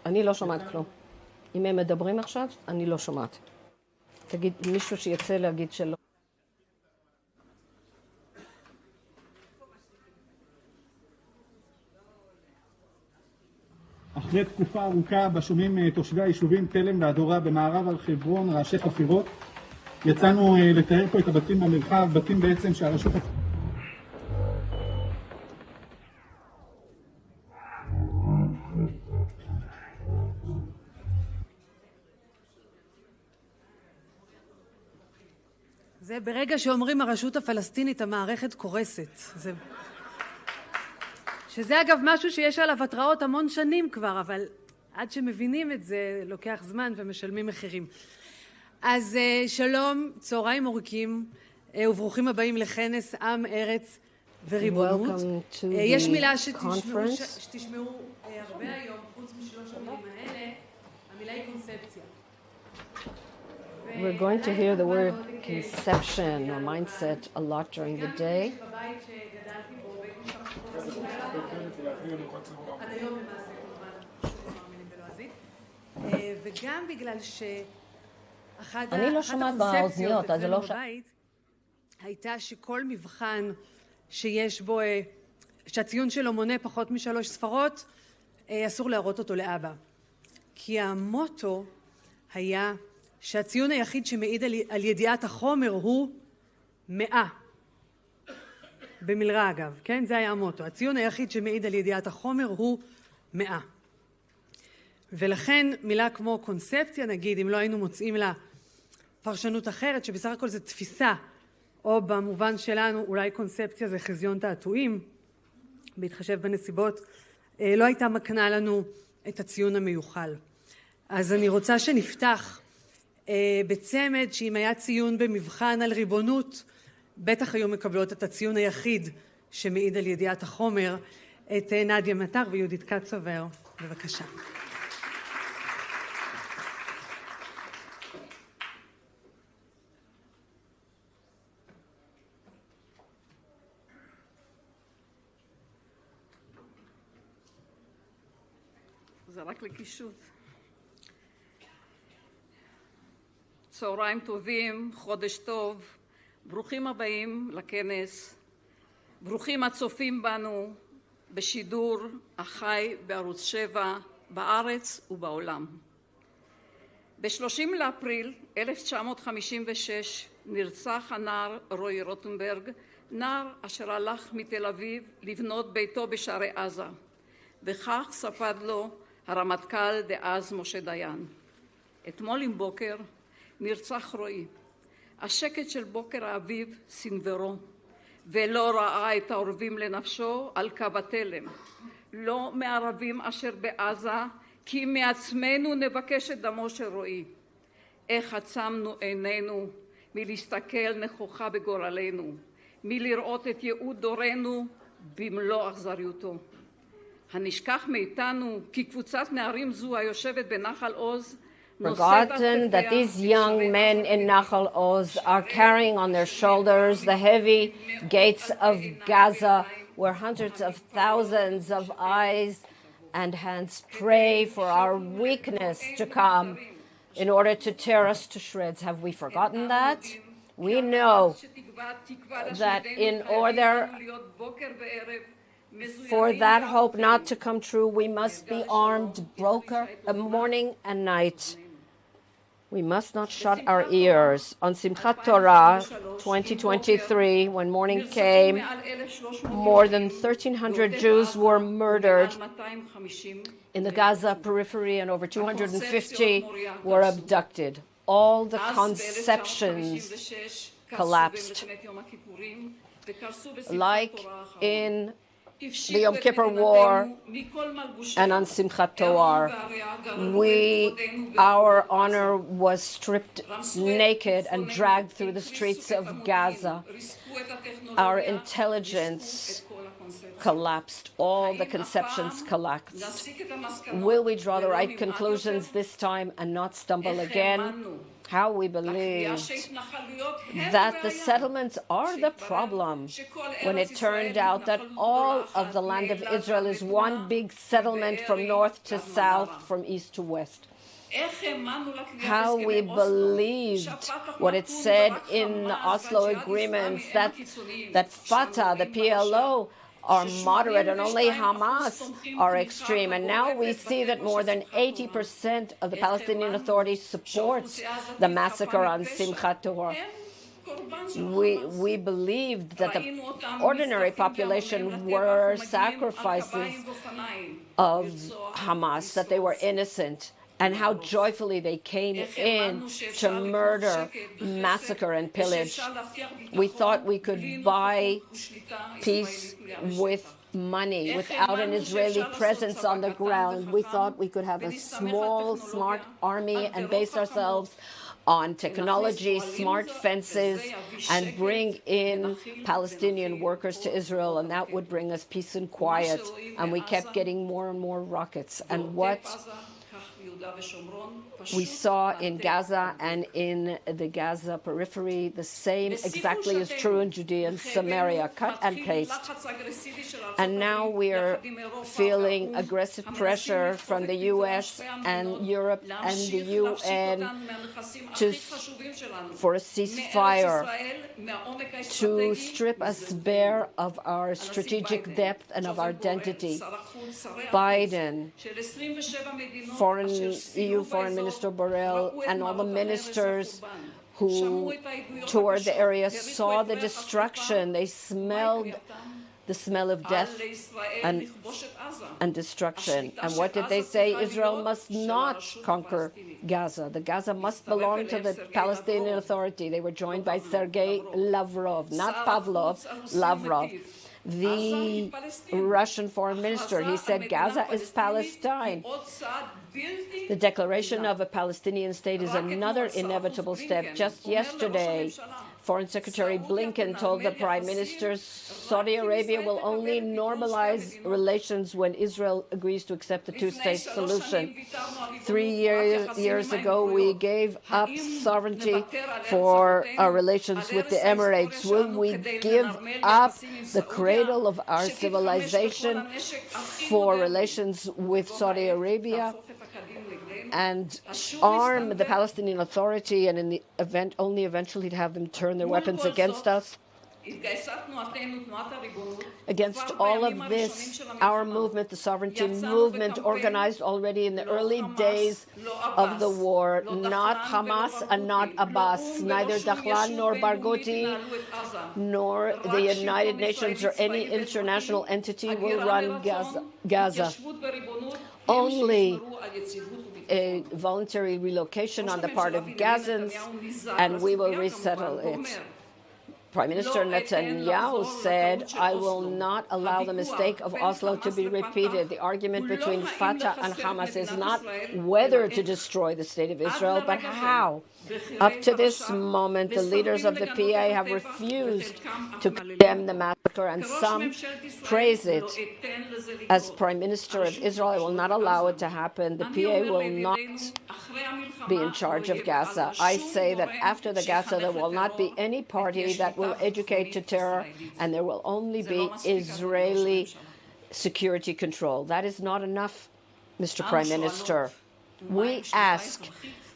אני לא שומעת כלום. אם הם מדברים עכשיו, אני לא שומעת. תגיד, מישהו שיצא להגיד שלא. אחרי תקופה ארוכה בשומעים תושבי היישובים תלם והדורה במערב הר חברון, רעשי חפירות. יצאנו לתאר פה את הבתים במרחב, בתים בעצם שהרשות... זה ברגע שאומרים הרשות הפלסטינית, המערכת קורסת. שזה אגב משהו שיש עליו התראות המון שנים כבר, אבל עד שמבינים את זה לוקח זמן ומשלמים מחירים. אז שלום, צהריים ארוכים, וברוכים הבאים לכנס עם, ארץ וריבונות. יש מילה שתשמעו הרבה היום, חוץ משלוש המילים האלה, המילה היא קונספציה. We're going to hear the word conception or mindset a lot during the day. וגם בגלל שאחת הקונספציות אצלנו בבית הייתה שכל מבחן שיש בו, שהציון שלו מונה פחות מ3 ספרות, אסור להראות אותו לאבא. כי המוטו היה שהציון היחיד שמעיד על ידיעת החומר הוא 100. במלרע אגב, כן? זה היה המוטו. הציון היחיד שמעיד על ידיעת החומר הוא 100. ולכן מילה כמו קונספציה, נגיד, אם לא היינו מוצאים לה פרשנות אחרת, שבסך הכל זה תפיסה, או במובן שלנו אולי קונספציה זה חזיון תעתועים, בהתחשב בנסיבות, לא הייתה מקנה לנו את הציון המיוחל. אז אני רוצה שנפתח בצמד שאם היה ציון במבחן על ריבונות, בטח היו מקבלות את הציון היחיד שמעיד על ידיעת החומר, את נדיה מטר ויהודית קצובר. בבקשה. זה רק לקישוט. צהריים טובים, חודש טוב, ברוכים הבאים לכנס, ברוכים הצופים בנו בשידור החי בערוץ 7 בארץ ובעולם. ב-30 לאפריל 1956 נרצח הנער רועי רוטנברג, נער אשר הלך מתל אביב לבנות ביתו בשערי עזה, וכך ספד לו הרמטכ"ל דאז משה דיין. אתמול עם בוקר נרצח רועי. השקט של בוקר האביב סנוורו, ולא ראה את העורבים לנפשו על קו התלם. לא מערבים אשר בעזה, כי מעצמנו נבקש את דמו של רועי. איך עצמנו עינינו מלהסתכל נכוחה בגורלנו, מלראות את ייעוד דורנו במלוא אכזריותו. הנשכח מאיתנו כי קבוצת נערים זו היושבת בנחל עוז forgotten that these young men in Nahal Oz are carrying on their shoulders the heavy gates of Gaza, where hundreds of thousands of eyes and hands pray for our weakness to come in order to tear us to shreds. Have we forgotten that? We know that in order for that hope not to come true, we must be armed morning and night. We must not shut our ears. On Simchat Torah 2023, when morning came, more than 1,300 Jews were murdered in the Gaza periphery and over 250 were abducted. All the conceptions collapsed. Like in the Yom Kippur War and on Simchat Torah, our honor was stripped naked and dragged through the streets of Gaza. Our intelligence collapsed. All the conceptions collapsed. Will we draw the right conclusions this time and not stumble again? how we believed that the settlements are the problem, when it turned out that all of the land of Israel is one big settlement from north to south, from east to west. How we believed what it said in the Oslo agreements, that Fatah, the PLO, are moderate and only Hamas are extreme. And now we see that more than 80% of the Palestinian Authority supports the massacre on Simchat Torah. We believed that the ordinary population were sacrifices of Hamas, that they were innocent, and how joyfully they came in to murder, massacre, and pillage. We thought we could buy peace with money, without an Israeli presence on the ground. We thought we could have a small, smart army and base ourselves on technology, smart fences, and bring in Palestinian workers to Israel, and that would bring us peace and quiet. And we kept getting more and more rockets. And what we saw in Gaza and in the Gaza periphery, the same exactly is true in Judea and Samaria, cut and paste. And now we are feeling aggressive pressure from the US and Europe and the UN for a ceasefire, to strip us bare of our strategic depth and of our identity. Biden, EU Foreign Minister Borrell, and all the ministers who toured the area saw the destruction. They smelled the smell of death and destruction. And what did they say? Israel must not conquer Gaza. The Gaza must belong to the Palestinian Authority. They were joined by Sergei Lavrov, not Pavlov, Lavrov, the Russian foreign minister. He said Gaza is Palestine. The declaration of a Palestinian state is another inevitable step. Just yesterday, Foreign Secretary Blinken told the Prime Minister Saudi Arabia will only normalize relations when Israel agrees to accept the two-state solution. 3 years ago, we gave up sovereignty for our relations with the Emirates. Will we give up the cradle of our civilization for relations with Saudi Arabia and arm the Palestinian Authority, and in the event only eventually to have them turn their weapons against us? Against all of this, our movement, the sovereignty movement, organized already in the early days of the war, not Hamas and not Abbas, neither Dahlan nor Barghouti nor the United Nations or any international entity will run Gaza. Only a voluntary relocation on the part of Gazans, and we will resettle it. Prime Minister Netanyahu said, I will not allow the mistake of Oslo to be repeated. The argument between Fatah and Hamas is not whether to destroy the state of Israel, but how. Up to this moment, the leaders of the PA have refused to condemn the massacre, and some praise it. As Prime Minister of Israel, I will not allow it to happen. The PA will not be in charge of Gaza. I say that after the Gaza, there will not be any party that will educate to terror, and there will only be Israeli security control. That is not enough, Mr. Prime Minister. We ask,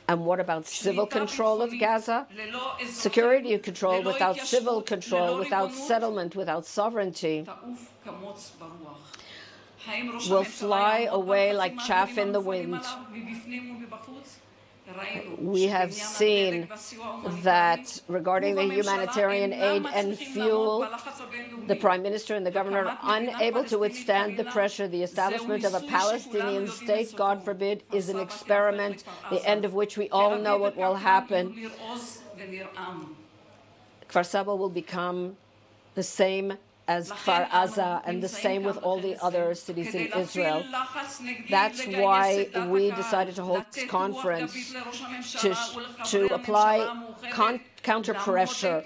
and what about civil control of Gaza? Security control without civil control, without settlement, without sovereignty, will fly away like chaff in the wind. We have seen that regarding the humanitarian aid and fuel, the Prime Minister and the governor are unable to withstand the pressure. The establishment of a Palestinian state, God forbid, is an experiment, the end of which we all know what will happen. Kfar Saba will become the same as Kfar Aza, and the same with all the other cities in Israel. That's why we decided to hold this conference, to apply counter pressure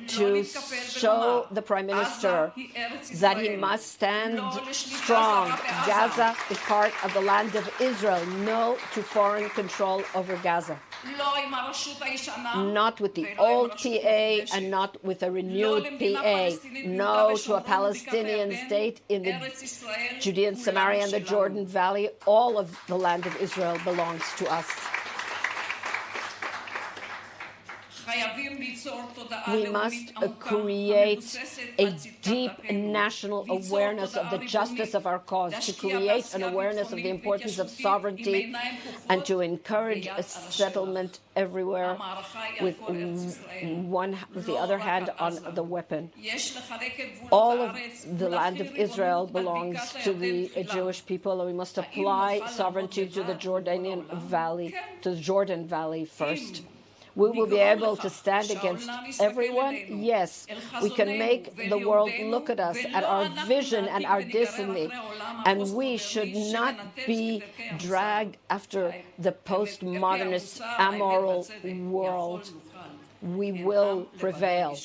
to show the Prime Minister that he must stand strong. Gaza is part of the land of Israel. No to foreign control over Gaza. Not with the old PA and not with a renewed PA. No to a Palestinian state in the Judean Samaria and the Jordan Valley. All of the land of Israel belongs to us. We must create a deep national awareness of the justice of our cause, to create an awareness of the importance of sovereignty, and to encourage a settlement everywhere with the other hand on the weapon. All of the land of Israel belongs to the Jewish people, and we must apply sovereignty to the Jordanian Valley, to the Jordan Valley first. We will be able to stand against everyone. Yes, we can make the world look at us, at our vision and our destiny. And we should not be dragged after the postmodernist, amoral world. We will prevail.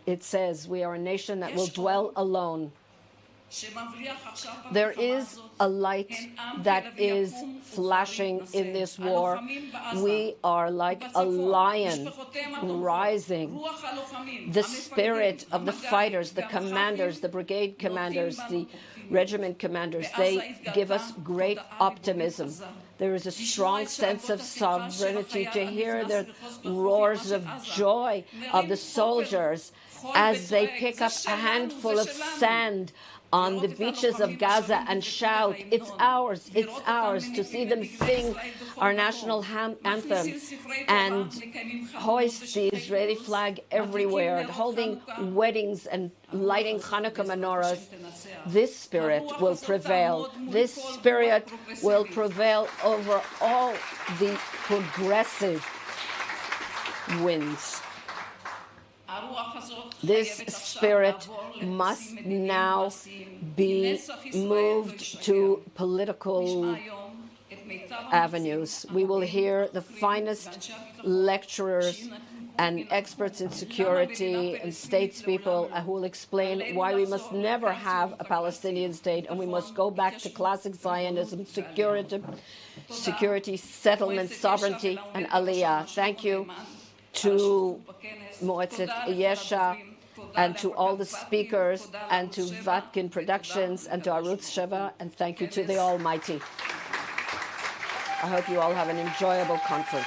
It says we are a nation that will dwell alone. There is a light that is flashing in this war. We are like a lion rising. The spirit of the fighters, the commanders, the brigade commanders, the regiment commanders, they give us great optimism. There is a strong sense of sovereignty to hear the roars of joy of the soldiers as they pick up a handful of sand on the beaches of Gaza and shout, "It's ours, it's ours," to see them sing our national anthem and hoist the Israeli flag everywhere, holding weddings and lighting Hanukkah menorahs. This spirit will prevail. This spirit will prevail over all the progressive winds. This spirit must now be moved to political avenues. We will hear the finest lecturers and experts in security and statespeople who will explain why we must never have a Palestinian state and we must go back to classic Zionism, security, settlement, sovereignty, and aliyah. Thank you to Moetzet Yesha and to all the speakers and to Vatkin Productions and to ARUTZ SHEVA, and thank you to the Almighty. I hope you all have an enjoyable conference.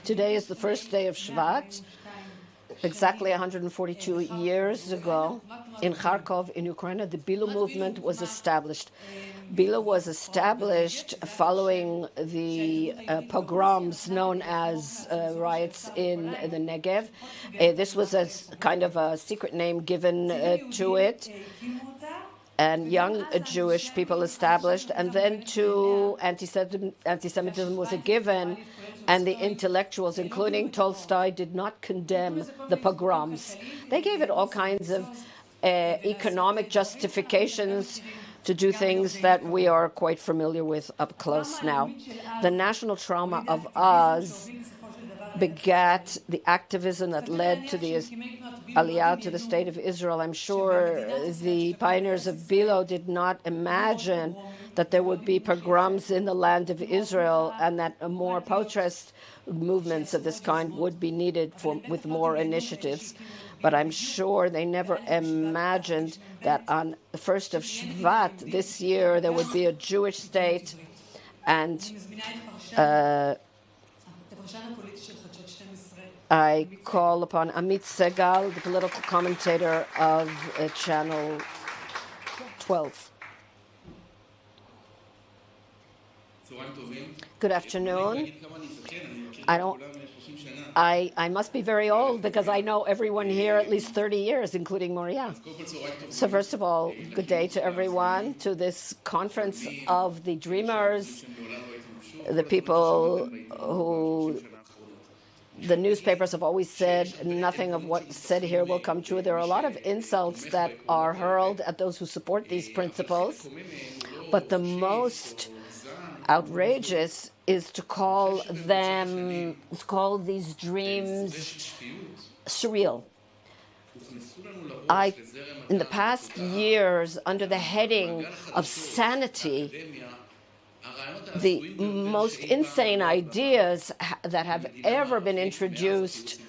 Today is the first day of Shvat. Exactly 142 years ago, in Kharkov, in Ukraine, the Bilo movement was established. Bilo was established following the pogroms known as riots in the Negev. This was a kind of a secret name given to it. And young Jewish people established, and then too, anti-Semitism was a given, and the intellectuals, including Tolstoy, did not condemn the pogroms. They gave it all kinds of economic justifications to do things that we are quite familiar with up close now. The national trauma of Oz begat the activism that led to the Aliyah to the State of Israel. I'm sure the pioneers of Bilo did not imagine that there would be pogroms in the land of Israel and that more protest movements of this kind would be needed with more initiatives. But I'm sure they never imagined that on the 1st of Shvat this year there would be a Jewish state, and I call upon Amit Segal, the political commentator of Channel 12. Good afternoon. I must be very old because I know everyone here at least 30 years, including Moria. So first of all, good day to everyone, to this conference of the dreamers, the people who the newspapers have always said nothing of what's said here will come true. There are a lot of insults that are hurled at those who support these principles, but the most outrageous is to call these dreams surreal. In the past years, under the heading of sanity, the most insane ideas that have ever been introduced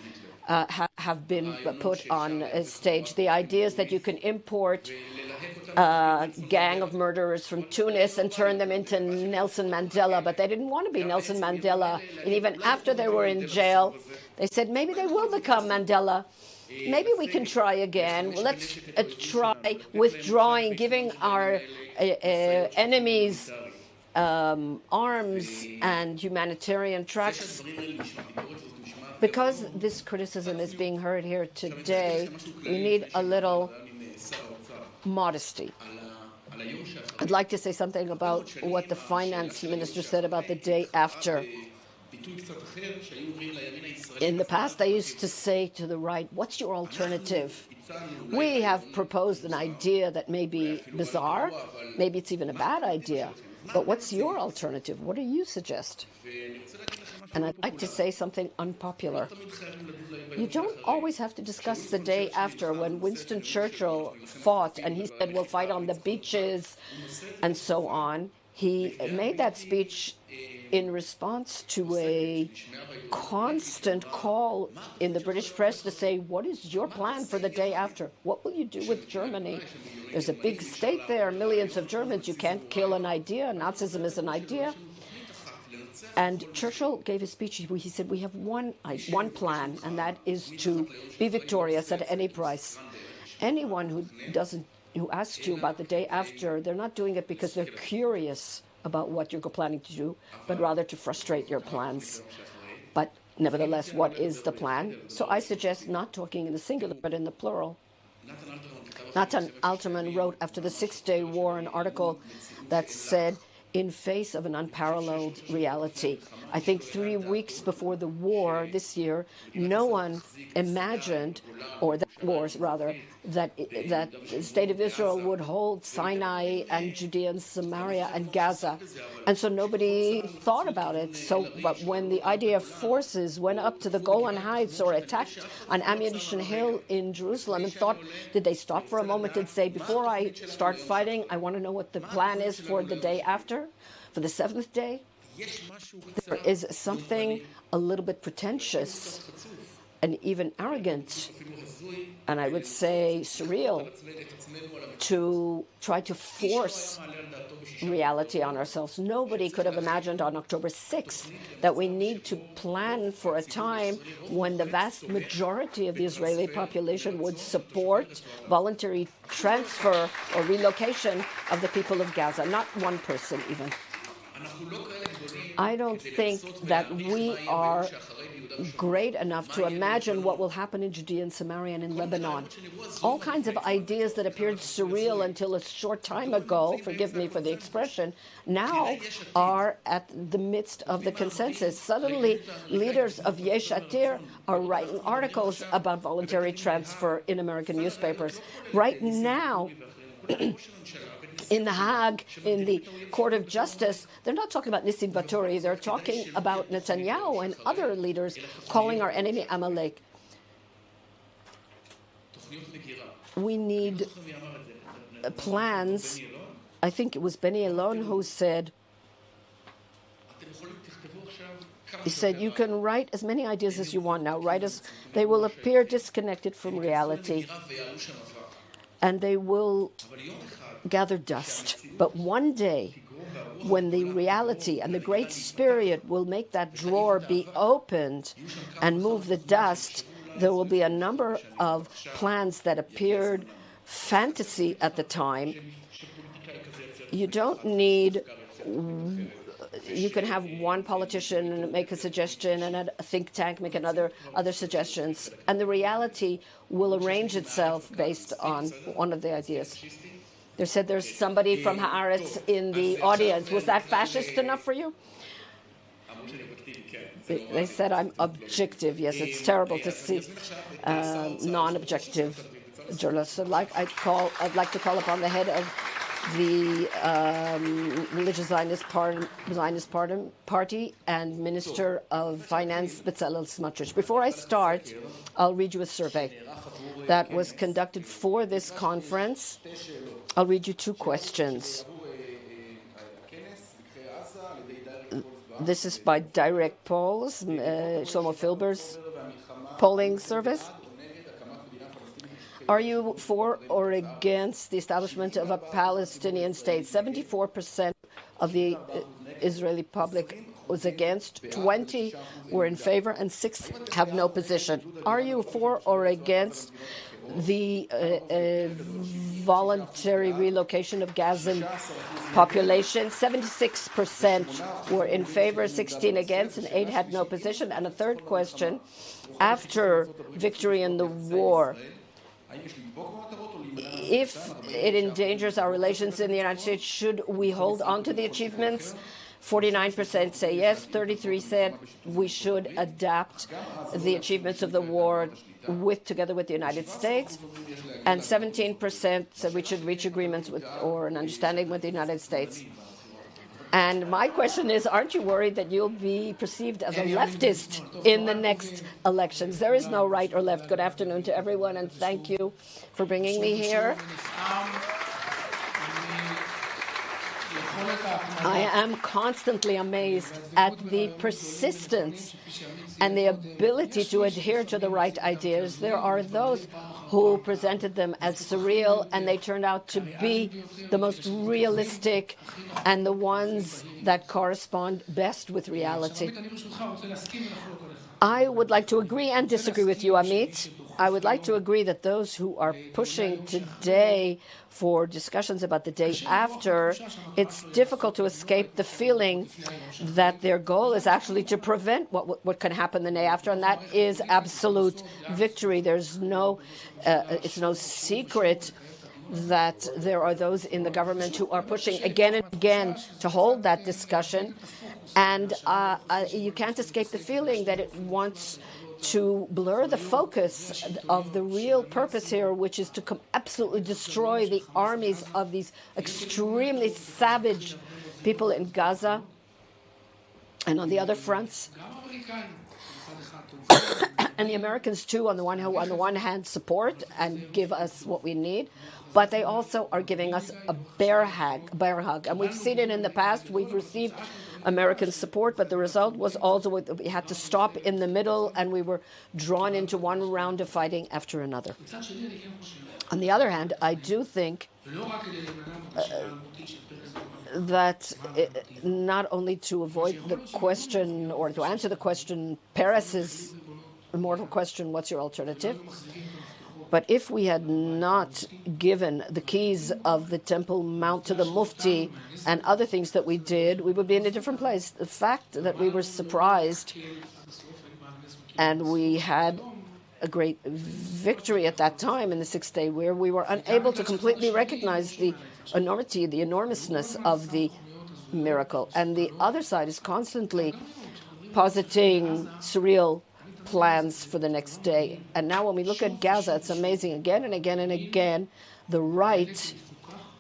have been put on a stage. The ideas that you can import a gang of murderers from Tunis and turn them into Nelson Mandela, but they didn't want to be Nelson Mandela. And even after they were in jail, they said, maybe they will become Mandela. Maybe we can try again. Well, let's try withdrawing, giving our enemies arms and humanitarian trucks. Because this criticism is being heard here today, we need a little modesty. I'd like to say something about what the finance minister said about the day after. In the past, I used to say to the right, what's your alternative? We have proposed an idea that may be bizarre, maybe it's even a bad idea, but what's your alternative? What do you suggest? And I'd like to say something unpopular. You don't always have to discuss the day after. When Winston Churchill fought and he said, we'll fight on the beaches and so on, he made that speech in response to a constant call in the British press to say, what is your plan for the day after? What will you do with Germany? There's a big state there, millions of Germans. You can't kill an idea. Nazism is an idea. And Churchill gave a speech. He said, we have one plan, and that is to be victorious at any price. Anyone who asks you about the day after, they're not doing it because they're curious about what you're planning to do, but rather to frustrate your plans. But nevertheless, what is the plan? So I suggest not talking in the singular, but in the plural. Natan Alterman wrote after the Six-Day War an article that said, in face of an unparalleled reality. I think 3 weeks before the war this year, no one imagined, or that wars rather, that the state of Israel would hold Sinai and Judea and Samaria and Gaza. And so nobody thought about it. But when the IDF forces went up to the Golan Heights or attacked on Ammunition Hill in Jerusalem and thought, did they stop for a moment and say, before I start fighting, I want to know what the plan is for the day after, for the seventh day? There is something a little bit pretentious and even arrogant, and I would say surreal, to try to force reality on ourselves. Nobody could have imagined on October 6th that we need to plan for a time when the vast majority of the Israeli population would support voluntary transfer or relocation of the people of Gaza. Not one person even. I don't think that we are great enough to imagine what will happen in Judea and Samaria and in Lebanon. All kinds of ideas that appeared surreal until a short time ago, forgive me for the expression, now are at the midst of the consensus. Suddenly, leaders of Yesh Atir are writing articles about voluntary transfer in American newspapers. Right now, in The Hague, in the Court of Justice, they're not talking about Nissim Vaturi. They're talking about Netanyahu and other leaders calling our enemy Amalek. We need plans. I think it was Benny Elon who said, you can write as many ideas as you want now. Write as they will appear disconnected from reality, and they will gather dust. But one day, when the reality and the Great Spirit will make that drawer be opened and move the dust, there will be a number of plans that appeared fantasy at the time. You don't need you can have one politician make a suggestion and a think tank make other suggestions, and the reality will arrange itself based on one of the ideas. They said there's somebody from Haaretz in the audience. Was that fascist enough for you? They said I'm objective. Yes, it's terrible to see non-objective journalists. So I'd like to call upon the head of the Religious Zionist Party and Minister of Finance, Bezalel Smotrich. Before I start, I'll read you a survey that was conducted for this conference. I'll read you two questions. This is by direct polls, Shlomo Filber's polling service. Are you for or against the establishment of a Palestinian state? 74% of the Israeli public was against, 20 were in favor, and 6 have no position. Are you for or against the voluntary relocation of Gazan population? 76% were in favor, 16 against, and 8 had no position. And a third question, after victory in the war, if it endangers our relations in the United States, should we hold on to the achievements? 49% say yes, 33% said we should adapt the achievements of the war together with the United States, and 17% said we should reach agreements with or an understanding with the United States. And my question is, aren't you worried that you'll be perceived as a leftist in the next elections? There is no right or left. Good afternoon to everyone, and thank you for bringing me here. I am constantly amazed at the persistence and the ability to adhere to the right ideas. There are those who presented them as surreal, and they turned out to be the most realistic and the ones that correspond best with reality. I would like to agree and disagree with you, Amit. I would like to agree that those who are pushing today for discussions about the day after, it's difficult to escape the feeling that their goal is actually to prevent what can happen the day after, and that is absolute victory. There's no, it's no secret that there are those in the government who are pushing again and again to hold that discussion, and you can't escape the feeling that it wants to blur the focus of the real purpose here, which is to absolutely destroy the armies of these extremely savage people in Gaza and on the other fronts. And the Americans, too, on the one hand, support and give us what we need, but they also are giving us a bear hug. And we've seen it in the past. We've received American support, but the result was also we had to stop in the middle, and we were drawn into one round of fighting after another. On the other hand, I do think that not only to avoid the question or to answer the question, Peres's immortal question, what's your alternative? But if we had not given the keys of the Temple Mount to the Mufti and other things that we did, we would be in a different place. The fact that we were surprised and we had a great victory at that time in the Sixth Day, where we were unable to completely recognize the enormity, the enormousness of the miracle. And the other side is constantly positing surreal plans for the next day. And now when we look at Gaza, it's amazing. Again and again and again, the right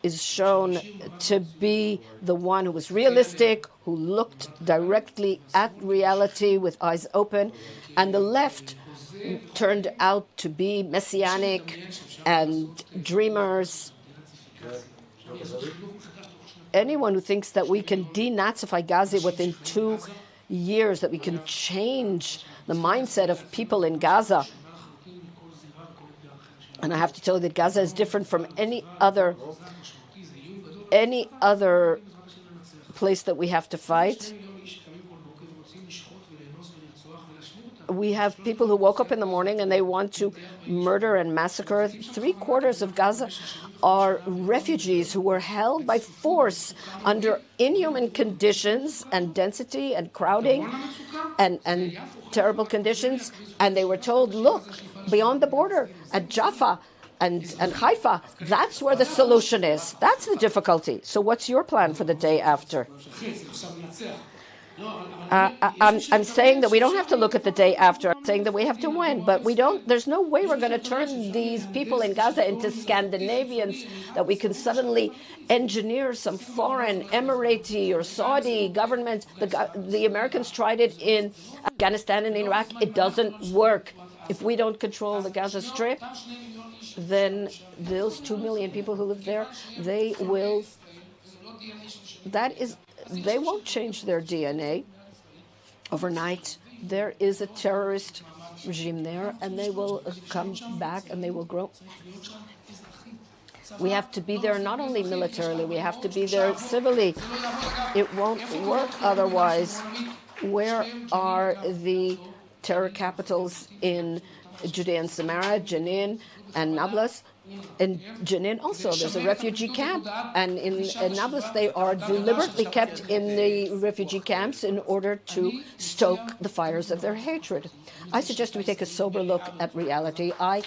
is shown to be the one who was realistic, who looked directly at reality with eyes open, and the left turned out to be messianic and dreamers. Anyone who thinks that we can denazify Gaza within 2 years, that we can change the mindset of people in Gaza. And I have to tell you that Gaza is different from any other place that we have to fight. we have people who woke up in the morning and they want to murder and massacre. 3/4 of Gaza are refugees who were held by force under inhuman conditions and density and crowding and terrible conditions. And they were told, look, beyond the border at Jaffa and Haifa, that's where the solution is. That's the difficulty. So what's your plan for the day after? I'm saying that we don't have to look at the day after. I'm saying that we have to win, but we don't. There's no way we're going to turn these people in Gaza into Scandinavians, that we can suddenly engineer some foreign Emirati or Saudi government. The Americans tried it in Afghanistan and Iraq. It doesn't work. If we don't control the Gaza Strip, then those 2 million people who live there, they won't change their DNA overnight. There is a terrorist regime there, and they will come back and they will grow. We have to be there not only militarily, we have to be there civilly. It won't work otherwise. Where are the terror capitals in Judea and Samaria, Jenin and Nablus? In Jenin also, there's a refugee camp, and in Nablus they are deliberately kept in the refugee camps in order to stoke the fires of their hatred. I suggest we take a sober look at reality. I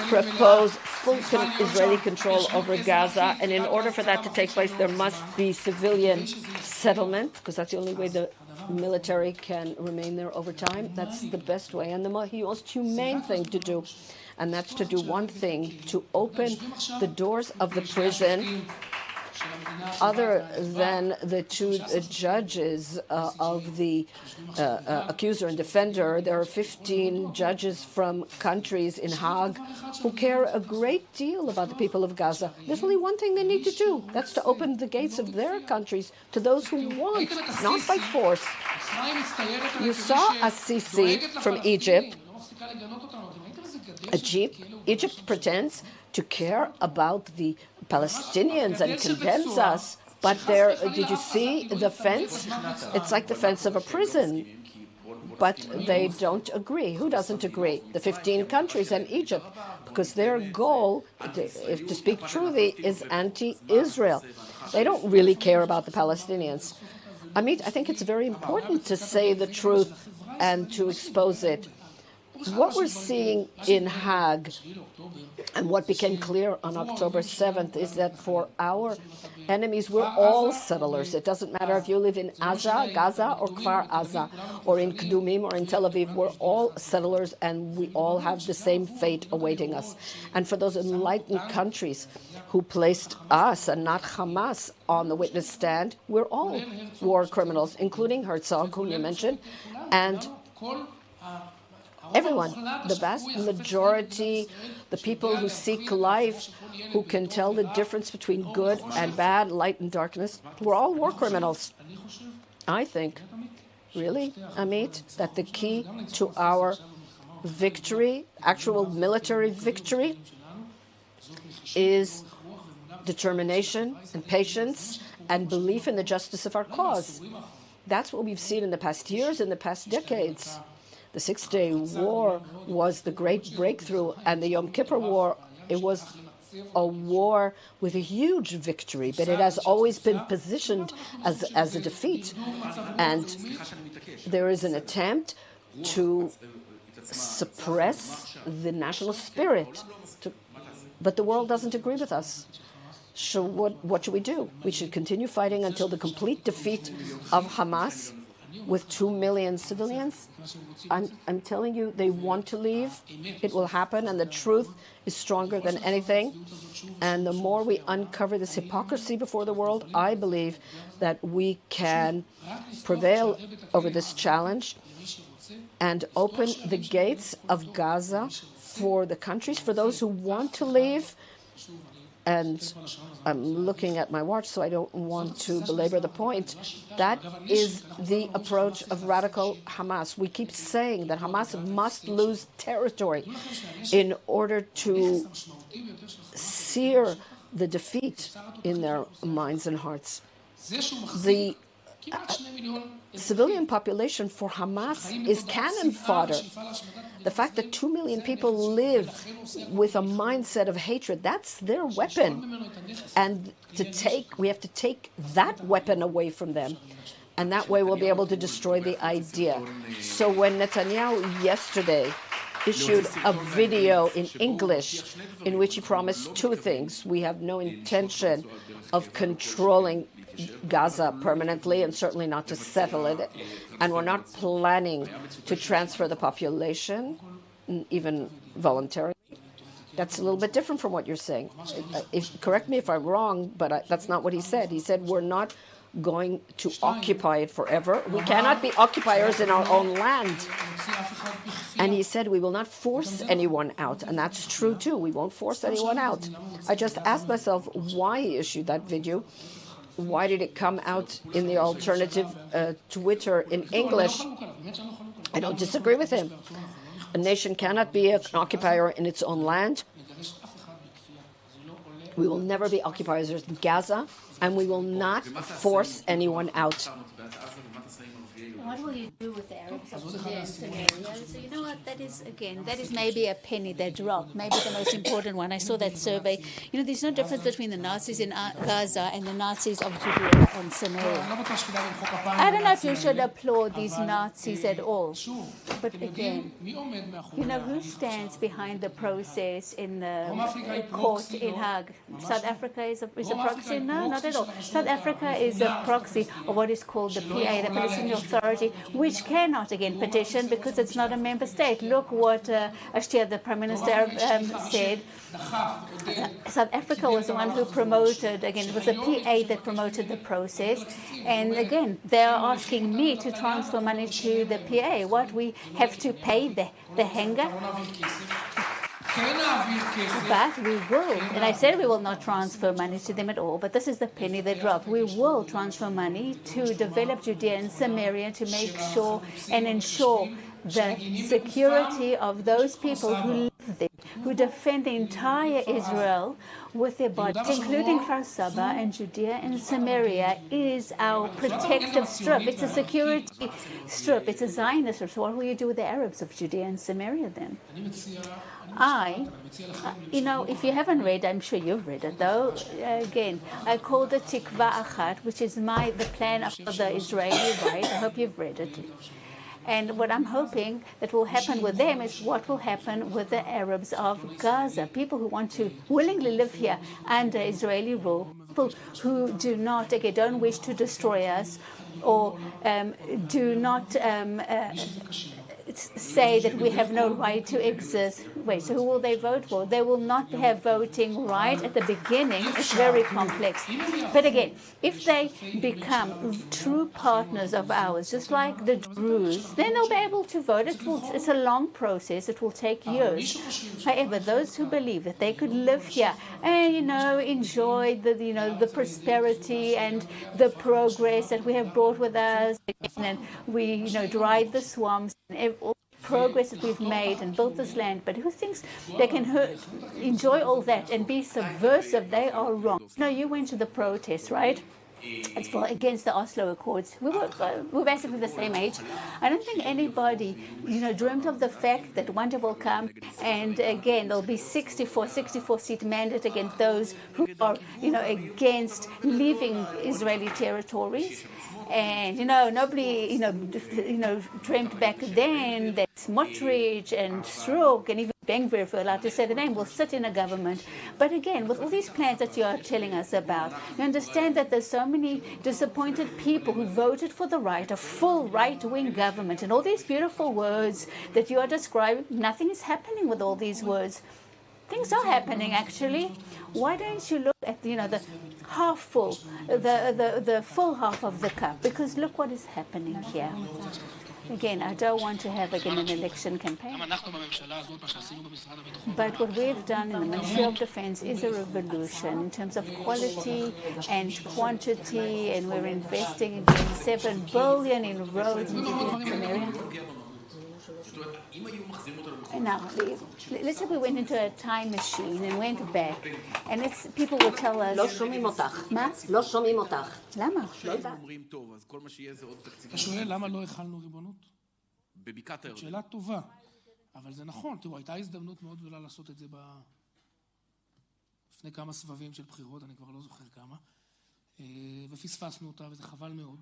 propose full Israeli control over Gaza, and in order for that to take place, there must be civilian settlement, because that's the only way the military can remain there over time. That's the best way, and the most humane thing to do. And that's to do one thing, to open the doors of the prison. Other than the two judges of the accuser and defender, there are 15 judges from countries in Hague who care a great deal about the people of Gaza. There's only one thing they need to do. That's to open the gates of their countries to those who want, not by force. You saw Assisi from Egypt. Egypt pretends to care about the Palestinians and condemns us, but did you see the fence? It's like the fence of a prison, but they don't agree. Who doesn't agree? The 15 countries and Egypt, because their goal, if to speak truly, is anti-Israel. They don't really care about the Palestinians. I think it's very important to say the truth and to expose it. What we're seeing in Hague and what became clear on October 7th is that for our enemies, we're all settlers. It doesn't matter if you live in Gaza, or Kfar Aza, or in Kedumim, or in Tel Aviv. We're all settlers, and we all have the same fate awaiting us. And for those enlightened countries who placed us and not Hamas on the witness stand, we're all war criminals, including Herzog, whom you mentioned, and everyone, the vast majority, the people who seek life, who can tell the difference between good and bad, light and darkness, we're all war criminals. I think, really, Amit, that the key to our victory, actual military victory, is determination and patience and belief in the justice of our cause. That's what we've seen in the past years, in the past decades. The Six-Day War was the great breakthrough, and the Yom Kippur War, it was a war with a huge victory, but it has always been positioned as a defeat. And there is an attempt to suppress the national spirit, but the world doesn't agree with us. So what should we do? We should continue fighting until the complete defeat of Hamas, with 2 million civilians. I'm telling you, they want to leave. It will happen, and the truth is stronger than anything. And the more we uncover this hypocrisy before the world, I believe that we can prevail over this challenge and open the gates of Gaza for the countries, for those who want to leave. And I'm looking at my watch, so I don't want to belabor the point. That is the approach of radical Hamas. We keep saying that Hamas must lose territory in order to sear the defeat in their minds and hearts. The civilian population for Hamas is cannon fodder. The fact that 2 million people live with a mindset of hatred, that's their weapon. And we have to take that weapon away from them. And that way we'll be able to destroy the idea. So when Netanyahu yesterday issued a video in English in which he promised two things: we have no intention of controlling Gaza permanently and certainly not to settle it, and we're not planning to transfer the population, even voluntarily. That's a little bit different from what you're saying. Correct me if I'm wrong, but that's not what he said. He said we're not going to occupy it forever. We cannot be occupiers in our own land. And he said we will not force anyone out. And that's true too. We won't force anyone out. I just asked myself why he issued that video. Why did it come out in the alternative Twitter in English? I don't disagree with him. A nation cannot be an occupier in its own land. We will never be occupiers in Gaza, and we will not force anyone out. What will you do with the Arabs of Judea and Samaria? So you know what, that is maybe a penny that dropped, maybe the most important one. I saw that survey. You know, there's no difference between the Nazis in Gaza and the Nazis of Judea and Samaria. I don't know if you should applaud these Nazis at all. But again, you know, who stands behind the process in the court in Hague? South Africa is a proxy? No, not at all. South Africa is a proxy of what is called the PA, the Palestinian Authority, which cannot, again, petition because it's not a member state. Look what Ashtia, the Prime Minister, said. South Africa was the one who promoted, again, it was the PA that promoted the process. And again, they are asking me to transfer money to the PA. What, we have to pay the hanger? But we will, and I said we will not transfer money to them at all, but this is the penny that dropped. We will transfer money to develop Judea and Samaria to make sure and ensure the security of those people who live there, who defend the entire Israel with their bodies, including Kfar Saba and Judea and Samaria, is our protective strip. It's a security strip. It's a Zionist strip. So what will you do with the Arabs of Judea and Samaria then? You know, if you haven't read, I'm sure you've read it, though. Again, I called it Tikva Achat, which is the plan of the Israeli right. I hope you've read it. And what I'm hoping that will happen with them is what will happen with the Arabs of Gaza, people who want to willingly live here under Israeli rule, people who do not, again, don't wish to destroy us or do not say that we have no right to exist. Wait, so who will they vote for? They will not have voting right at the beginning. It's very complex. But again, if they become true partners of ours, just like the Druze, then they'll be able to vote. It's a long process. It will take years. However, those who believe that they could live here and, you know, enjoy the prosperity and the progress that we have brought with us, and we, dried the swamps and all the progress that we've made and built this land, but who thinks they can enjoy all that and be subversive? They are wrong. No, you went to the protest, right? It's against the Oslo Accords. We're basically the same age. I don't think anybody, dreamt of the fact that one day will come and again there'll be 64 seat mandate against those who are, against leaving Israeli territories. And nobody dreamt back then that Smotrich and Stroke and even Ben-Gvir, if we're allowed to say the name, will sit in a government. But again, with all these plans that you are telling us about, you understand that there's so many disappointed people who voted for the right, a full right-wing government, and all these beautiful words that you are describing. Nothing is happening with all these words. Things are happening, actually. Why don't you look at, the half full, the full half of the cup? Because look what is happening here. Again, I don't want to have, an election campaign. But what we've done in the Ministry of Defense is a revolution in terms of quality and quantity, and we're investing again $7 billion in roads in the area. Now, let's say we went into a time machine and went back, and people will tell us... לא שומעים אותך. מה? לא שומעים אותך. למה? לא יודעת. אתה שואל למה לא החלנו ריבונות? בבקעת הירדן. שאלה טובה, אבל זה נכון. תראו, הייתה הזדמנות מאוד גדולה לעשות את זה לפני כמה סבבים של בחירות, אני כבר לא זוכר כמה, ופספסנו אותה, וזה חבל מאוד.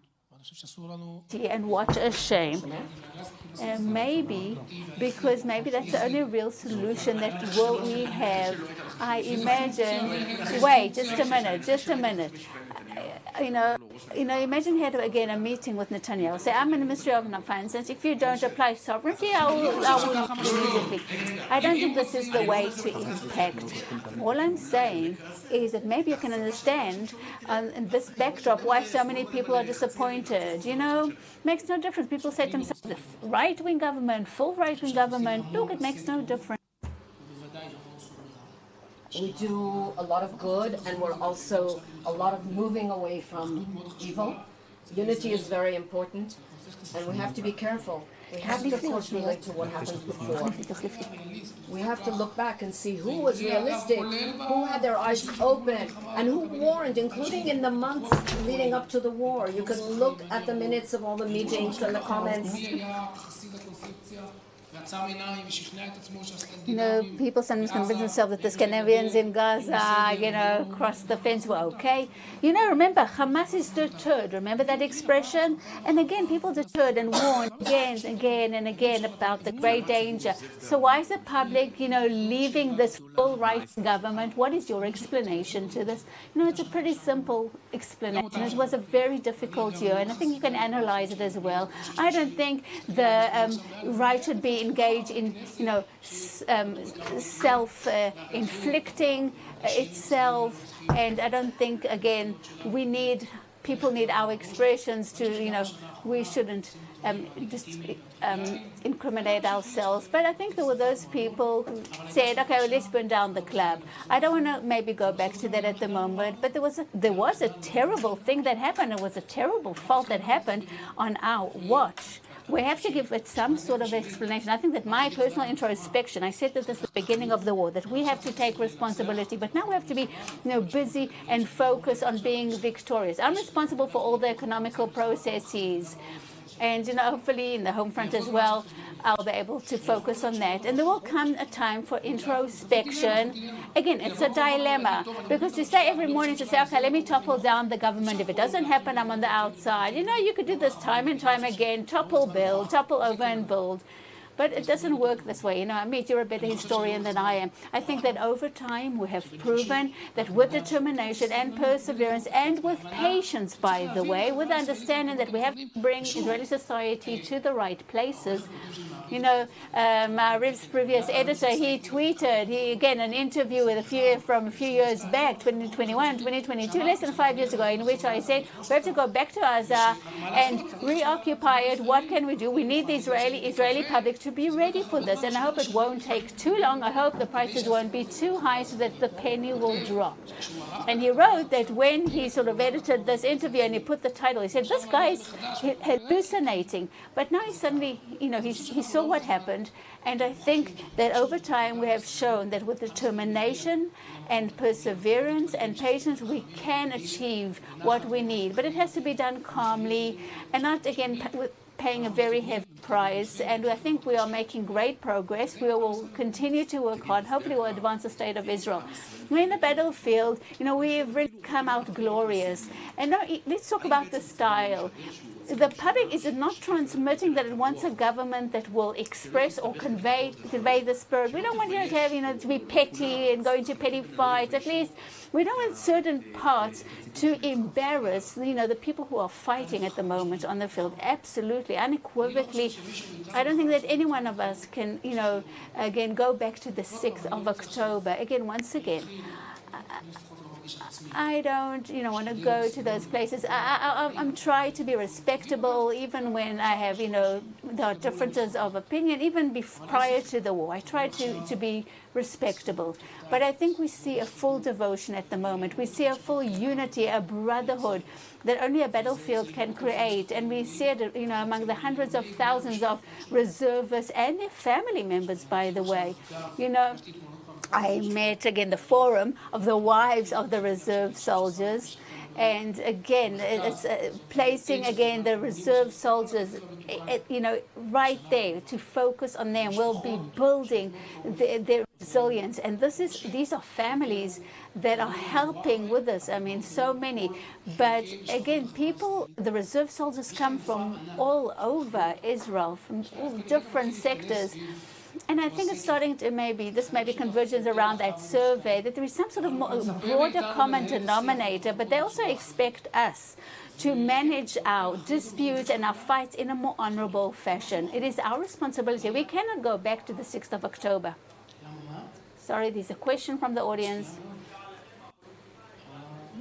And what a shame. Maybe, because maybe that's the only real solution that we have. I imagine, wait, just a minute. Imagine he had again a meeting with Netanyahu. Say, I'm in the Ministry of Finance. If you don't apply sovereignty, I will immediately. I don't think this is the way to impact. All I'm saying is that maybe you can understand in this backdrop why so many people are disappointed. Makes no difference. People say to themselves, the right-wing government, full right-wing government, look, it makes no difference. We do a lot of good, and we're also a lot of moving away from evil. Unity is very important, and we have to be careful. We have to, of course, relate to what happened before. We have to look back and see who was realistic, who had their eyes open, and who warned, including in the months leading up to the war. You can look at the minutes of all the meetings and the comments. People sometimes convince themselves that the Scandinavians in Gaza, crossed the fence were okay. Remember, Hamas is deterred. Remember that expression? And again, people deterred and warned again and again about the great danger. So why is the public, leaving this full rights government? What is your explanation to this? It's a pretty simple explanation. It was a very difficult year, and I think you can analyze it as well. I don't think the right should be engaged in, self-inflicting itself. And I don't think, again, people need our expressions to, we shouldn't incriminate ourselves. But I think there were those people who said, okay, well, let's burn down the club. I don't want to maybe go back to that at the moment, but there was a terrible thing that happened. It was a terrible fault that happened on our watch. We have to give it some sort of explanation. I think that my personal introspection, I said that this at the beginning of the war, that we have to take responsibility, but now we have to be busy and focus on being victorious. I'm responsible for all the economical processes. And, hopefully in the home front as well, I'll be able to focus on that. And there will come a time for introspection. Again, it's a dilemma, because to say every morning, to say, okay, let me topple down the government. If it doesn't happen, I'm on the outside. You could do this time and time again, topple, build, topple over and build. But it doesn't work this way. Amit, you're a better historian than I am. I think that over time we have proven that with determination and perseverance and with patience, by the way, with understanding that we have to bring Israeli society to the right places. Riv's previous editor, he tweeted, again, an interview from a few years back, 2021, 2022, less than 5 years ago, in which I said, we have to go back to Gaza and reoccupy it. What can we do? We need the Israeli public to be ready for this, and I hope it won't take too long. I hope the prices won't be too high so that the penny will drop. And he wrote that when he sort of edited this interview and he put the title, he said, this guy's hallucinating. But now he suddenly, he saw what happened. And I think that over time we have shown that with determination and perseverance and patience, we can achieve what we need. But it has to be done calmly and not, again, paying a very heavy price. And I think we are making great progress. We will continue to work hard. Hopefully we'll advance the state of Israel. We're in the battlefield. We've really come out glorious. And now let's talk about the style. The public is not transmitting that it wants a government that will express or convey the spirit. We don't want here to have, to be petty and go into petty fights. At least we don't want certain parts to embarrass, the people who are fighting at the moment on the field. Absolutely, unequivocally. I don't think that any one of us can, again, go back to the 6th of October. Again, once again, I don't, want to go to those places. I'm trying to be respectable, even when I have, there are differences of opinion, even prior to the war. I try to be respectable. But I think we see a full devotion at the moment. We see a full unity, a brotherhood that only a battlefield can create. And we see it, among the hundreds of thousands of reservists and their family members, by the way. I met again the forum of the wives of the reserve soldiers, and again it's placing again the reserve soldiers right there to focus on them. We'll be building their resilience, and these are families that are helping with us. I mean, so many. But again, the reserve soldiers come from all over Israel, from all different sectors. And I think it's starting to this maybe converges around that survey, that there is some sort of broader common denominator, but they also expect us to manage our disputes and our fights in a more honorable fashion. It is our responsibility. We cannot go back to the 6th of October. Sorry, there's a question from the audience.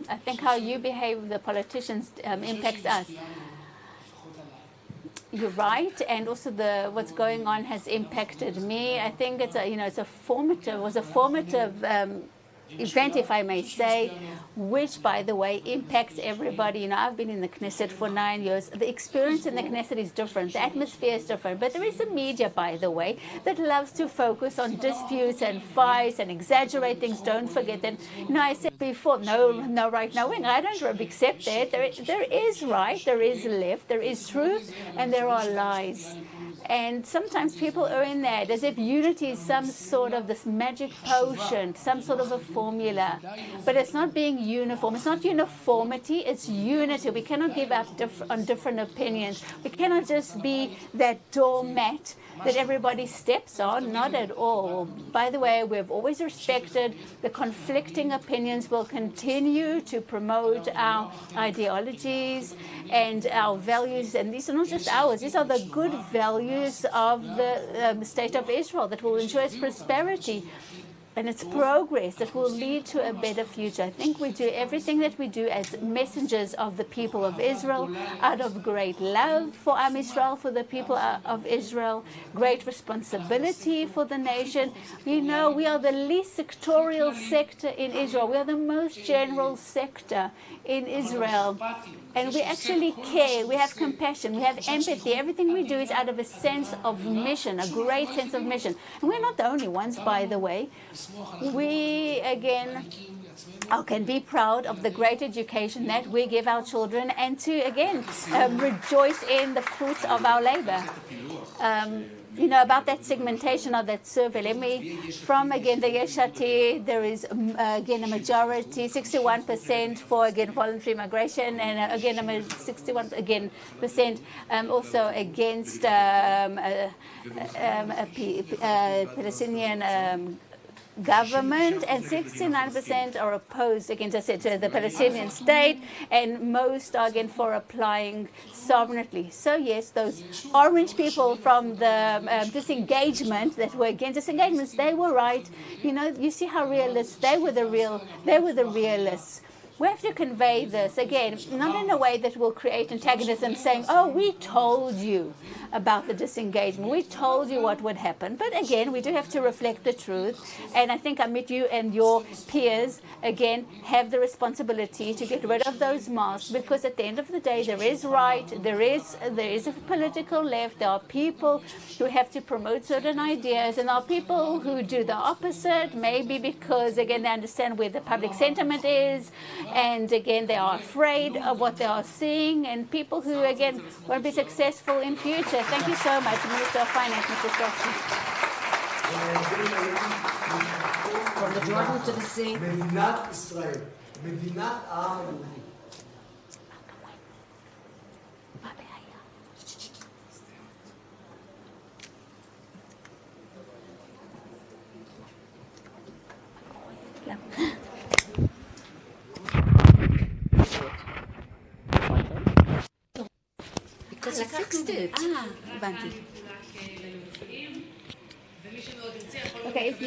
I think how you behave, the politicians, impacts us. You're right, and also what's going on has impacted me. I think it's a formative event, if I may say, which, by the way, impacts everybody. I've been in the Knesset for 9 years. The experience in the Knesset is different. The atmosphere is different. But there is a media, by the way, that loves to focus on disputes and fights and exaggerate things. Don't forget that, I said before, no right, no wing. I don't accept that. There is right, there is left, there is truth, and there are lies. And sometimes people are in that as if unity is some sort of this magic potion, some sort of a formula. But it's not being uniform. It's not uniformity, it's unity. We cannot give up on different opinions. We cannot just be that doormat that everybody steps on, not at all. By the way, we've always respected the conflicting opinions. We'll continue to promote our ideologies and our values, and these are not just ours, these are the good values of the state of Israel that will ensure its prosperity and its progress, that will lead to a better future. I think we do everything that we do as messengers of the people of Israel, out of great love for Am Israel, for the people of Israel, great responsibility for the nation. We are the least sectorial sector in Israel. We are the most general sector in Israel. And we actually care, we have compassion, we have empathy. Everything we do is out of a sense of mission, a great sense of mission. And we're not the only ones, by the way. We, again, can be proud of the great education that we give our children, and to, again, rejoice in the fruits of our labor. About that segmentation of that survey, from again the Yesh Atid, there is again a majority, 61% for again voluntary migration, and again 61% also against Palestinian government, and 69% are opposed against the Palestinian state, and most are again for applying sovereignty. So yes, those orange people from the disengagement that were against disengagements, they were right. You see how realists they were the realists. We have to convey this, again, not in a way that will create antagonism, saying, oh, we told you about the disengagement, we told you what would happen. But again, we do have to reflect the truth. And I think, Amit, you and your peers, again, have the responsibility to get rid of those masks, because at the end of the day, there is right, there is a political left, there are people who have to promote certain ideas, and there are people who do the opposite, maybe because, again, they understand where the public sentiment is, and again, they are afraid of what they are seeing, and people who, again, won't be successful in future. Thank you so much, Minister of Finance, Mr. Strotsky. From the Jordan to the sea. מדינת ישראל, מדינת העם היהודי. Because you fixed it. הבנתי. Okay, if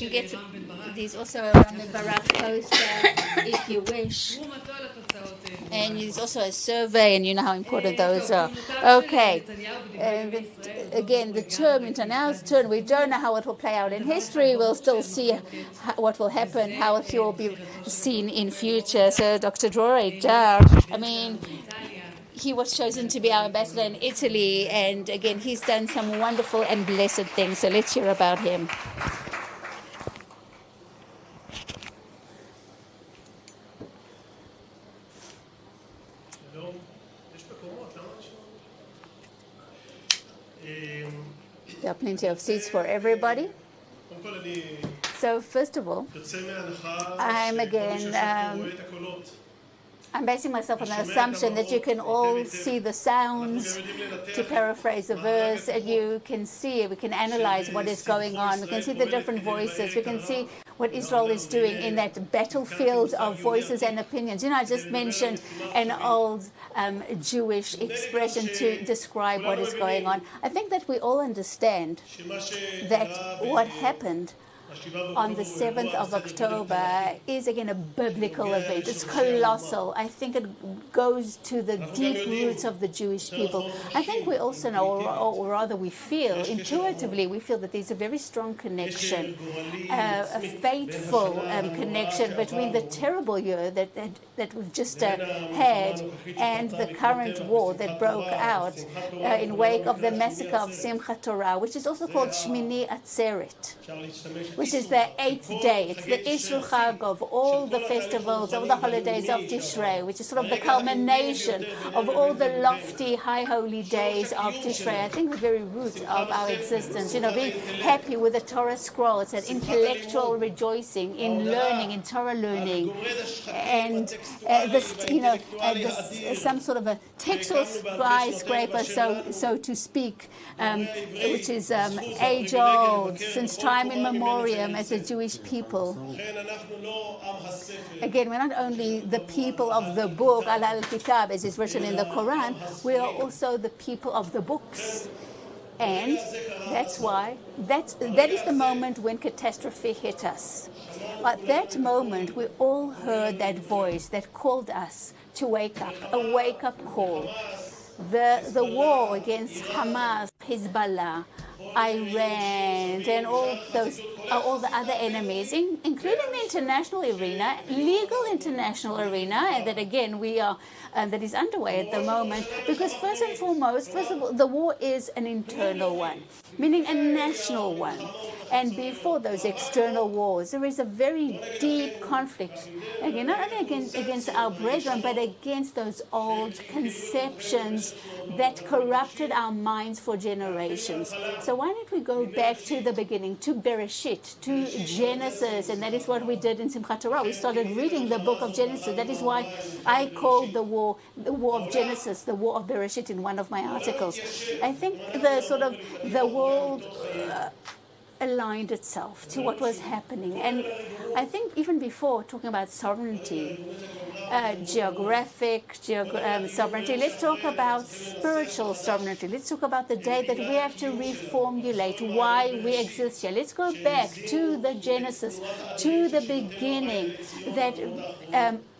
you get there's also around the Barak poster, if you wish. And there's also a survey, and you know how important those are. Okay. Again, the term, Netanyahu's term, we don't know how it will play out in history. We'll still see what will happen, how he will be seen in future. So Dr. Drore Dar, I mean, he was chosen to be our ambassador in Italy, and again, he's done some wonderful and blessed things. So let's hear about him. There are plenty of seats for everybody. So first of all, I'm basing myself on the assumption that you can all see the sounds, to paraphrase a verse, and you can see, we can analyze what is going on. We can see the different voices. We can see what Israel is doing in that battlefield of voices and opinions. You know, I just mentioned an old Jewish expression to describe what is going on. I think that we all understand that what happened on the 7th of October is again a biblical event. It's colossal. I think it goes to the deep roots of the Jewish people. I think we also know, or rather we feel, intuitively we feel that there's a very strong connection, a fateful connection between the terrible year that we've just had and the current war that broke out in wake of the massacre of Simchat Torah, which is also called Shmini Atzeret, which is the 8th day. It's the Issur Chag of all the festivals, all the holidays of Tishrei, which is sort of the culmination of all the lofty, high holy days of Tishrei. I think the very root of our existence, you know, being happy with the Torah scroll. It's an intellectual rejoicing in learning, in Torah learning, and some sort of a textual skyscraper, so to speak, which is age-old, since time immemorial as a Jewish people. Again, we're not only the people of the book, al-Kitab, as is written in the Quran, we are also the people of the books. And that's why, that is the moment when catastrophe hit us. At that moment, we all heard that voice that called us to wake up, a wake-up call. The war against Hamas, Hezbollah, Iran, and all the other enemies, including the international arena, legal international arena, and that again that is underway at the moment. Because first of all, the war is an internal one, meaning a national one. And before those external wars, there is a very deep conflict, again, not only against our brethren, but against those old conceptions that corrupted our minds for generations. So why don't we go back to the beginning, to Bereshit, to Genesis, and that is what we did in Simchat Torah. We started reading the book of Genesis. That is why I called the war of Genesis, the war of Bereshit, in one of my articles. I think the world aligned itself to what was happening. And I think even before talking about sovereignty, geographic sovereignty, let's talk about spiritual sovereignty. Let's talk about the day that we have to reformulate why we exist here. Let's go back to the Genesis, to the beginning that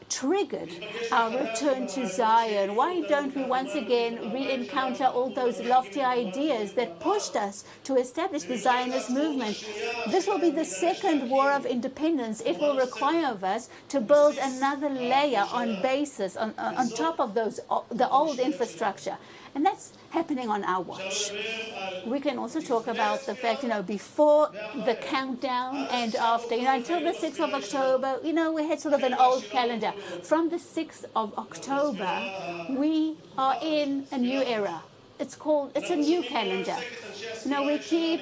triggered our return to Zion. Why don't we once again re-encounter all those lofty ideas that pushed us to establish the Zionist movement? This will be the second war of independence. It will require of us to build another layer on top of the old infrastructure. And that's happening on our watch. We can also talk about the fact, before the countdown and after, until the 6th of October, we had sort of an old calendar. From the 6th of October, we are in a new era. It's a new calendar. We keep,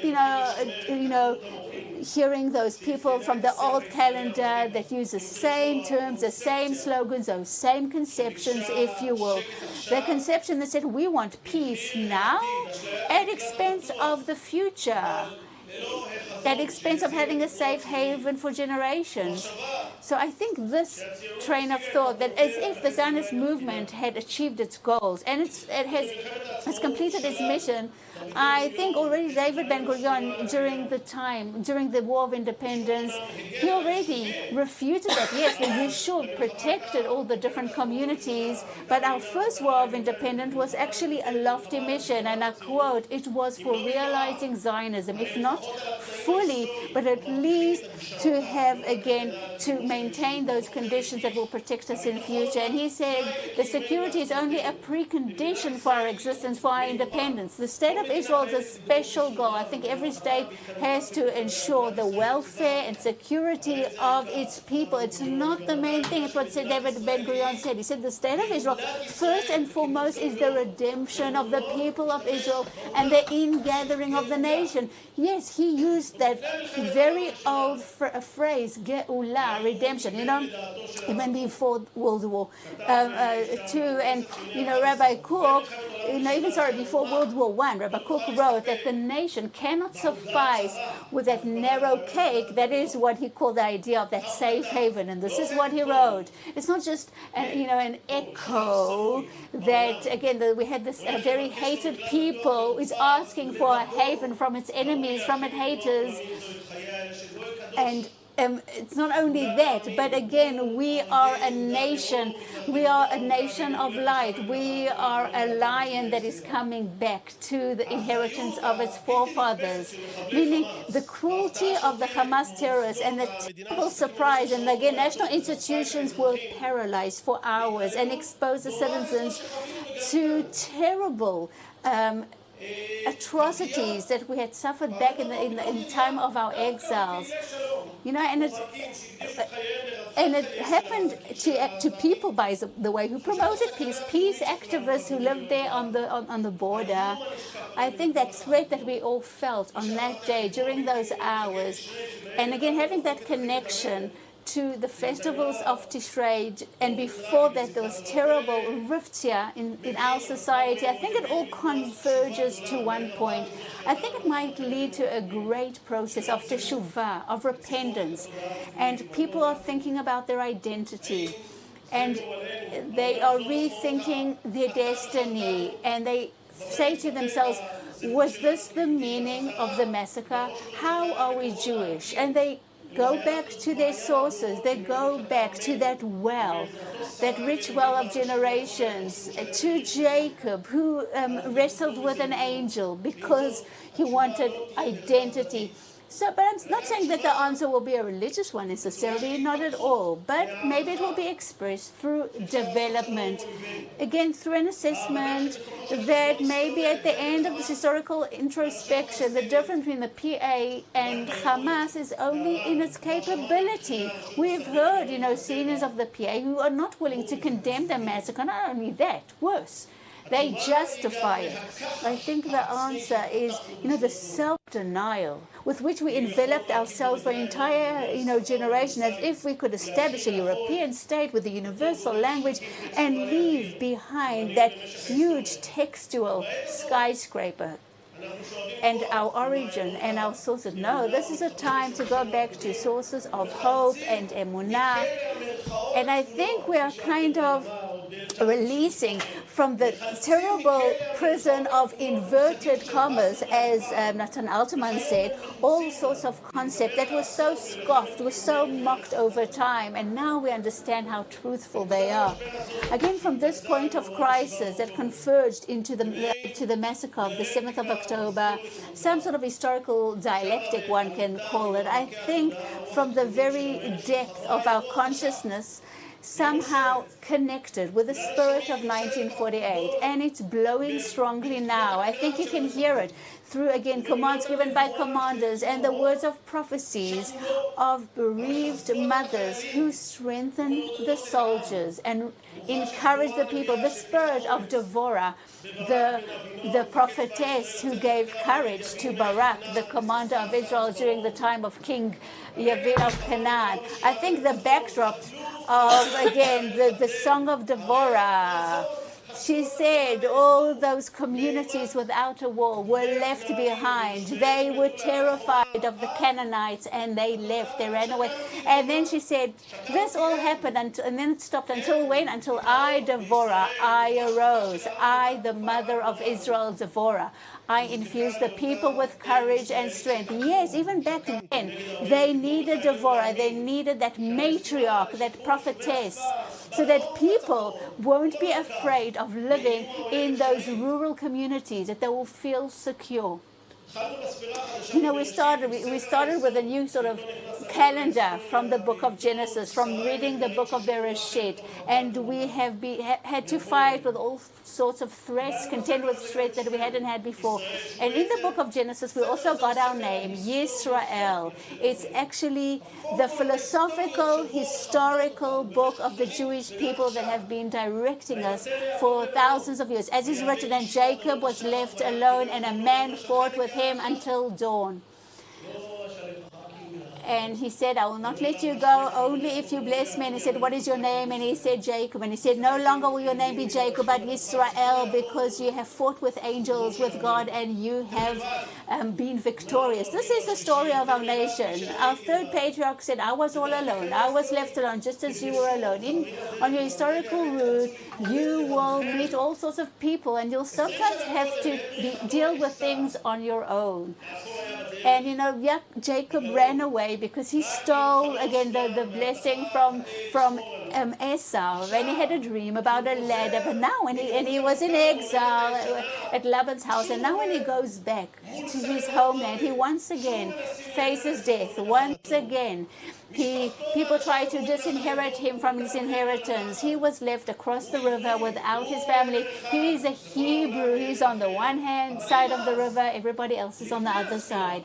hearing those people from the old calendar that use the same terms, the same slogans, those same conceptions, if you will. The conception that said we want peace now at expense of the future, at expense of having a safe haven for generations. So I think this train of thought, that as if the Zionist movement had achieved its goals and it has completed its mission, I think already David Ben-Gurion, during the War of Independence, he already refuted that. Yes, the Yishuv protected all the different communities, but our first War of Independence was actually a lofty mission, and I quote, it was for realizing Zionism, if not fully, but at least to have, again, to maintain those conditions that will protect us in future. And he said the security is only a precondition for our existence, for our independence. The state of Israel is a special goal. I think every state has to ensure the welfare and security of its people. It's not the main thing. It's what David Ben-Gurion said. He said the state of Israel, first and foremost, is the redemption of the people of Israel and the ingathering of the nation. Yes, he used that very old phrase, Geula, redemption, even before World War II. And, Rabbi Kook, before World War I, Rabbi Kook wrote that the nation cannot suffice with that narrow cake. That is what he called the idea of that safe haven. And this is what he wrote. It's not just, an echo that, again, we had this very hated people is asking for a haven from its enemies, from its haters. And it's not only that, but again, we are a nation. We are a nation of light. We are a lion that is coming back to the inheritance of its forefathers. Meaning the cruelty of the Hamas terrorists and the terrible surprise. And again, national institutions were paralyzed for hours and exposed the citizens to terrible atrocities that we had suffered back in the time of our exiles, and it happened to people, by the way, who promoted peace activists who lived there on the border. I think that threat that we all felt on that day during those hours, and again having that connection to the festivals of Tishrei, and before that there was terrible rifts here in our society. I think it all converges to one point. I think it might lead to a great process of teshuvah, of repentance, and people are thinking about their identity, and they are rethinking their destiny, and they say to themselves, was this the meaning of the massacre? How are we Jewish? And they go back to their sources. They go back to that well, that rich well of generations, to Jacob, who wrestled with an angel because he wanted identity. So, but I'm not saying that the answer will be a religious one necessarily, not at all. But maybe it will be expressed through development. Again, through an assessment that maybe at the end of this historical introspection, the difference between the PA and Hamas is only in its capability. We've heard, seniors of the PA who are not willing to condemn the massacre. Not only that, worse, they justify it. I think the answer is, the self-denial with which we enveloped ourselves for an entire, generation, as if we could establish a European state with a universal language and leave behind that huge textual skyscraper and our origin and our sources. No, this is a time to go back to sources of hope and emunah. And I think we are kind of releasing from the terrible prison of inverted commas, as Nathan Altman said, all sorts of concepts that were so scoffed, were so mocked over time, and now we understand how truthful they are. Again, from this point of crisis that converged into the massacre of the 7th of October, some sort of historical dialectic, one can call it, I think from the very depth of our consciousness, somehow connected with the spirit of 1948, and it's blowing strongly now. I think you can hear it through, again, commands given by commanders and the words of prophecies of bereaved mothers who strengthen the soldiers and encourage the people. The spirit of Devorah, the prophetess who gave courage to Barak, the commander of Israel during the time of King Yavin of Canaan. I think the backdrop of, again, the Song of Devorah She said all those communities without a wall were left behind. They were terrified of the Canaanites and they left. They ran away. And then she said, this all happened, and then it stopped until when? Until I, Devorah, I arose. I, the mother of Israel, Devorah. I infused the people with courage and strength. Yes, even back then, they needed Devorah. They needed that matriarch, that prophetess, so that people won't be afraid of living in those rural communities, that they will feel secure. You know, we started with a new sort of calendar from the book of Genesis, from reading the book of Bereshit, and we have had to fight with all sorts of threats, contend with threats that we hadn't had before. And in the book of Genesis, we also got our name, Yisrael. It's actually the philosophical, historical book of the Jewish people that have been directing us for thousands of years. As is written, and Jacob was left alone, and a man fought with him until dawn. And he said, I will not let you go, only if you bless me. And he said, what is your name? And he said, Jacob. And he said, no longer will your name be Jacob, but Israel, because you have fought with angels, with God, and you have been victorious. This is the story of our nation. Our third patriarch said, I was all alone. I was left alone, just as you were alone. On your historical route, you will meet all sorts of people, and you'll sometimes have to deal with things on your own. And, you know, Jacob ran away because he stole, again, the blessing from Esau. And he had a dream about a ladder. But now, when he was in exile at Laban's house, and now when he goes back to his homeland, he once again faces death. Once again, people try to disinherit him from his inheritance. He was left across the river without his family. He is a Hebrew. He's on the one hand side of the river. Everybody else is on the other side.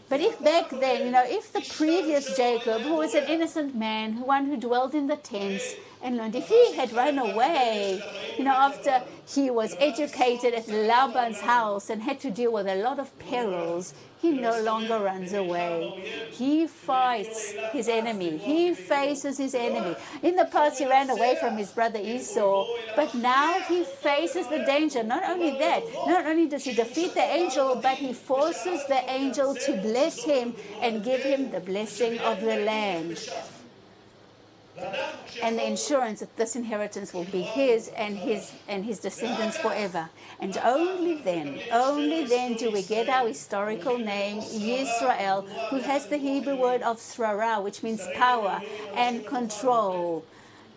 But if back then, you know, if the previous Jacob, who was an innocent man, one who dwelled in the tents and learned, if he had run away, you know, after he was educated at Laban's house and had to deal with a lot of perils, he no longer runs away. He fights his enemy. He faces his enemy. In the past, he ran away from his brother Esau, but now he faces the danger. Not only that, not only does he defeat the angel, but he forces the angel to bless him and give him the blessing of the land. And the insurance that this inheritance will be his and his descendants forever. And only then do we get our historical name, Yisrael, who has the Hebrew word of srara, which means power and control,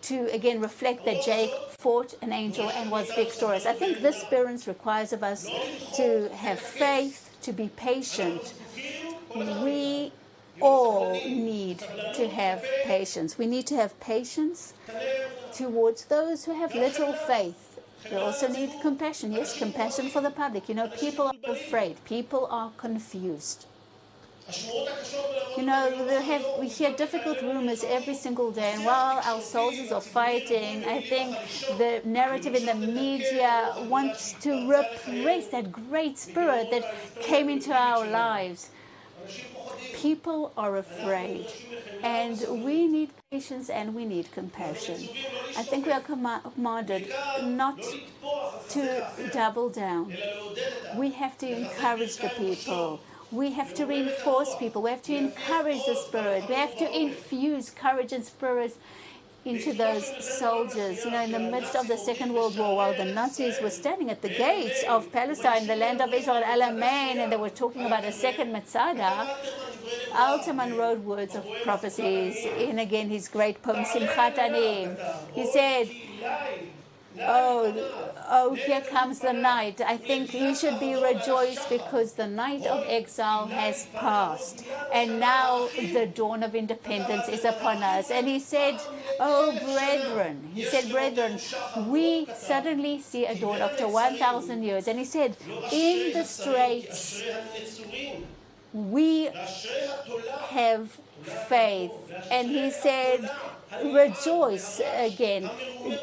to again reflect that Jacob fought an angel and was victorious. I think this, parents, requires of us to have faith, to be patient. We all need to have patience. We need to have patience towards those who have little faith. We also need compassion. Yes, compassion for the public. You know, people are afraid. People are confused. You know, we hear difficult rumors every single day, and while our soldiers are fighting, I think the narrative in the media wants to repress that great spirit that came into our lives. People are afraid, and we need patience and we need compassion. I think we are commanded not to double down. We have to encourage the people. We have to reinforce people. We have to encourage the spirit. We have to infuse courage and spirit into those soldiers. You know, in the midst of the Second World War, while the Nazis were standing at the gates of Palestine, the land of Israel, Alamein, and they were talking about a second Masada, Altman wrote words of prophecies in, again, his great poem, Simchat Anim. He said, oh, here comes the night. I think we should be rejoiced because the night of exile has passed. And now the dawn of independence is upon us. And he said, oh, brethren, we suddenly see a dawn after 1,000 years. And he said, in the straits, we have faith. And he said, rejoice again,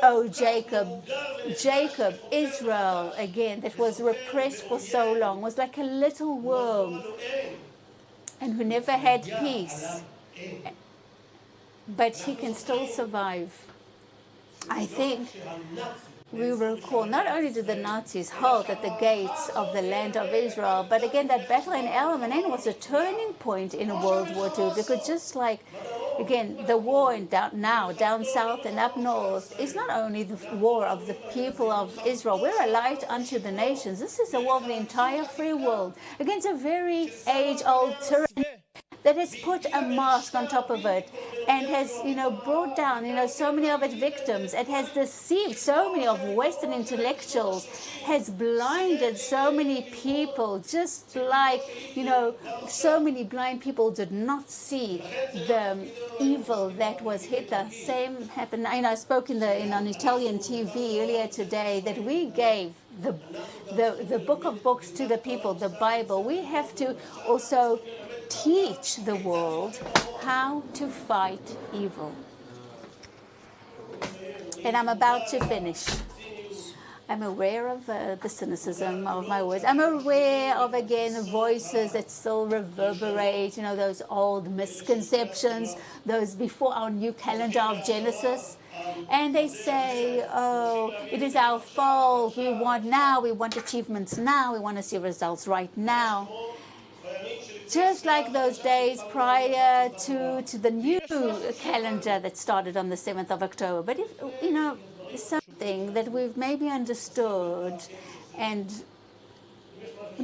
oh Jacob, Israel again, that was repressed for so long, was like a little worm and who never had peace, but he can still survive. I think we recall, not only did the Nazis halt at the gates of the land of Israel, but again, that battle in El Alamein was a turning point in World War II, because just like, again, the war down south and up north is not only the war of the people of Israel. We're a light unto the nations. This is a war of the entire free world against a very age-old tyranny that has put a mask on top of it and has, brought down, so many of its victims. It has deceived so many of Western intellectuals, has blinded so many people, just like, so many blind people did not see the evil that was Hitler. Same happened, I spoke on Italian TV earlier today that we gave the book of books to the people, the Bible. We have to also teach the world how to fight evil. And I'm about to finish. I'm aware of the cynicism of my words. I'm aware of, again, voices that still reverberate, those old misconceptions, those before our new calendar of Genesis. And they say, oh, it is our fault. We want achievements now. We want to see results right now. Just like those days prior to the new calendar that started on the 7th of October. But if, something that we've maybe understood, and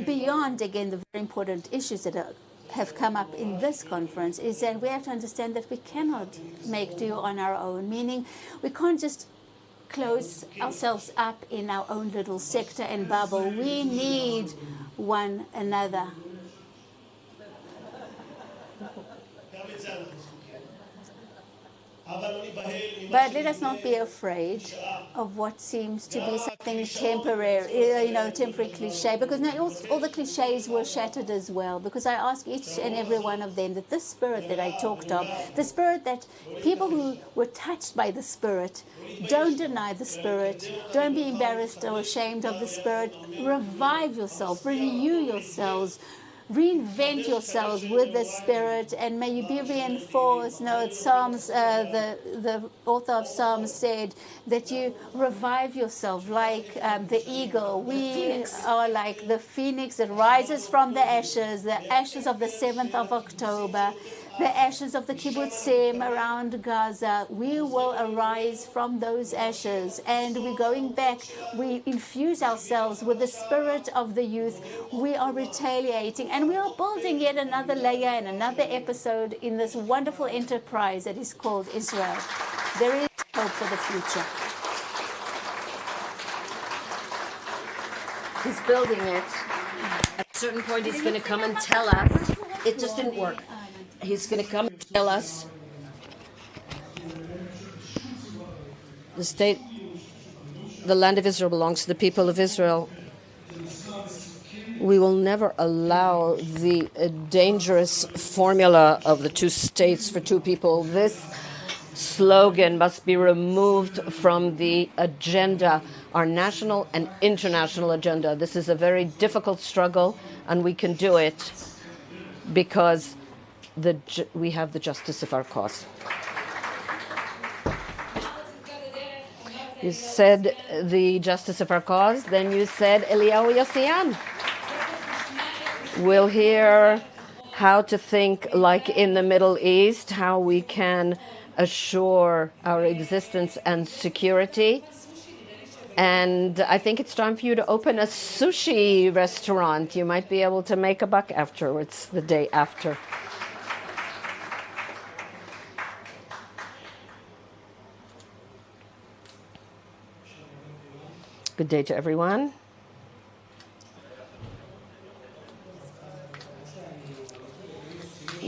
beyond, again, the very important issues that have come up in this conference, is that we have to understand that we cannot make do on our own, meaning we can't just close ourselves up in our own little sector and bubble. We need one another. But let us not be afraid of what seems to be something temporary, temporary cliche, because now all the cliches were shattered as well, because I ask each and every one of them that this spirit that I talked of, the spirit that people who were touched by the spirit, don't deny the spirit, don't be embarrassed or ashamed of the spirit, revive yourself, renew yourselves, reinvent yourselves with the Spirit, and may you be reinforced. Psalms, the author of Psalms said that you revive yourself like the eagle. We are like the phoenix that rises from the ashes of the 7th of October, the ashes of the kibbutzim around Gaza. We will arise from those ashes, and we're going back. We infuse ourselves with the spirit of the youth. We are retaliating, and we are building yet another layer and another episode in this wonderful enterprise that is called Israel. There is hope for the future. He's building it. At a certain point, he's going to come and tell us it just didn't work. He's going to come and tell us the land of Israel belongs to the people of Israel. We will never allow the dangerous formula of the two states for two people. This slogan must be removed from the agenda, our national and international agenda. This is a very difficult struggle, and we can do it because we have the justice of our cause. You said the justice of our cause, then you said Eliyahu Yossian. We'll hear how to think like in the Middle East, how we can assure our existence and security. And I think it's time for you to open a sushi restaurant. You might be able to make a buck afterwards, the day after. Good day to everyone.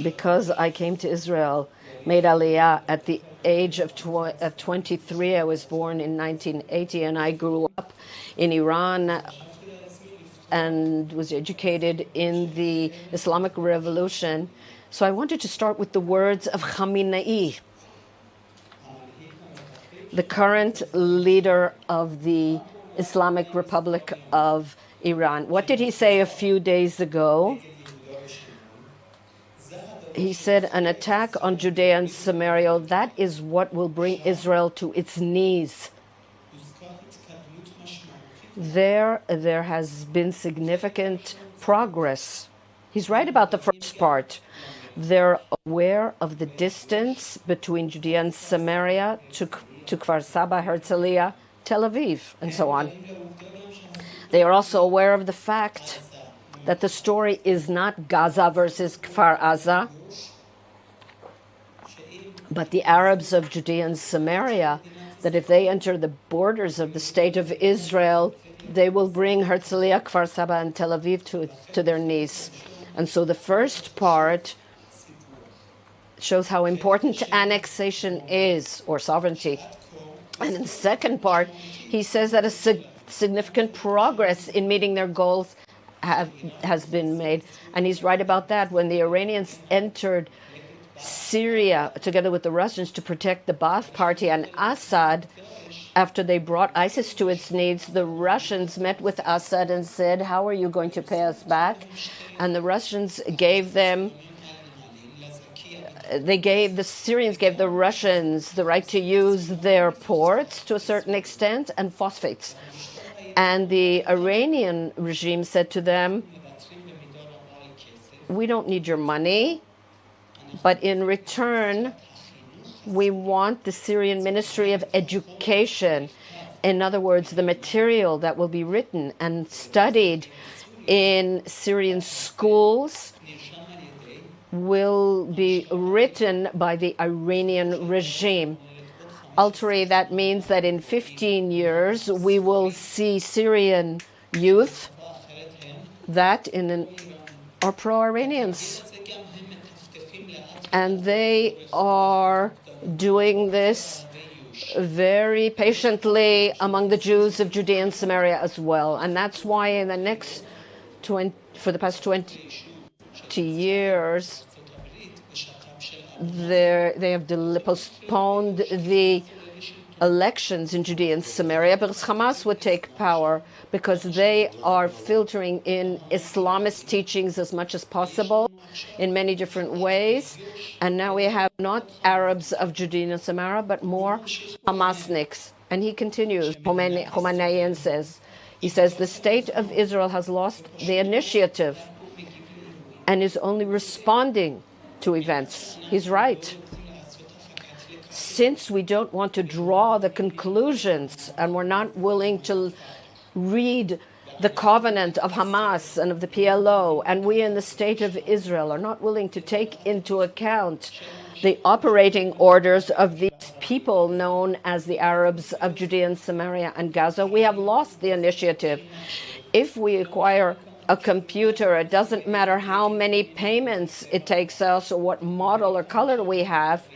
Because I came to Israel, made Aliyah at the age of 23. I was born in 1980, and I grew up in Iran and was educated in the Islamic Revolution. So I wanted to start with the words of Khamenei, the current leader of the Islamic Republic of Iran. What did he say a few days ago? He said, an attack on Judea and Samaria, that is what will bring Israel to its knees. there has been significant progress. He's right about the first part. They're aware of the distance between Judea and Samaria to Kfar Saba, Herzliya, Tel Aviv, and so on. They are also aware of the fact that the story is not Gaza versus Kfar Aza, but the Arabs of Judea and Samaria, that if they enter the borders of the state of Israel, they will bring Herzliya, Kfar Saba, and Tel Aviv to their knees. And so the first part shows how important annexation is, or sovereignty. And in the second part, he says that a significant progress in meeting their goals has been made. And he's right about that. When the Iranians entered Syria together with the Russians to protect the Ba'ath Party and Assad, after they brought ISIS to its knees, the Russians met with Assad and said, "How are you going to pay us back?" And the Russians gave them, the Syrians gave the Russians the right to use their ports to a certain extent and phosphates. And the Iranian regime said to them, "We don't need your money, but in return, we want the Syrian Ministry of Education." In other words, the material that will be written and studied in Syrian schools will be written by the Iranian regime. Ultimately, that means that in 15 years, we will see Syrian youth that are pro-Iranians. And they are doing this very patiently among the Jews of Judea and Samaria as well. And that's why in the next for the past 20 years, they have postponed the elections in Judea and Samaria, because Hamas would take power, because they are filtering in Islamist teachings as much as possible in many different ways. And now we have not Arabs of Judea and Samaria, but more Hamasniks. And he continues, Khomeini says, the state of Israel has lost the initiative and is only responding to events. He's right. Since we don't want to draw the conclusions and we're not willing to read the covenant of Hamas and of the PLO, and we in the state of Israel are not willing to take into account the operating orders of these people known as the Arabs of Judea and Samaria and Gaza, we have lost the initiative. If we acquire a computer, it doesn't matter how many payments it takes us or what model or color we have.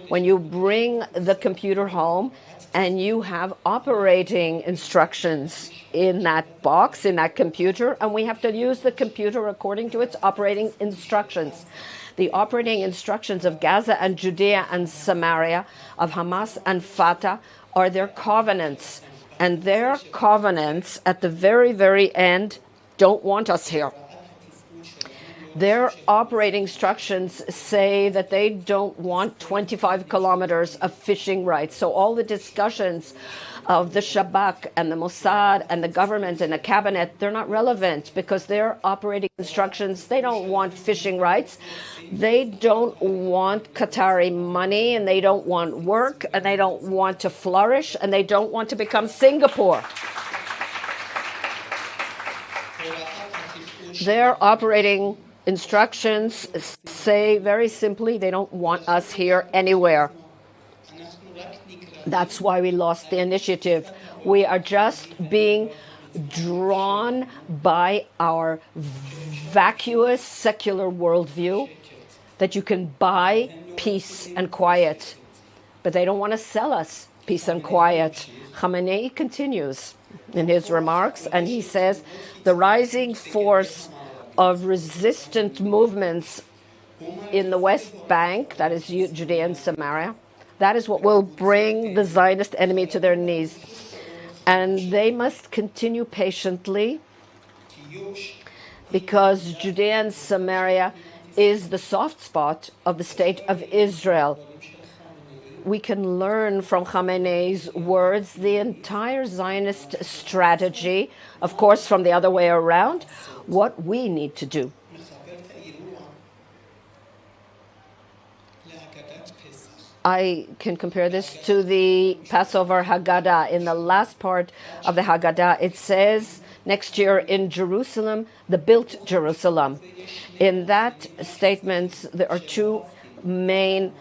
When you bring the computer home and you have operating instructions in that box, in that computer, and we have to use the computer according to its operating instructions. The operating instructions of Gaza and Judea and Samaria, of Hamas and Fatah, are their covenants. And their covenants, at the very, very end, don't want us here. Their operating instructions say that they don't want 25 kilometers of fishing rights. So all the discussions of the Shabak and the Mossad and the government and the cabinet, they're not relevant, because their operating instructions, they don't want fishing rights. They don't want Qatari money, and they don't want work, and they don't want to flourish, and they don't want to become Singapore. Their operating instructions say very simply they don't want us here anywhere. That's why we lost the initiative. We are just being drawn by our vacuous secular worldview that you can buy peace and quiet. But they don't want to sell us peace and quiet. Khamenei continues in his remarks, and he says the rising force of resistant movements in the West Bank, that is Judea and Samaria, that is what will bring the Zionist enemy to their knees. And they must continue patiently, because Judea and Samaria is the soft spot of the state of Israel. we can learn from Khamenei's words the entire Zionist strategy, of course, from the other way around, what we need to do. I can compare this to the Passover Haggadah. In the last part of the Haggadah, it says, next year in Jerusalem, the built Jerusalem. In that statement, there are two main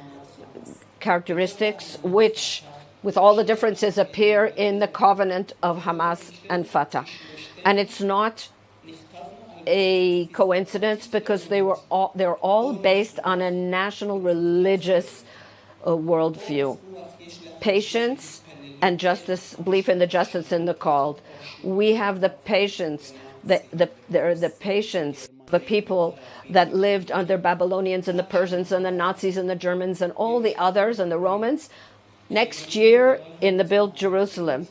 characteristics which, with all the differences, appear in the covenant of Hamas and Fatah. And it's not a coincidence because they're all based on a national religious worldview. Patience and justice, belief in the justice in the called. We have the patience, the patience of the people that lived under Babylonians and the Persians and the Nazis and the Germans and all the others and the Romans. Next year in the built Jerusalem,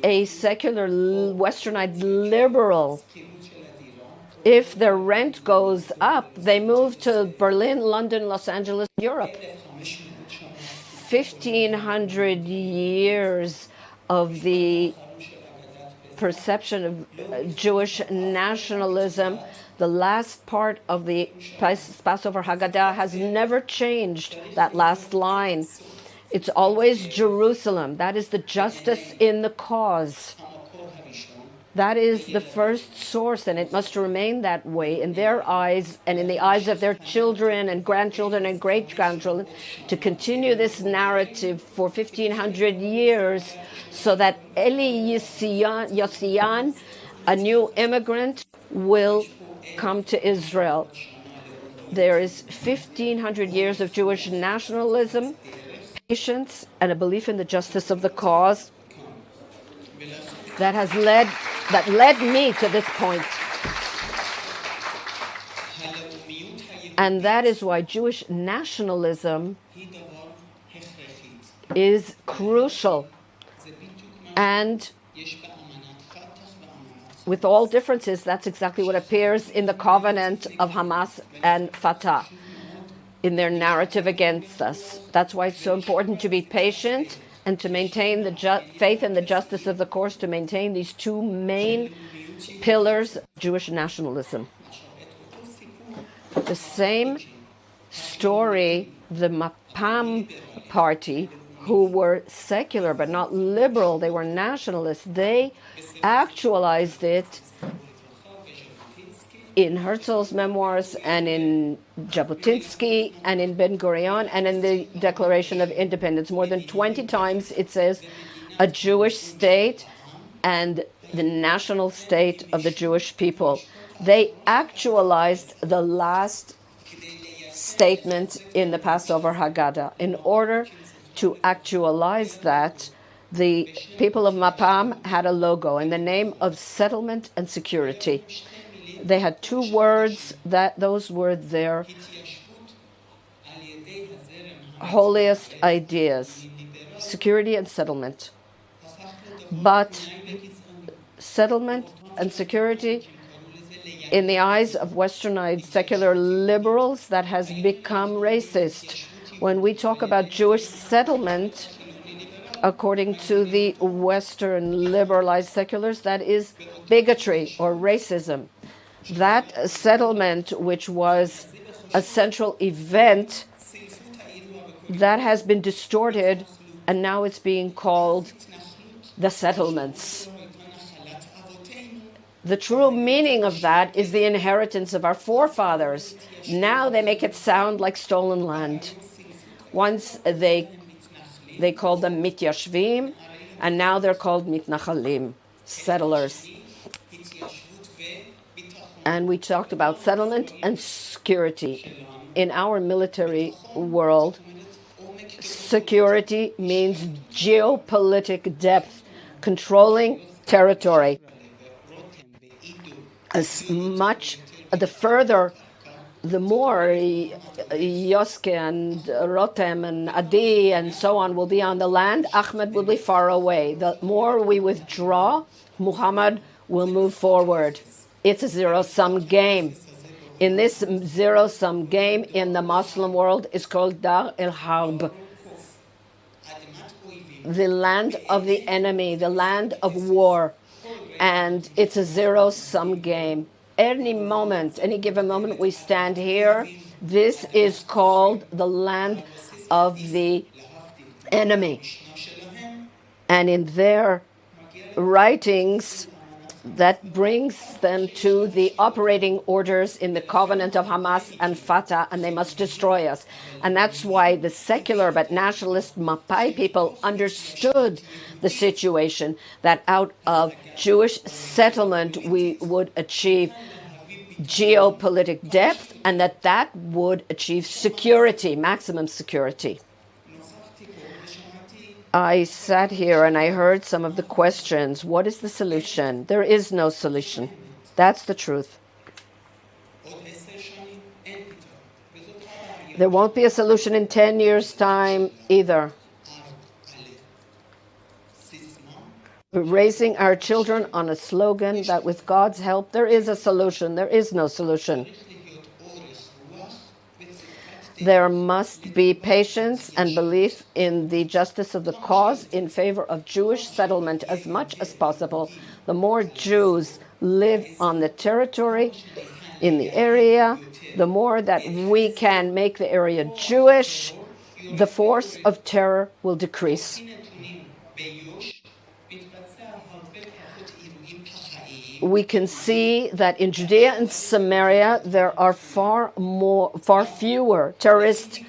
a secular, westernized liberal, if their rent goes up, they move to Berlin, London, Los Angeles, Europe. 1,500 years of the perception of Jewish nationalism, the last part of the Passover Haggadah has never changed that last line. It's always Jerusalem. That is the justice in the cause. That is the first source, and it must remain that way in their eyes and in the eyes of their children and grandchildren and great-grandchildren, to continue this narrative for 1,500 years so that Eli Yossian, a new immigrant, will come to Israel. There is 1,500 years of Jewish nationalism, patience, and a belief in the justice of the cause that led me to this point. And that is why Jewish nationalism is crucial. And with all differences, that's exactly what appears in the covenant of Hamas and Fatah in their narrative against us. That's why it's so important to be patient and to maintain the faith and the justice of the course, to maintain these two main pillars of Jewish nationalism. The same story, the Mapam party, who were secular but not liberal, they were nationalists, they actualized it in Herzl's memoirs and in Jabotinsky and in Ben Gurion and in the Declaration of Independence. More than 20 times it says a Jewish state and the national state of the Jewish people. They actualized the last statement in the Passover Haggadah. In order to actualize that, the people of Mapam had a logo in the name of settlement and security. They had two words, those were their holiest ideas, security and settlement. But settlement and security, in the eyes of westernized secular liberals, that has become racist. When we talk about Jewish settlement, according to the Western liberalized seculars, that is bigotry or racism. That settlement, which was a central event, that has been distorted, and now it's being called the settlements. The true meaning of that is the inheritance of our forefathers. Now they make it sound like stolen land. Once they called them mityashvim, and now they're called mitnachalim, settlers. And we talked about settlement and security. In our military world, security means geopolitical depth, controlling territory. As much, the further, the more Yoske and Rotem and Adi and so on will be on the land, Ahmed will be far away. The more we withdraw, Muhammad will move forward. It's a zero-sum game. In this zero-sum game in the Muslim world is called Dar el-Harb. the land of the enemy, the land of war, and it's a zero-sum game. Any moment, any given moment we stand here, this is called the land of the enemy. And in their writings, that brings them to the operating orders in the covenant of Hamas and Fatah, and they must destroy us. And that's why the secular but nationalist Mapai people understood the situation, that out of Jewish settlement we would achieve geopolitical depth, and that would achieve security, maximum security. I sat here and I heard some of the questions. What is the solution? There is no solution. That's the truth. There won't be a solution in 10 years' time either. We're raising our children on a slogan that with God's help, there is a solution. There is no solution. There must be patience and belief in the justice of the cause in favor of Jewish settlement as much as possible. The more Jews live on the territory, in the area, the more that we can make the area Jewish, the force of terror will decrease. We can see that in Judea and Samaria there are far fewer terrorist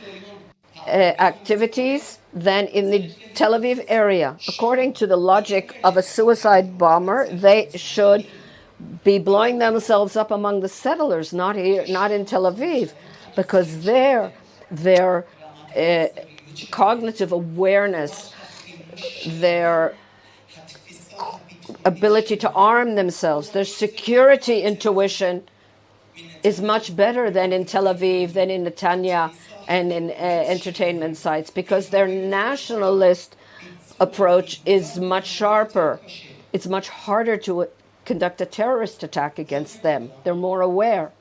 activities than in the Tel Aviv area. According to the logic of a suicide bomber, they should be blowing themselves up among the settlers, not here, not in Tel Aviv, because their cognitive awareness, their ability to arm themselves, their security intuition is much better than in Tel Aviv, than in Netanya and in entertainment sites, because their nationalist approach is much sharper. It's much harder to conduct a terrorist attack against them. They're more aware.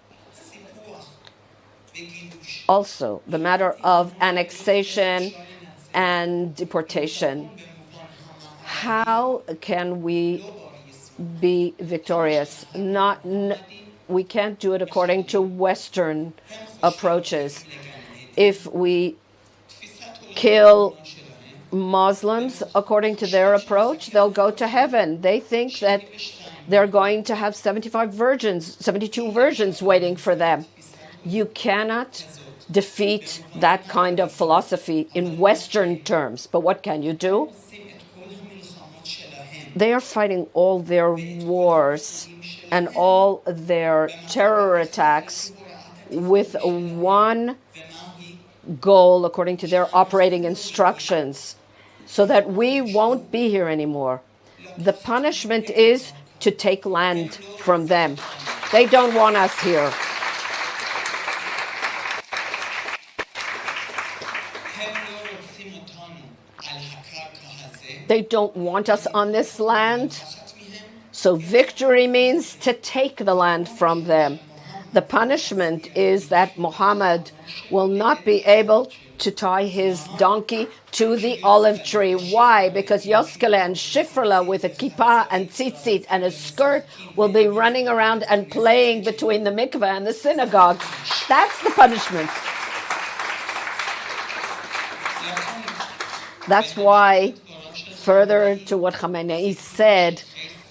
Also, the matter of annexation and deportation. How can we be victorious? We can't do it according to Western approaches. If we kill Muslims according to their approach, they'll go to heaven. They think that they're going to have 72 virgins waiting for them. You cannot defeat that kind of philosophy in Western terms. But what can you do? They are fighting all their wars and all their terror attacks with one goal, according to their operating instructions, so that we won't be here anymore. The punishment is to take land from them. They don't want us here. They don't want us on this land. So victory means to take the land from them. The punishment is that Muhammad will not be able to tie his donkey to the olive tree. Why? Because Yoskele and Shifrela with a kippah and tzitzit and a skirt will be running around and playing between the mikveh and the synagogue. That's the punishment. That's why, further to what Khamenei said,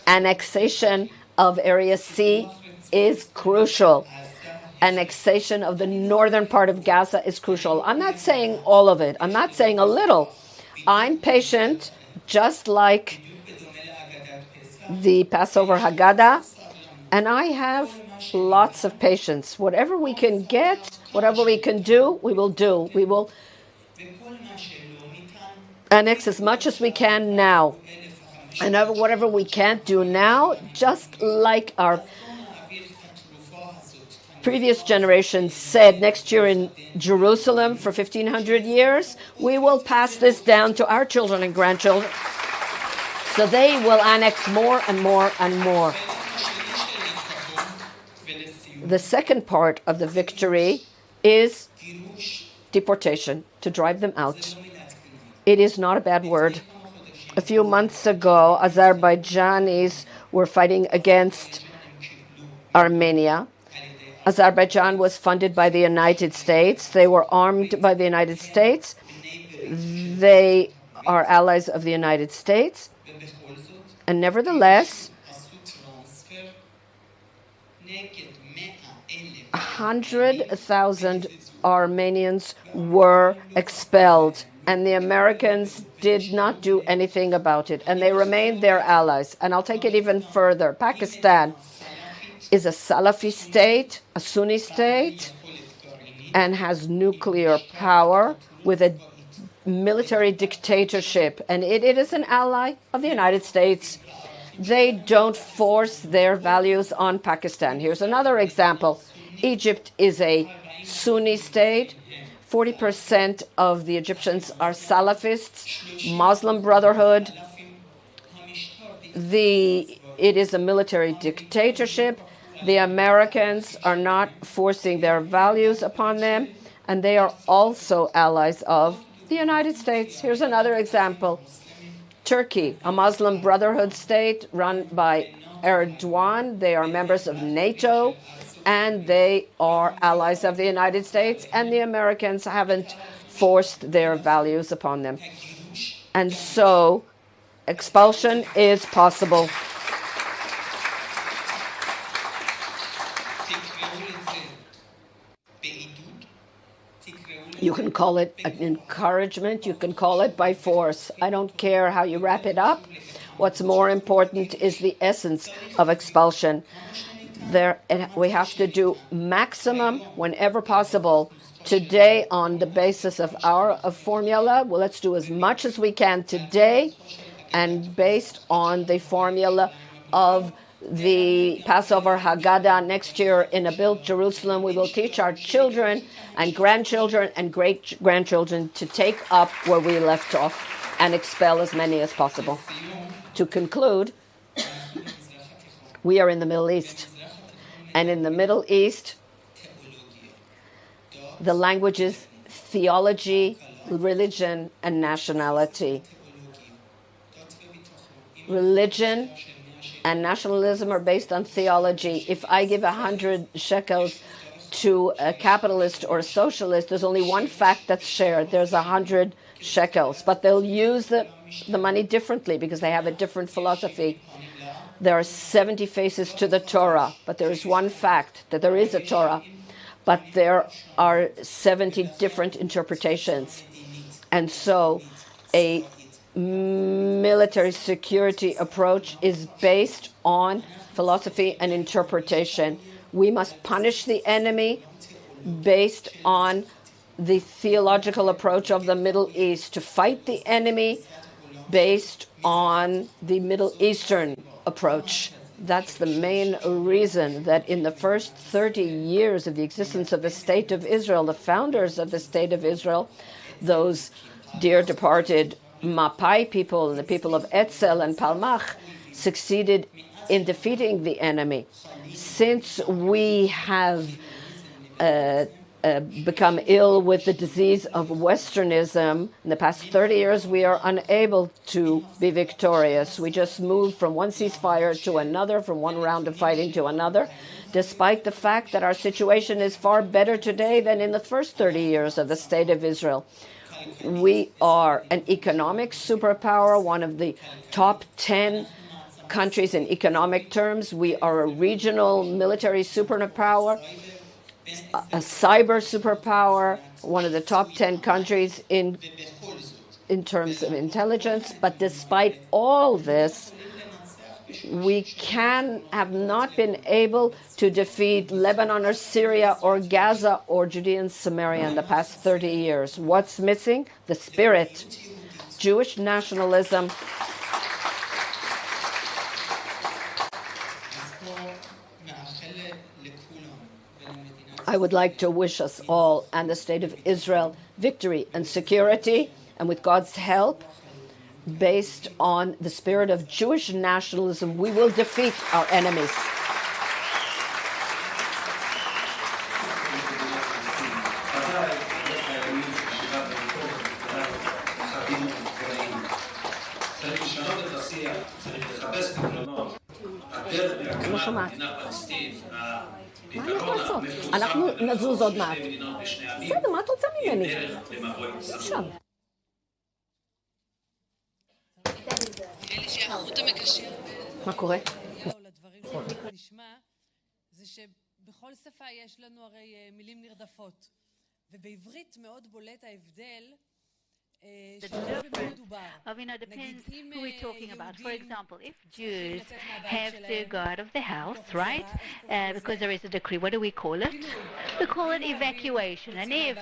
annexation of Area C is crucial. Annexation of the northern part of Gaza is crucial. I'm not saying all of it. I'm not saying a little. I'm patient, just like the Passover Haggadah, and I have lots of patience. Whatever we can get, whatever we can do, we will do. We will annex as much as we can now. And whatever we can't do now, just like our previous generation said, next year in Jerusalem for 1,500 years, we will pass this down to our children and grandchildren, so they will annex more and more and more. The second part of the victory is deportation, to drive them out. It is not a bad word. A few months ago, Azerbaijanis were fighting against Armenia. Azerbaijan was funded by the United States. They were armed by the United States. They are allies of the United States. And nevertheless, 100,000 Armenians were expelled, and the Americans did not do anything about it, and they remained their allies. And I'll take it even further. Pakistan is a Salafi state, a Sunni state, and has nuclear power with a military dictatorship, and it is an ally of the United States. They don't force their values on Pakistan. Here's another example. Egypt is a Sunni state. 40% of the Egyptians are Salafists, Muslim Brotherhood. It is a military dictatorship. The Americans are not forcing their values upon them, and they are also allies of the United States. Here's another example. Turkey, a Muslim Brotherhood state run by Erdogan. They are members of NATO, and they are allies of the United States, and the Americans haven't forced their values upon them. And so expulsion is possible. You can call it an encouragement, you can call it by force. I don't care how you wrap it up. What's more important is the essence of expulsion. We have to do maximum whenever possible. Today, on the basis of our formula, well, let's do as much as we can today, and based on the formula of the Passover Haggadah next year in a built Jerusalem, we will teach our children and grandchildren and great-grandchildren to take up where we left off and expel as many as possible. To conclude, we are in the Middle East. And in the Middle East, the language is theology, religion, and nationality. Religion and nationalism are based on theology. If I give 100 shekels to a capitalist or a socialist, there's only one fact that's shared. There's 100 shekels, but they'll use the money differently because they have a different philosophy. There are 70 faces to the Torah, but there is one fact, that there is a Torah, but there are 70 different interpretations. And so a military security approach is based on philosophy and interpretation. We must punish the enemy based on the theological approach of the Middle East, to fight the enemy based on the Middle Eastern approach. That's the main reason that in the first 30 years of the existence of the State of Israel, the founders of the State of Israel, those dear departed Mapai people and the people of Etzel and Palmach, succeeded in defeating the enemy. Since we have become ill with the disease of Westernism, in the past 30 years, we are unable to be victorious. We just moved from one ceasefire to another, from one round of fighting to another, despite the fact that our situation is far better today than in the first 30 years of the State of Israel. We are an economic superpower, one of the top 10 countries in economic terms. We are a regional military superpower, a cyber superpower, one of the top 10 countries in terms of intelligence. But despite all this, we have not been able to defeat Lebanon or Syria or Gaza or Judea and Samaria in the past 30 years. What's missing? The spirit. Jewish nationalism. I would like to wish us all and the State of Israel victory and security, and with God's help, based on the spirit of Jewish nationalism, we will defeat our enemies. לא שומעת. מה אנחנו לעשות? אנחנו נזוז עוד מעט. בסדר, מה את רוצה ממני? אפשר. מה קורה? לדברים שאנחנו נשמע זה שבכל שפה יש לנו הרי מילים נרדפות, ובעברית מאוד בולט ההבדל depends who we're talking about. For example, if Jews have to go out of the house, right, because there is a decree, what do we call it? We call it evacuation. And if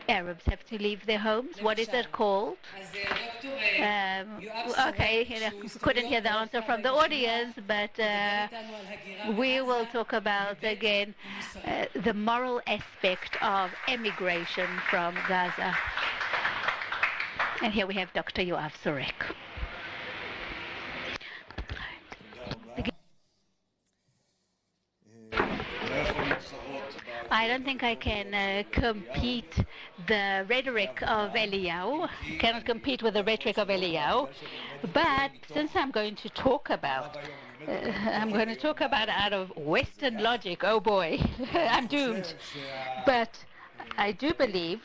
Arabs have to leave their homes, what is it called? Okay, couldn't hear the answer from the audience, but we will talk about, again, the moral aspect of emigration from Gaza. And here we have Dr. Yoav Sorek. I don't think I can compete the rhetoric of Eliyahu, cannot compete with the rhetoric of Eliyahu, but since I'm going to talk about out of Western logic, oh boy, I'm doomed. But I do believe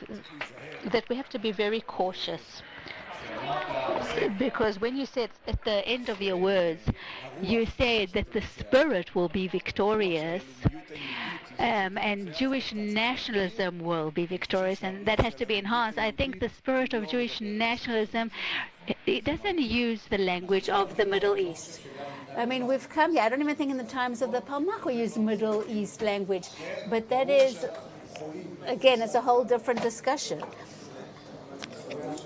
that we have to be very cautious, because when you said at the end of your words, you said that the spirit will be victorious, and Jewish nationalism will be victorious, and that has to be enhanced. I think the spirit of Jewish nationalism, it doesn't use the language of the Middle East. I mean, we've come here, I don't even think in the times of the Palmach we use Middle East language, but that is, again, it's a whole different discussion.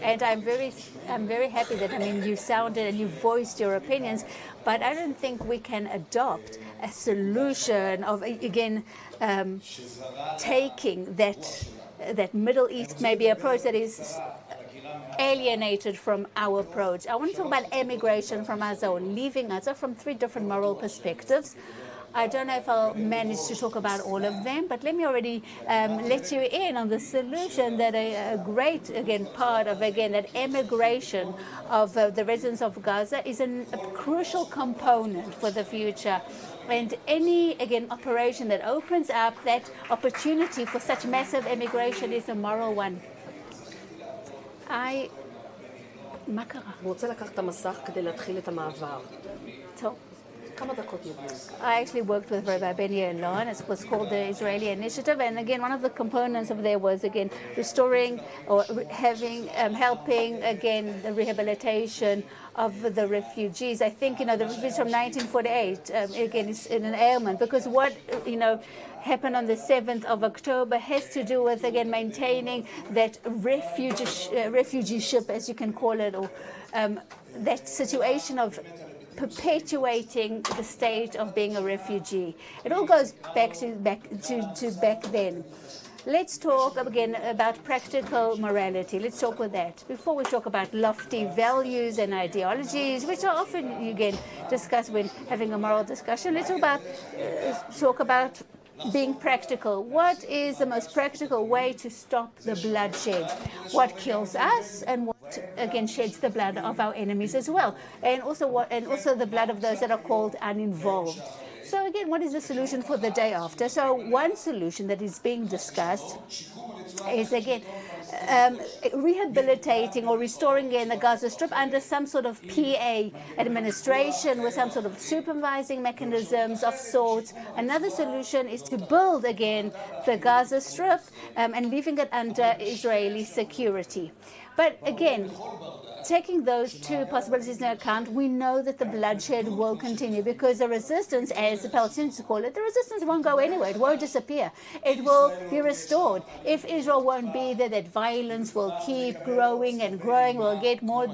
And I'm very happy that, I mean, you sounded and you voiced your opinions, but I don't think we can adopt a solution of, again, taking that Middle East maybe approach that is alienated from our approach. I want to talk about emigration from Gaza or leaving Gaza from three different moral perspectives. I don't know if I'll manage to talk about all of them, but let me already let you in on the solution that a great, again, part of, again, that emigration of the residents of Gaza is a crucial component for the future. And any, again, operation that opens up that opportunity for such massive emigration is a moral one. מה קרה? הוא רוצה לקחת את המסך כדי להתחיל את המעבר. טוב. כמה דקות ידעו? I actually worked with Rabbi Benny Elon. It was called the Israeli Initiative, and again, one of the components of there was, again, restoring or having, helping, again, the rehabilitation of the refugees. I think, the refugees from 1948, again, is in an ailment, because what, happened on the 7th of October has to do with, again, maintaining that refugee ship, as you can call it, or that situation of perpetuating the state of being a refugee. It all goes back to back then. Let's talk again about practical morality. Let's talk with that. Before we talk about lofty values and ideologies, which are often, again, discussed when having a moral discussion, let's talk about being practical. What is the most practical way to stop the bloodshed? What kills us, and what, again, sheds the blood of our enemies as well, and also the blood of those that are called uninvolved. So again, what is the solution for the day after? So one solution that is being discussed is, again, rehabilitating or restoring again the Gaza Strip under some sort of PA administration with some sort of supervising mechanisms of sorts. Another solution is to build again the Gaza Strip and leaving it under Israeli security. But again, taking those two possibilities into account, we know that the bloodshed will continue, because the resistance, as the Palestinians call it, the resistance won't go anywhere. It won't disappear. It will be restored. If Israel won't be there, that violence will keep growing and growing. We'll get more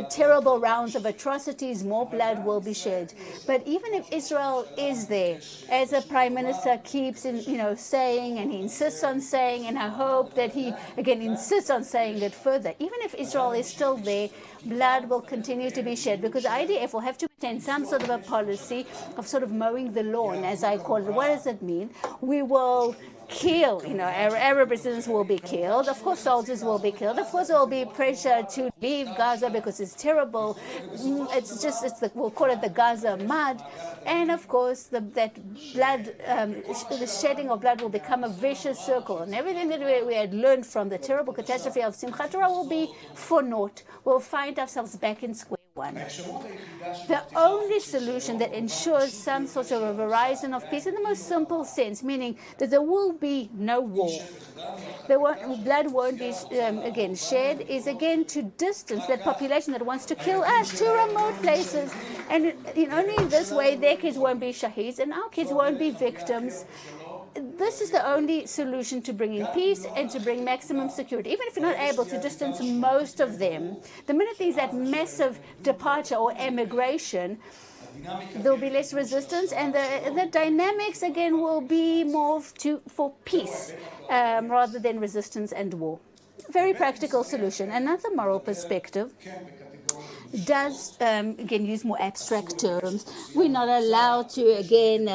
terrible rounds of atrocities. More blood will be shed. But even if Israel is there, as the Prime Minister keeps saying, and he insists on saying, and I hope that he again insists on saying it further, even if Israel is still there, blood will continue to be shed, because IDF will have to maintain some sort of a policy of sort of mowing the lawn, as I call it. What does it mean? We will kill, Arab residents will be killed. Of course, soldiers will be killed. Of course, there will be pressure to leave Gaza because it's terrible. We'll call it the Gaza mud. And of course, that blood, the shedding of blood will become a vicious circle. And everything that we had learned from the terrible catastrophe of Simchat Torah will be for naught. We'll find ourselves back in square one. The only solution that ensures some sort of a horizon of peace in the most simple sense, meaning that there will be no war, blood won't be again shed, is again to distance that population that wants to kill us to remote places. And only in this way their kids won't be shaheeds and our kids won't be victims. This is the only solution to bringing peace and to bring maximum security. Even if you're not able to distance most of them, the minute there's that massive departure or emigration, there'll be less resistance, and the dynamics again will be more for peace rather than resistance and war. Very practical solution. Another moral perspective does, again, use more abstract terms. We're not allowed to, again,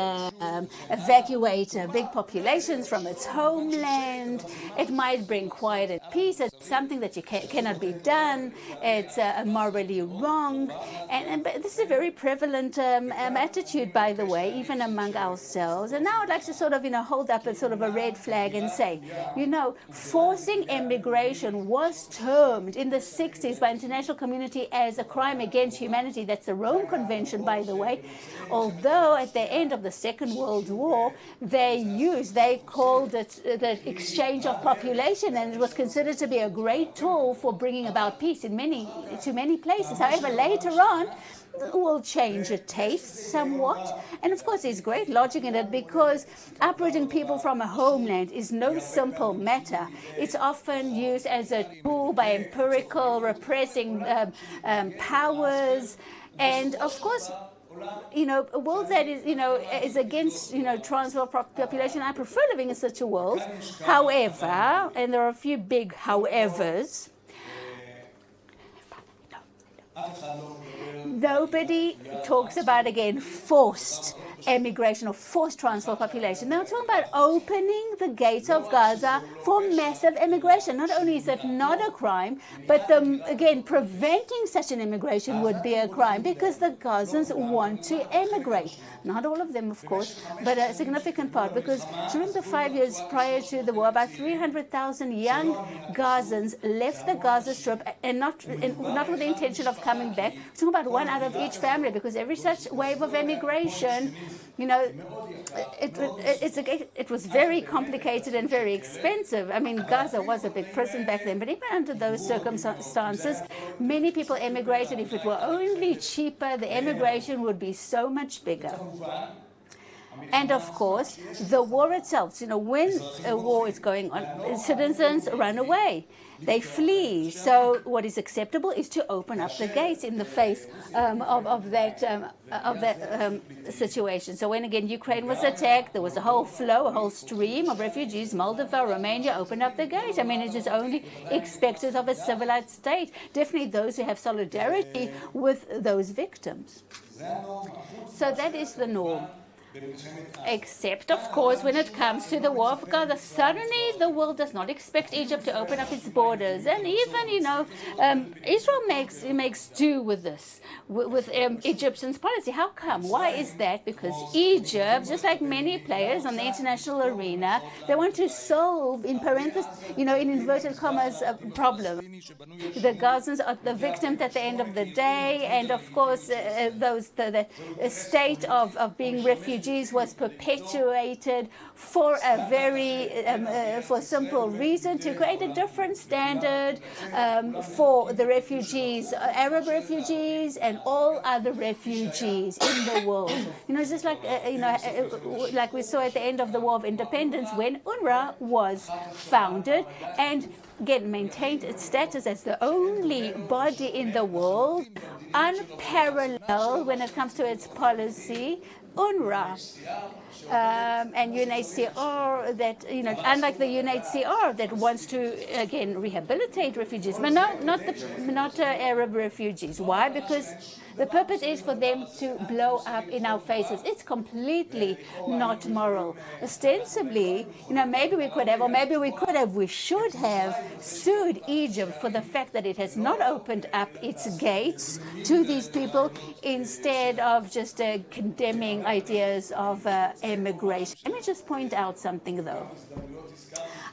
evacuate big populations from its homeland. It might bring quiet and peace. It's something that cannot be done. It's morally wrong. But this is a very prevalent attitude, by the way, even among ourselves. And now I'd like to sort of, hold up a sort of a red flag and say, forcing immigration was termed in the 60s by international community as a crime against humanity. That's the Rome Convention, by the way. Although at the end of the Second World War, they called it the exchange of population, and it was considered to be a great tool for bringing about peace in many places. However, later on, will change its taste somewhat. And of course, there's great logic in it, because uprooting people from a homeland is no simple matter. It's often used as a tool by empirical repressing powers. And of course, a world that is against, transfer of population. I prefer living in such a world. However, and there are a few big howevers, nobody talks about, again, forced emigration or forced transfer of population. They're talking about opening the gates of Gaza for massive immigration. Not only is it not a crime, but again, preventing such an immigration would be a crime, because the Gazans want to emigrate. Not all of them, of course, but a significant part, because during the 5 years prior to the war, about 300,000 young Gazans left the Gaza Strip, and not with the intention of coming back. We're talking about one out of each family, because every such wave of emigration, it was very complicated and very expensive. I mean, Gaza was a big prison back then, but even under those circumstances, many people emigrated. If it were only cheaper, the emigration would be so much bigger. And of course, the war itself, when a war is going on, citizens run away. They flee. So what is acceptable is to open up the gates in the face of that situation. So when, again, Ukraine was attacked, there was a whole flow, a whole stream of refugees. Moldova, Romania opened up the gate. I mean, it is only expected of a civilized state. Definitely those who have solidarity with those victims. So that is the norm. Except, of course, when it comes to the war of Gaza, suddenly the world does not expect Egypt to open up its borders. And even, Israel makes do with this, with Egyptian's policy. How come? Why is that? Because Egypt, just like many players on the international arena, they want to solve, in parentheses, in inverted commas, a problem. The Gazans are the victims at the end of the day, and of course, the state of being refugees was perpetuated for a very for a simple reason, to create a different standard for the refugees, Arab refugees and all other refugees in the world. Just like like we saw at the end of the War of Independence, when UNRWA was founded and again maintained its status as the only body in the world, unparalleled when it comes to its policy, UNRWA and UNHCR that, unlike the UNHCR that wants to, again, rehabilitate refugees, but not Arab refugees. Why? Because the purpose is for them to blow up in our faces. It's completely not moral. Ostensibly, maybe we could have, we should have sued Egypt for the fact that it has not opened up its gates to these people instead of just condemning ideas of immigration. Let me just point out something, though.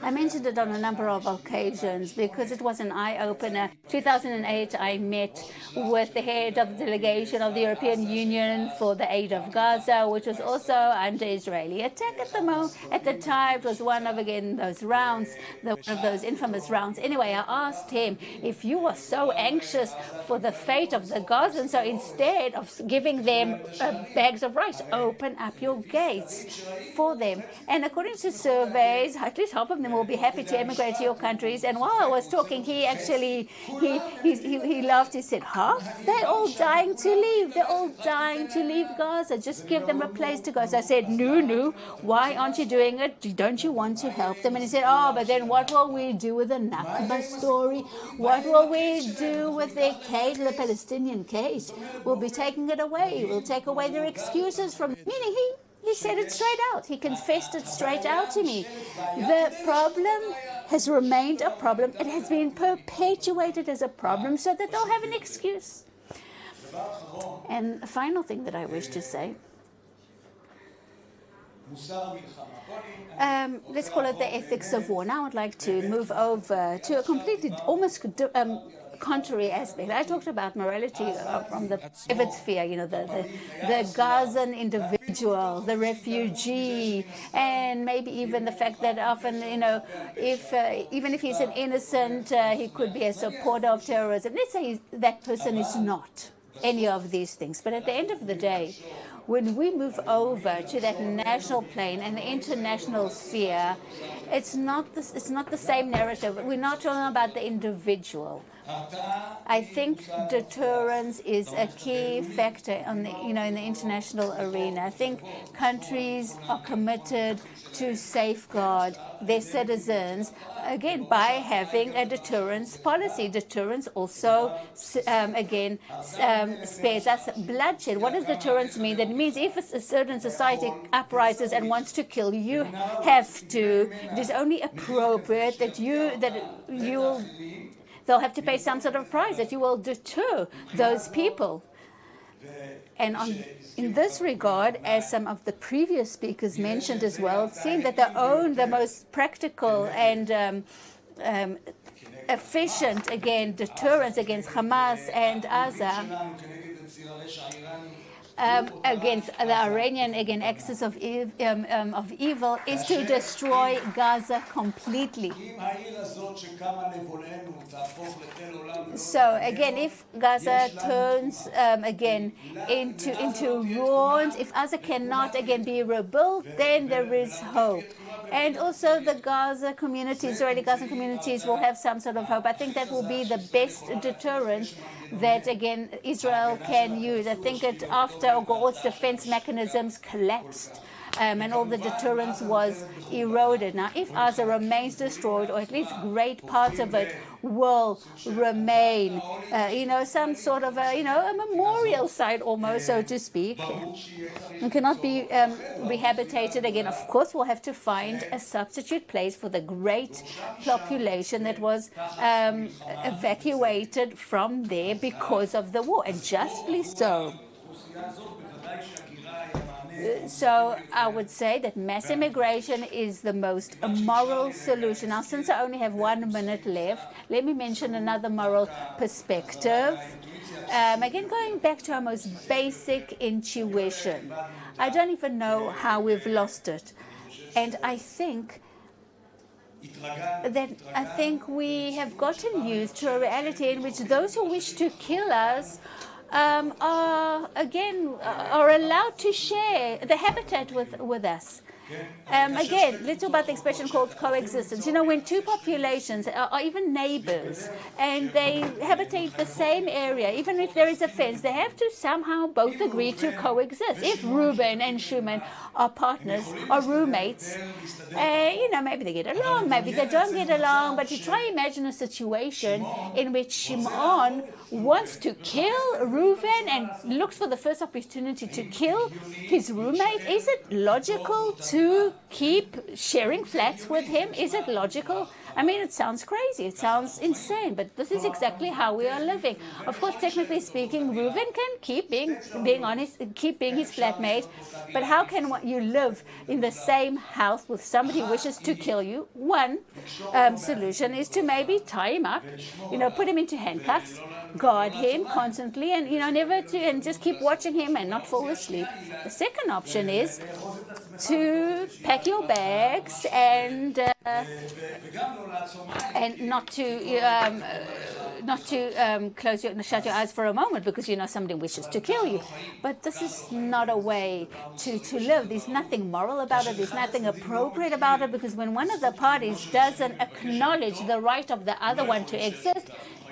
I mentioned it on a number of occasions because it was an eye-opener. 2008, I met with the head of the delegation of the European Union for the aid of Gaza, which was also under Israeli attack at the time. It was one of, again, those rounds, one of those infamous rounds. Anyway, I asked him, if you were so anxious for the fate of the Gazans, so instead of giving them bags of rice, open up your gates for them. And according to surveys, at least half of them will be happy to emigrate to your countries. And while I was talking, he laughed. He said, half? They're all dying to leave. They're all dying to leave Gaza. Just give them a place to go. So I said, no, why aren't you doing it? Don't you want to help them? And he said, but then what will we do with the Nakba story? What will we do with their case, the Palestinian case? We'll be taking it away. We'll take away their excuses from, meaning he said it straight out. He confessed it straight out to me. The problem has remained a problem. It has been perpetuated as a problem so that they'll have an excuse. And the final thing that I wish to say, let's call it the ethics of war. Now I'd like to move over to a completely, almost contrary aspect. I talked about morality from the private sphere, the Gazan individual, the refugee, and maybe even the fact that often, even if he's an innocent, he could be a supporter of terrorism. Let's say that person is not any of these things. But at the end of the day, when we move over to that national plane and the international sphere, it's not the same narrative. We're not talking about the individual. I think deterrence is a key factor in the international arena. I think countries are committed to safeguard their citizens, again, by having a deterrence policy. Deterrence also, spares us bloodshed. What does deterrence mean? That means if a certain society uprises and wants to kill, you have to. It is only appropriate that they'll have to pay some sort of price, that you will deter those people. And in this regard, as some of the previous speakers mentioned as well, it seemed that the most practical and efficient, again, deterrence against Hamas and Gaza, against the Iranian, again, axis of evil, is to destroy Gaza completely. So again, if Gaza turns again into ruins, if Gaza cannot again be rebuilt, then there is hope. And also the Gaza communities, Israeli Gaza communities, will have some sort of hope. I think that will be the best deterrent that, again, Israel can use. I think that after God's defense mechanisms collapsed, and all the deterrence was eroded. Now, if Gaza remains destroyed, or at least great parts of it will remain, some sort of a memorial site almost, so to speak, and cannot be rehabilitated again, of course, we'll have to find a substitute place for the great population that was evacuated from there because of the war, and justly so. So I would say that mass immigration is the most moral solution. Now, since I only have 1 minute left, let me mention another moral perspective. Again, going back to our most basic intuition. I don't even know how we've lost it. And I think we have gotten used to a reality in which those who wish to kill us are allowed to share the habitat with us. Again, let's talk about the expression called coexistence. You know, when two populations are even neighbors and they habitate the same area, even if there is a fence, they have to somehow both agree to coexist. If Reuben and Shimon are partners, are roommates, you know, maybe they get along, maybe they don't get along, but you try to imagine a situation in which Shimon wants to kill Reuben and looks for the first opportunity to kill his roommate. Is it logical to keep sharing flats with him? Is it logical? I mean, it sounds crazy. It sounds insane, but this is exactly how we are living. Of course, technically speaking, Reuben can keep being his flatmate, but how can you live in the same house with somebody who wishes to kill you? One solution is to maybe tie him up, you know, put him into handcuffs, guard him constantly, and and just keep watching him and not fall asleep. The second option is to pack your bags and not to shut your eyes for a moment because you know somebody wishes to kill you. But this is not a way to live. There's nothing moral about it. There's nothing appropriate about it, because when one of the parties doesn't acknowledge the right of the other one to exist,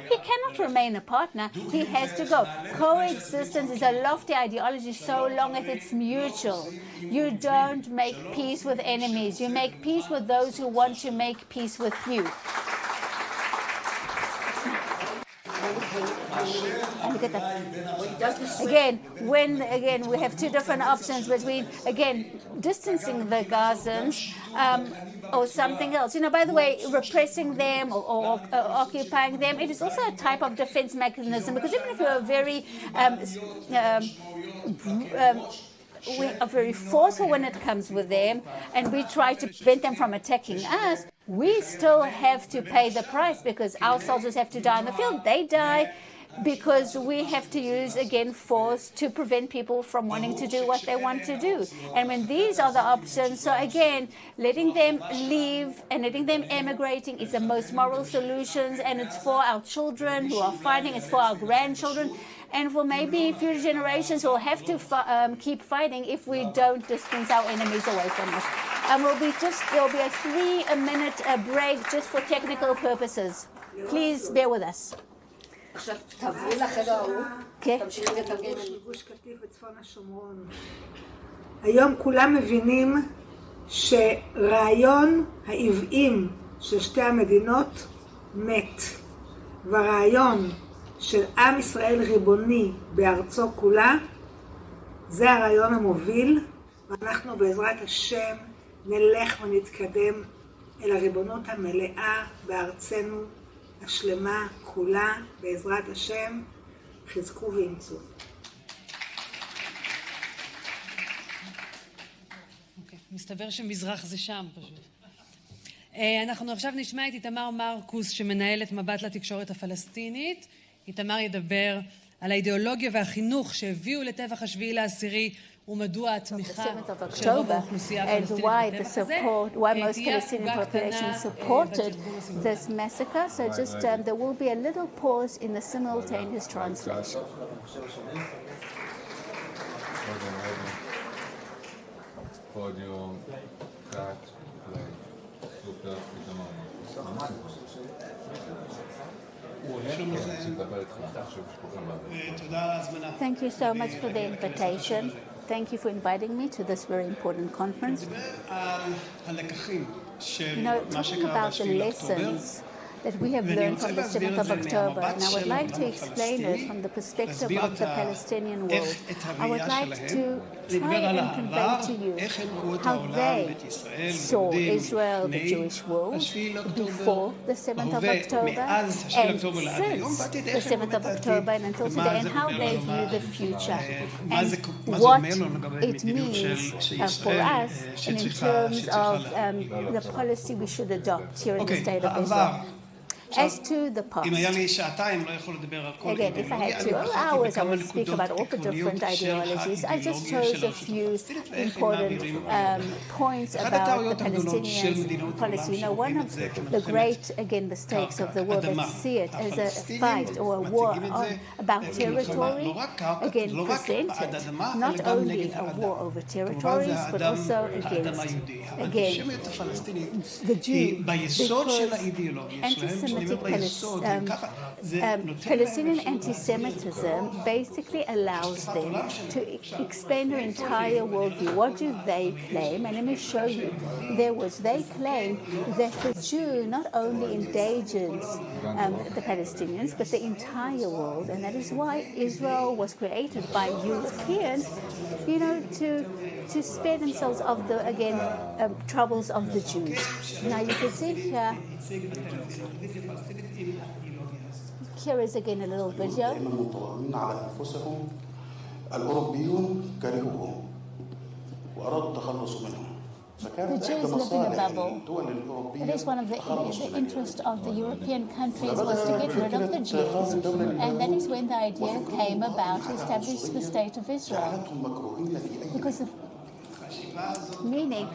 he cannot remain a partner. He has to go. Coexistence is a lofty ideology so long as it's mutual. You don't make peace with enemies. You make peace with those who want to make peace with you. Again, we have two different options between, again, distancing the Gazans or something else. You know, by the way, repressing them or occupying them, it is also a type of defense mechanism, because even if you're we are very forceful when it comes with them, and we try to prevent them from attacking us, we still have to pay the price, because our soldiers have to die in the field. They die because we have to use, again, force to prevent people from wanting to do what they want to do. And when these are the options, so again, letting them leave and letting them emigrating is the most moral solutions, and it's for our children who are fighting, it's for our grandchildren, and for maybe future generations who will have to keep fighting if we don't distance our enemies away from us. And there'll be a 3-minute break just for technical purposes. Please bear with us. היום כולם מבינים שרעיון העוועים של שתי המדינות מת, והרעיון של עם ישראל ריבוני בארצו כולה זה הרעיון המוביל, ואנחנו בעזרת השם נלך ונתקדם אל הריבונות המלאה בארצנו השלמה כולה, בעזרת השם. חזקו ואמצו. מסתבר שמזרח זה שם פשוט. אנחנו עכשיו נשמע את איתמר מרקוס, שמנהל את מבט לתקשורת הפלסטינית. איתמר ידבר על האידיאולוגיה והחינוך שהביאו לטבח השביעי לעשירי, ומדוע התמיכה של רוב האוכלוסייה הפלסטינית בטבח הזה. Why most Palestinian population supported this massacre. So just there will be a little pause in the simultaneous translation. Thank you so much for the invitation. Thank you for inviting me to this very important conference. You know, talking about the lessons that we have learned from the 7th of October, and I would like to explain it from the perspective of the Palestinian world. I would like to try and convey to you how they saw Israel, the Jewish world, before the 7th of October and since the 7th of October and until today, and how they view the future and what it means for us and in terms of the policy we should adopt here in the state of Israel. As to the past, again, if I had 2 hours, I would speak about all the different ideologies. I just chose a few important points about the Palestinian policy. You know, one of the great, again, mistakes of the world that see it as a fight or a war about territory, again, presented not only a war over territories, but also against, again, the Jew, because anti-Semitic Palestinian anti-Semitism basically allows them to explain their entire worldview. What do they claim? And let me show you. They claim that the Jew not only endangers the Palestinians, but the entire world, and that is why Israel was created by Europeans, you know, to spare themselves of the, again, troubles of the Jews. Now you can see here is again a little video. The Jews lived in a bubble. It is one of the interest of the European countries was to get rid of the Jews, and that is when the idea came about to establish the state of Israel. Because of, meaning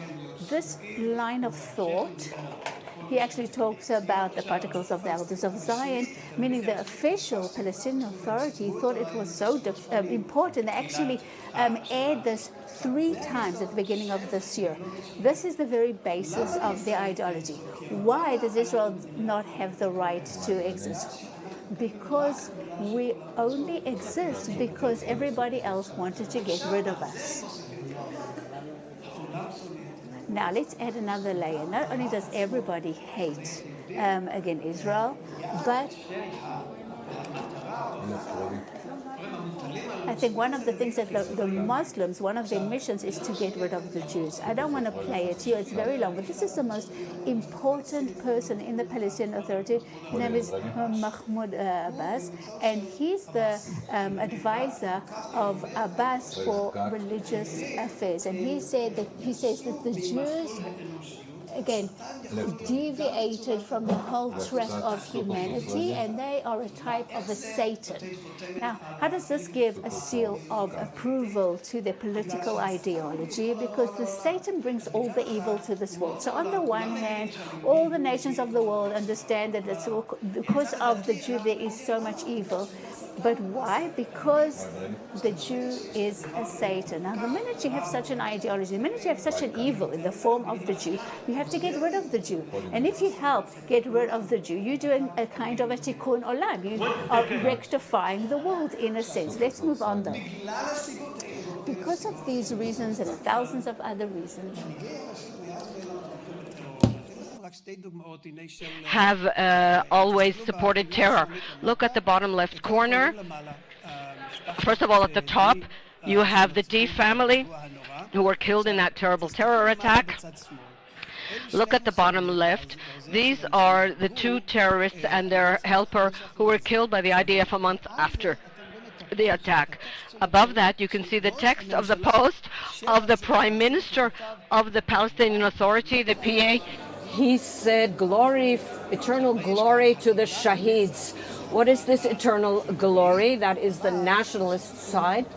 this line of thought, he actually talks about the particles of the elders of Zion, meaning the official Palestinian Authority thought it was so important. They actually aired this 3 times at the beginning of this year. This is the very basis of their ideology. Why does Israel not have the right to exist? Because we only exist because everybody else wanted to get rid of us. Now let's add another layer. Not only does everybody hate, again, Israel, but I think one of the things that the Muslims, one of their missions is to get rid of the Jews. I don't want to play it here, it's very long, but this is the most important person in the Palestinian Authority. His name is Mahmoud Abbas, and he's the advisor of Abbas for religious affairs. And he says that the Jews, again, deviated from the whole track of humanity, and they are a type of a Satan. Now, how does this give a seal of approval to their political ideology? Because the Satan brings all the evil to this world. So on the one hand, all the nations of the world understand that it's all, because of the Jew there is so much evil. But why? Because the Jew is a Satan. Now, the minute you have such an ideology, the minute you have such an evil in the form of the Jew, you have to get rid of the Jew. And if you help get rid of the Jew, you're doing a kind of a tikkun olam. You are rectifying the world in a sense. Let's move on though. Because of these reasons and thousands of other reasons, have always supported terror. Look at the bottom left corner. First of all, at the top, you have the D family who were killed in that terrible terror attack. Look at the bottom left. These are the 2 terrorists and their helper who were killed by the IDF a month after the attack. Above that, you can see the text of the post of the Prime Minister of the Palestinian Authority, the PA. He said, glory, eternal glory to the Shaheeds. What is this eternal glory? That is the nationalist side.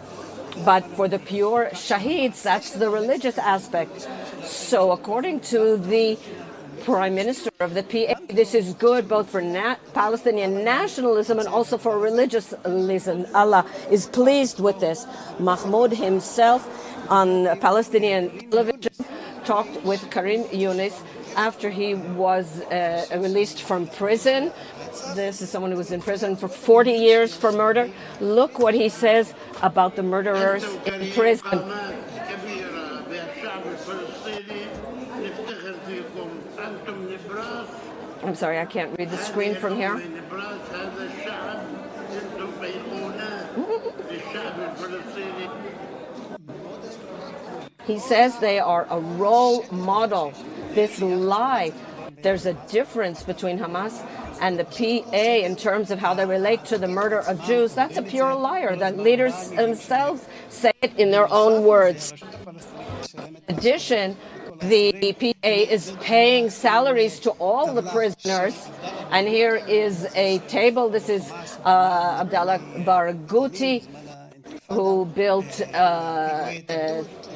But for the pure Shaheeds, that's the religious aspect. So according to the Prime Minister of the PA, this is good both for Palestinian nationalism and also for religiousism. Allah is pleased with this. Mahmoud himself on Palestinian television talked with Karim Younis after he was released from prison. This is someone who was in prison for 40 years for murder. Look what he says about the murderers in prison. I'm sorry, I can't read the screen from here. He says they are a role model. This lie, there's a difference between Hamas and the PA in terms of how they relate to the murder of Jews. That's a pure liar. The leaders themselves say it in their own words. In addition, The PA is paying salaries to all the prisoners. And here is a table. This is Abdallah Barghouti, who built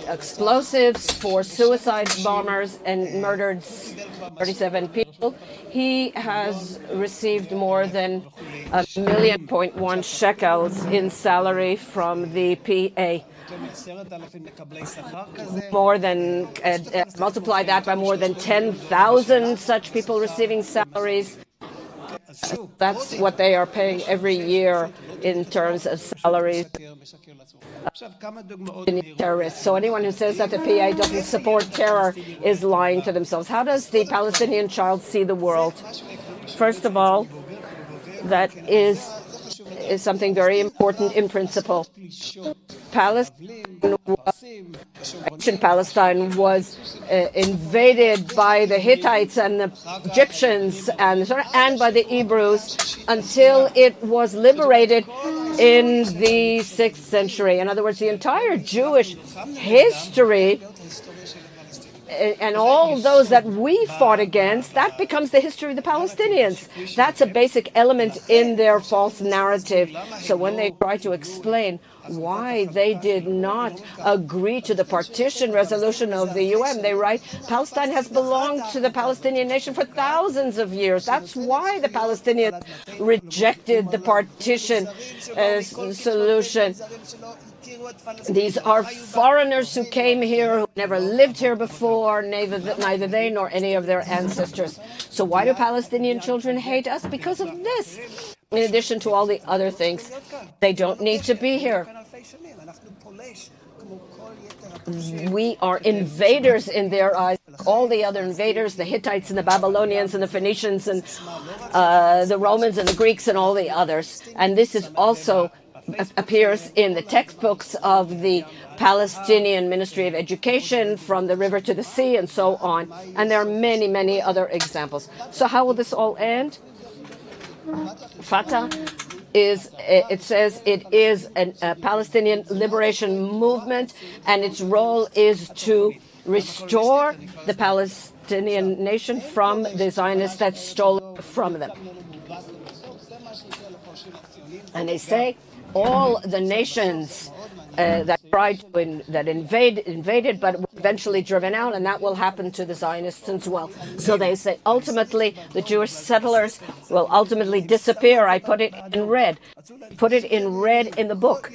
explosives for suicide bombers and murdered 37 people. He has received more than $1.1 million shekels in salary from the PA. More than, multiply that by more than 10,000 such people receiving salaries. That's what they are paying every year in terms of salaries. Terrorists. So anyone who says that the PA doesn't support terror is lying to themselves. How does the Palestinian child see the world? First of all, that is something very important in principle. Ancient Palestine was invaded by the Hittites and the Egyptians and by the Hebrews until it was liberated in the 6th century. In other words, the entire Jewish history and all those that we fought against, that becomes the history of the Palestinians. That's a basic element in their false narrative. So when they try to explain why they did not agree to the partition resolution of the UN, they write, Palestine has belonged to the Palestinian nation for thousands of years. That's why the Palestinians rejected the partition solution. These are foreigners who came here, who never lived here before, neither they nor any of their ancestors. So why do Palestinian children hate us? Because of this. In addition to all the other things, they don't need to be here. We are invaders in their eyes. All the other invaders, the Hittites and the Babylonians and the Phoenicians and the Romans and the Greeks and all the others. And this is also appears in the textbooks of the Palestinian Ministry of Education, From the River to the Sea, and so on. And there are many, many other examples. So how will this all end? Fatah is, it says it is a Palestinian liberation movement, and its role is to restore the Palestinian nation from the Zionists that stole it from them. And they say all the nations that tried to that invaded but were eventually driven out, and that will happen to the Zionists as well. So they say ultimately the Jewish settlers will ultimately disappear. I put it in red. Put it in red in the book.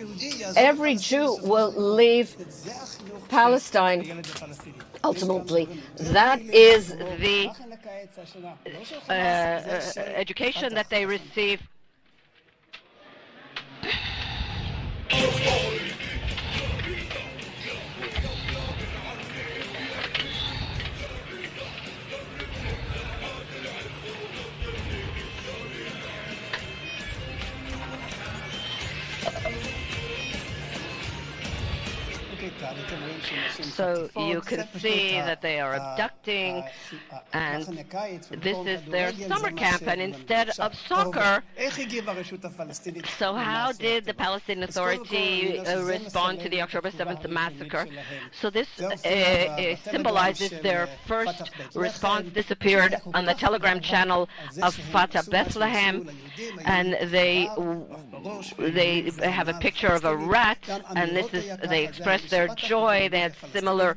Every Jew will leave Palestine. Ultimately, that is the education that they receive. So you can see that they are abducting, and this is their summer camp, and instead of soccer, so how did the Palestinian Authority respond to the October 7th massacre? So this symbolizes their first response. This appeared on the Telegram channel of Fatah Bethlehem, and they have a picture of a rat, and this is, they express their joy. They had similar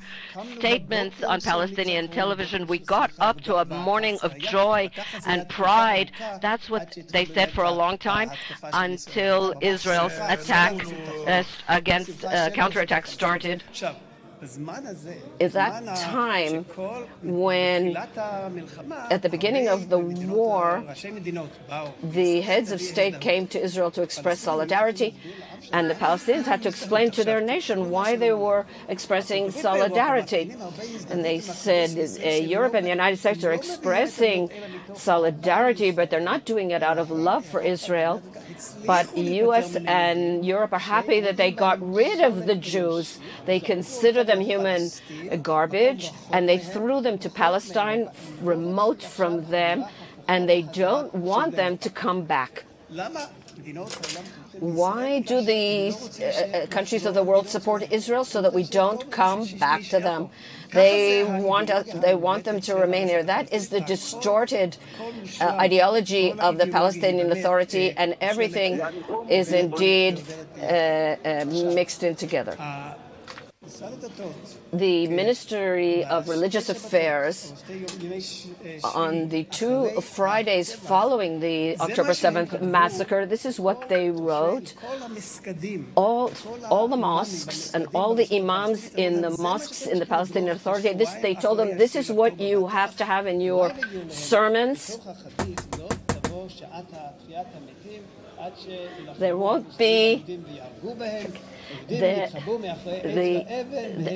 statements on Palestinian television. We got up to a morning of joy and pride. That's what they said for a long time, until Israel's attack against counterattack started. Is that time when, at the beginning of the war, the heads of state came to Israel to express solidarity, and the Palestinians had to explain to their nation why they were expressing solidarity. And they said Europe and the United States are expressing solidarity, but they're not doing it out of love for Israel. But U.S. and Europe are happy that they got rid of the Jews. They consider them human garbage, and they threw them to Palestine, remote from them, and they don't want them to come back. Why do the countries of the world support Israel? So that we don't come back to them. They want them to remain here. That is the distorted ideology of the Palestinian Authority, and everything is indeed mixed in together. The Ministry of Religious Affairs, on the 2 Fridays following the October 7th massacre, this is what they wrote. All the mosques and all the imams in the mosques in the Palestinian Authority, they told them, this is what you have to have in your sermons. There won't be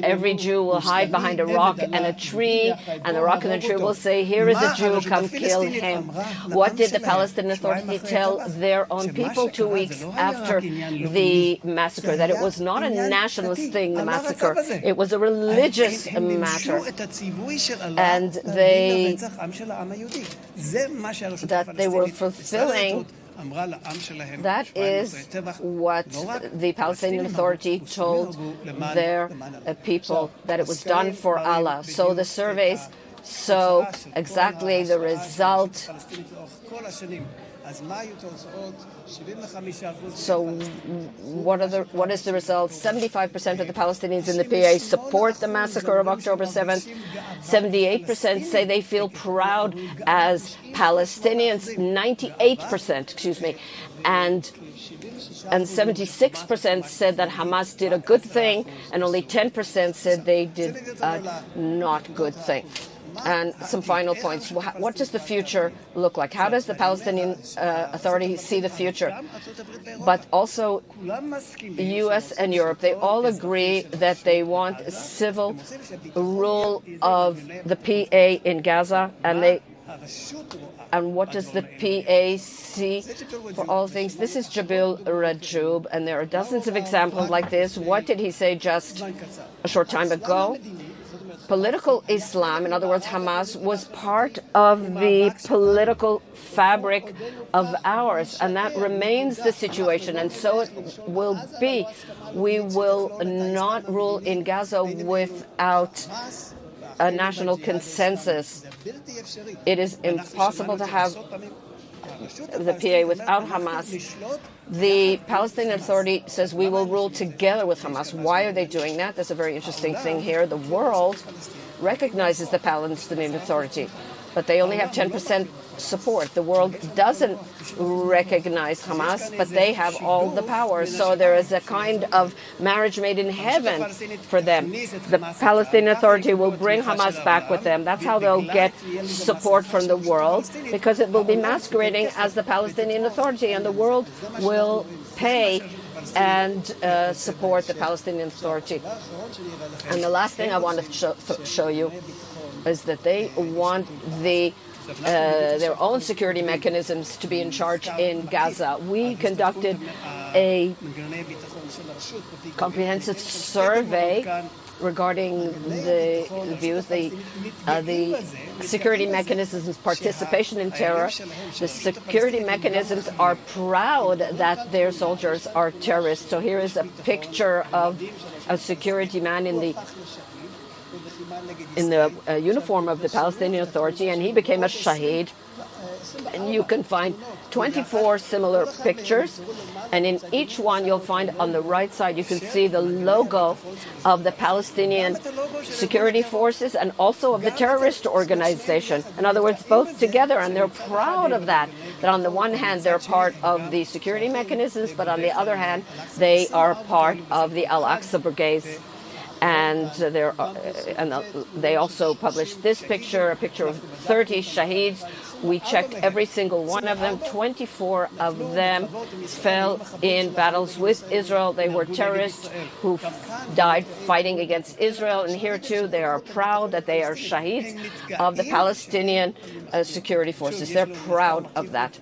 every Jew will hide behind a rock and a tree, and the rock and the tree will say, here is a Jew, come kill him. What did the Palestinian Authority tell their own people 2 weeks after the massacre? That it was not a nationalist thing, the massacre. It was a religious matter. And that they were fulfilling. That is what the Palestinian Authority told their people, that it was done for Allah. So the surveys show exactly the result. So what is the result? 75% of the Palestinians in the PA support the massacre of October 7th. 78% say they feel proud as Palestinians. 98%, and 76% said that Hamas did a good thing, and only 10% said they did a not good thing. And some final points. What does the future look like? How does the Palestinian Authority see the future? But also, the U.S. and Europe, they all agree that they want civil rule of the PA in Gaza, and what does the PA see for all things? This is Jabil Rajoub, and there are dozens of examples like this. What did he say just a short time ago? Political Islam, in other words, Hamas, was part of the political fabric of ours, and that remains the situation, and so it will be. We will not rule in Gaza without a national consensus. It is impossible to have the PA without Hamas. The Palestinian Authority says we will rule together with Hamas. Why are they doing that? That's a very interesting thing here. The world recognizes the Palestinian Authority, but they only have 10% support. The world doesn't recognize Hamas, but they have all the power. So there is a kind of marriage made in heaven for them. The Palestinian Authority will bring Hamas back with them. That's how they'll get support from the world, because it will be masquerading as the Palestinian Authority, and the world will pay and support the Palestinian Authority. And the last thing I want to show you is that they want their own security mechanisms to be in charge in Gaza. We conducted a comprehensive survey regarding the views, the security mechanisms' participation in terror. The security mechanisms are proud that their soldiers are terrorists. So here is a picture of a security man in the uniform of the Palestinian Authority, and he became a shaheed. And you can find 24 similar pictures, and in each one you'll find on the right side, you can see the logo of the Palestinian security forces and also of the terrorist organization. In other words, both together, and they're proud of that. That on the one hand, they're part of the security mechanisms, but on the other hand, they are part of the Al-Aqsa Brigades. And they also published this picture, a picture of 30 shaheeds. We checked every single one of them. 24 of them fell in battles with Israel. They were terrorists who died fighting against Israel. And here, too, they are proud that they are shaheeds of the Palestinian security forces. They're proud of that.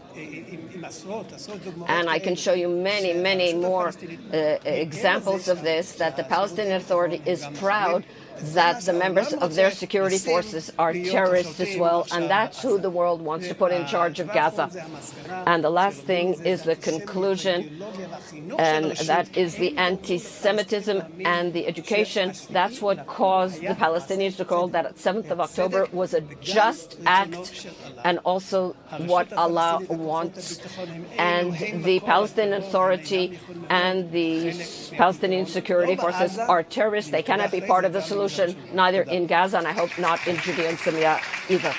And I can show you many, many more examples of this, that the Palestinian Authority is proud that the members of their security forces are terrorists as well, and that's who the world wants to put in charge of Gaza. And the last thing is the conclusion, and that is the anti-Semitism and the education. That's what caused the Palestinians to call that 7th of October was a just act, and also what Allah wants. And the Palestinian Authority and the Palestinian security forces are terrorists. They cannot be part of the solution, neither in Gaza, and I hope not in Judea and Samaria either.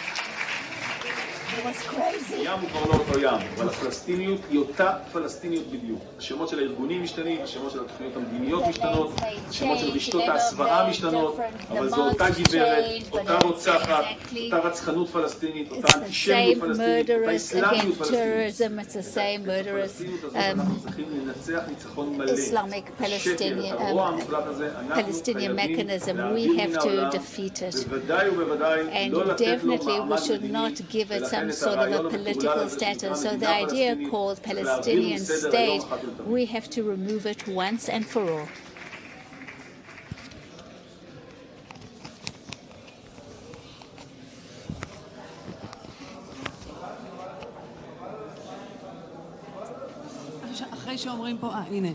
It was crazy. הים הוא כבר לא אותו ים, אבל הפלסטיניות היא אותה פלסטיניות בדיוק. השמות של הארגונים משתנים, השמות של התוכניות המדיניות משתנות, השמות של רשתות ההסברה משתנות, אבל זו אותה גברת, אותה רוצחת, אותה רצחנות פלסטינית, אותה אנטישמיות פלסטינית, אותה אסלאמיות פלסטינית. It's the same murderous Islamic Palestinian mechanism. We have to defeat it. And definitely we should not give it some sort of a political status. So the idea called Palestinian state, we have to remove it once and for all. אחרי שאומרים פה, הנה.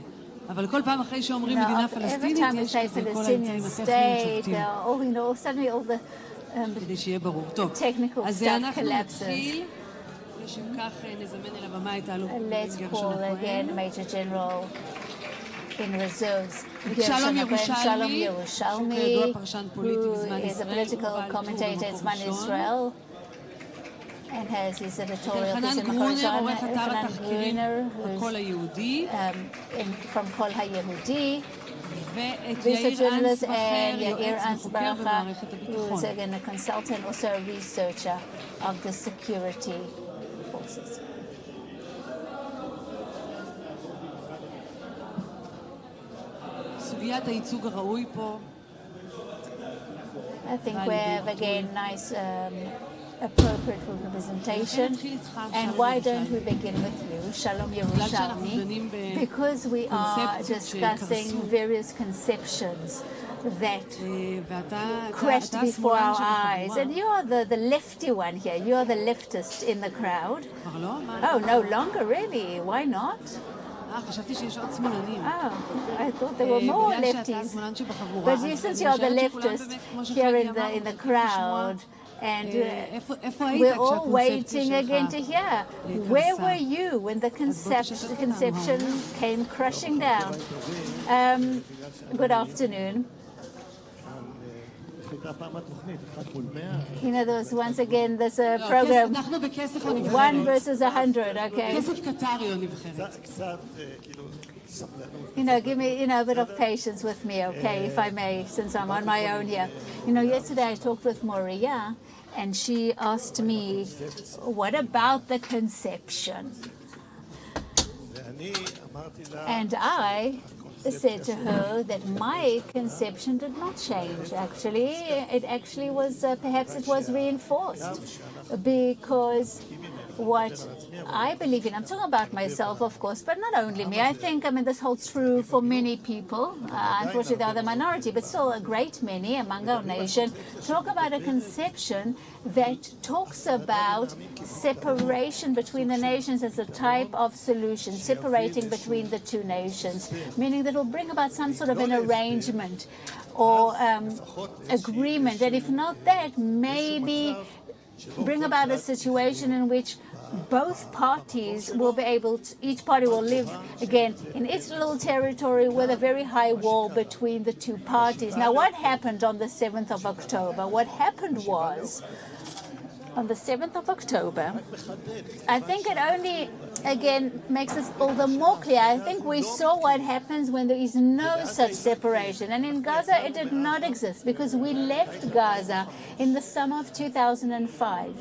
אבל כל פעם אחרי שאומרים מדינה פלסטינית, יש כזה כל האמצעים הטכניים שופטים. כדי שיהיה ברור. טוב, אז אנחנו נתחיל. לשם כך נזמן אל הבמה את האלוף גרשון הכהן. שלום ירושלמי, שכידוע פרשן פוליטי בזמן ישראל. And has his editorial חנן גרונר, עורך אתר התחקירים הקול היהודי. From קול היהודי. ואת יאיר אנסבכר, יועץ וחוקר במערכת הביטחון. who is again a consultant, also a researcher of the security forces. סוגיית הייצוג הראוי פה. I think we have again nice appropriate representation. And why don't we begin with you, Shalom Yerushalmi? Because we are discussing various conceptions that crashed before our eyes. And you are the lefty one here. You are the leftist in the crowd. Oh, no longer, really. Why not? Oh, I thought there were more lefties. But since you're the leftist here in the crowd, and we're all waiting again to hear. Where were you when the conception came crushing down? Good afternoon. You know, there was once again, there's a program, 1 versus 100, okay? You know, give me, a bit of patience with me, okay, if I may, since I'm on my own here. You know, yesterday I talked with Moria, and she asked me, what about the conception? And I said to her that my conception did not change, actually. It actually was, perhaps it was reinforced, because what I believe in, I'm talking about myself, of course, but not only me. I think, this holds true for many people. Unfortunately, they are the minority, but still a great many among our nation talk about a conception that talks about separation between the nations as a type of solution, separating between the two nations, meaning that it will bring about some sort of an arrangement or agreement, and if not that, maybe bring about a situation in which both parties will be able to, each party will live again in its little territory with a very high wall between the two parties. Now, what happened on the 7th of October? What happened was, on the 7th of October, I think it only, again, makes us all the more clear. I think we saw what happens when there is no such separation. And in Gaza, it did not exist, because we left Gaza in the summer of 2005.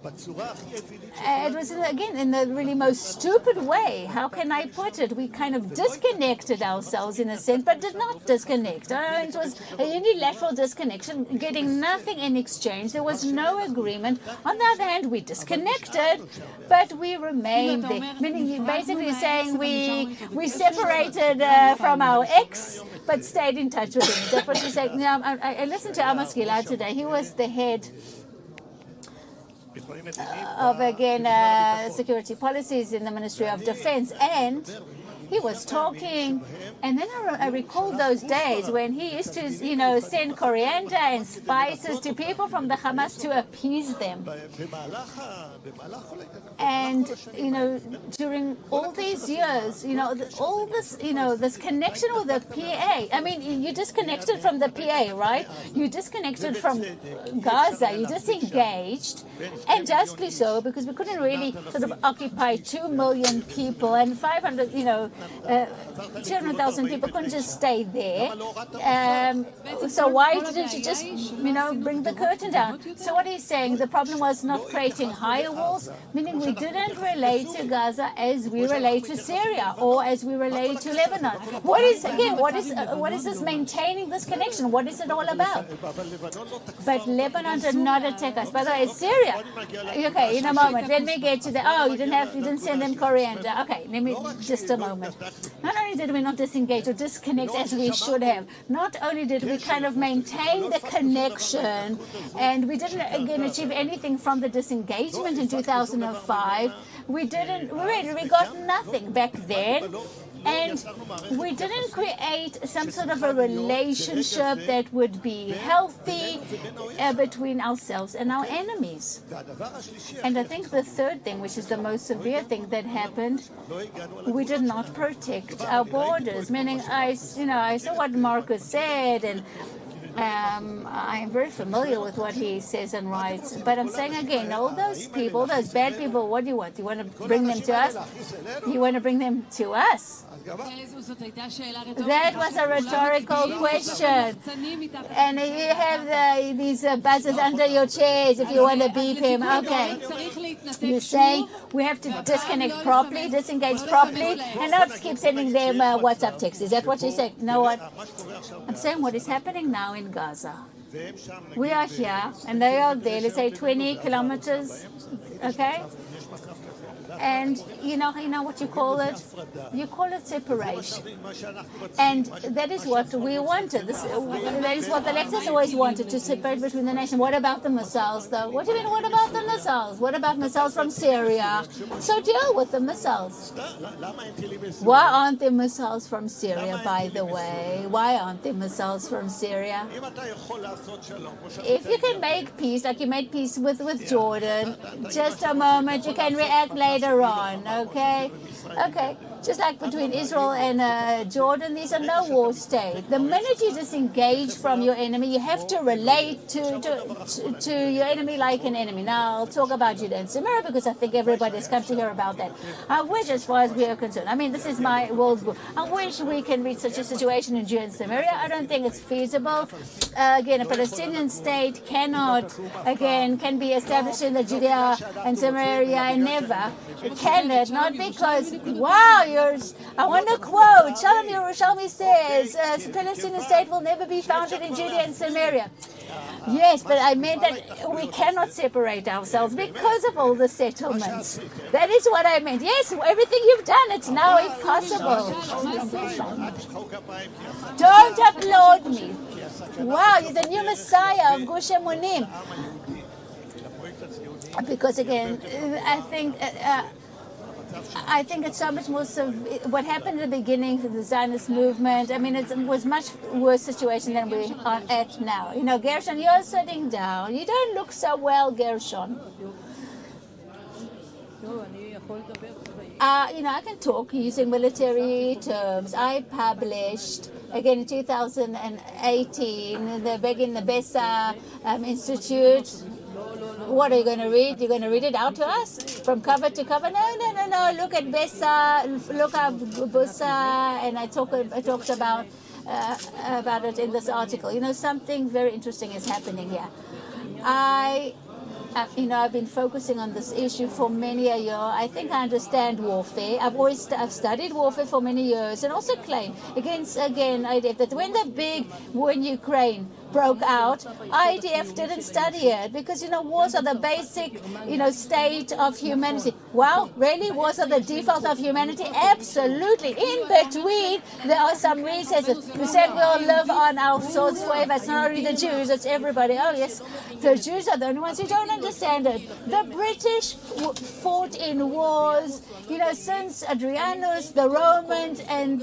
It was, again, in the really most stupid way. How can I put it? We kind of disconnected ourselves in a sense, but did not disconnect. It was a unilateral disconnection, getting nothing in exchange. There was no agreement. On the other hand, we disconnected, but we remained there. Meaning, you're basically saying we separated from our ex, but stayed in touch with him. That's what you say. Now, I listened to Amos Gilad today. He was the head of, again, security policies in the Ministry of Defense, and he was talking, and then I recall those days when he used to, send coriander and spices to people from the Hamas to appease them. And, during all these years, all this, this connection with the PA. I mean, you disconnected from the PA, right? You disconnected from Gaza. You disengaged, and justly so, because we couldn't really sort of occupy 2 million people and 500, 200,000 people couldn't just stay there. So why didn't you just, bring the curtain down? So what he's saying, the problem was not creating higher walls, meaning we didn't relate to Gaza as we relate to Syria or as we relate to Lebanon. What is this maintaining this connection? What is it all about? But Lebanon did not attack us. By the way, Syria. Okay, in a moment. Let me get to the. Oh, you didn't send them coriander. Okay, let me just a moment. Not only did we not disengage or disconnect as we should have, not only did we kind of maintain the connection, and we didn't again achieve anything from the disengagement in 2005. We got nothing back then. And we didn't create some sort of a relationship that would be healthy between ourselves and our enemies. And I think the third thing, which is the most severe thing that happened, we did not protect our borders. Meaning, I saw what Marcus said, and I am very familiar with what he says and writes, but I'm saying again, all those people, those bad people, what do you want? You want to bring them to us? You want to bring them to us? That was a rhetorical question. And you have these buzzers under your chairs if you want to beep him. Okay. You're saying we have to disconnect properly, disengage properly, and not keep sending them WhatsApp texts. Is that what you're saying? No, what? I'm saying what is happening now in Gaza. We are here, and they are there, let's say 20 kilometers, okay? And you know what you call it? You call it separation. And that is what we wanted. That is what the leftists always wanted, to separate between the nation. What about the missiles, though? What do you mean, what about the missiles? What about missiles from Syria? So deal with the missiles. Why aren't there missiles from Syria, by the way? Why aren't there missiles from Syria? If you can make peace, like you made peace with Jordan, just a moment, you can react later on, okay? Okay, just like between Israel and Jordan, these are no war state. The minute you disengage from your enemy, you have to relate to your enemy like an enemy. Now, I'll talk about Judah and Samaria because I think everybody has come to hear about that. I wish, as far as we are concerned, I mean, this is my world view. I wish we can reach such a situation in Judah and Samaria. I don't think it's feasible. Again, a Palestinian state can be established in the Judea and Samaria, and never can it, not because, wow, I want to quote, Shalom Yerushalmi says, Palestinian state will never be founded in Judea and Samaria. Yes, but I meant that we cannot separate ourselves because of all the settlements. That is what I meant. Yes, everything you've done, it's now impossible. Don't applaud me. Wow, you're the new Messiah of Gush Emunim. Because again, I think it's so much more what happened at the beginning of the Zionist movement. I mean, it was much worse situation than we are at now. Gershon, you're sitting down. You don't look so well, Gershon. I can talk using military terms. I published, again, in 2018, the Begin the Bessa Institute. What are you going to read? You're going to read it out to us from cover to cover? No. Look at Bessa, look up Bussa, and I talked about it in this article. Something very interesting is happening here. I I've been focusing on this issue for many a year. I think I understand warfare. I've studied warfare for many years, and also claim IDF that when the big war in Ukraine broke out, IDF didn't study it because wars are the basic state of humanity. Well, really, wars are the default of humanity? Absolutely. In between, there are some recesses. We said we'll live on our swords forever. It's not only the Jews, it's everybody. Oh yes, the Jews are the only ones who don't understand it. The British fought in wars, since Adrianus, the Romans, and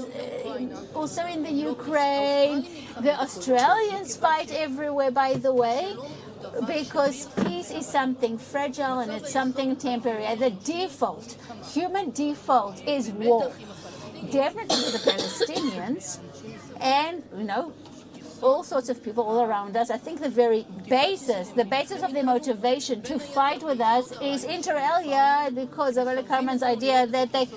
also in the Ukraine. The Australians fight everywhere, by the way, because peace is something fragile and it's something temporary. The default, human default, is war. Definitely the Palestinians and, all sorts of people all around us. I think the very basis of their motivation to fight with us is inter alia, because of Ali Karman's idea that they,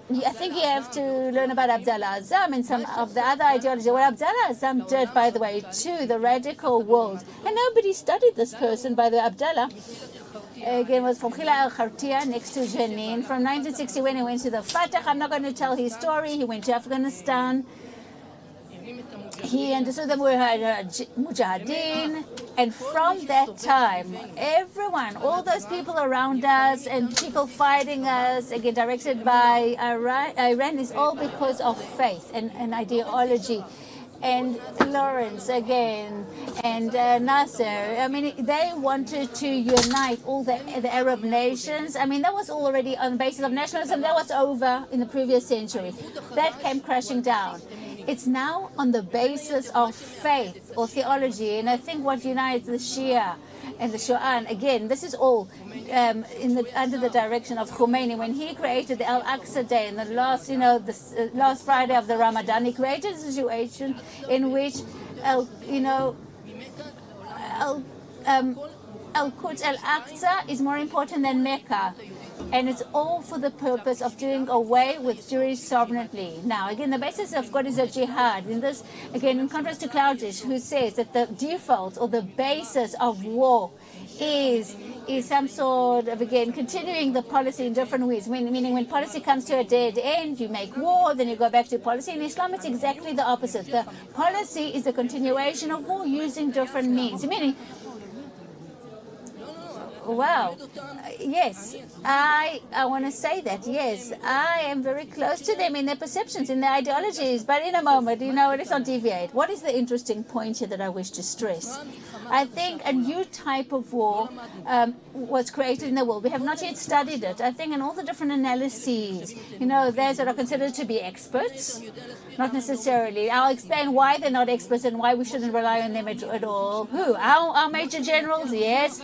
I think you have to learn about Abdullah Azzam and some of the other ideology. What Abdullah Azzam did, by the way, to the radical world, and nobody studied this person, by the way. Abdullah, again, was from Khila al-Khartia, next to Jenin. From 1960, when he went to the Fatah, I'm not going to tell his story. He went to Afghanistan. He understood the Mujahideen, and from that time, everyone, all those people around us and people fighting us, again directed by Iran, is all because of faith and ideology. And Lawrence again, and Nasser. I mean, they wanted to unite all the Arab nations. I mean, that was already on the basis of nationalism. That was over in the previous century. That came crashing down. It's now on the basis of faith or theology, and I think what unites the Shia and the Shu'an, again, this is all under the direction of Khomeini. When he created the Al-Aqsa Day and the last, last Friday of the Ramadan, he created a situation in which, Al-Quds, Al-Aqsa is more important than Mecca. And it's all for the purpose of doing away with Jewish sovereignty. Now, again, the basis of God is a jihad. In this, again, in contrast to Claudius, who says that the default or the basis of war is some sort of, again, continuing the policy in different ways. Meaning when policy comes to a dead end, you make war, then you go back to policy. In Islam, it's exactly the opposite. The policy is the continuation of war using different means. Meaning, wow. Yes, I want to say that, yes, I am very close to them in their perceptions, in their ideologies, but in a moment, let's not deviate. What is the interesting point here that I wish to stress? I think a new type of war was created in the world. We have not yet studied it. I think in all the different analyses, those that are considered to be experts, not necessarily. I'll explain why they're not experts and why we shouldn't rely on them at all. Who? Our major generals? Yes.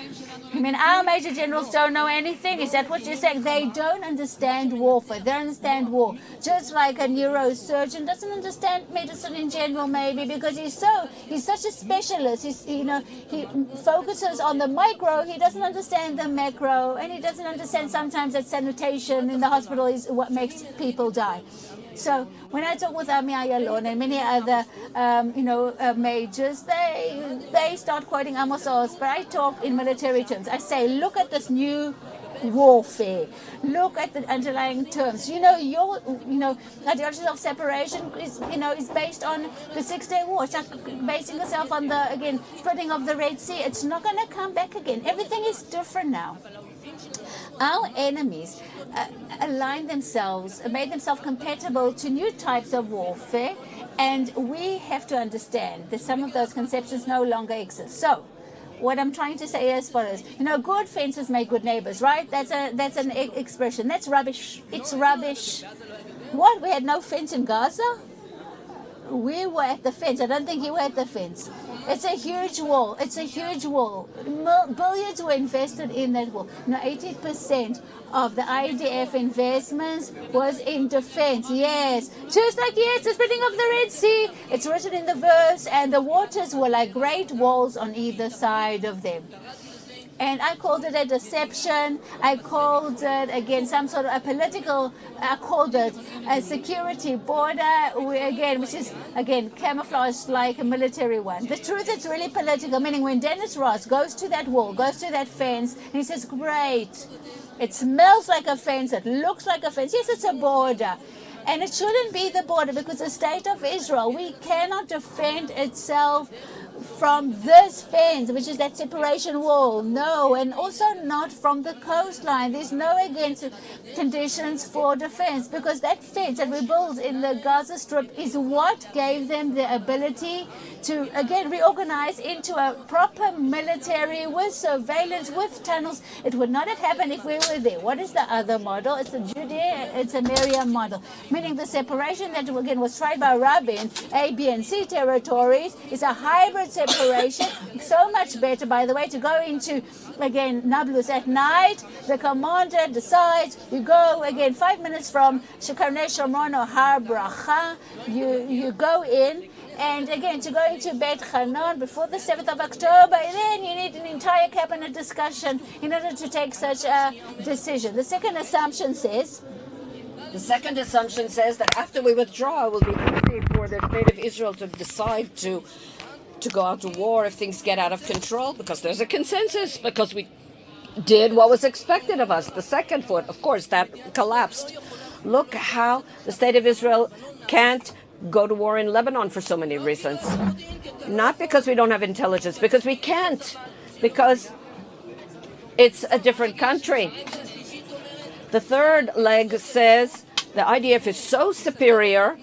I mean, our major generals don't know anything. Is that what you're saying? They don't understand warfare. They don't understand war. Just like a neurosurgeon doesn't understand medicine in general, maybe, because he's such a specialist. He focuses on the micro. He doesn't understand the macro, and he doesn't understand sometimes that sanitation in the hospital is what makes people die. So when I talk with Ami Ayalon and many other, majors, they start quoting Amos Oz, but I talk in military terms. I say, look at this new warfare. Look at the underlying terms. Your ideology of separation is based on the 6-day war. It's like basing yourself on the splitting of the Red Sea. It's not going to come back again. Everything is different now. Our enemies made themselves compatible to new types of warfare, and we have to understand that some of those conceptions no longer exist. So, what I'm trying to say is as follows: good fences make good neighbors, right? That's an expression. That's rubbish. It's rubbish. What? We had no fence in Gaza? We were at the fence. I don't think you were at the fence. It's a huge wall. It's a huge wall. Billions were invested in that wall. 80% of the IDF investments was in defense. Yes. Just like, yes, the splitting of the Red Sea. It's written in the verse, and the waters were like great walls on either side of them. And I called it a deception. I called it, again, some sort of a political, I called it a security border, which is, again, camouflaged like a military one. The truth, it's really political, meaning when Dennis Ross goes to that wall, goes to that fence, and he says, great, it smells like a fence, it looks like a fence. Yes, it's a border. And it shouldn't be the border, because the state of Israel, we cannot defend itself from this fence, which is that separation wall. No, and also not from the coastline. There's no, again, conditions for defense, because that fence that we built in the Gaza Strip is what gave them the ability to, again, reorganize into a proper military with surveillance, with tunnels. It would not have happened if we were there. What is the other model? It's the Judea, it's a Miriam model, meaning the separation that, again, was tried by Rabin, A, B, and C territories, is a hybrid separation. So much better, by the way, to go into, again, Nablus at night. The commander decides, you go, again, 5 minutes from Shekarnei Shomron or Har Bracha, you go in. And again, to go into Beit Hanan before the 7th of October, then you need an entire cabinet discussion in order to take such a decision. The second assumption says that after we withdraw, it will be easy for the state of Israel to decide to go out to war if things get out of control, because there's a consensus, because we did what was expected of us. The second foot, of course, that collapsed. Look how the state of Israel can't go to war in Lebanon for so many reasons. Not because we don't have intelligence, because we can't, because it's a different country. The third leg says the IDF is so superior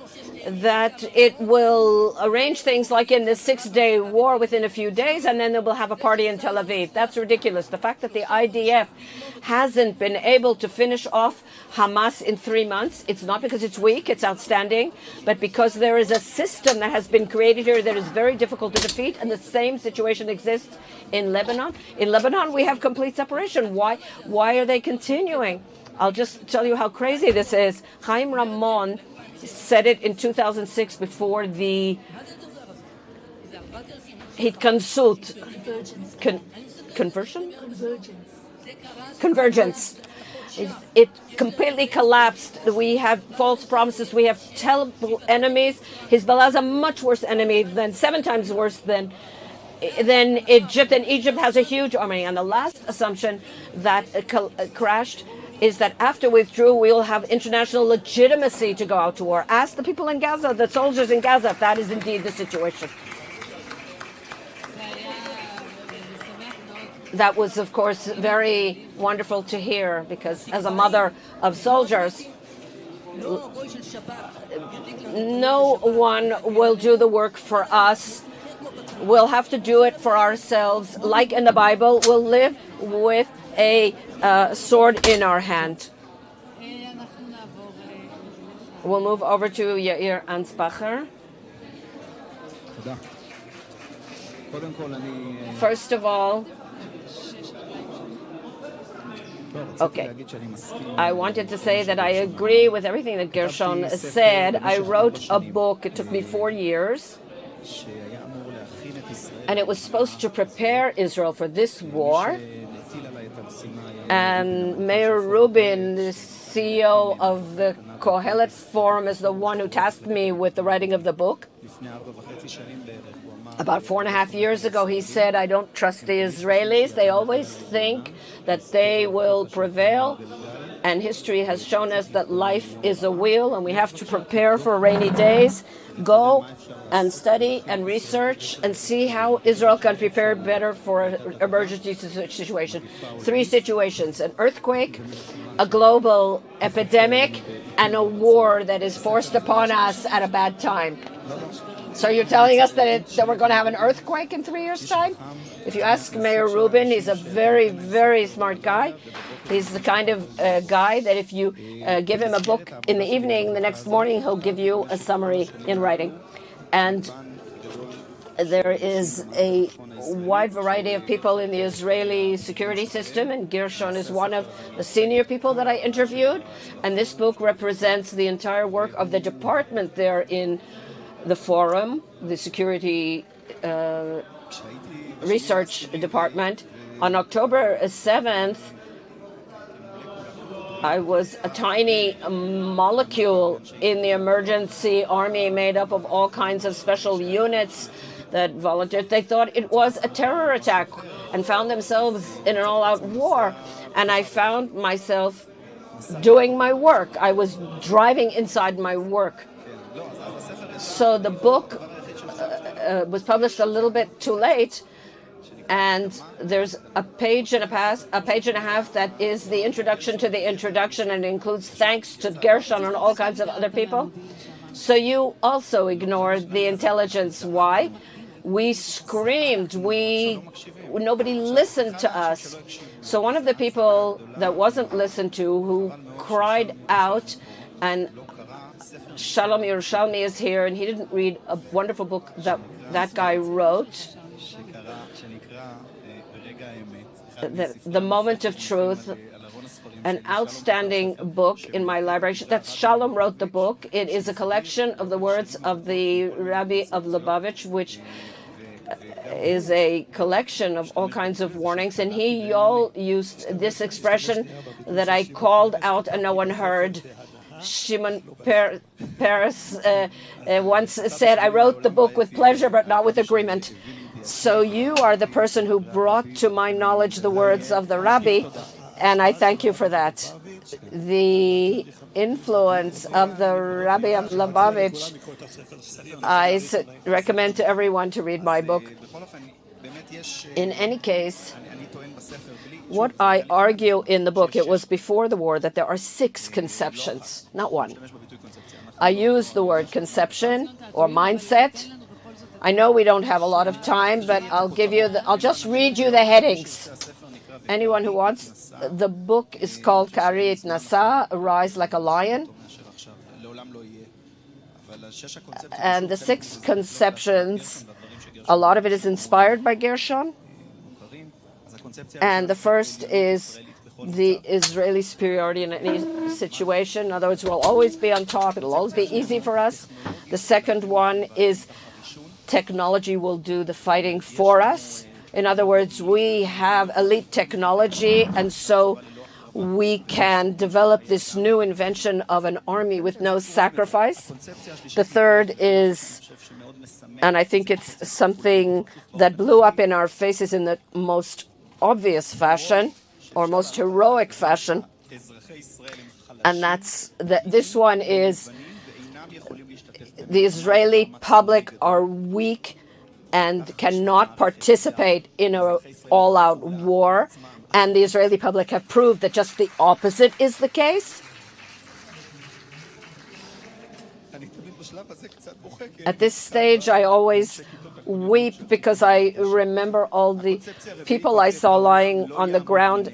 that it will arrange things like in the 6-day war within a few days, and then they will have a party in Tel Aviv. That's ridiculous. The fact that the IDF hasn't been able to finish off Hamas in 3 months, it's not because it's weak, it's outstanding, but because there is a system that has been created here that is very difficult to defeat, and the same situation exists in Lebanon. In Lebanon, we have complete separation. Why are they continuing? I'll just tell you how crazy this is. Chaim Ramon said it in 2006 before the Convergence. It completely collapsed. We have false promises. We have terrible enemies. Hezbollah is a much worse enemy, 7 times worse than Egypt. And Egypt has a huge army. And the last assumption that crashed is that after we withdrew, we will have international legitimacy to go out to war. Ask the people in Gaza, the soldiers in Gaza, if that is indeed the situation. That was, of course, very wonderful to hear, because as a mother of soldiers, no one will do the work for us. We'll have to do it for ourselves. Like in the Bible, we'll live with a sword in our hand. We'll move over to Yair Ansbacher. First of all, I wanted to say that I agree with everything that Gershon said. I wrote a book. It took me 4 years. And it was supposed to prepare Israel for this war. And Meir Rubin, the CEO of the Kohelet Forum, is the one who tasked me with the writing of the book. About 4.5 years ago, he said, I don't trust the Israelis. They always think that they will prevail. And history has shown us that life is a wheel, and we have to prepare for rainy days. Go and study and research and see how Israel can prepare better for an emergency situation. 3 situations: an earthquake, a global epidemic, and a war that is forced upon us at a bad time. So you're telling us that we're going to have an earthquake in 3 years' time? If you ask Meir Rubin, he's a very, very smart guy. He's the kind of guy that if you give him a book in the evening, the next morning he'll give you a summary in writing. And there is a wide variety of people in the Israeli security system, and Gershon is one of the senior people that I interviewed. And this book represents the entire work of the department there in the forum, the security research department. On October 7th, I was a tiny molecule in the emergency army made up of all kinds of special units that volunteered. They thought it was a terror attack and found themselves in an all-out war. And I found myself doing my work. I was driving inside my work. So the book was published a little bit too late. And there's a page and a half that is the introduction to the introduction, and includes thanks to Gershon and all kinds of other people. So you also ignored the intelligence. Why? We screamed. Nobody listened to us. So one of the people that wasn't listened to, who cried out, and Shalom Yerushalmi is here, and he didn't read a wonderful book that guy wrote, The Moment of Truth, an outstanding book in my library. That's Shalom wrote the book. It is a collection of the words of the Rabbi of Lubavitch, which is a collection of all kinds of warnings. And he all used this expression that I called out and no one heard. Shimon Peres once said, I wrote the book with pleasure but not with agreement. So you are the person who brought to my knowledge the words of the Rabbi, and I thank you for that. The influence of the Rabbi of Lubavitch, I recommend to everyone to read my book. In any case, what I argue in the book, it was before the war, that there are 6 conceptions, not one. I use the word conception or mindset. I know we don't have a lot of time, but I'll just read you the headings. Anyone who wants, the book is called Karit Nasa, Rise Like a Lion. And the 6 conceptions, a lot of it is inspired by Gershon. And the first is the Israeli superiority in any situation. In other words, we'll always be on top. It'll always be easy for us. The second one is technology will do the fighting for us. In other words, we have elite technology, and so we can develop this new invention of an army with no sacrifice. The third is, and I think it's something that blew up in our faces in the most obvious fashion, or most heroic fashion, and this one is, the Israeli public are weak and cannot participate in an all-out war, and the Israeli public have proved that just the opposite is the case. At this stage, I always weep because I remember all the people I saw lying on the ground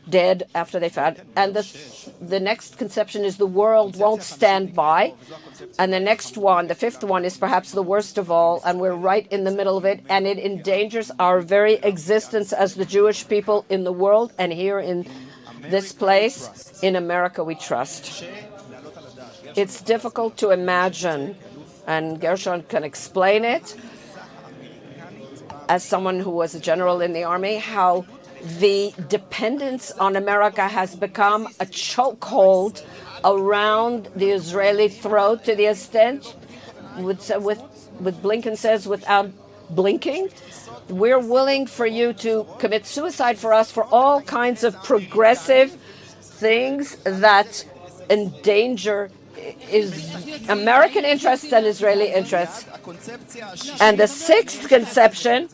dead after they fought. And the next conception is the world won't stand by. And the next one, the 5th one, is perhaps the worst of all, and we're right in the middle of it, and it endangers our very existence as the Jewish people in the world, and here in this place, in America, we trust. It's difficult to imagine, and Gershon can explain it, as someone who was a general in the army, how the dependence on America has become a chokehold around the Israeli throat, to the extent, with Blinken says, without blinking, we're willing for you to commit suicide for us for all kinds of progressive things that endanger is American interests and Israeli interests. And the 6th conception,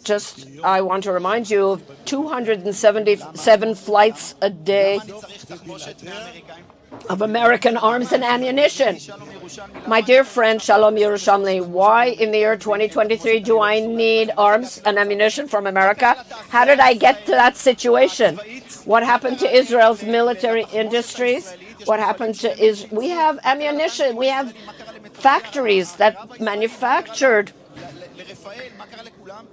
just I want to remind you of 277 flights a day of American arms and ammunition. My dear friend Shalom Yerushalmi, why in the year 2023 do I need arms and ammunition from America? How did I get to that situation? What happened to Israel's military industries? What happened to Israel? We have ammunition. We have factories that manufactured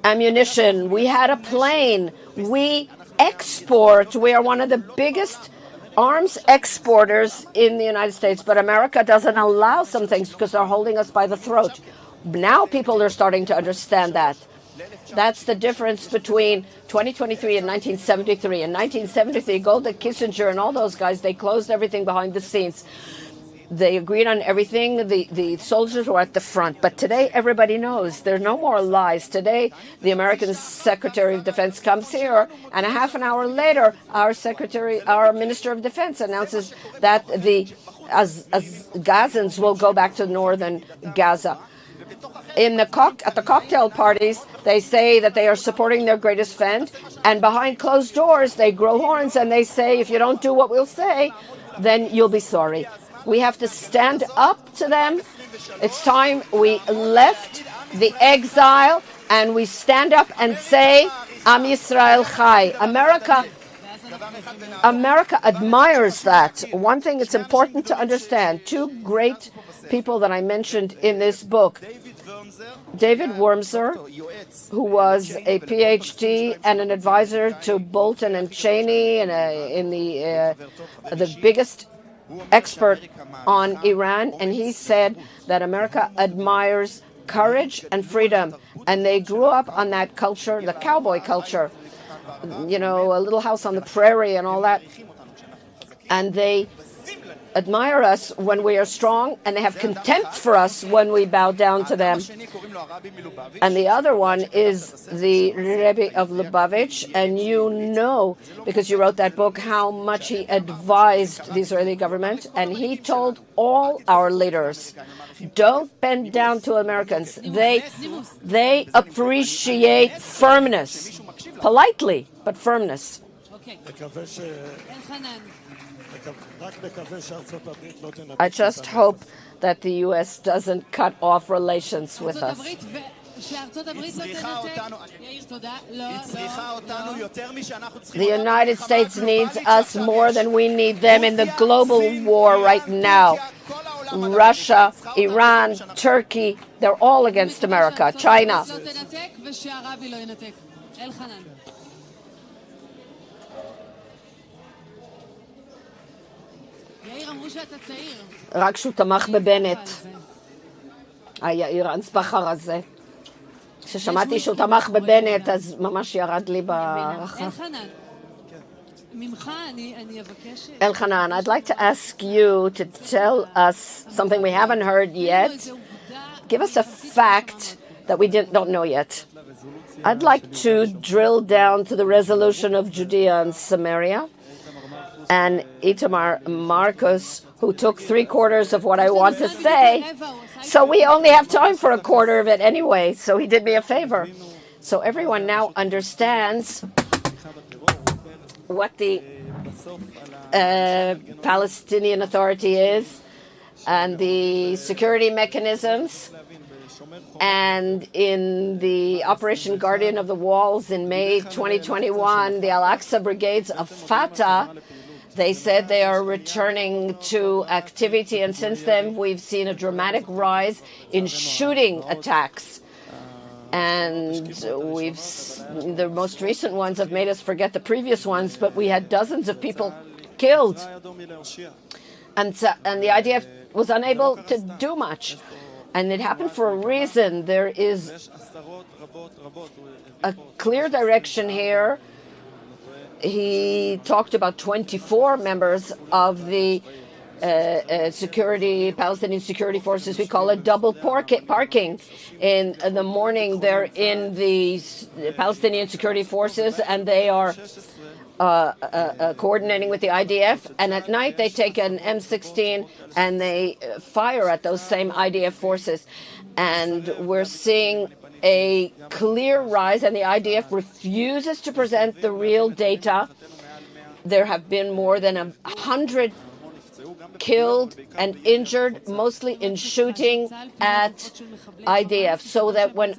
ammunition. We had a plane. We export. We are one of the biggest arms exporters in the United States, but America doesn't allow some things because they're holding us by the throat. Now people are starting to understand that. That's the difference between 2023 and 1973. In 1973, Golda, Kissinger, and all those guys, they closed everything behind the scenes. They agreed on everything. The soldiers were at the front. But today, everybody knows there are no more lies. Today, the American Secretary of Defense comes here, and a half an hour later, our Minister of Defense announces that as Gazans will go back to northern Gaza. At the cocktail parties, they say that they are supporting their greatest friend, and behind closed doors, they grow horns and they say, if you don't do what we'll say, then you'll be sorry. We have to stand up to them. It's time we left the exile and we stand up and say, Am Yisrael Chai. America admires that. One thing it's important to understand, two great people that I mentioned in this book. David Wormser, who was a PhD and an advisor to Bolton and Cheney, and the biggest expert on Iran, and he said that America admires courage and freedom, and they grew up on that culture, the cowboy culture, you know, a little house on the prairie and all that, and they admire us when we are strong, and they have contempt for us when we bow down to them. And the other one is the Rebbe of Lubavitch, and you know, because you wrote that book, how much he advised the Israeli government, and he told all our leaders, don't bend down to Americans. They appreciate firmness, politely, but firmness. I just hope that the U.S. doesn't cut off relations with us. The United States needs us more than we need them in the global war right now. Russia, Iran, Turkey, they're all against America. China. רק שהוא תמך בבנט, יאיר אנסבכר הזה. כששמעתי שהוא תמך בבנט, אז ממש ירד לי ברכה. Elchanan, I'd like to ask you to tell us something we haven't heard yet. Give us a fact that we don't know yet. I'd like to drill down to the resolution of Judea and Samaria. And Itamar Marcus, who took 3/4 of what I want to say. So we only have time for 1/4 of it anyway. So he did me a favor. So everyone now understands what the Palestinian Authority is and the security mechanisms. And in the Operation Guardian of the Walls in May 2021, the Al-Aqsa Brigades of Fatah, they said they are returning to activity, and since then we've seen a dramatic rise in shooting attacks. And the most recent ones have made us forget the previous ones, but we had dozens of people killed. And the IDF was unable to do much. And it happened for a reason. There is a clear direction here. He talked about 24 members of the Palestinian security forces. We call it double parking. In the morning, they're in the Palestinian security forces, and they are coordinating with the IDF. And at night, they take an M16 and they fire at those same IDF forces. And we're seeing a clear rise, and the IDF refuses to present the real data. There have been more than 100 killed and injured, mostly in shooting at IDF. So that when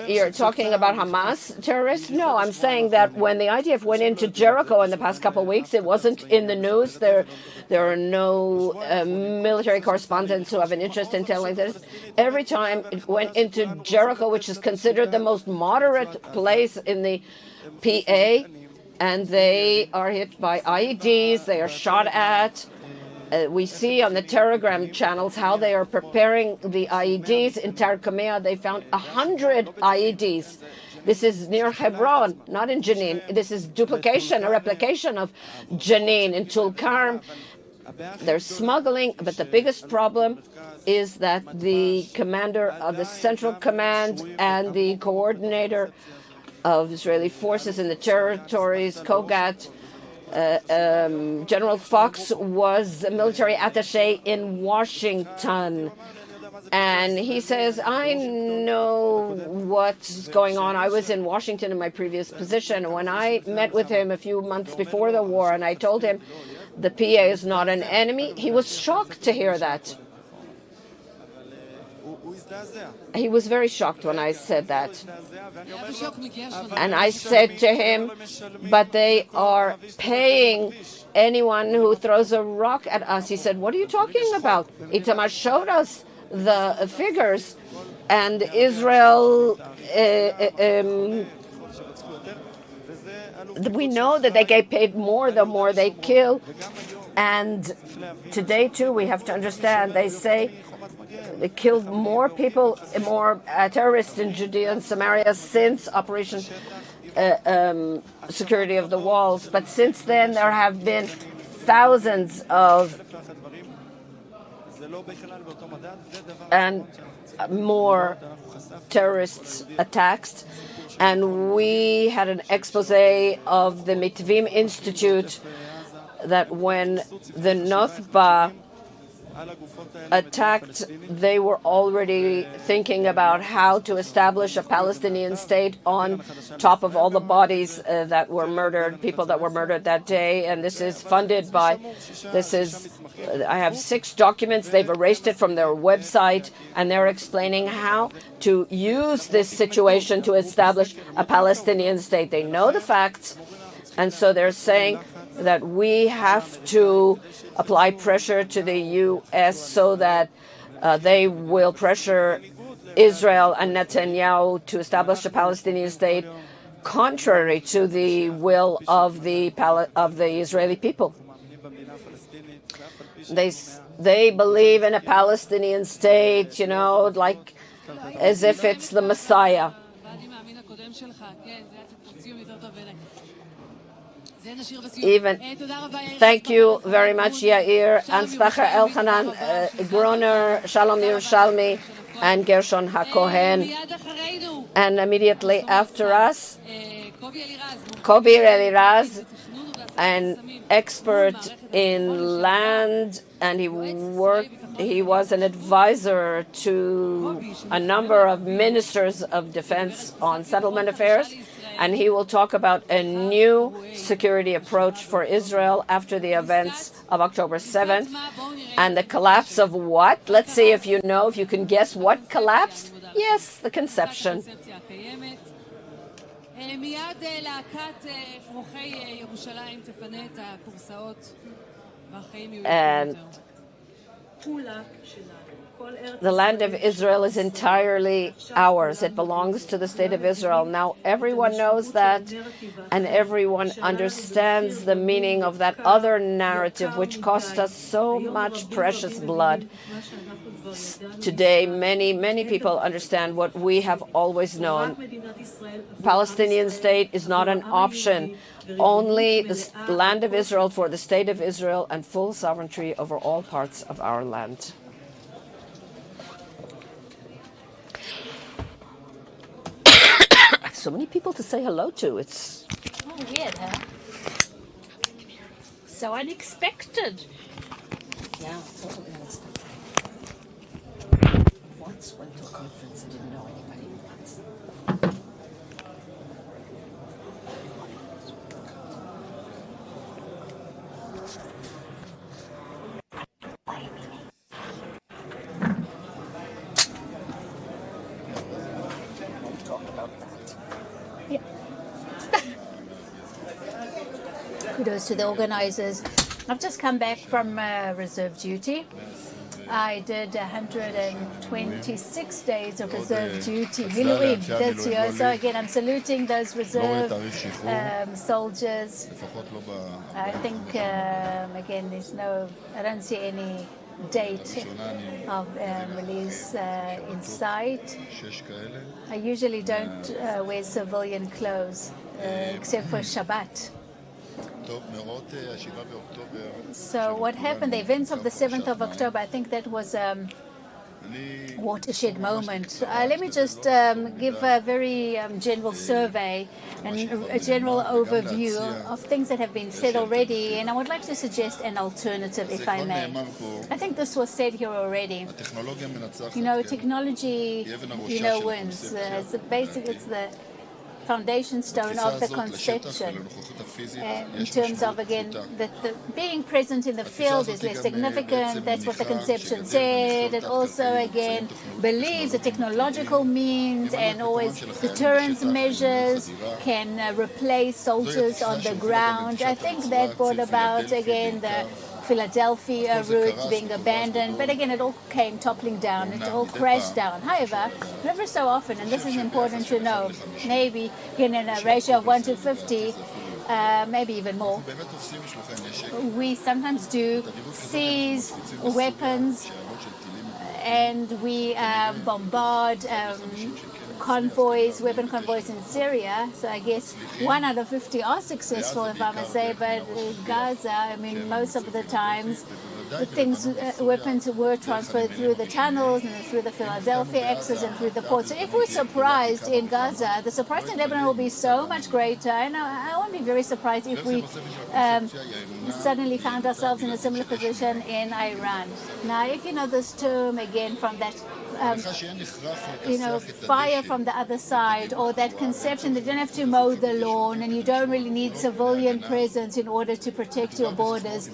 you're talking about Hamas terrorists? No, I'm saying that when the IDF went into Jericho in the past couple of weeks, it wasn't in the news. There are no military correspondents who have an interest in telling this. Every time it went into Jericho, which is considered the most moderate place in the PA, and they are hit by IEDs, they are shot at, We see on the Telegram channels how they are preparing the IEDs. In Tarkamea, they found 100 IEDs. This is near Hebron, not in Jenin. This is duplication, a replication of Jenin. In Tulkarm, they're smuggling, but the biggest problem is that the commander of the Central Command and the coordinator of Israeli forces in the territories, Kogat, General Fox was a military attaché in Washington. And he says, I know what's going on. I was in Washington in my previous position. When I met with him a few months before the war and I told him the PA is not an enemy, he was shocked to hear that. He was very shocked when I said that. And I said to him, but they are paying anyone who throws a rock at us. He said, what are you talking about? Itamar showed us the figures, and Israel, we know that they get paid more the more they kill. And today, too, we have to understand, they say they killed more people, more terrorists in Judea and Samaria since Operation Security of the Walls. But since then, there have been thousands of and more terrorist attacks. And we had an expose of the Mitvim Institute that when the Nothba attacked, they were already thinking about how to establish a Palestinian state on top of all the bodies that were murdered, people that were murdered that day. And this is funded by, I have 6 documents. They've erased it from their website, and they're explaining how to use this situation to establish a Palestinian state. They know the facts, and so they're saying that we have to apply pressure to the U.S. so that they will pressure Israel and Netanyahu to establish a Palestinian state contrary to the will of the Israeli people. They believe in a Palestinian state, like as if it's the Messiah. Thank you very much, Yair, Anspacher Elchanan, Groner, Shalom Yerushalmi, and Gershon HaKohen. And immediately after us, Kobi Eliraz, an expert in land, and he was an advisor to a number of ministers of defense on settlement affairs. And he will talk about a new security approach for Israel after the events of October 7th and the collapse of what? Let's see if you know, if you can guess what collapsed. Yes, the conception. And the land of Israel is entirely ours. It belongs to the state of Israel. Now, everyone knows that, and everyone understands the meaning of that other narrative, which cost us so much precious blood. Today, many people understand what we have always known. Palestinian state is not an option. Only the land of Israel for the state of Israel and full sovereignty over all parts of our land. So many people to say hello to. It's weird, huh? So unexpected. Yeah, totally unexpected. Once went to a conference and didn't know anybody once. Kudos to the organizers. I've just come back from reserve duty, I did 126 days of reserve duty. Miluim this year. So again, I'm saluting those reserve soldiers. I think, again, I don't see any date of release in sight. I usually don't wear civilian clothes except for Shabbat. So what happened, the events of the 7th of October, I think that was watershed moment. Let me just give a very general survey and a general overview of things that have been said already, and I would like to suggest an alternative, if I may. I think this was said here already. Technology, wins. It's the foundation stone of the conception. In terms of, again, that being present in the field is less significant. That's what the conception said. It also, again, believes that technological means and always deterrence measures can replace soldiers on the ground. I think that brought about, again, the Philadelphia route being abandoned, but again, it all came toppling down. It all crashed down. However, never so often, and this is important to know, maybe in a ratio of 1 to 50, maybe even more, we sometimes do seize weapons and we bombard weapon convoys in Syria. So I guess 1 out of 50 are successful, if I must say, but in Gaza, most of the times, weapons were transferred through the tunnels and through the Philadelphia access and through the port. So if we're surprised in Gaza, the surprise in Lebanon will be so much greater. And I won't be very surprised if we suddenly found ourselves in a similar position in Iran. Now, if you know this term again from that fire from the other side, or that conception that you don't have to mow the lawn and you don't really need civilian presence in order to protect your borders.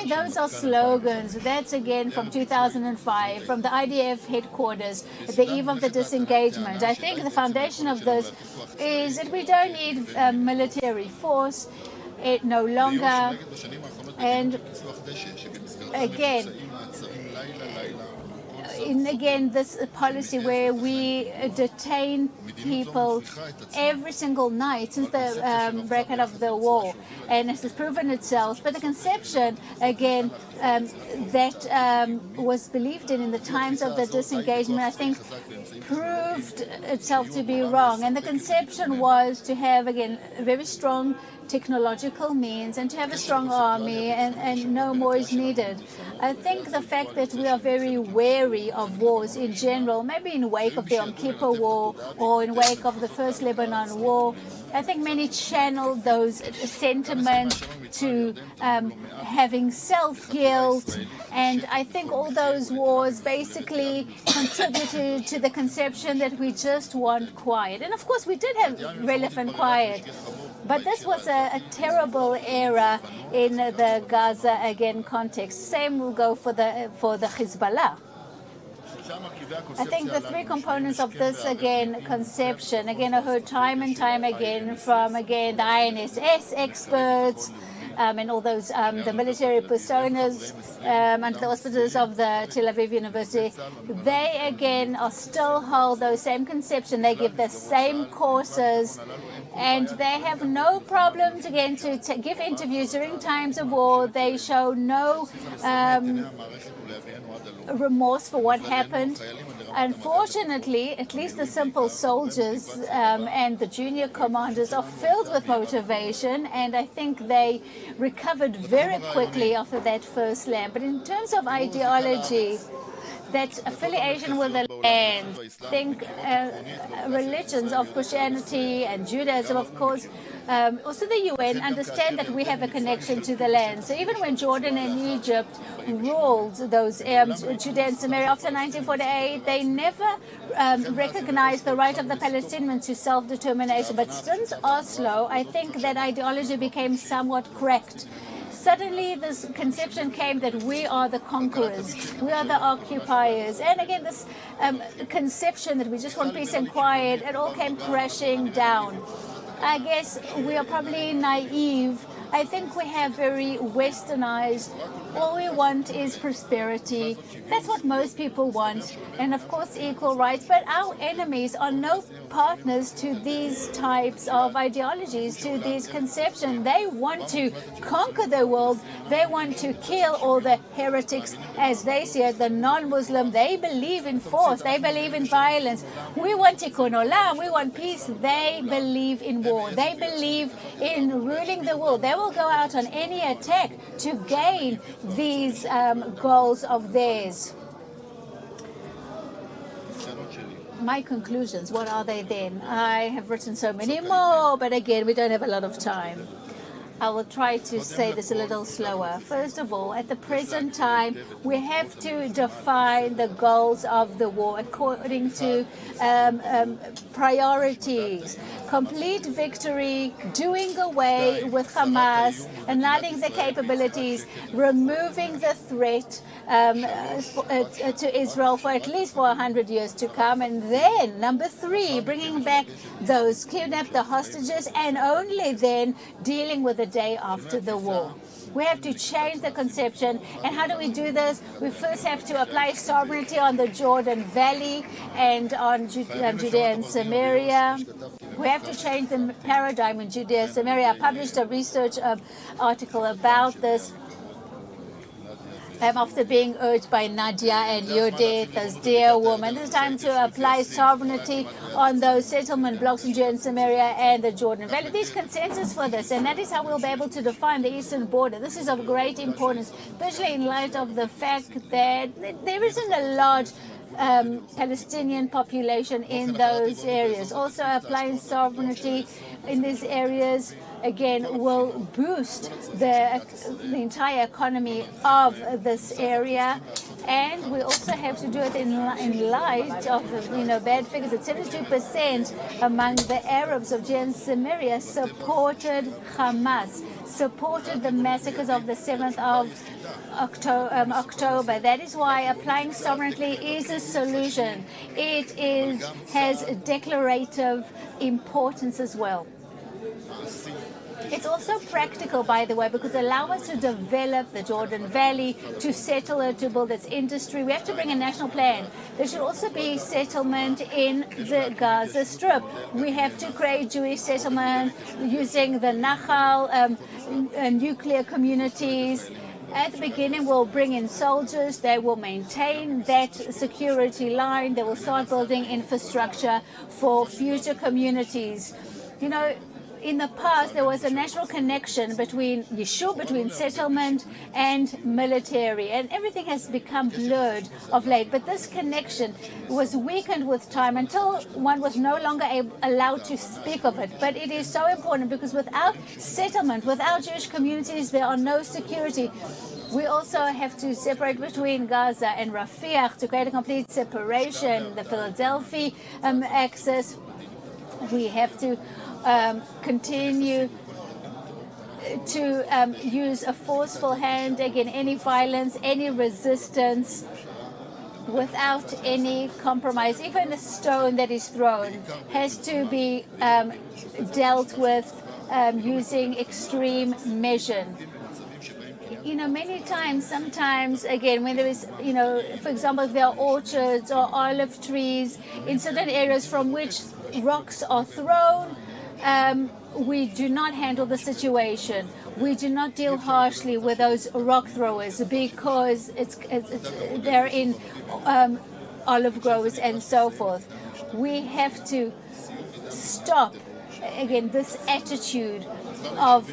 Those are slogans. That's again from 2005, from the IDF headquarters at the eve of the disengagement. I think the foundation of this is that we don't need military force. It no longer. And again, this policy where we detain people every single night since the breakout of the war, and it has proven itself. But the conception, again, that was believed in the times of the disengagement, I think, proved itself to be wrong. And the conception was to have, again, a very strong technological means and to have a strong army, and no more is needed. I think the fact that we are very wary of wars in general, maybe in wake of the Yom Kippur War or in wake of the First Lebanon War, I think many channel those sentiments to having self-guilt, and I think all those wars basically contributed to the conception that we just want quiet. And of course we did have relevant quiet, but this was a terrible era in the Gaza, again, context. Same will go for the Hezbollah. I think the three components of this, again, conception, again, I heard time and time again from, again, the INSS experts, and all those, the military personas under the auspices of the Tel Aviv University, they, again, are still hold those same conception. They give the same courses, and they have no problems, again, to give interviews during times of war. They show no remorse for what happened. Unfortunately, at least the simple soldiers and the junior commanders are filled with motivation, and I think they recovered very quickly after that first land. But in terms of ideology, that affiliation with the land, I think religions of Christianity and Judaism, of course, also the UN understand that we have a connection to the land. So even when Jordan and Egypt ruled those Judea and Samaria after 1948, they never recognized the right of the Palestinians to self-determination. But since Oslo, I think that ideology became somewhat cracked. Suddenly this conception came that we are the conquerors, we are the occupiers. And again, this conception that we just want peace and quiet, it all came crashing down. I guess we are probably naive. I think we have very westernized All we want is prosperity. That's what most people want. And of course, equal rights. But our enemies are no partners to these types of ideologies, to these conceptions. They want to conquer the world. They want to kill all the heretics, as they see it, the non-Muslim. They believe in force. They believe in violence. We want tikkun olam. We want peace. They believe in war. They believe in ruling the world. They will go out on any attack to gain these goals of theirs. My conclusions, what are they then? I have written so many more, but again, we don't have a lot of time. I will try to say this a little slower. First of all, at the present time, we have to define the goals of the war according to priorities. Complete victory, doing away with Hamas, annulling the capabilities, removing the threat to Israel for at least 100 years to come. And then, number 3, bringing back those kidnapped, the hostages, and only then dealing with the day after the war. We have to change the conception. And how do we do this? We first have to apply sovereignty on the Jordan Valley and on Judea and Samaria. We have to change the paradigm in Judea and Samaria. I published a research article about this. After being urged by Nadia and Yudith, as dear woman, it's time to apply sovereignty on those settlement blocks in Judea and Samaria and the Jordan Valley. There's consensus for this, and that is how we'll be able to define the eastern border. This is of great importance, especially in light of the fact that there isn't a large Palestinian population in those areas. Also, applying sovereignty in these areas again will boost the entire economy of this area, and we also have to do it in light of the bad figures that 72% among the Arabs of Judea and Samaria supported Hamas, supported the massacres of the 7th of October. That is why applying sovereignty is a solution. It has declarative importance as well. It's also practical, by the way, because it allows us to develop the Jordan Valley, to settle it, to build its industry. We have to bring a national plan. There should also be settlement in the Gaza Strip. We have to create Jewish settlement using the Nahal, nuclear communities. At the beginning, we'll bring in soldiers. They will maintain that security line. They will start building infrastructure for future communities. In the past, there was a natural connection between Yeshua, between settlement and military, and everything has become blurred of late. But this connection was weakened with time until one was no longer allowed to speak of it. But it is so important because without settlement, without Jewish communities, there are no security. We also have to separate between Gaza and Rafiah to create a complete separation, the Philadelphia axis. We have to continue to use a forceful hand against any violence, any resistance, without any compromise. Even a stone that is thrown has to be dealt with using extreme measure. Many times, sometimes, again, when there is, for example, if there are orchards or olive trees in certain areas from which rocks are thrown, we do not handle the situation. We do not deal harshly with those rock throwers because they're in olive groves and so forth. We have to stop, again, this attitude of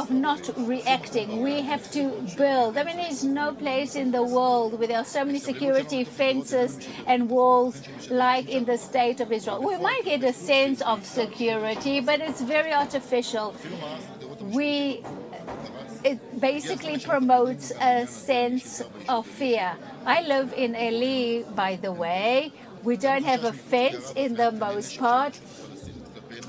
not reacting. We have to build. There's no place in the world where there are so many security fences and walls like in the state of Israel. We might get a sense of security, but it's very artificial. It basically promotes a sense of fear. I live in Eli, by the way. We don't have a fence in the most part.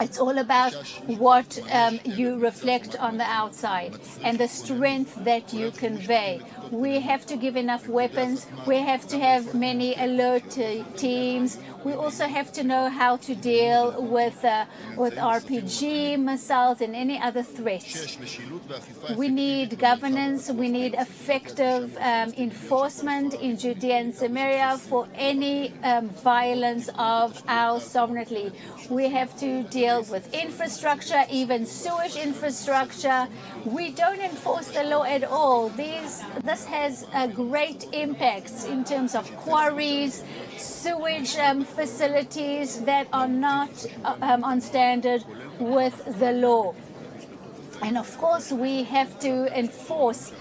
It's all about what you reflect on the outside and the strength that you convey. We have to give enough weapons. We have to have many alert teams. We also have to know how to deal with RPG missiles and any other threats. We need governance. We need effective enforcement in Judea and Samaria for any violence of our sovereignty. We have to deal with infrastructure, even sewage infrastructure. We don't enforce the law at all. This has great impacts in terms of quarries, sewage facilities that are not on standard with the law. And of course, we have to enforce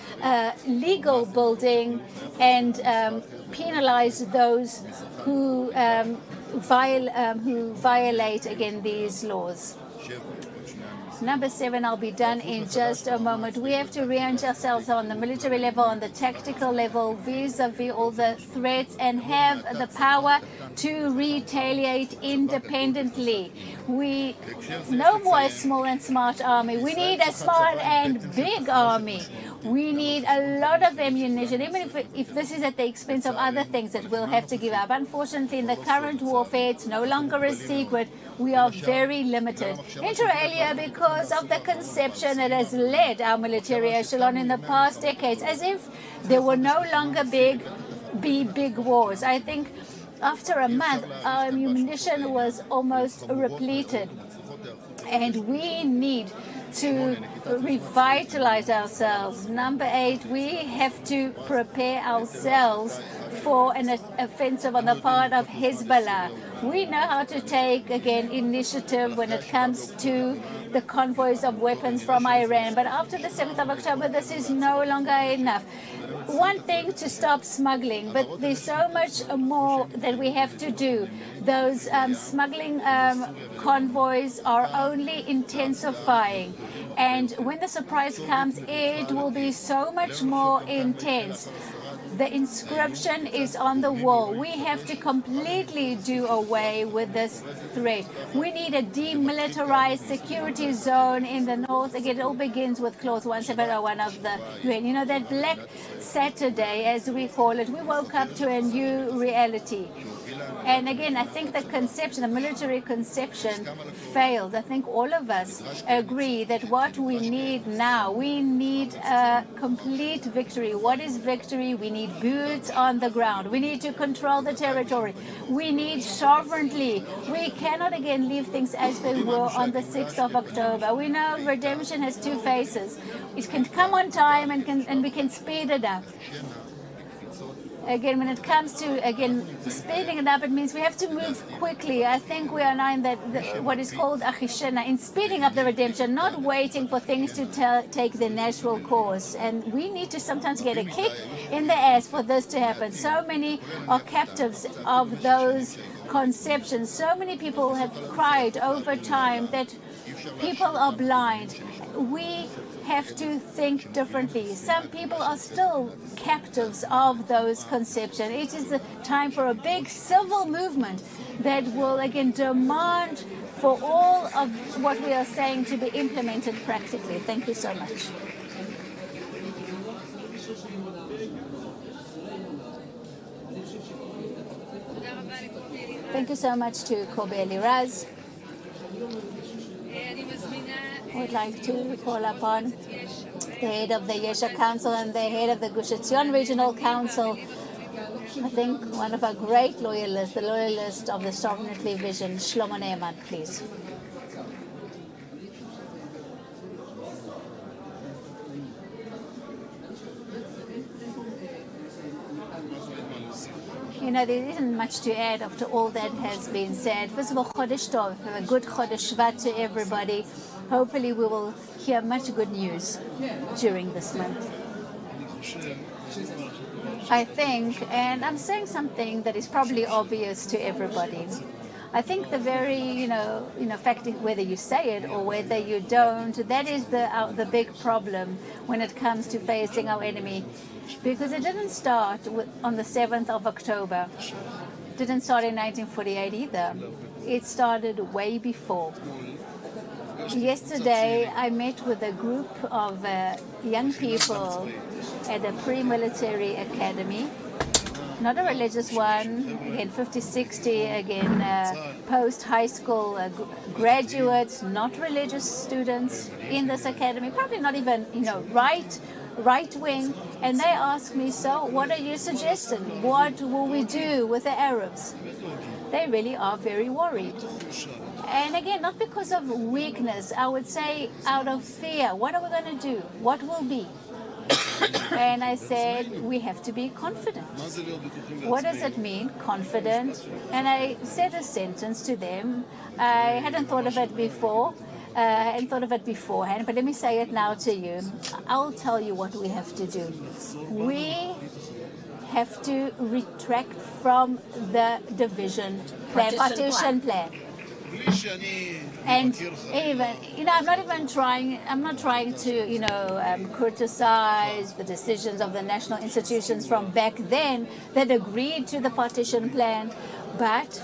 legal building and penalize those who violate again these laws. Number 7, I'll be done in just a moment. We have to rearrange ourselves on the military level, on the tactical level, vis-a-vis all the threats, and have the power to retaliate independently. No more a small and smart army. We need a smart and big army. We need a lot of ammunition, even if this is at the expense of other things that we'll have to give up. Unfortunately, in the current warfare, it's no longer a secret. We are very limited. Inter alia, because of the conception that has led our military echelon in the past decades, as if there will no longer be big wars. I think after a month, our ammunition was almost repleted. And we need to revitalize ourselves. Number 8, we have to prepare ourselves for an offensive on the part of Hezbollah. We know how to take, again, initiative when it comes to the convoys of weapons from Iran. But after the 7th of October, this is no longer enough. One thing to stop smuggling, but there's so much more that we have to do. Those smuggling convoys are only intensifying. And when the surprise comes, it will be so much more intense. The inscription is on the wall. We have to completely do away with this threat. We need a demilitarized security zone in the north. Again, it all begins with Clause 1701 of the UN. You know, that Black Saturday, as we call it, we woke up to a new reality. And again, I think the conception, the military conception, failed. I think all of us agree that what we need now, we need a complete victory. What is victory? We need boots on the ground. We need to control the territory. We need sovereignty. We cannot again leave things as they were on the 6th of October. We know redemption has two faces. It can come on time and we can speed it up. Again, when it comes to, speeding it up, it means we have to move quickly. I think we are now in what is called achishena, in speeding up the redemption, not waiting for things to take their natural course. And we need to sometimes get a kick in the ass for this to happen. So many are captives of those conceptions. So many people have cried over time that people are blind. We have to think differently. Some people are still captives of those conceptions. It is a time for a big civil movement that will again demand for all of what we are saying to be implemented practically. Thank you so much. Thank you so much to Kobe Eliraz. I would like to call upon the head of the Yesha Council and the head of the Gush Etzion Regional Council. I think one of our great loyalists, the loyalist of the Sovereignty Vision, Shlomo Neiman, please. You know, there isn't much to add after all that has been said. First of all, Chodesh Tov, a good Chodesh Shvat to everybody. Hopefully we will hear much good news during this month. I think, and I'm saying something that is probably obvious to everybody. I think the very, fact whether you say it or whether you don't, that is the big problem when it comes to facing our enemy. Because it didn't start on the 7th of October. It didn't start in 1948 either. It started way before. Yesterday, I met with a group of young people at a pre-military academy, not a religious one, again 50, 60, again post-high school graduates, not religious students in this academy, probably not even, right wing, and they ask me, so what are you suggesting? What will we do with the Arabs? They really are very worried. And again, not because of weakness, I would say out of fear. What are we going to do? What will be? And I said, we have to be confident. What does it mean, confident? And I said a sentence to them. I hadn't thought of it before. I hadn't thought of it beforehand, but let me say it now to you. I'll tell you what we have to do. We have to retract from the division plan, partition plan. And even, I'm not trying to, criticize the decisions of the national institutions from back then that agreed to the partition plan, but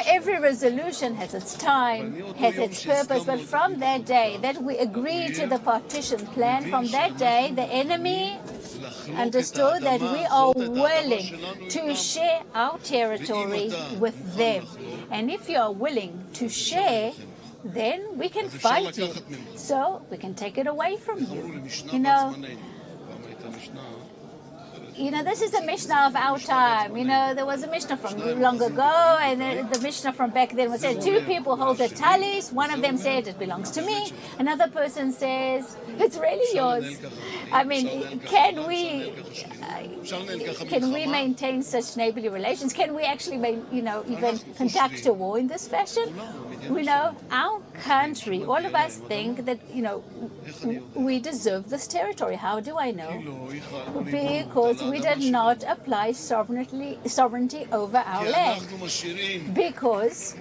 every resolution has its time, has its purpose, but from that day that we agreed to the partition plan, from that day the enemy understood that we are willing to share our territory with them. And if you are willing to share, then we can fight you. So we can take it away from you. This is the Mishnah of our time. There was a Mishnah from long ago, and the Mishnah from back then would say, two people hold the talis. One of them said, it belongs to me. Another person says, it's really yours. I mean, can we maintain such neighborly relations? Can we actually, even conduct a war in this fashion? Our country, all of us think that, we deserve this territory. How do I know? Because we did not apply sovereignty over our land. Because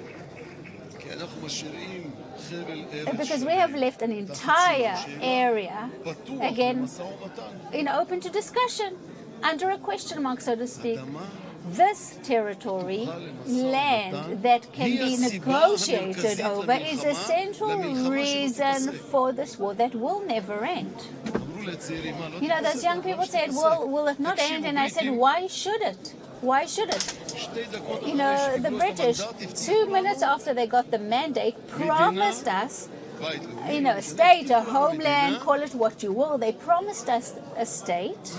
we have left an entire area, again, open to discussion, under a question mark, so to speak. This territory, land that can be negotiated over, is a central reason for this war that will never end. Those young people said, will it not end? And I said, why should it? Why should it? The British, 2 minutes after they got the mandate, promised us, a state, a homeland, call it what you will. They promised us a state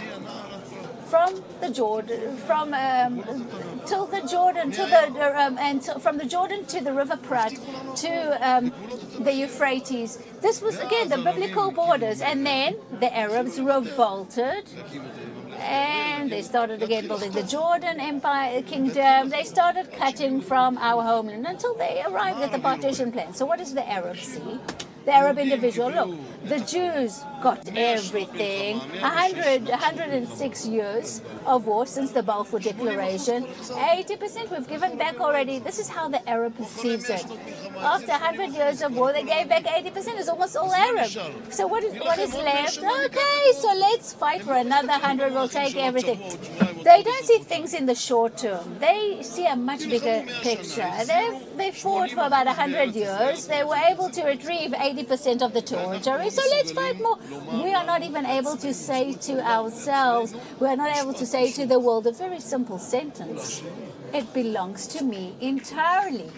from the Jordan, from the Jordan to the from the Jordan to the River Prat to the Euphrates. This was again the biblical borders, and then the Arabs revolted, and they started again building the Jordan Empire Kingdom. They started cutting from our homeland until they arrived at the partition plan. So what does the Arab see? The Arab individual, look, the Jews got everything. 106 years of war since the Balfour Declaration. 80% we've given back already. This is how the Arab perceives it. After 100 years of war, they gave back 80%. It's almost all Arab. So what is left? Okay, so let's fight for another 100. We'll take everything. They don't see things in the short term. They see a much bigger picture. They fought for about 100 years. They were able to retrieve 80% of the territory. So let's fight more. We are not even able to say to ourselves, we are not able to say to the world a very simple sentence. It belongs to me entirely.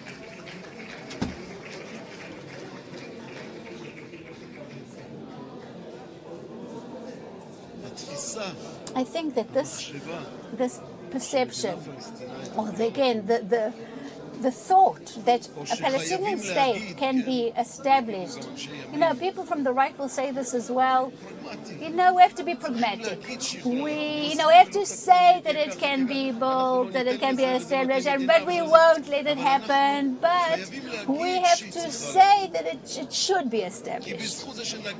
I think that this perception, or again, the thought that a Palestinian state can be established. People from the right will say this as well. We have to be pragmatic. We have to say that it can be built, that it can be established, but we won't let it happen. But we have to say that it should be established.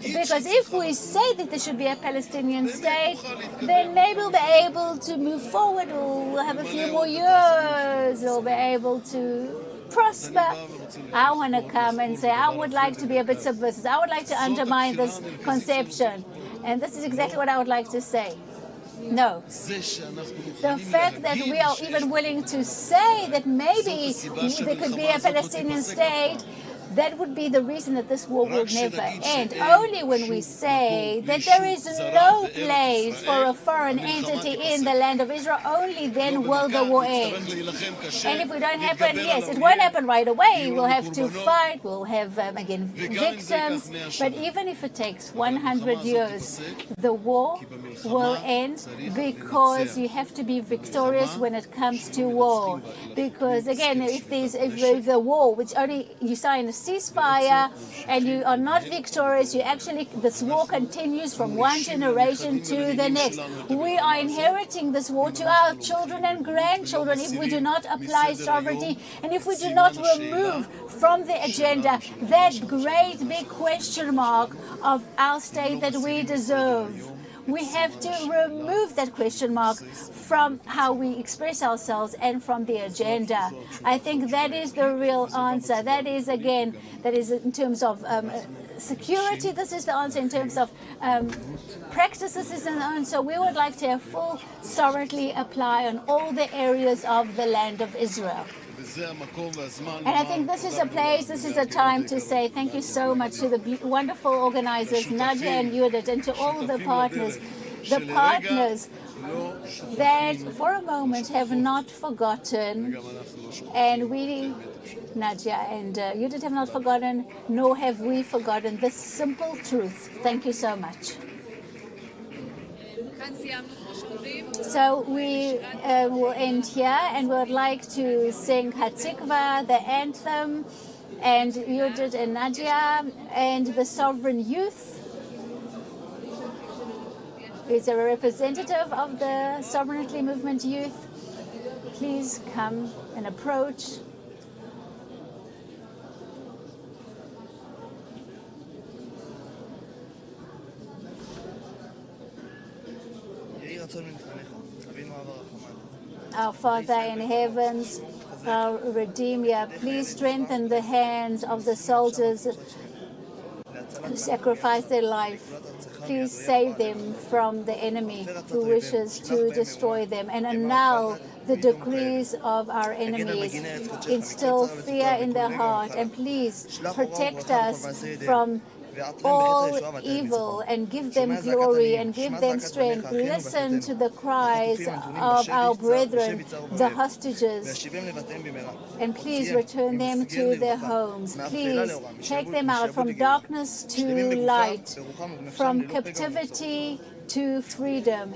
Because if we say that there should be a Palestinian state, then maybe we'll be able to move forward. We'll have a few more years. We'll be able to prosper. I want to come and say, I would like to be a bit subversive. I would like to undermine this conception. And this is exactly what I would like to say. No. The fact that we are even willing to say that maybe there could be a Palestinian state, That would be the reason that this war will never end. Only when we say that there is no place for a foreign entity in the land of Israel, only then will the war end. And if we don't happen, yes, it won't happen right away. We'll have to fight, we'll have, again, victims. But even if it takes 100 years, the war will end, because you have to be victorious when it comes to war. Because, again, if there's a war, which only you sign a ceasefire and you are not victorious, this war continues from one generation to the next. We are inheriting this war to our children and grandchildren if we do not apply sovereignty and if we do not remove from the agenda that great big question mark of our state that we deserve. We have to remove that question mark from how we express ourselves and from the agenda. I think that is the real answer. That is in terms of security, this is the answer. In terms of practice, this is an answer. We would like to have full sovereignty apply on all the areas of the land of Israel. And I think this is a place, this is a time to say thank you so much to the wonderful organizers, Nadia and Judith, and to all the partners that for a moment have not forgotten, and we, Nadia and Judith, have not forgotten, nor have we forgotten this simple truth. Thank you so much. So we will end here, and we would like to sing Hatikva, the anthem, and Judith and Nadia, and the sovereign youth is a representative of the Sovereignty Movement youth. Please come and approach. Our Father in heavens, our Redeemer, please strengthen the hands of the soldiers who sacrifice their life. Please save them from the enemy who wishes to destroy them, and annul the decrees of our enemies. Instill fear in their heart, and please protect us from all evil and give them glory and give them strength. Listen to the cries of our brethren, the hostages, and please return them to their homes. Please take them out from darkness to light, from captivity to freedom,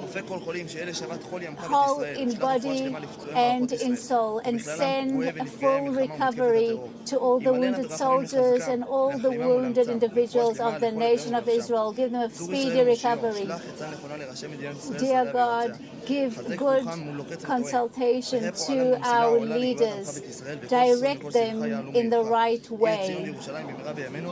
whole in body and in soul, and send a full recovery to all the wounded soldiers and all the wounded individuals of the nation of Israel. Give them a speedy recovery. Dear God, give good consultation to our leaders. Direct them in the right way.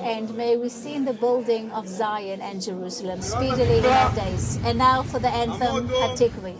And may we see in the building of Zion and Jerusalem speedily in our days. And now for the anthem, Hatikva.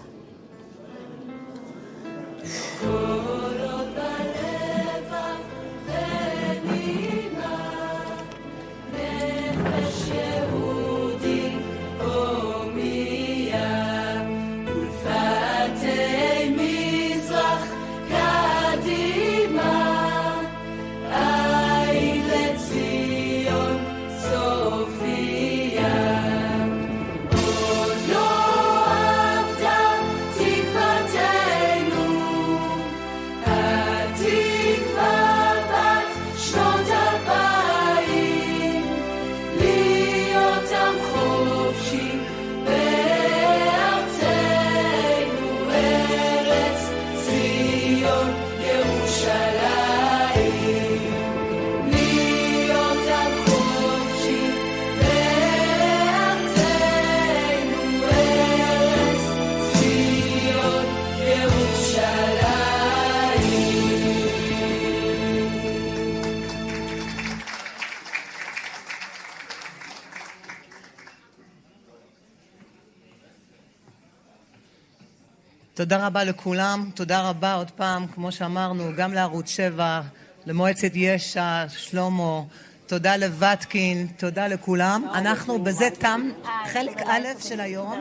תודה רבה לכולם, תודה רבה עוד פעם, כמו שאמרנו, גם לערוץ 7, למועצת יש"ע, שלמה, תודה לוותקין, תודה לכולם. אנחנו בזה תם חלק א' של היום.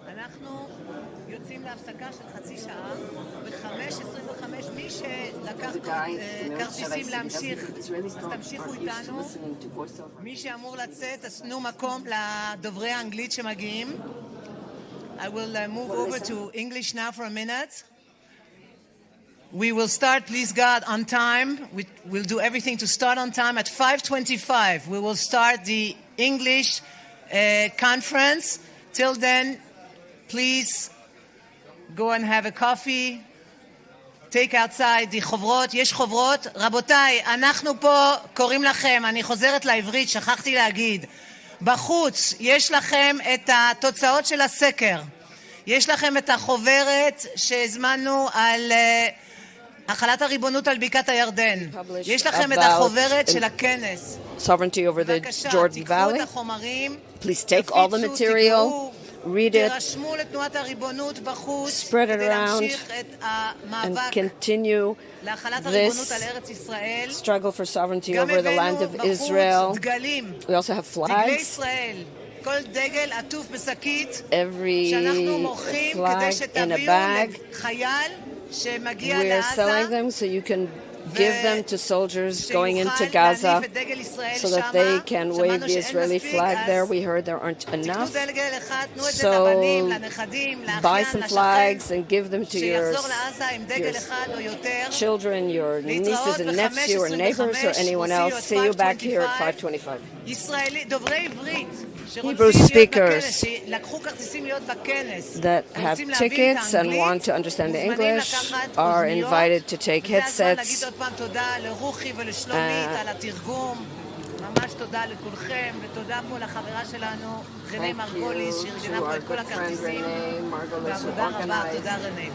אנחנו יוצאים להפסקה של חצי שעה, ב-5:25 מי שלקח כרטיסים להמשיך, אז תמשיכו איתנו. מי שאמור לצאת, אז תנו מקום לדוברי האנגלית שמגיעים. I will move over to English now for a minute. We will start, please God, on time. We'll do everything to start on time. At 5:25, we will start the English conference. Till then, please go and have a coffee. Take outside the חוברות. יש חוברות. רבותיי, אנחנו פה קוראים לכם, אני חוזרת לעברית, שכחתי להגיד. בחוץ יש לכם את התוצאות של הסקר. יש לכם את החוברת שהזמנו על החלת הריבונות על בקעת הירדן. יש לכם את החוברת של הכנס. Sovereignty over the Jordan Valley. Please take all the material, read it, spread it around, and continue this struggle for sovereignty over the land of Israel. We also have flags. Every flag in a bag. We are selling them so you can give them to soldiers going into Gaza so that they can wave the Israeli flag there. We heard there aren't enough. So buy some flags and give them to your children, your nieces and nephews, or neighbors, or anyone else. See you back here at 5:25. Hebrew speakers that have tickets and want to understand the English are invited to take headsets. ממש תודה לכולכם, ותודה פה לחברה שלנו, רנה מרגוליס, שארגנה פה את כל הכרטיסים. ועבודה רבה, תודה רנה.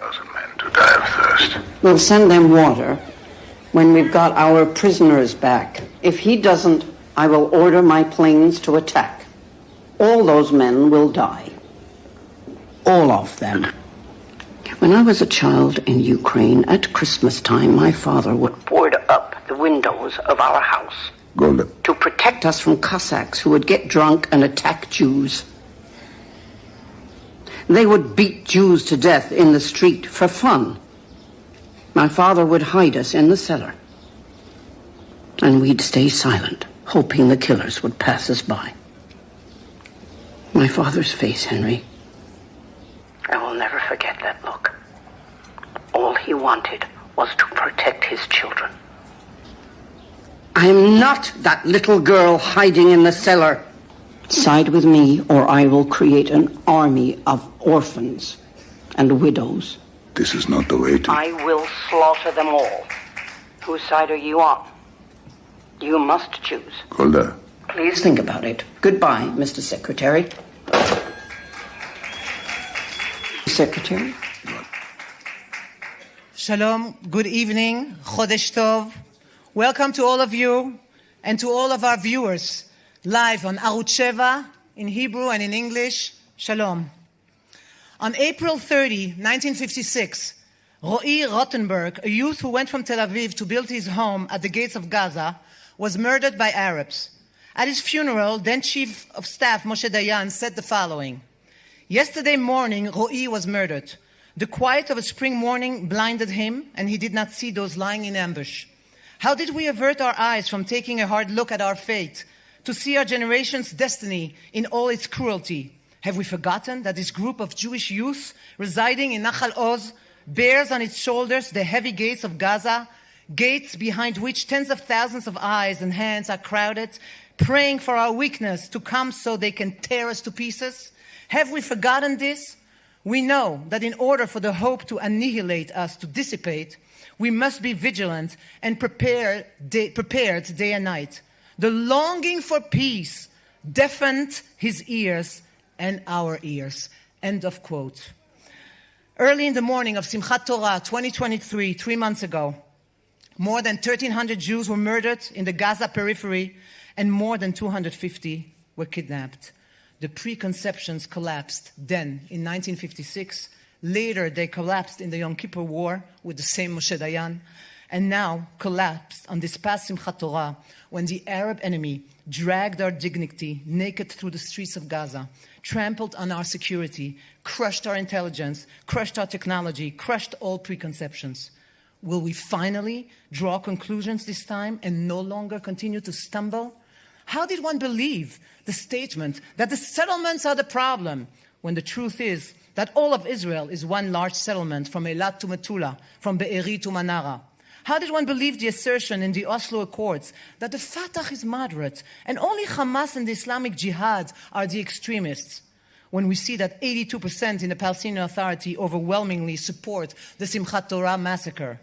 1,000 men to die of thirst. We'll send them water when we've got our prisoners back. If he doesn't, I will order my planes to attack. All those men will die. All of them. When I was a child in Ukraine, at Christmas time, my father would board up the windows of our house Golda. to protect us from Cossacks who would get drunk and attack Jews. They would beat Jews to death in the street for fun. My father would hide us in the cellar. And we'd stay silent, hoping the killers would pass us by. My father's face, Henry. I will never forget that look. All he wanted was to protect his children. I am not that little girl hiding in the cellar. Side with me, or I will create an army of orphans and widows. This is not the way to... I will slaughter them all. Whose side are you on? You must choose. Golda. Please think about it. Goodbye, Mr. Secretary. Secretary? Shalom, good evening, Chodesh Tov. Welcome to all of you and to all of our viewers live on ARUTZ SHEVA in Hebrew and in English. Shalom. On April 30, 1956, Ro'i Rothenberg, a youth who went from Tel Aviv to build his home at the gates of Gaza, was murdered by Arabs. At his funeral, then Chief of Staff Moshe Dayan said the following: "Yesterday morning, Ro'i was murdered. The quiet of a spring morning blinded him, and he did not see those lying in ambush. How did we avert our eyes from taking a hard look at our fate, to see our generation's destiny in all its cruelty? Have we forgotten that this group of Jewish youth residing in Nachal Oz bears on its shoulders the heavy gates of Gaza, gates behind which tens of thousands of eyes and hands are crowded, praying for our weakness to come so they can tear us to pieces? Have we forgotten this? We know that in order for the hope to annihilate us, to dissipate, we must be vigilant and prepared day and night. The longing for peace deafened his ears and our ears." End of quote. Early in the morning of Simchat Torah 2023, 3 months ago, more than 1,300 Jews were murdered in the Gaza periphery and more than 250 were kidnapped. The preconceptions collapsed then in 1956. Later, they collapsed in the Yom Kippur War with the same Moshe Dayan, and now collapsed on this past Simchat Torah when the Arab enemy dragged our dignity naked through the streets of Gaza, trampled on our security, crushed our intelligence, crushed our technology, crushed all preconceptions. Will we finally draw conclusions this time and no longer continue to stumble? How did one believe the statement that the settlements are the problem, when the truth is that all of Israel is one large settlement, from Eilat to Metula, from Be'eri to Manara? How did one believe the assertion in the Oslo Accords that the Fatah is moderate and only Hamas and the Islamic Jihad are the extremists, when we see that 82% in the Palestinian Authority overwhelmingly support the Simchat Torah massacre?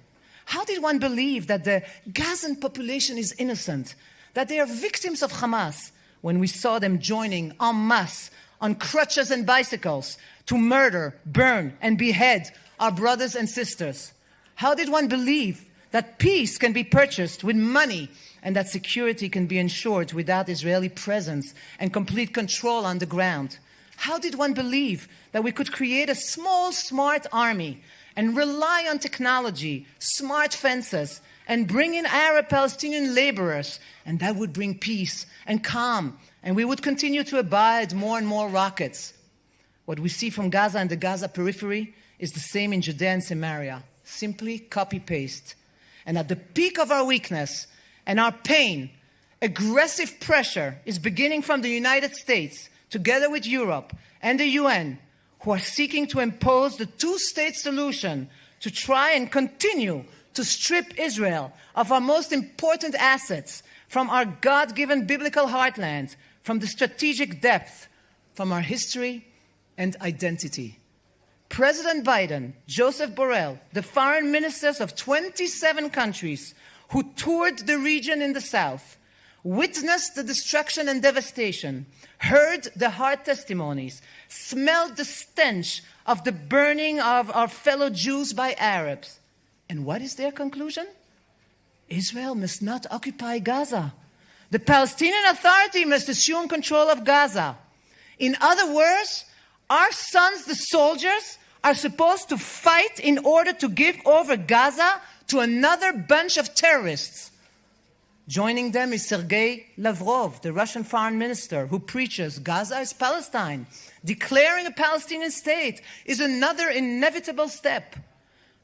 How did one believe that the Gazan population is innocent, that they are victims of Hamas, when we saw them joining en masse on crutches and bicycles to murder, burn, and behead our brothers and sisters? How did one believe that peace can be purchased with money and that security can be ensured without Israeli presence and complete control on the ground? How did one believe that we could create a small, smart army and rely on technology, smart fences, and bring in Arab Palestinian laborers, and that would bring peace and calm, and we would continue to abide more and more rockets? What we see from Gaza and the Gaza periphery is the same in Judea and Samaria. Simply copy-paste. And at the peak of our weakness and our pain, aggressive pressure is beginning from the United States, together with Europe and the UN, who are seeking to impose the two-state solution to try and continue to strip Israel of our most important assets, from our God-given biblical heartland, from the strategic depth, from our history and identity. President Biden, Joseph Borrell, the foreign ministers of 27 countries who toured the region in the south, witnessed the destruction and devastation, heard the hard testimonies, smelled the stench of the burning of our fellow Jews by Arabs. And what is their conclusion? Israel must not occupy Gaza. The Palestinian Authority must assume control of Gaza. In other words, our sons, the soldiers, are supposed to fight in order to give over Gaza to another bunch of terrorists. Joining them is Sergei Lavrov, the Russian foreign minister, who preaches Gaza is Palestine. Declaring a Palestinian state is another inevitable step.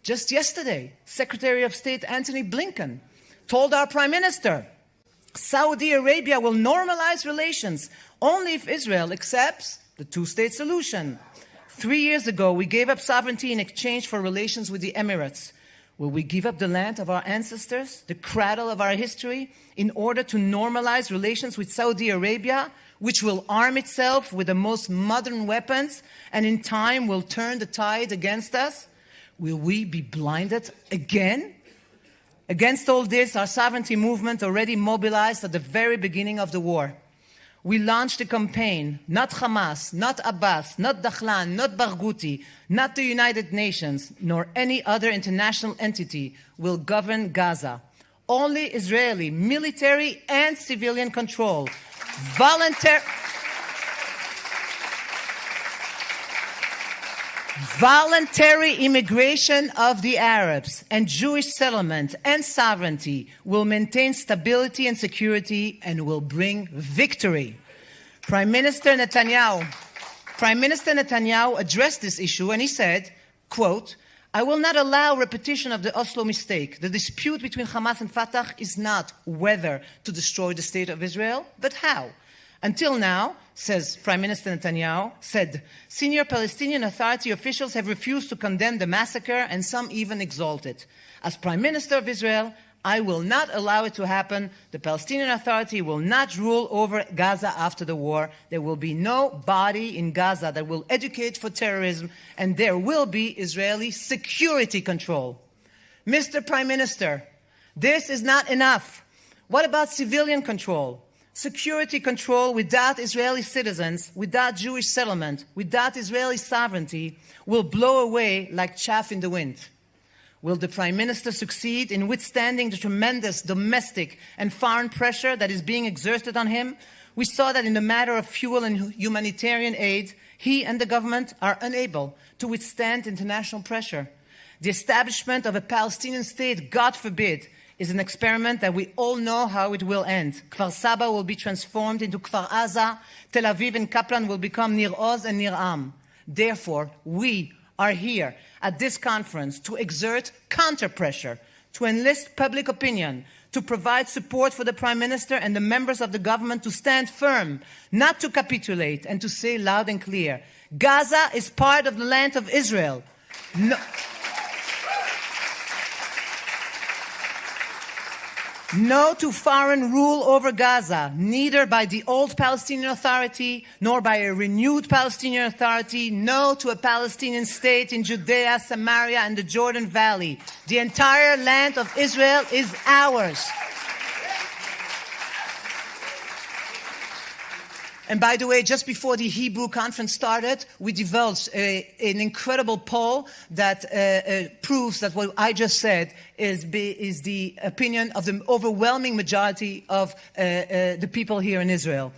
Just yesterday, Secretary of State Antony Blinken told our Prime Minister, Saudi Arabia will normalize relations only if Israel accepts the two-state solution. 3 years ago, we gave up sovereignty in exchange for relations with the Emirates. Will we give up the land of our ancestors, the cradle of our history, in order to normalize relations with Saudi Arabia, which will arm itself with the most modern weapons and in time will turn the tide against us? Will we be blinded again? Against all this, our sovereignty movement already mobilized at the very beginning of the war. We launched a campaign, not Hamas, not Abbas, not Dakhlan, not Barghouti, not the United Nations, nor any other international entity will govern Gaza. Only Israeli military and civilian control. Voluntary immigration of the Arabs and Jewish settlement and sovereignty will maintain stability and security and will bring victory. Prime Minister Netanyahu addressed this issue and he said, quote, I will not allow repetition of the Oslo mistake. The dispute between Hamas and Fatah is not whether to destroy the state of Israel, but how. Until now, says Prime Minister Netanyahu, senior Palestinian Authority officials have refused to condemn the massacre and some even exalt it. As Prime Minister of Israel, I will not allow it to happen. The Palestinian Authority will not rule over Gaza after the war. There will be no body in Gaza that will educate for terrorism, and there will be Israeli security control. Mr. Prime Minister, this is not enough. What about civilian control? Security control without Israeli citizens, without Jewish settlement, without Israeli sovereignty will blow away like chaff in the wind. Will the Prime Minister succeed in withstanding the tremendous domestic and foreign pressure that is being exerted on him? We saw that in the matter of fuel and humanitarian aid, he and the government are unable to withstand international pressure. The establishment of a Palestinian state, God forbid, is an experiment that we all know how it will end. Kfar Saba will be transformed into Kfar Aza. Tel Aviv and Kaplan will become Nir Oz and Nir Am. Therefore, we are here at this conference to exert counter-pressure, to enlist public opinion, to provide support for the Prime Minister and the members of the government to stand firm, not to capitulate, and to say loud and clear, Gaza is part of the land of Israel. No to foreign rule over Gaza, neither by the old Palestinian Authority nor by a renewed Palestinian Authority. No to a Palestinian state in Judea, Samaria, and the Jordan Valley. The entire land of Israel is ours. And by the way, just before the Hebrew conference started, we divulged an incredible poll that proves that what I just said is the opinion of the overwhelming majority of the people here in Israel.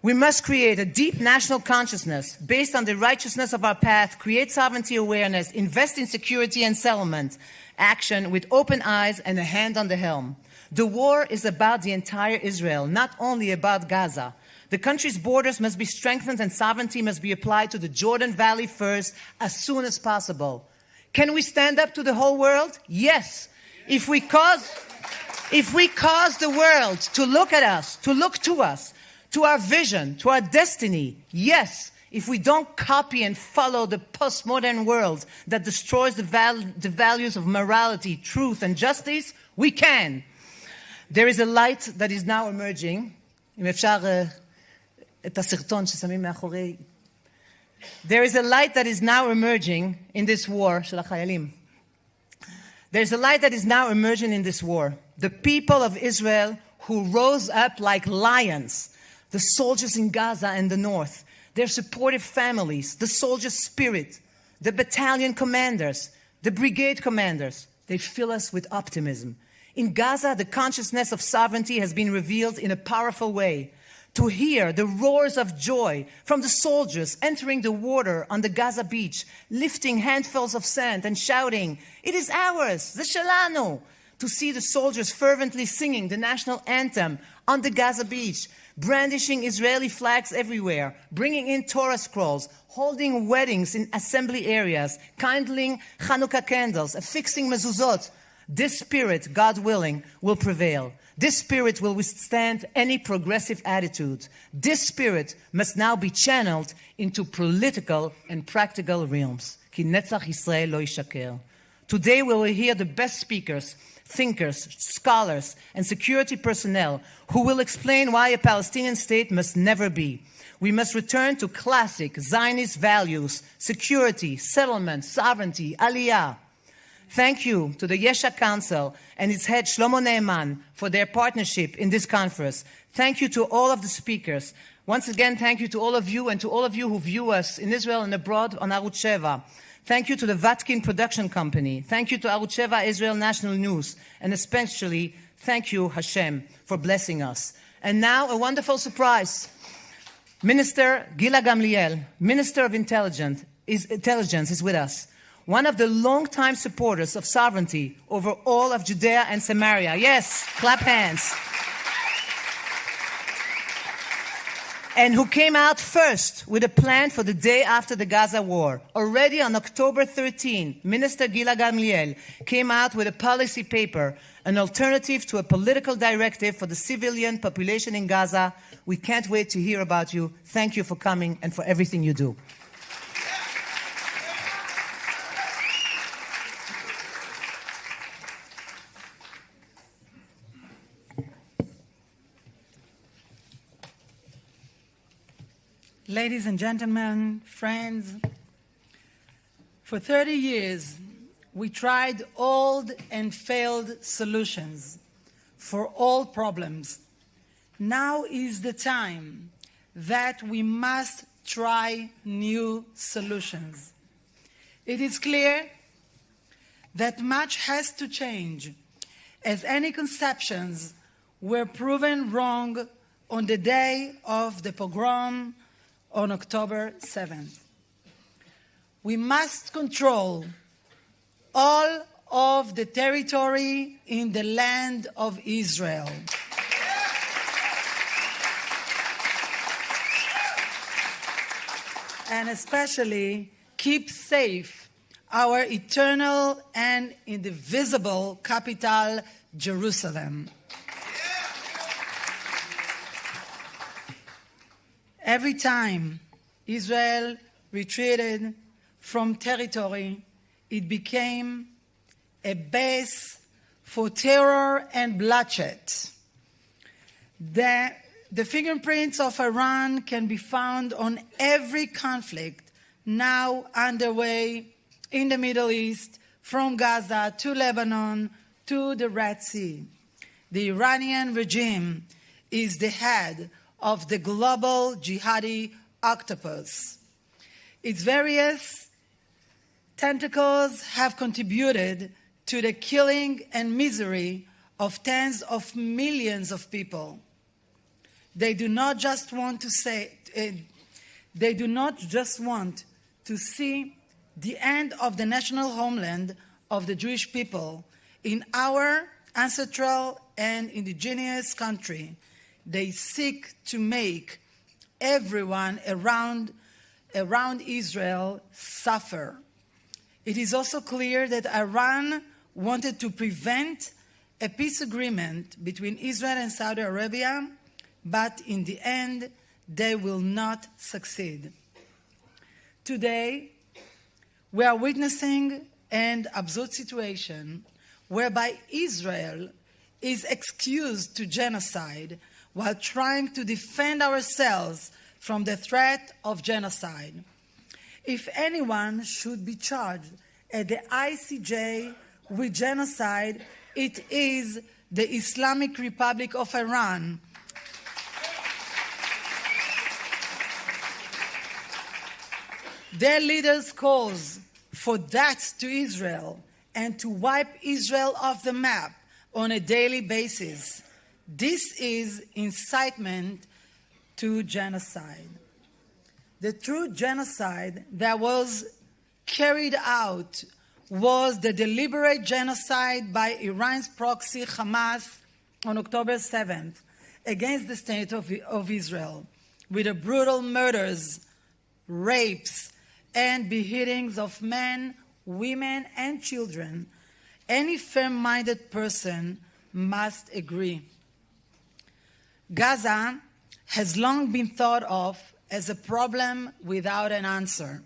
We must create a deep national consciousness based on the righteousness of our path, create sovereignty awareness, invest in security and settlement, action with open eyes and a hand on the helm. The war is about the entire Israel, not only about Gaza. The country's borders must be strengthened and sovereignty must be applied to the Jordan Valley first, as soon as possible. Can we stand up to the whole world? Yes. If we cause the world to look at us, to look to us, to our vision, to our destiny, yes. If we don't copy and follow the postmodern world that destroys the values of morality, truth, and justice, we can. There is a light that is now emerging. There is a light that is now emerging in this war. There's a light that is now emerging in this war. The people of Israel who rose up like lions, the soldiers in Gaza and the north, their supportive families, the soldier spirit, the battalion commanders, the brigade commanders, they fill us with optimism. In Gaza, the consciousness of sovereignty has been revealed in a powerful way. To hear the roars of joy from the soldiers entering the water on the Gaza beach, lifting handfuls of sand and shouting, "It is ours, the Shelanu!" To see the soldiers fervently singing the national anthem on the Gaza beach, brandishing Israeli flags everywhere, bringing in Torah scrolls, holding weddings in assembly areas, kindling Hanukkah candles, affixing mezuzot. This spirit, God willing, will prevail. This spirit will withstand any progressive attitude. This spirit must now be channeled into political and practical realms. Ki netzach Yisrael lo yishaker. Today we will hear the best speakers, thinkers, scholars, and security personnel who will explain why a Palestinian state must never be. We must return to classic Zionist values, security, settlement, sovereignty, aliyah. Thank you to the Yesha Council and its head Shlomo Ne'eman for their partnership in this conference. Thank you to all of the speakers. Once again, thank you to all of you and to all of you who view us in Israel and abroad on ARUTZ SHEVA. Thank you to the Vatkin Production Company. Thank you to ARUTZ SHEVA Israel National News. And especially, thank you, Hashem, for blessing us. And now, a wonderful surprise. Minister Gila Gamliel, Minister of Intelligence, is with us. One of the longtime supporters of sovereignty over all of Judea and Samaria. Yes, clap hands. And who came out first with a plan for the day after the Gaza war. Already on October 13, Minister Gila Gamliel came out with a policy paper, an alternative to a political directive for the civilian population in Gaza. We can't wait to hear about you. Thank you for coming and for everything you do. Ladies and gentlemen, friends, for 30 years, we tried old and failed solutions for all problems. Now is the time that we must try new solutions. It is clear that much has to change, as any conceptions were proven wrong on the day of the pogrom on October 7th. We must control all of the territory in the land of Israel. And especially keep safe our eternal and indivisible capital, Jerusalem. Every time Israel retreated from territory, it became a base for terror and bloodshed. The fingerprints of Iran can be found on every conflict now underway in the Middle East, from Gaza to Lebanon to the Red Sea. The Iranian regime is the head of the global jihadi octopus. Its various tentacles have contributed to the killing and misery of tens of millions of people. They do not just want to see the end of the national homeland of the Jewish people in our ancestral and indigenous country. They seek to make everyone around Israel suffer. It is also clear that Iran wanted to prevent a peace agreement between Israel and Saudi Arabia, but in the end, they will not succeed. Today, we are witnessing an absurd situation whereby Israel is excused to genocide while trying to defend ourselves from the threat of genocide. If anyone should be charged at the ICJ with genocide, it is the Islamic Republic of Iran, their leaders calls for that to Israel and to wipe Israel off the map on a daily basis. This is incitement to genocide. The true genocide that was carried out was the deliberate genocide by Iran's proxy Hamas on October 7th against the state of Israel, with the brutal murders, rapes, and beheadings of men, women, and children. Any fair-minded person must agree. Gaza has long been thought of as a problem without an answer.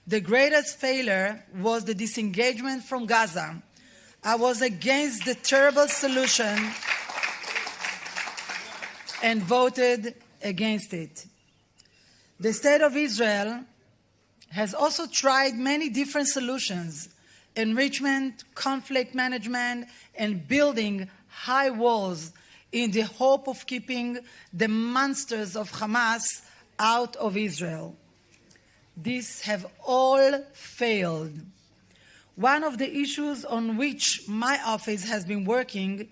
The greatest failure was the disengagement from Gaza. I was against the terrible solution and voted against it. The State of Israel has also tried many different solutions: enrichment, conflict management, and building high walls in the hope of keeping the monsters of Hamas out of Israel. These have all failed. One of the issues on which my office has been working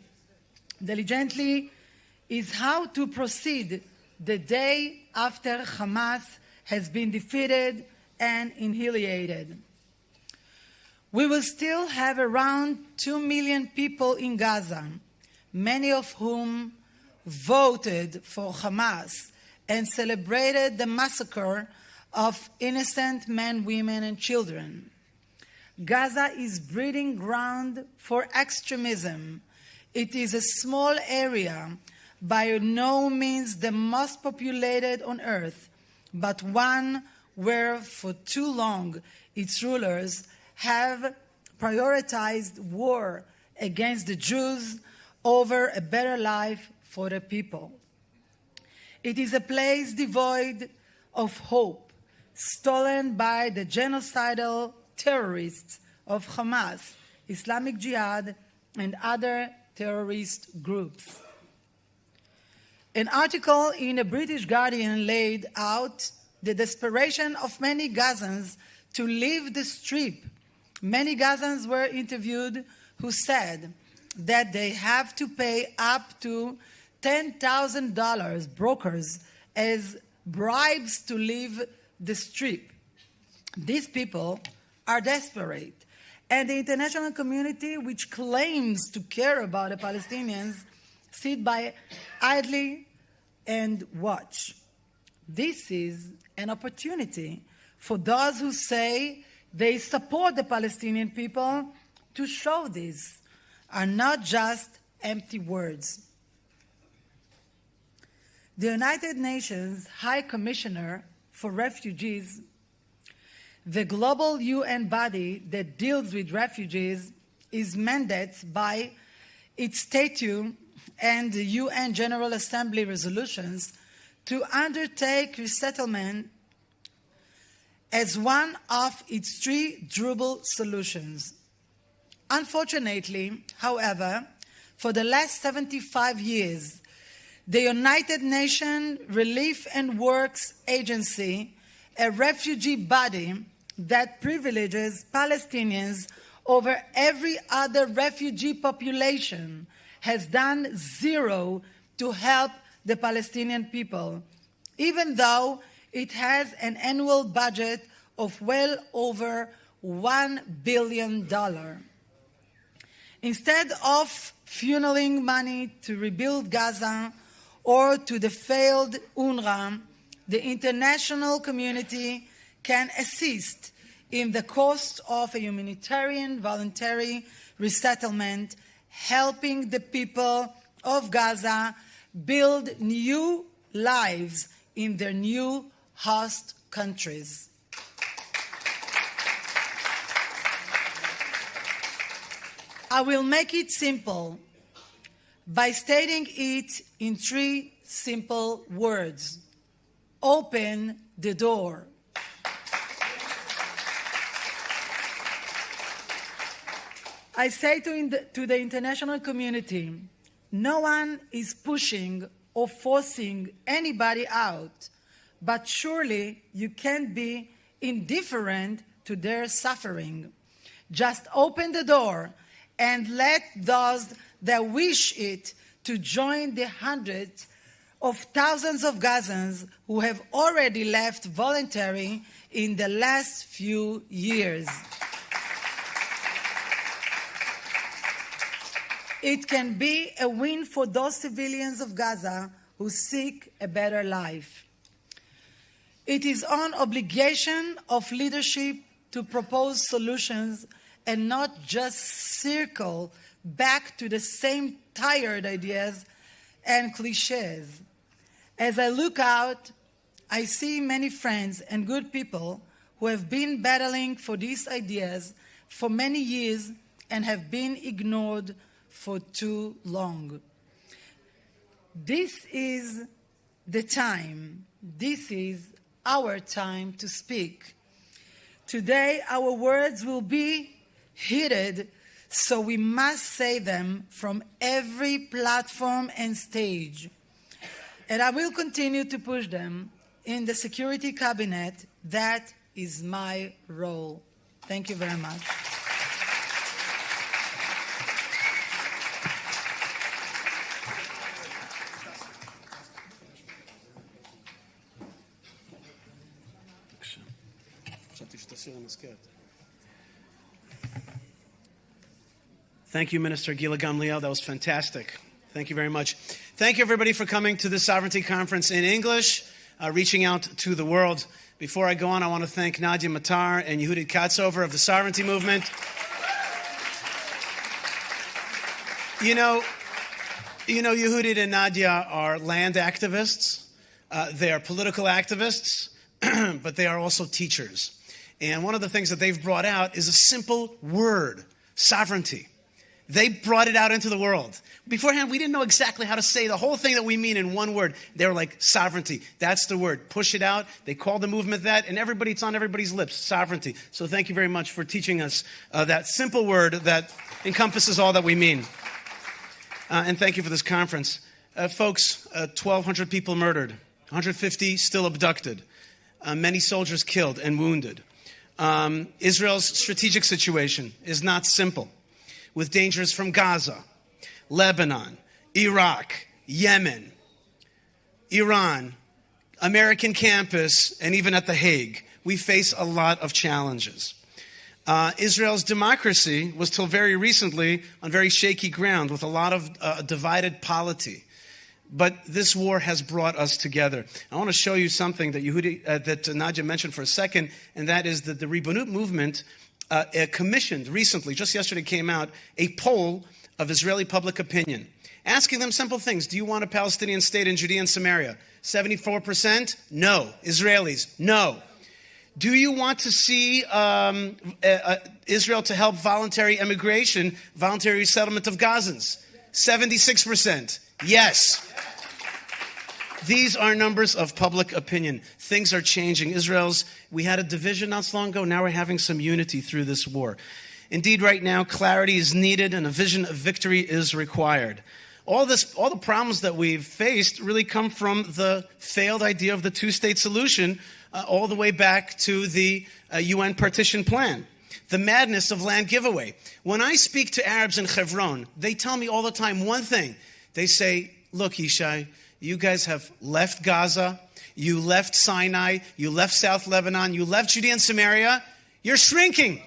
diligently is how to proceed the day after Hamas has been defeated and annihilated. We will still have around 2 million people in Gaza, many of whom voted for Hamas and celebrated the massacre of innocent men, women, and children. Gaza is breeding ground for extremism. It is a small area, by no means the most populated on earth, but one where for too long its rulers have prioritized war against the Jews over a better life for the people. It is a place devoid of hope, stolen by the genocidal terrorists of Hamas, Islamic Jihad, and other terrorist groups. An article in the British Guardian laid out the desperation of many Gazans to leave the Strip. Many Gazans were interviewed who said that they have to pay up to $10,000 brokers as bribes to leave the Strip. These people are desperate, and the international community, which claims to care about the Palestinians, sit by idly and watch. This is an opportunity for those who say they support the Palestinian people to show these are not just empty words. The United Nations High Commissioner for Refugees, the global UN body that deals with refugees, is mandated by its statute and the UN General Assembly resolutions to undertake resettlement as one of its 3 durable solutions. Unfortunately, however, for the last 75 years, the United Nations Relief and Works Agency, a refugee body that privileges Palestinians over every other refugee population, has done zero to help the Palestinian people, even though it has an annual budget of well over $1 billion. Instead of funneling money to rebuild Gaza or to the failed UNRWA, the international community can assist in the cost of a humanitarian voluntary resettlement, helping the people of Gaza build new lives in their new host countries. I will make it simple by stating it in 3 simple words. Open the door. I say to the international community, no one is pushing or forcing anybody out, but surely you can't be indifferent to their suffering. Just open the door and let those that wish it to join the hundreds of thousands of Gazans who have already left voluntarily in the last few years. It can be a win for those civilians of Gaza who seek a better life. It is an obligation of leadership to propose solutions and not just circle back to the same tired ideas and cliches. As I look out, I see many friends and good people who have been battling for these ideas for many years and have been ignored for too long. This is the time. This is our time to speak. Today, our words will be heeded, so we must say them from every platform and stage. And I will continue to push them in the Security Cabinet. That is my role. Thank you very much. Thank you, Minister Gila Gamliel. That was fantastic. Thank you very much. Thank you, everybody, for coming to this Sovereignty Conference in English, reaching out to the world. Before I go on, I want to thank Nadia Matar and Yehudit Katzover of the Sovereignty Movement. You know, Yehudit and Nadia are land activists. They are political activists, but they are also teachers. And one of the things that they've brought out is a simple word, sovereignty. They brought it out into the world. Beforehand, we didn't know exactly how to say the whole thing that we mean in one word. They were like, sovereignty. That's the word. Push it out. They called the movement that, and it's on everybody's lips, sovereignty. So thank you very much for teaching us that simple word that encompasses all that we mean. And thank you for this conference. Folks, 1,200 people murdered, 150 still abducted, many soldiers killed and wounded. Israel's strategic situation is not simple, with dangers from Gaza, Lebanon, Iraq, Yemen, Iran, American campus, and even at The Hague. We face a lot of challenges. Israel's democracy was till very recently on very shaky ground with a lot of divided polity. But this war has brought us together. I want to show you something that Nadia mentioned for a second, and that is that the Ribonut movement commissioned recently, just yesterday came out, a poll of Israeli public opinion, asking them simple things. Do you want a Palestinian state in Judea and Samaria? 74%? No. Israelis? No. Do you want to see Israel to help voluntary immigration, voluntary resettlement of Gazans? 76%. Yes. These are numbers of public opinion. Things are changing. We had a division not so long ago. Now we're having some unity through this war. Indeed, right now, clarity is needed and a vision of victory is required. All the problems that we've faced really come from the failed idea of the two-state solution all the way back to the UN partition plan. The madness of land giveaway. When I speak to Arabs in Hebron, they tell me all the time one thing. They say, look, Yishai, you guys have left Gaza, you left Sinai, you left South Lebanon, you left Judea and Samaria. You're shrinking.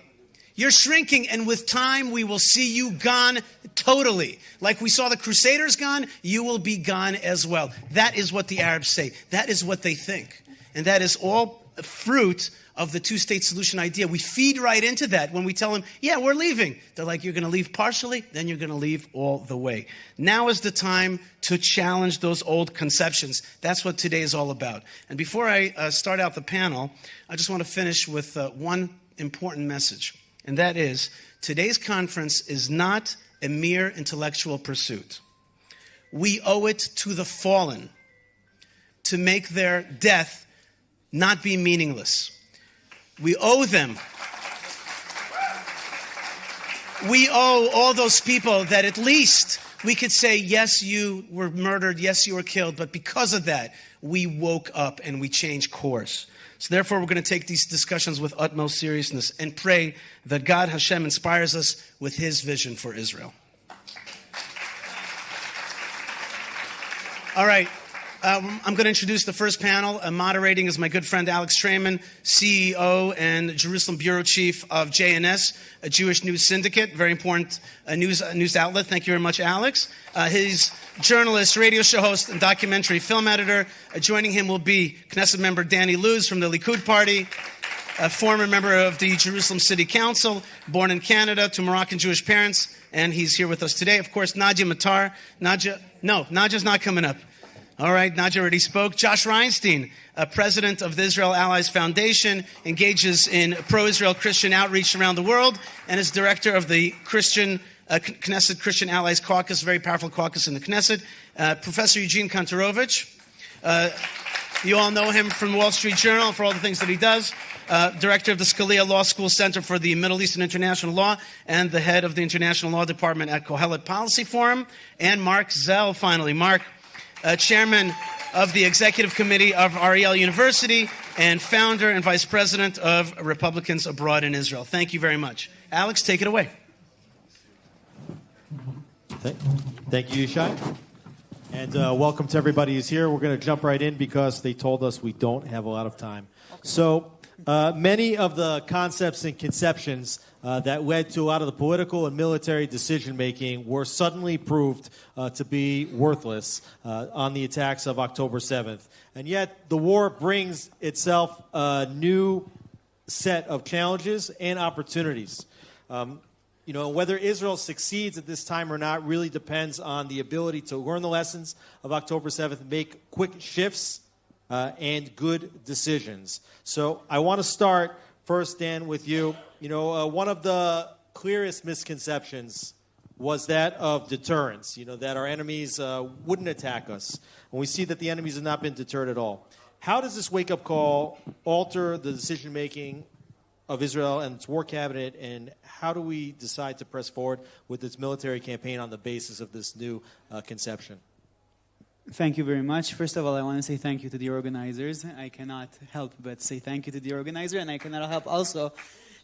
You're shrinking, and with time, we will see you gone totally. Like we saw the Crusaders gone, you will be gone as well. That is what the Arabs say. That is what they think. And that is all fruit of the two-state solution idea. We feed right into that when we tell them, yeah, we're leaving. They're like, you're going to leave partially, then you're going to leave all the way. Now is the time to challenge those old conceptions. That's what today is all about. And before I start out the panel, I just want to finish with one important message. And that is, today's conference is not a mere intellectual pursuit. We owe it to the fallen to make their death not be meaningless. We owe them. we owe all those people that at least we could say, yes, you were murdered, yes, you were killed, but because of that, we woke up and we changed course. So therefore, we're going to take these discussions with utmost seriousness and pray that God, Hashem, inspires us with His vision for Israel. All right. I'm going to introduce the first panel. Moderating is my good friend Alex Trayman, CEO and Jerusalem Bureau Chief of JNS, a Jewish news syndicate, very important news outlet. Thank you very much, Alex. He's journalist, radio show host, and documentary film editor. Joining him will be Knesset member Danny Luz from the Likud Party, a former member of the Jerusalem City Council, born in Canada to Moroccan Jewish parents, and he's here with us today. Of course, Nadia Matar. Nadia's not coming up. All right, Nadia already spoke. Josh Reinstein, president of the Israel Allies Foundation, engages in pro-Israel Christian outreach around the world, and is director of the Knesset Christian Allies Caucus, very powerful caucus in the Knesset. Professor Eugene Kantorovich, you all know him from the Wall Street Journal for all the things that he does. Director of the Scalia Law School Center for the Middle East and International Law, and the head of the International Law Department at Kohelet Policy Forum. And Mark Zell, finally. Mark, chairman of the executive committee of Ariel University and founder and vice president of Republicans Abroad in Israel. Thank you very much. Alex, take it away. Thank you, Yishai. And welcome to everybody who's here. We're going to jump right in because they told us we don't have a lot of time. Okay. So many of the concepts and conceptions that led to a lot of the political and military decision-making were suddenly proved to be worthless on the attacks of October 7th. And yet the war brings itself a new set of challenges and opportunities. Whether Israel succeeds at this time or not really depends on the ability to learn the lessons of October 7th, make quick shifts, and good decisions. So I want to start first, Dan, with you. One of the clearest misconceptions was that of deterrence, that our enemies wouldn't attack us. And we see that the enemies have not been deterred at all. How does this wake-up call alter the decision-making of Israel and its war cabinet, and how do we decide to press forward with its military campaign on the basis of this new conception? Thank you very much. First of all, I want to say thank you to the organizers. I cannot help but say thank you to the organizer, and I cannot help also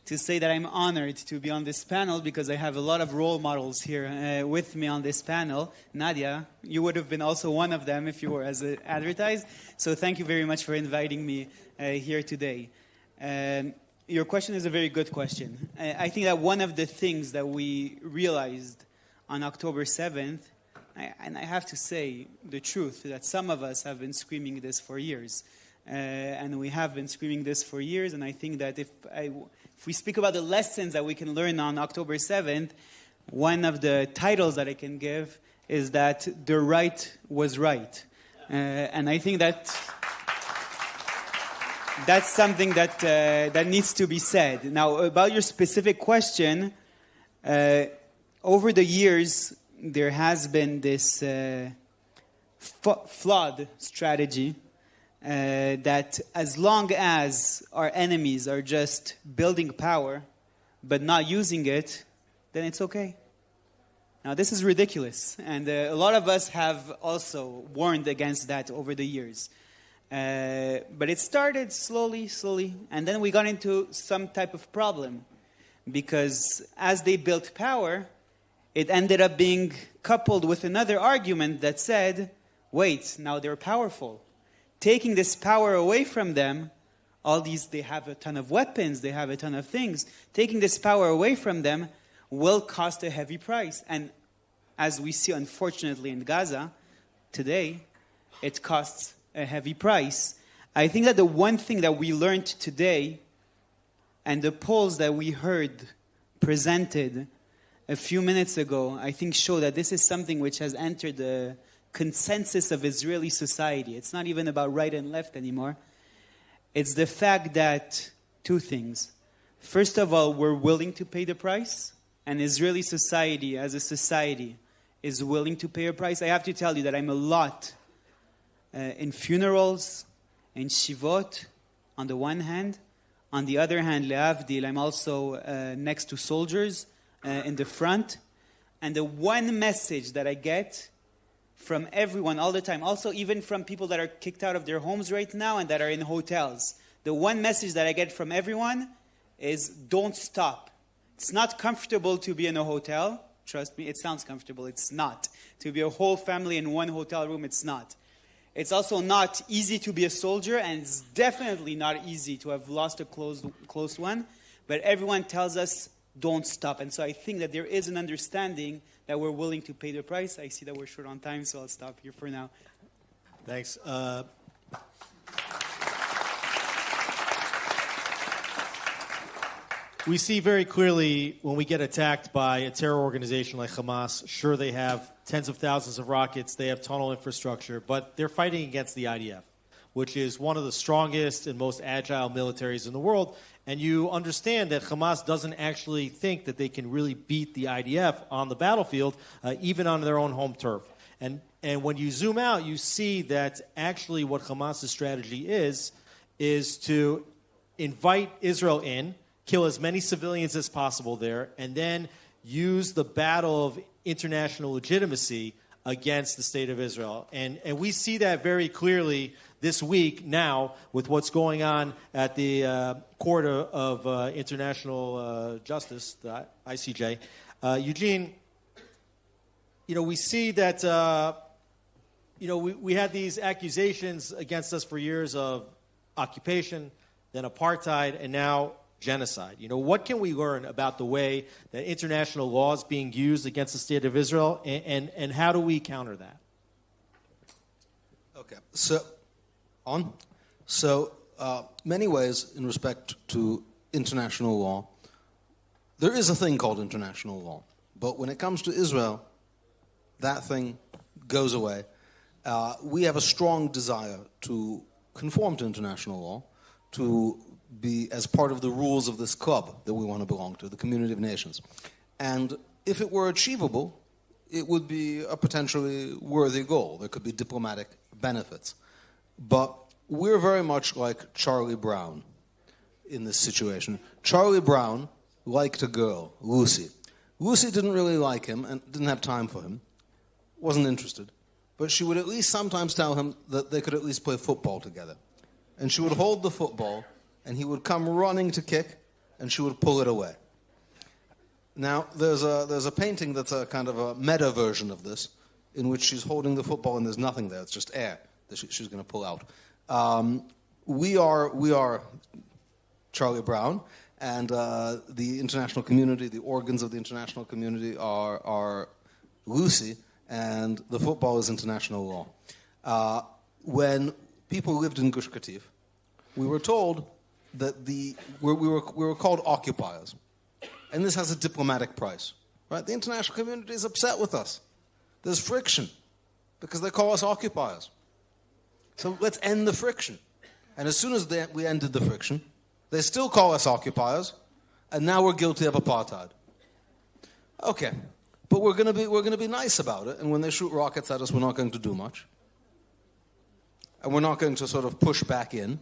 to say that I'm honored to be on this panel because I have a lot of role models here with me on this panel. Nadia, you would have been also one of them if you were as advertised. So thank you very much for inviting me here today. Your question is a very good question. I think that one of the things that we realized on October 7th, and I have to say the truth, that some of us have been screaming this for years. And we have been screaming this for years, and I think that if we speak about the lessons that we can learn on October 7th, one of the titles that I can give is that the right was right. And I think that that's something that needs to be said. Now, about your specific question, over the years, there has been this flawed strategy that as long as our enemies are just building power but not using it, then it's okay. Now, this is ridiculous, and a lot of us have also warned against that over the years. But it started slowly, and then we got into some type of problem because as they built power, it ended up being coupled with another argument that said, wait, now they're powerful. Taking this power away from them, they have a ton of weapons, they have a ton of things. Taking this power away from them will cost a heavy price. And as we see, unfortunately, in Gaza today, it costs a heavy price. I think that the one thing that we learned today, and the polls that we heard presented a few minutes ago, I think show that this is something which has entered the consensus of Israeli society. It's not even about right and left anymore. It's the fact that two things. First of all, we're willing to pay the price, and Israeli society as a society is willing to pay a price. I have to tell you that I'm a lot in funerals, in shivot, on the one hand. On the other hand, le'avdil, I'm also next to soldiers. in the front. And the one message that I get from everyone all the time, also even from people that are kicked out of their homes right now and that are in hotels, the one message that I get from everyone is don't stop. It's not comfortable to be in a hotel. Trust me, it sounds comfortable. It's not. To be a whole family in one hotel room, it's not. It's also not easy to be a soldier, and it's definitely not easy to have lost a close one. But everyone tells us, don't stop. And so I think that there is an understanding that we're willing to pay the price. I see that we're short on time, so I'll stop here for now. Thanks. We see very clearly when we get attacked by a terror organization like Hamas, sure, they have tens of thousands of rockets, they have tunnel infrastructure, but they're fighting against the IDF, which is one of the strongest and most agile militaries in the world. And you understand that Hamas doesn't actually think that they can really beat the IDF on the battlefield, even on their own home turf. And when you zoom out, you see that actually what Hamas's strategy is to invite Israel in, kill as many civilians as possible there, and then use the battle of international legitimacy against the state of Israel. And we see that very clearly this week now with what's going on at the Court of International Justice, the ICJ. Eugene, we see that, we had these accusations against us for years of occupation, then apartheid, and now genocide. What can we learn about the way that international law is being used against the state of Israel, and how do we counter that? Okay, many ways in respect to international law, there is a thing called international law. But when it comes to Israel, that thing goes away. We have a strong desire to conform to international law, to be as part of the rules of this club that we want to belong to, the community of nations. And if it were achievable, it would be a potentially worthy goal. There could be diplomatic benefits. But we're very much like Charlie Brown in this situation. Charlie Brown liked a girl, Lucy. Lucy didn't really like him and didn't have time for him, wasn't interested. But she would at least sometimes tell him that they could at least play football together. And she would hold the football, and he would come running to kick, and she would pull it away. Now, there's a painting that's a kind of a meta version of this, in which she's holding the football and there's nothing there. It's just air that she's going to pull out. We are Charlie Brown, and the international community, the organs of the international community are Lucy, and the football is international law. When people lived in Gush Katif, we were told that we were called occupiers. And this has a diplomatic price. Right? The international community is upset with us. There's friction because they call us occupiers. So let's end the friction. And as soon as we ended the friction, they still call us occupiers, and now we're guilty of apartheid. Okay, but we're going to be nice about it, and when they shoot rockets at us, we're not going to do much. And we're not going to sort of push back in.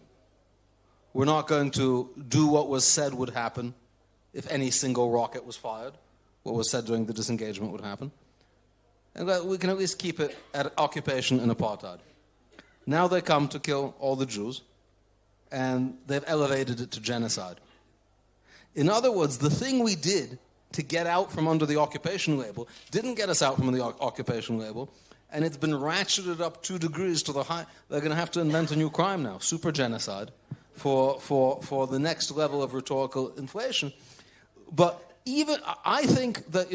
We're not going to do what was said would happen if any single rocket was fired. What was said during the disengagement would happen. And we can at least keep it at occupation and apartheid. Now they come to kill all the Jews, and they've elevated it to genocide. In other words, the thing we did to get out from under the occupation label didn't get us out from the occupation label, and it's been ratcheted up 2 degrees to the high. They're going to have to invent a new crime now, super genocide, for the next level of rhetorical inflation. But even I think that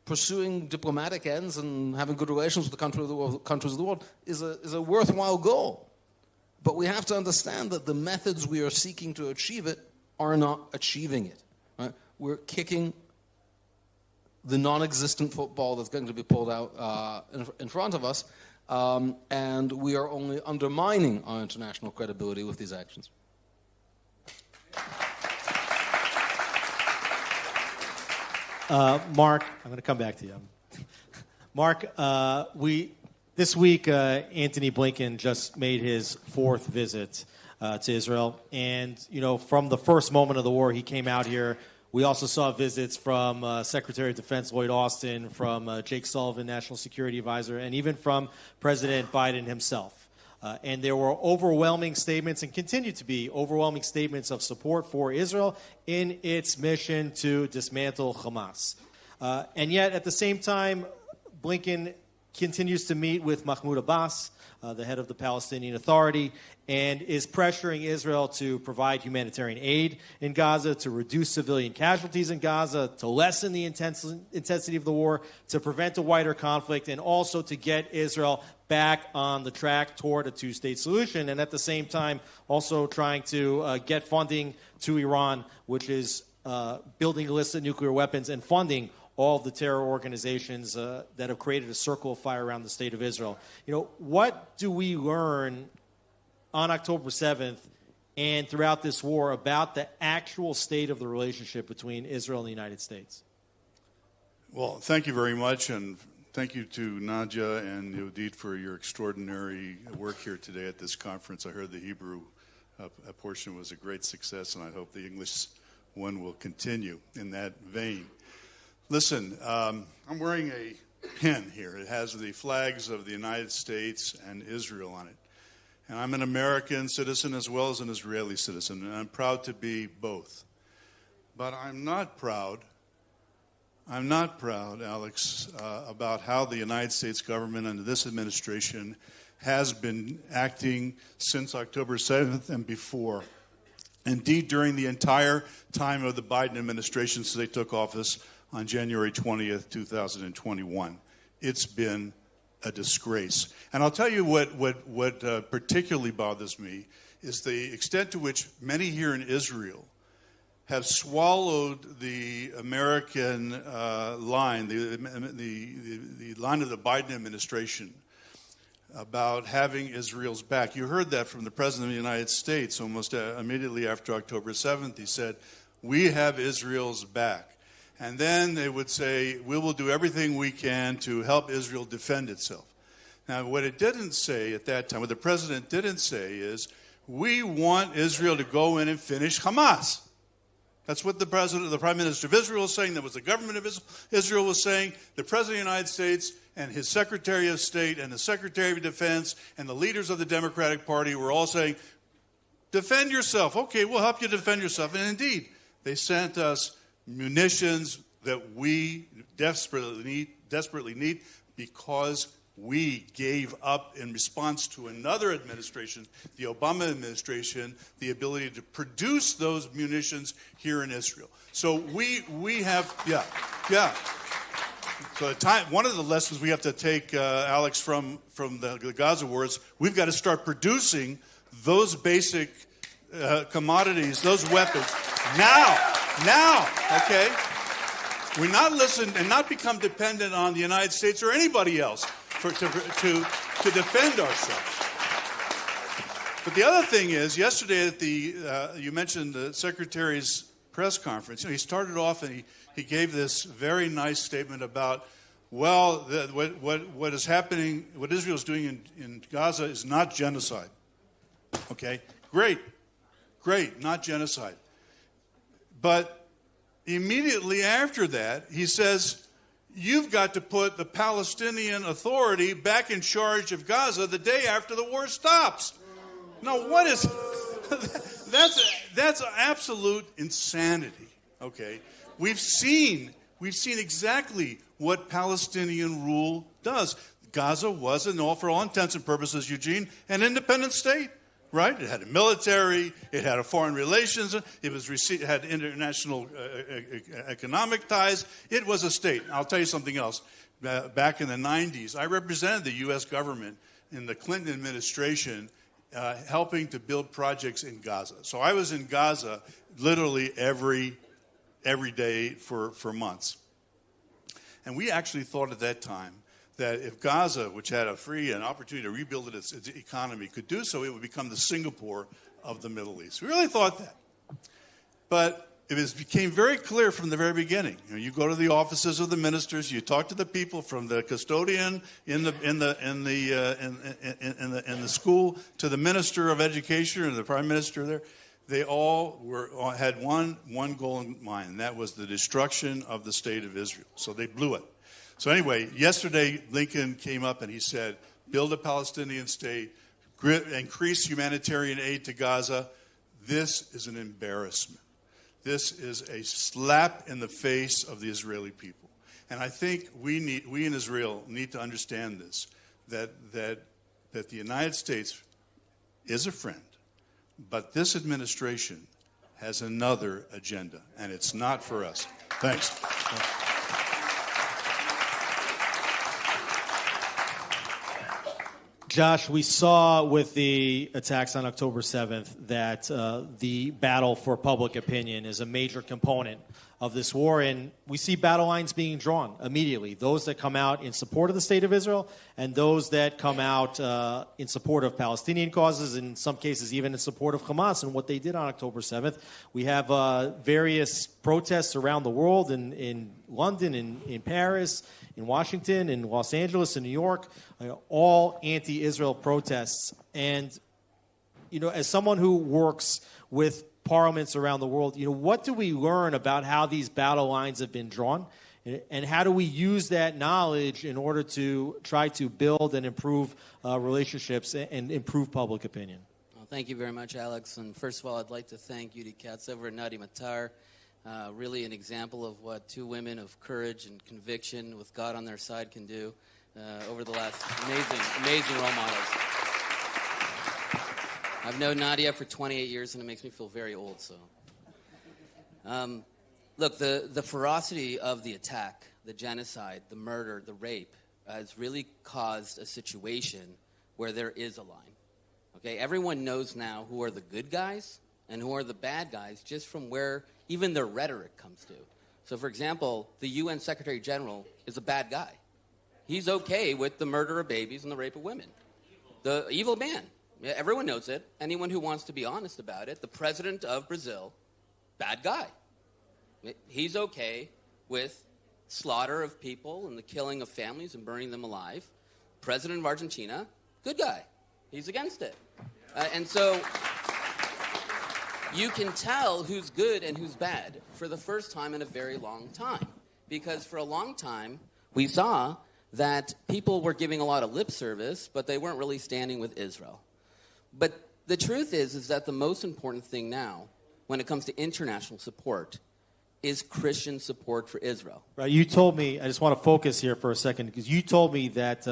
pursuing diplomatic ends and having good relations with the countries of the world is a worthwhile goal. But we have to understand that the methods we are seeking to achieve it are not achieving it. Right? We're kicking the non-existent football that's going to be pulled out in front of us, and we are only undermining our international credibility with these actions. Mark, I'm going to come back to you. Mark, this week, Antony Blinken just made his 4th visit to Israel. And, from the first moment of the war, he came out here We also saw visits from Secretary of Defense Lloyd Austin, from Jake Sullivan, National Security Advisor, and even from President Biden himself. And there were overwhelming statements, and continue to be overwhelming statements of support for Israel in its mission to dismantle Hamas. And yet, at the same time, Blinken continues to meet with Mahmoud Abbas, the head of the Palestinian Authority, and is pressuring Israel to provide humanitarian aid in Gaza, to reduce civilian casualties in Gaza, to lessen the intensity of the war, to prevent a wider conflict, and also to get Israel back on the track toward a two-state solution, and at the same time also trying to get funding to Iran, which is building illicit nuclear weapons and funding all of the terror organizations that have created a circle of fire around the state of Israel. You know, what do we learn on October 7th and throughout this war about the actual state of the relationship between Israel and the United States? Well, thank you very much, and thank you to Nadia and Yodit for your extraordinary work here today at this conference. I heard the Hebrew portion was a great success, and I hope the English one will continue in that vein. Listen, I'm wearing a pin here. It has the flags of the United States and Israel on it. And I'm an American citizen as well as an Israeli citizen, and I'm proud to be both. But I'm not proud, Alex, about how the United States government under this administration has been acting since October 7th and before. Indeed, during the entire time of the Biden administration since they took office on January 20th, 2021. It's been a disgrace. And I'll tell you what particularly bothers me is the extent to which many here in Israel have swallowed the American line, the line of the Biden administration about having Israel's back. You heard that from the President of the United States almost immediately after October 7th. He said, "We have Israel's back." And then they would say, "We will do everything we can to help Israel defend itself." Now, what it didn't say at that time, what the President didn't say is, "We want Israel to go in and finish Hamas." That's what the Prime Minister of Israel was saying. That was the government of Israel was saying. The President of the United States and his Secretary of State and the Secretary of Defense and the leaders of the Democratic Party were all saying, "Defend yourself." Okay, we'll help you defend yourself. And indeed, they sent us munitions that we desperately need because we gave up in response to another administration, the Obama administration, the ability to produce those munitions here in Israel. So we have, yeah. So one of the lessons we have to take, Alex, from the Gaza war is we've got to start producing those basic commodities, those weapons, now, okay? We not listen and not become dependent on the United States or anybody else to defend ourselves. But the other thing is, yesterday at you mentioned the Secretary's press conference. He started off and he gave this very nice statement about, well, what is happening, what Israel is doing in Gaza is not genocide. Okay, great, not genocide. But immediately after that, he says, you've got to put the Palestinian Authority back in charge of Gaza the day after the war stops. Now, what is... that's absolute insanity, okay? We've seen exactly what Palestinian rule does. Gaza was, for all intents and purposes, Eugene, an independent state. Right? It had a military, it had a foreign relations, it had international economic ties. It was a state. I'll tell you something else. Back in the 90s, I represented the U.S. government in the Clinton administration helping to build projects in Gaza. So I was in Gaza literally every day for months. And we actually thought at that time that if Gaza, which had a free and opportunity to rebuild its economy, could do so, it would become the Singapore of the Middle East. We really thought that. But it became very clear from the very beginning. You go to the offices of the ministers, you talk to the people from the custodian in the school to the minister of education or the prime minister there. they all had one goal in mind, and that was the destruction of the state of Israel. So they blew it. So anyway, yesterday Lincoln came up and he said, build a Palestinian state, increase humanitarian aid to Gaza. This is an embarrassment. This is a slap in the face of the Israeli people. And I think we in Israel need to understand this, that the United States is a friend, but this administration has another agenda, and it's not for us. Thanks. Josh, we saw with the attacks on October 7th that the battle for public opinion is a major component of this war, and we see battle lines being drawn immediately. Those that come out in support of the state of Israel and those that come out in support of Palestinian causes, in some cases even in support of Hamas and what they did on October 7th. We have various protests around the world in London, in Paris, in Washington, in Los Angeles, in New York, all anti-Israel protests. And, as someone who works with parliaments around the world, what do we learn about how these battle lines have been drawn? And how do we use that knowledge in order to try to build and improve relationships and improve public opinion? Well, thank you very much, Alex. And first of all, I'd like to thank Yudi Katzover and Nadi Matar. Really an example of what two women of courage and conviction with God on their side can do over the last amazing role models. I've known Nadia for 28 years, and it makes me feel very old. So, look, the ferocity of the attack, the genocide, the murder, the rape, has really caused a situation where there is a line. Okay, everyone knows now who are the good guys and who are the bad guys just from where even their rhetoric comes to. So, for example, the UN Secretary General is a bad guy. He's okay with the murder of babies and the rape of women. The evil man. Everyone knows it. Anyone who wants to be honest about it. The president of Brazil, bad guy. He's okay with slaughter of people and the killing of families and burning them alive. President of Argentina, good guy. He's against it. And so you can tell who's good and who's bad for the first time in a very long time. Because for a long time, we saw that people were giving a lot of lip service, but they weren't really standing with Israel. But the truth is that the most important thing now, when it comes to international support, is Christian support for Israel. Right. You told me, I just want to focus here for a second, because you told me that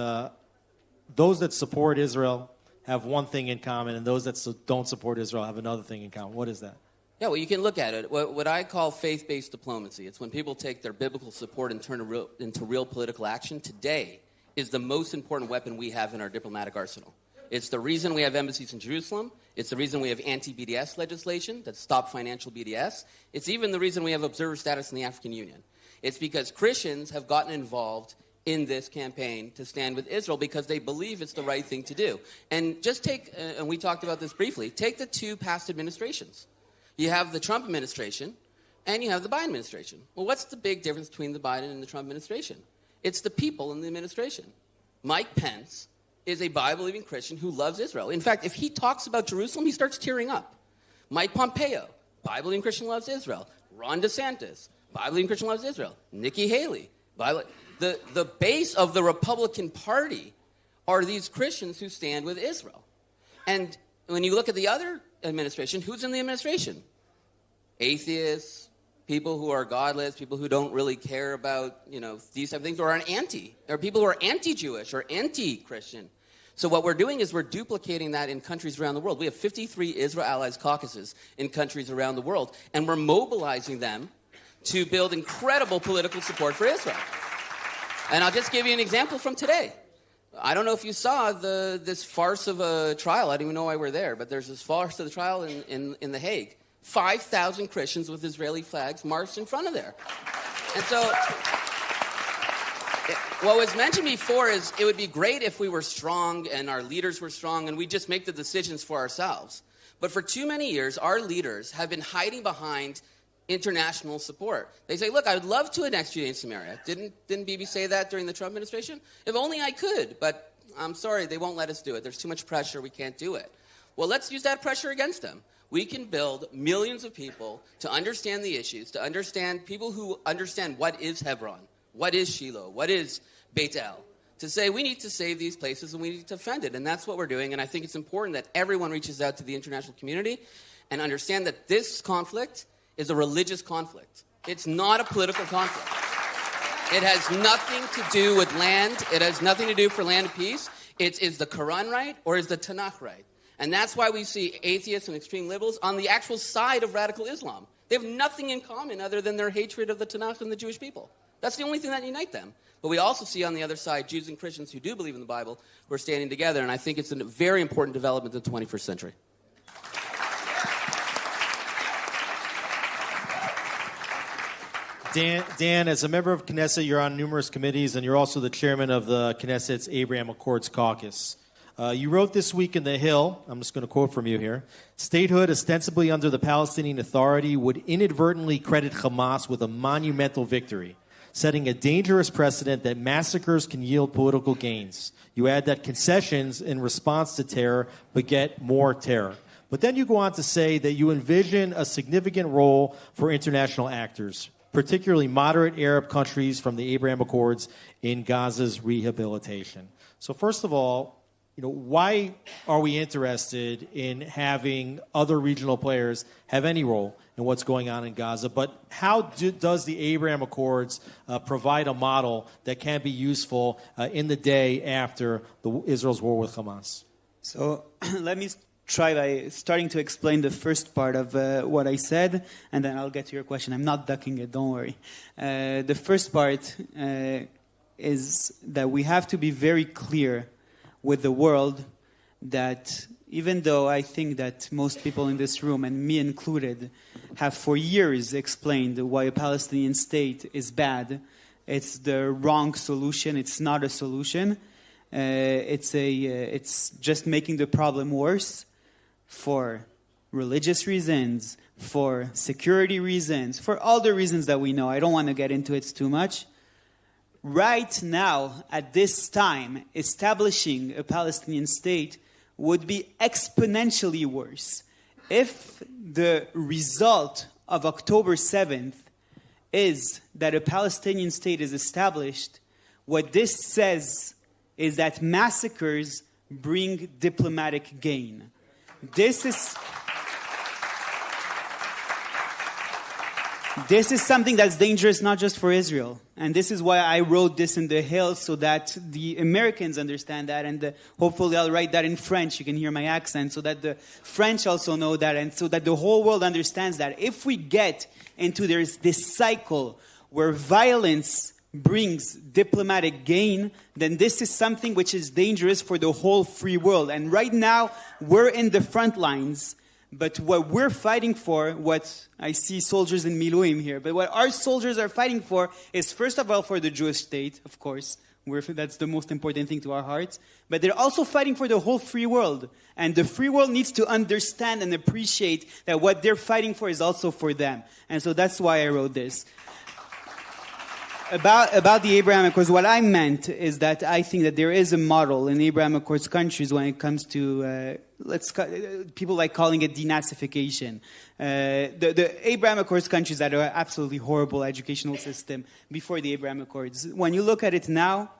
those that support Israel have one thing in common, and those that don't support Israel have another thing in common. What is that? Yeah, well, you can look at it. What I call faith-based diplomacy. It's when people take their biblical support and turn it into real political action. Today is the most important weapon we have in our diplomatic arsenal. It's the reason we have embassies in Jerusalem. It's the reason we have anti-BDS legislation that stops financial BDS. It's even the reason we have observer status in the African Union. It's because Christians have gotten involved in this campaign to stand with Israel because they believe it's the right thing to do. And just take, and we talked about this briefly, take the two past administrations. You have the Trump administration and you have the Biden administration. Well, what's the big difference between the Biden and the Trump administration? It's the people in the administration. Mike Pence is a Bible-believing Christian who loves Israel. In fact, if he talks about Jerusalem, he starts tearing up. Mike Pompeo, Bible-believing Christian, loves Israel. Ron DeSantis, Bible-believing Christian, loves Israel. Nikki Haley, the base of the Republican Party are these Christians who stand with Israel. And when you look at the other administration, who's in the administration? Atheists, people who are godless, people who don't really care about, these type of things, or are anti. There are people who are anti-Jewish or anti-Christian. So what we're doing is we're duplicating that in countries around the world. We have 53 Israel Allies caucuses in countries around the world, and we're mobilizing them to build incredible political support for Israel. And I'll just give you an example from today. I don't know if you saw this farce of a trial. I don't even know why we're there, but there's this farce of the trial in The Hague. 5,000 Christians with Israeli flags marched in front of there. And so what was mentioned before is it would be great if we were strong and our leaders were strong and we just make the decisions for ourselves. But for too many years, our leaders have been hiding behind international support. They say, look, I would love to annex Judea and Samaria. Didn't Bibi say that during the Trump administration? If only I could, but I'm sorry, they won't let us do it. There's too much pressure. We can't do it. Well, let's use that pressure against them. we can build millions of people to understand the issues, to understand people who understand what is Hebron, what is Shiloh, what is Beit El, to say we need to save these places and we need to defend it. And that's what we're doing. And I think it's important that everyone reaches out to the international community and understand that this conflict is a religious conflict. It's not a political conflict. It has nothing to do with land. It has nothing to do for land and peace. Is the Quran right or is the Tanakh right? And that's why we see atheists and extreme liberals on the actual side of radical Islam. They have nothing in common other than their hatred of the Tanakh and the Jewish people. That's the only thing that unites them. But we also see on the other side Jews and Christians who do believe in the Bible who are standing together, and I think it's a very important development in the 21st century. Dan, as a member of Knesset, you're on numerous committees, and you're also the chairman of the Knesset's Abraham Accords Caucus. You wrote this week in The Hill, I'm just going to quote from you here, statehood ostensibly under the Palestinian Authority would inadvertently credit Hamas with a monumental victory, setting a dangerous precedent that massacres can yield political gains. You add that concessions in response to terror beget more terror. But then you go on to say that you envision a significant role for international actors, particularly moderate Arab countries from the Abraham Accords in Gaza's rehabilitation. So first of all, why are we interested in having other regional players have any role in what's going on in Gaza? But how does the Abraham Accords provide a model that can be useful in the day after Israel's war with Hamas? So let me try by starting to explain the first part of what I said, and then I'll get to your question. I'm not ducking it, don't worry. The first part is that we have to be very clear with the world that even though I think that most people in this room, and me included, have for years explained why a Palestinian state is bad, it's the wrong solution, it's not a solution, it's just making the problem worse for religious reasons, for security reasons, for all the reasons that we know. I don't want to get into it too much. Right now, at this time, establishing a Palestinian state would be exponentially worse. If the result of October 7th is that a Palestinian state is established, what this says is that massacres bring diplomatic gain. This is something that's dangerous not just for Israel. And this is why I wrote this in The Hill, so that the Americans understand that. And hopefully I'll write that in French. You can hear my accent, so that the French also know that. And so that the whole world understands that. If we get into this cycle where violence brings diplomatic gain, then this is something which is dangerous for the whole free world. And right now, we're in the front lines. But what we're fighting for, what I see soldiers in Miluim here, but what our soldiers are fighting for is, first of all, for the Jewish state, of course. That's the most important thing to our hearts. But they're also fighting for the whole free world. And the free world needs to understand and appreciate that what they're fighting for is also for them. And so that's why I wrote this. About the Abraham Accords, what I meant is that I think that there is a model in the Abraham Accords countries when it comes to, people like calling it denazification. The Abraham Accords countries had an absolutely horrible educational system before the Abraham Accords. When you look at it now,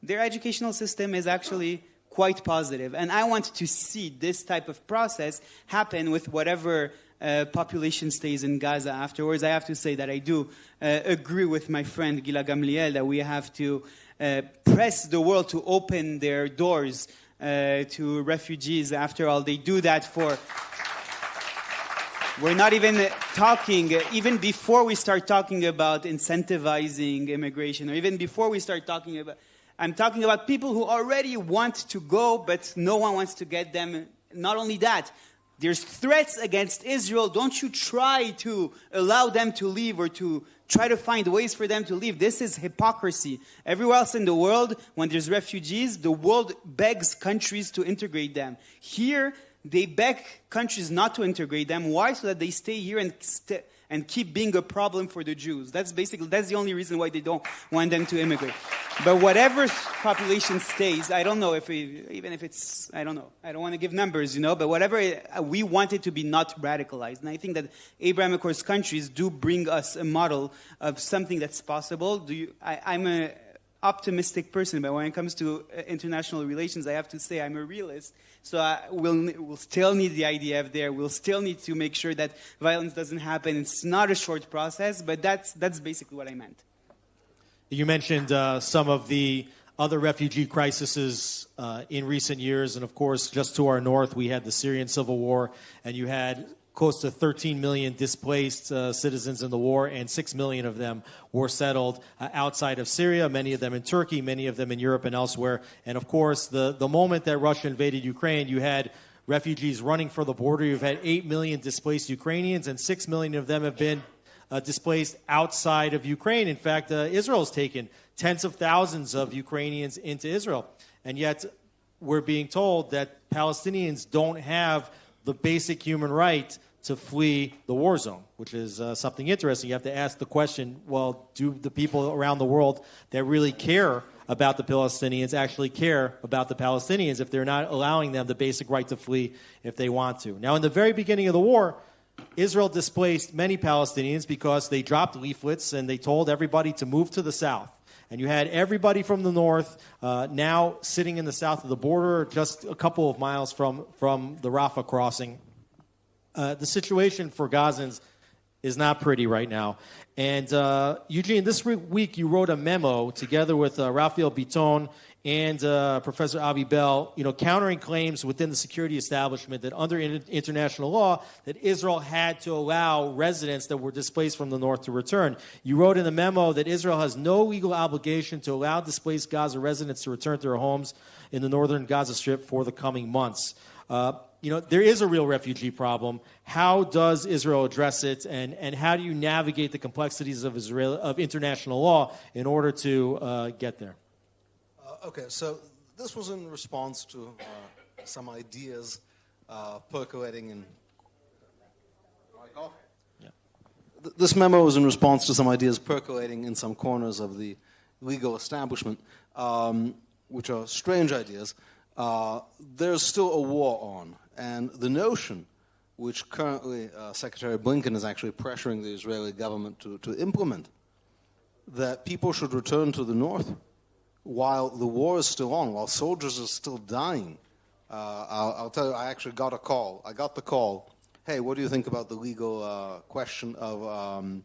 their educational system is actually quite positive. And I want to see this type of process happen with whatever population stays in Gaza afterwards. I have to say that I do agree with my friend Gila Gamliel that we have to press the world to open their doors to refugees. After all, they do that for... We're not even talking, even before we start talking about incentivizing immigration, or even before we start talking about... I'm talking about people who already want to go, but no one wants to get them. Not only that, there's threats against Israel. Don't you try to allow them to leave or to try to find ways for them to leave. This is hypocrisy. Everywhere else in the world, when there's refugees, the world begs countries to integrate them. Here, they beg countries not to integrate them. Why? So that they stay here and keep being a problem for the Jews. That's the only reason why they don't want them to immigrate. But whatever population stays, I don't know even if it's, I don't know. I don't want to give numbers, but whatever, we want it to be not radicalized. And I think that Abraham Accords countries do bring us a model of something that's possible. I'm an optimistic person, but when it comes to international relations, I have to say I'm a realist. So we'll still need the IDF there. We'll still need to make sure that violence doesn't happen. It's not a short process, but that's basically what I meant. You mentioned some of the other refugee crises in recent years, and of course, just to our north, we had the Syrian civil war, and you had close to 13 million displaced citizens in the war, and 6 million of them were settled outside of Syria, many of them in Turkey, many of them in Europe and elsewhere. And of course, the moment that Russia invaded Ukraine, you had refugees running for the border. You've had 8 million displaced Ukrainians, and 6 million of them have been displaced outside of Ukraine. In fact, Israel's taken tens of thousands of Ukrainians into Israel. And yet we're being told that Palestinians don't have the basic human right to flee the war zone, which is something interesting. You have to ask the question, well, do the people around the world that really care about the Palestinians actually care about the Palestinians if they're not allowing them the basic right to flee if they want to? Now, in the very beginning of the war, Israel displaced many Palestinians because they dropped leaflets and they told everybody to move to the south. And you had everybody from the north now sitting in the south of the border, just a couple of miles from the Rafah crossing. The situation for Gazans is not pretty right now. And Eugene, this week you wrote a memo together with Raphael Biton and Professor Avi Bell, countering claims within the security establishment that under international law that Israel had to allow residents that were displaced from the north to return. You wrote in the memo that Israel has no legal obligation to allow displaced Gaza residents to return to their homes in the northern Gaza Strip for the coming months. There is a real refugee problem. How does Israel address it, and how do you navigate the complexities of international law in order to get there? Okay, so this was in response to some ideas percolating in... This memo was in response to some ideas percolating in some corners of the legal establishment, which are strange ideas. There's still a war on, and the notion, which currently Secretary Blinken is actually pressuring the Israeli government to implement, that people should return to the north while the war is still on, while soldiers are still dying. I'll tell you, I actually got a call. I got the call, hey, what do you think about the legal question of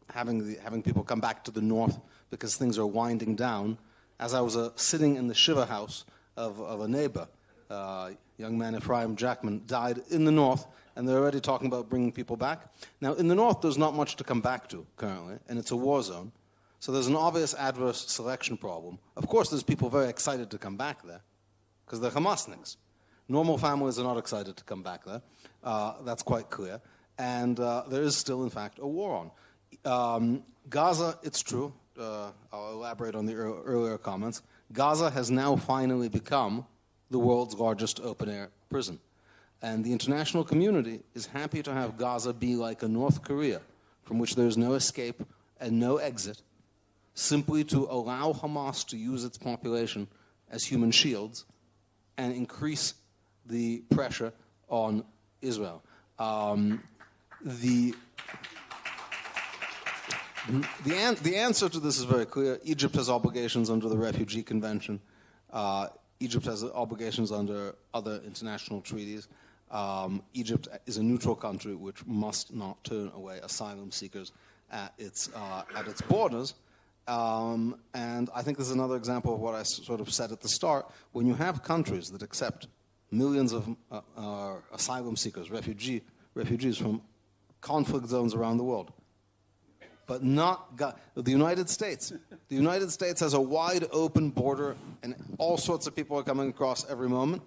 having people come back to the north because things are winding down? As I was sitting in the Shiva house of a neighbor, young man Ephraim Jackman died in the north, and they're already talking about bringing people back. Now, in the north, there's not much to come back to currently, and it's a war zone. So there's an obvious adverse selection problem. Of course, there's people very excited to come back there because they're Hamasniks. Normal families are not excited to come back there. That's quite clear. And there is still, in fact, a war on. Gaza, it's true. I'll elaborate on the earlier comments. Gaza has now finally become the world's largest open-air prison. And the international community is happy to have Gaza be like a North Korea, from which there's no escape and no exit, simply to allow Hamas to use its population as human shields and increase the pressure on Israel. The answer to this is very clear. Egypt has obligations under the Refugee Convention. Egypt has obligations under other international treaties. Egypt is a neutral country which must not turn away asylum seekers at its borders. And I think this is another example of what I sort of said at the start. When you have countries that accept millions of asylum seekers, refugees from conflict zones around the world, but not the United States. The United States has a wide open border, and all sorts of people are coming across every moment.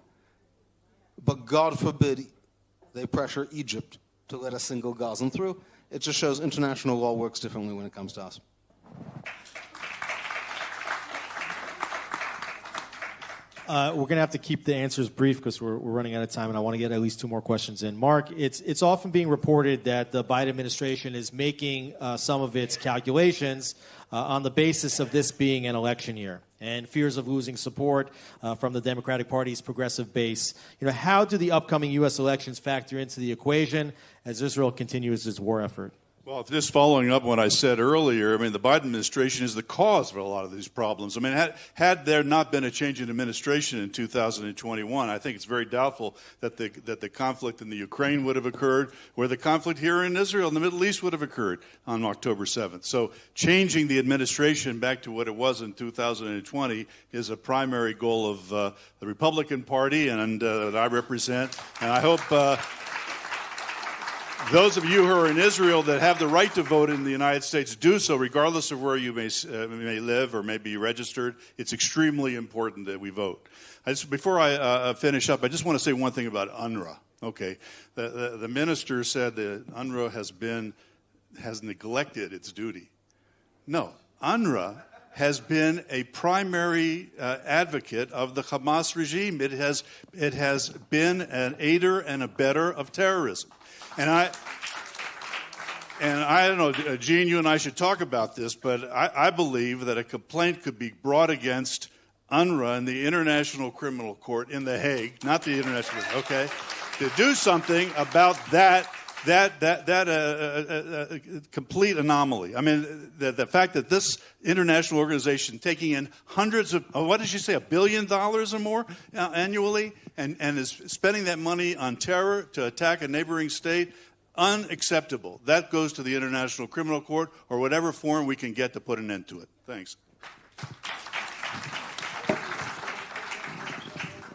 But God forbid they pressure Egypt to let a single Gazan through. It just shows international law works differently when it comes to us. We're going to have to keep the answers brief because we're running out of time, and I want to get at least two more questions in. Mark, it's often being reported that the Biden administration is making some of its calculations on the basis of this being an election year and fears of losing support from the Democratic Party's progressive base. How do the upcoming U.S. elections factor into the equation as Israel continues its war effort? Well, just following up on what I said earlier, the Biden administration is the cause for a lot of these problems. Had there not been a change in administration in 2021, I think it's very doubtful that the conflict in the Ukraine would have occurred, or the conflict here in Israel in the Middle East would have occurred on October 7th. So changing the administration back to what it was in 2020 is a primary goal of the Republican Party and that I represent. And I hope those of you who are in Israel that have the right to vote in the United States do so, regardless of where you may live or may be registered. It's extremely important that we vote. Before I finish up, I just want to say one thing about UNRWA. Okay, the minister said that UNRWA has neglected its duty. No, UNRWA has been a primary advocate of the Hamas regime. It has been an aider and abettor of terrorism. And I don't know, Gene, you and I should talk about this, but I believe that a complaint could be brought against UNRWA in the International Criminal Court in The Hague, not the International, okay, to do something about that complete anomaly. The fact that this international organization taking in hundreds of, what did you say, $1 billion or more annually, and is spending that money on terror to attack a neighboring state, unacceptable. That goes to the International Criminal Court or whatever forum we can get to put an end to it. Thanks.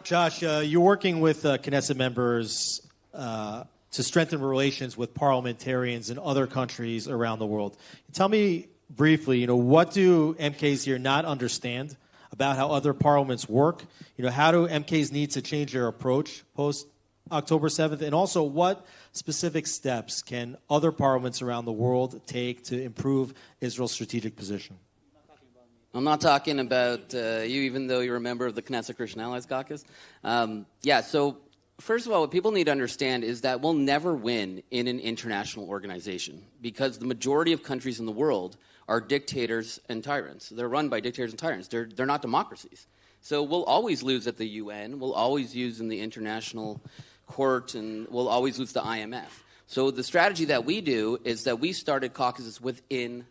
Josh, you're working with Knesset members to strengthen relations with parliamentarians in other countries around the world. Tell me briefly, what do MKs here not understand about how other parliaments work? How do MKs need to change their approach post October 7th? And also, what specific steps can other parliaments around the world take to improve Israel's strategic position? I'm not talking about you, even though you're a member of the Knesset Christian Allies Caucus. So first of all, what people need to understand is that we'll never win in an international organization because the majority of countries in the world are dictators and tyrants. They're run by dictators and tyrants. They're not democracies. So we'll always lose at the UN. We'll always lose in the international court, and we'll always lose the IMF. So the strategy that we do is that we started caucuses within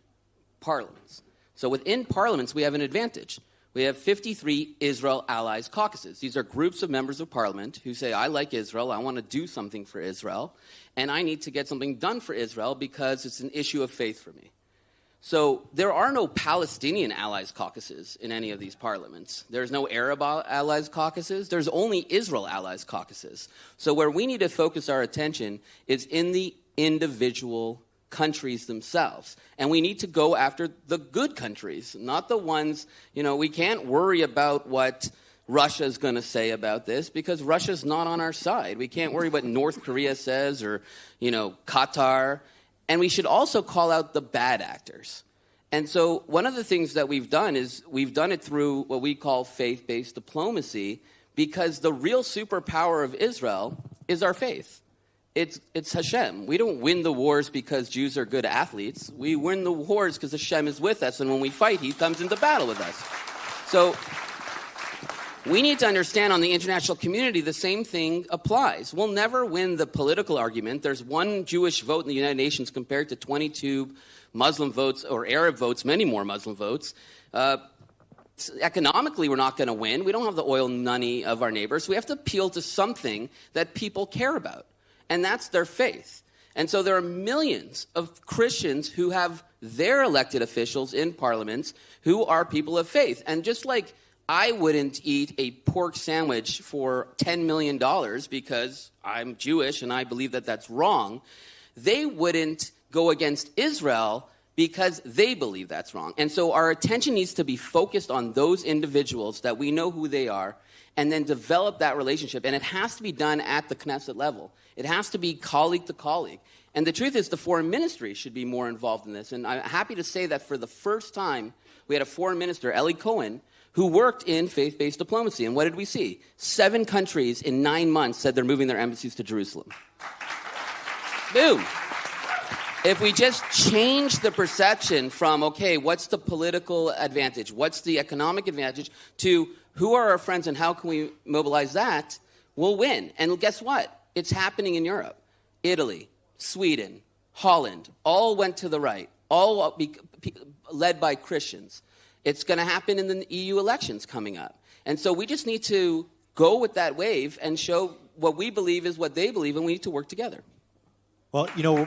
parliaments. So within parliaments, we have an advantage. We have 53 Israel Allies caucuses. These are groups of members of parliament who say, I like Israel, I want to do something for Israel, and I need to get something done for Israel because it's an issue of faith for me. So there are no Palestinian Allies caucuses in any of these parliaments. There's no Arab Allies caucuses. There's only Israel Allies caucuses. So where we need to focus our attention is in the individual countries themselves. And we need to go after the good countries, not the ones, we can't worry about what Russia is going to say about this because Russia's not on our side. We can't worry what North Korea says or, Qatar. And we should also call out the bad actors. And so one of the things that we've done is we've done it through what we call faith-based diplomacy because the real superpower of Israel is our faith. It's Hashem. We don't win the wars because Jews are good athletes. We win the wars because Hashem is with us, and when we fight, he comes into battle with us. So we need to understand on the international community the same thing applies. We'll never win the political argument. There's one Jewish vote in the United Nations compared to 22 Muslim votes or Arab votes, many more Muslim votes. Economically, we're not going to win. We don't have the oil money of our neighbors. We have to appeal to something that people care about. And that's their faith. And so there are millions of Christians who have their elected officials in parliaments who are people of faith. And just like I wouldn't eat a pork sandwich for $10 million because I'm Jewish and I believe that that's wrong, they wouldn't go against Israel because they believe that's wrong. And so our attention needs to be focused on those individuals that we know who they are and then develop that relationship. And it has to be done at the Knesset level. It has to be colleague to colleague. And the truth is the foreign ministry should be more involved in this. And I'm happy to say that for the first time, we had a foreign minister, Eli Cohen, who worked in faith-based diplomacy. And what did we see? 7 countries in 9 months said they're moving their embassies to Jerusalem. Boom. If we just change the perception from, okay, what's the political advantage, what's the economic advantage, to who are our friends and how can we mobilize that, we'll win. And guess what? It's happening in Europe. Italy, Sweden, Holland, all went to the right, all led by Christians. It's going to happen in the EU elections coming up. And so we just need to go with that wave and show what we believe is what they believe, and we need to work together. Well, you know,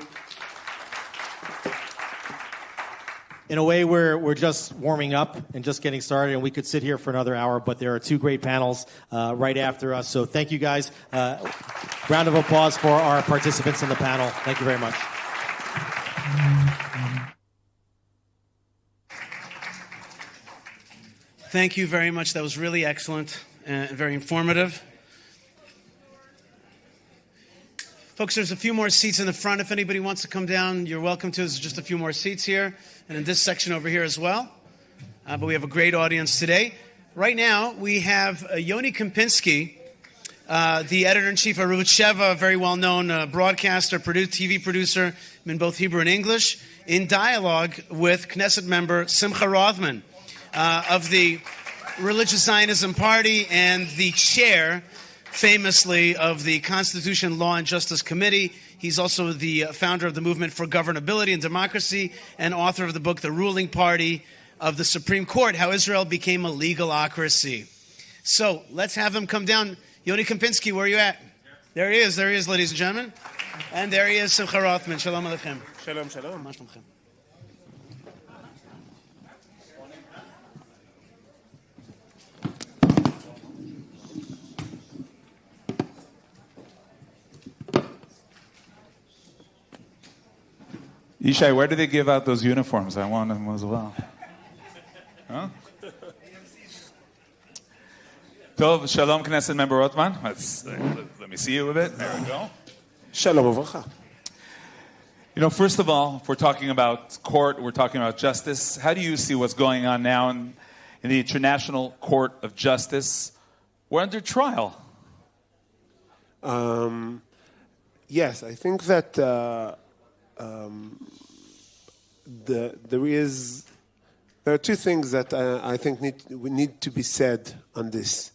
in a way, we're just warming up and just getting started, and we could sit here for another hour, but there are 2 great panels right after us. So thank you, guys. Round of applause for our participants in the panel. Thank you very much. Thank you very much. That was really excellent and very informative. Folks, there's a few more seats in the front. If anybody wants to come down, you're welcome to. There's just a few more seats here and in this section over here as well. But we have a great audience today. Right now, we have Yoni Kempinski, the editor-in-chief of ARUTZ SHEVA, a very well-known broadcaster, TV producer in both Hebrew and English, in dialogue with Knesset member Simcha Rothman of the Religious Zionism Party and the chair, famously, of the Constitution, Law, and Justice Committee. He's also the founder of the Movement for Governability and Democracy and author of the book, The Ruling Party of the Supreme Court, How Israel Became a Legalocracy. So let's have him come down. Yoni Kempinski, where are you at? There he is, ladies and gentlemen. And there he is, Simcha Rothman. Shalom Aleichem. Shalom, shalom. Ma shlomchem? Yishai, where do they give out those uniforms? I want them as well. Huh? Tov, shalom, Knesset member Rothman. Let me see you a bit. There we go. Shalom uvracha. You know, first of all, if we're talking about court, we're talking about justice. How do you see what's going on now in the International Court of Justice? We're under trial. Yes, I think that there are 2 things that I think need to be said on this.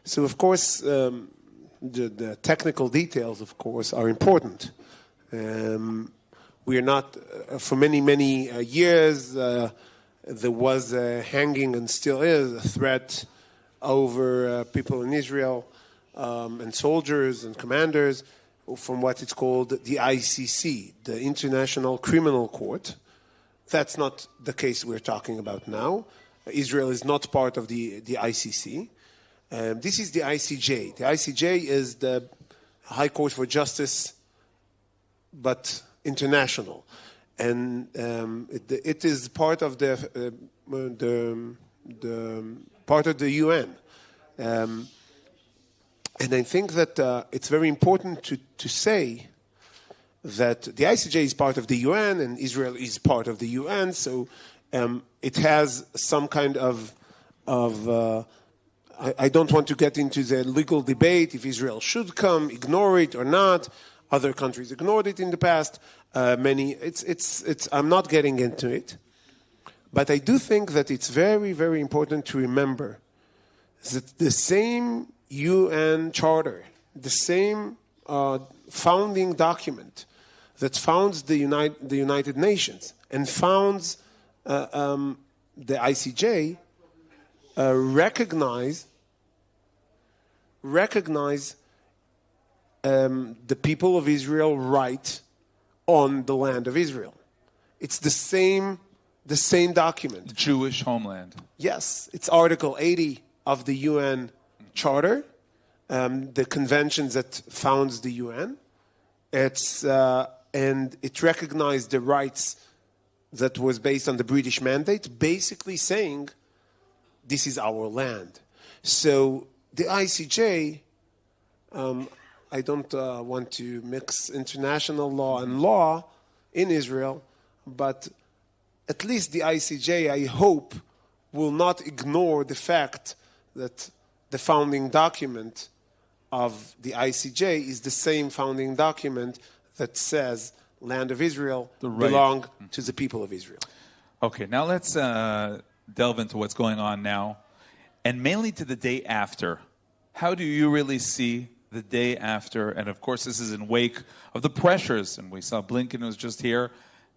So, of course, the technical details, of course, are important. We are not, for many years, there was a hanging and still is a threat over people in Israel and soldiers and commanders from what it's called the ICC, the International Criminal Court. That's not the case we're talking about now. Israel is not part of the ICC. This is the ICJ. The ICJ is the High Court for Justice, but international. And it is part of the part of the UN. And I think that it's very important to say that the ICJ is part of the UN and Israel is part of the UN, so it has some kind of I don't want to get into the legal debate if Israel should come, ignore it or not. Other countries ignored it in the past. I'm not getting into it, but I do think that it's very, very important to remember that the same UN Charter, the same founding document that founds the United Nations and founds the ICJ, recognize the people of Israel right on the land of Israel. It's the same document. Jewish homeland. Yes, it's Article 80 of the UN Charter, the conventions that founds the UN. And it recognized the rights that was based on the British mandate, basically saying, this is our land. So the ICJ, I don't want to mix international law and law in Israel, but at least the ICJ, I hope, will not ignore the fact that the founding document of the ICJ is the same founding document that says land of Israel belong to the people of Israel. Okay, now let's delve into what's going on now, and mainly to the day after. How do you really see the day after? And of course, this is in wake of the pressures, and we saw Blinken was just here,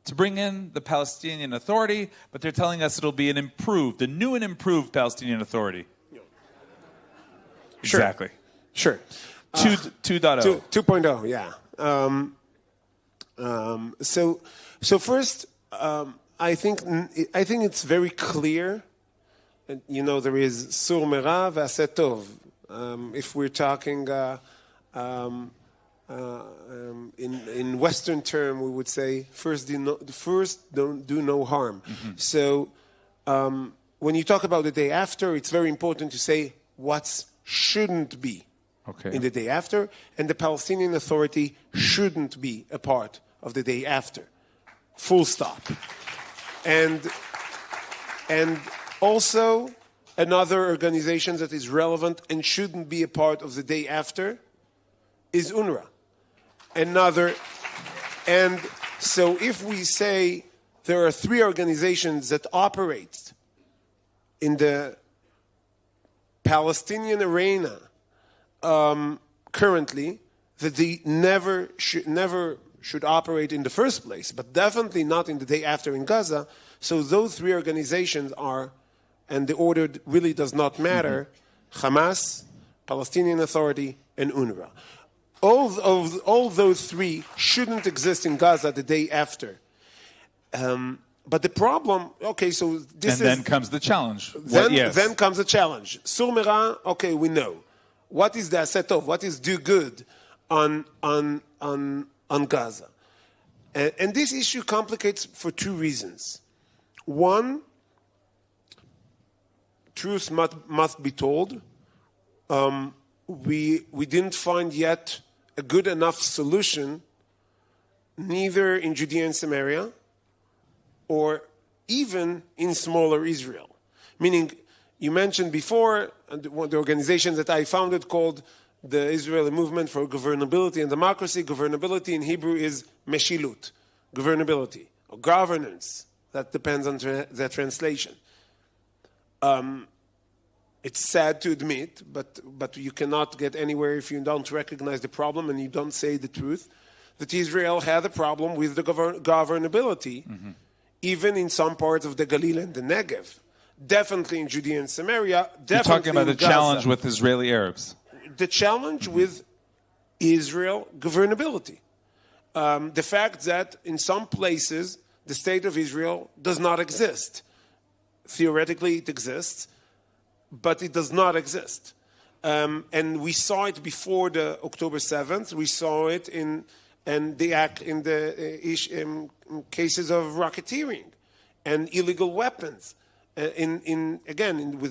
to bring in the Palestinian Authority, but they're telling us it'll be a new and improved Palestinian Authority. Sure. Exactly. Sure. 2.0. 2.0, yeah. So first, I think it's very clear. You know, there is sur mera v'aseh tov. If we're talking in Western term, we would say first don't do no harm. Mm-hmm. So when you talk about the day after, it's very important to say what shouldn't be in the day after, and the Palestinian Authority shouldn't be a part of the day after. Full stop. And also another organization that is relevant and shouldn't be a part of the day after is UNRWA. And so if we say there are three organizations that operate in the Palestinian arena currently, that they never should operate in the first place, but definitely not in the day after in Gaza. So those three organizations are, and the order really does not matter, Hamas, Palestinian Authority, and UNRWA. All those three shouldn't exist in Gaza the day after. But the problem, so this and then comes the challenge. Then comes the challenge. Sur mera, we know. What is the aseh tov? What is do good on Gaza? And this issue complicates for two reasons. One, truth must be told. We didn't find yet a good enough solution, neither in Judea and Samaria, or even in smaller Israel. Meaning, you mentioned before, the organization that I founded called the Israeli Movement for Governability and Democracy. Governability in Hebrew is meshilut, governability, or governance. That depends on the translation. It's sad to admit, but you cannot get anywhere if you don't recognize the problem and you don't say the truth, that Israel had a problem with the governability, even in some parts of the Galilee and the Negev. Definitely in Judea and Samaria. You're talking about the challenge with Israeli Arabs. The challenge with Israel governability. The fact that in some places the state of Israel does not exist. Theoretically it exists, but it does not exist. And we saw it before the October 7th. We saw it in cases of racketeering and illegal weapons. With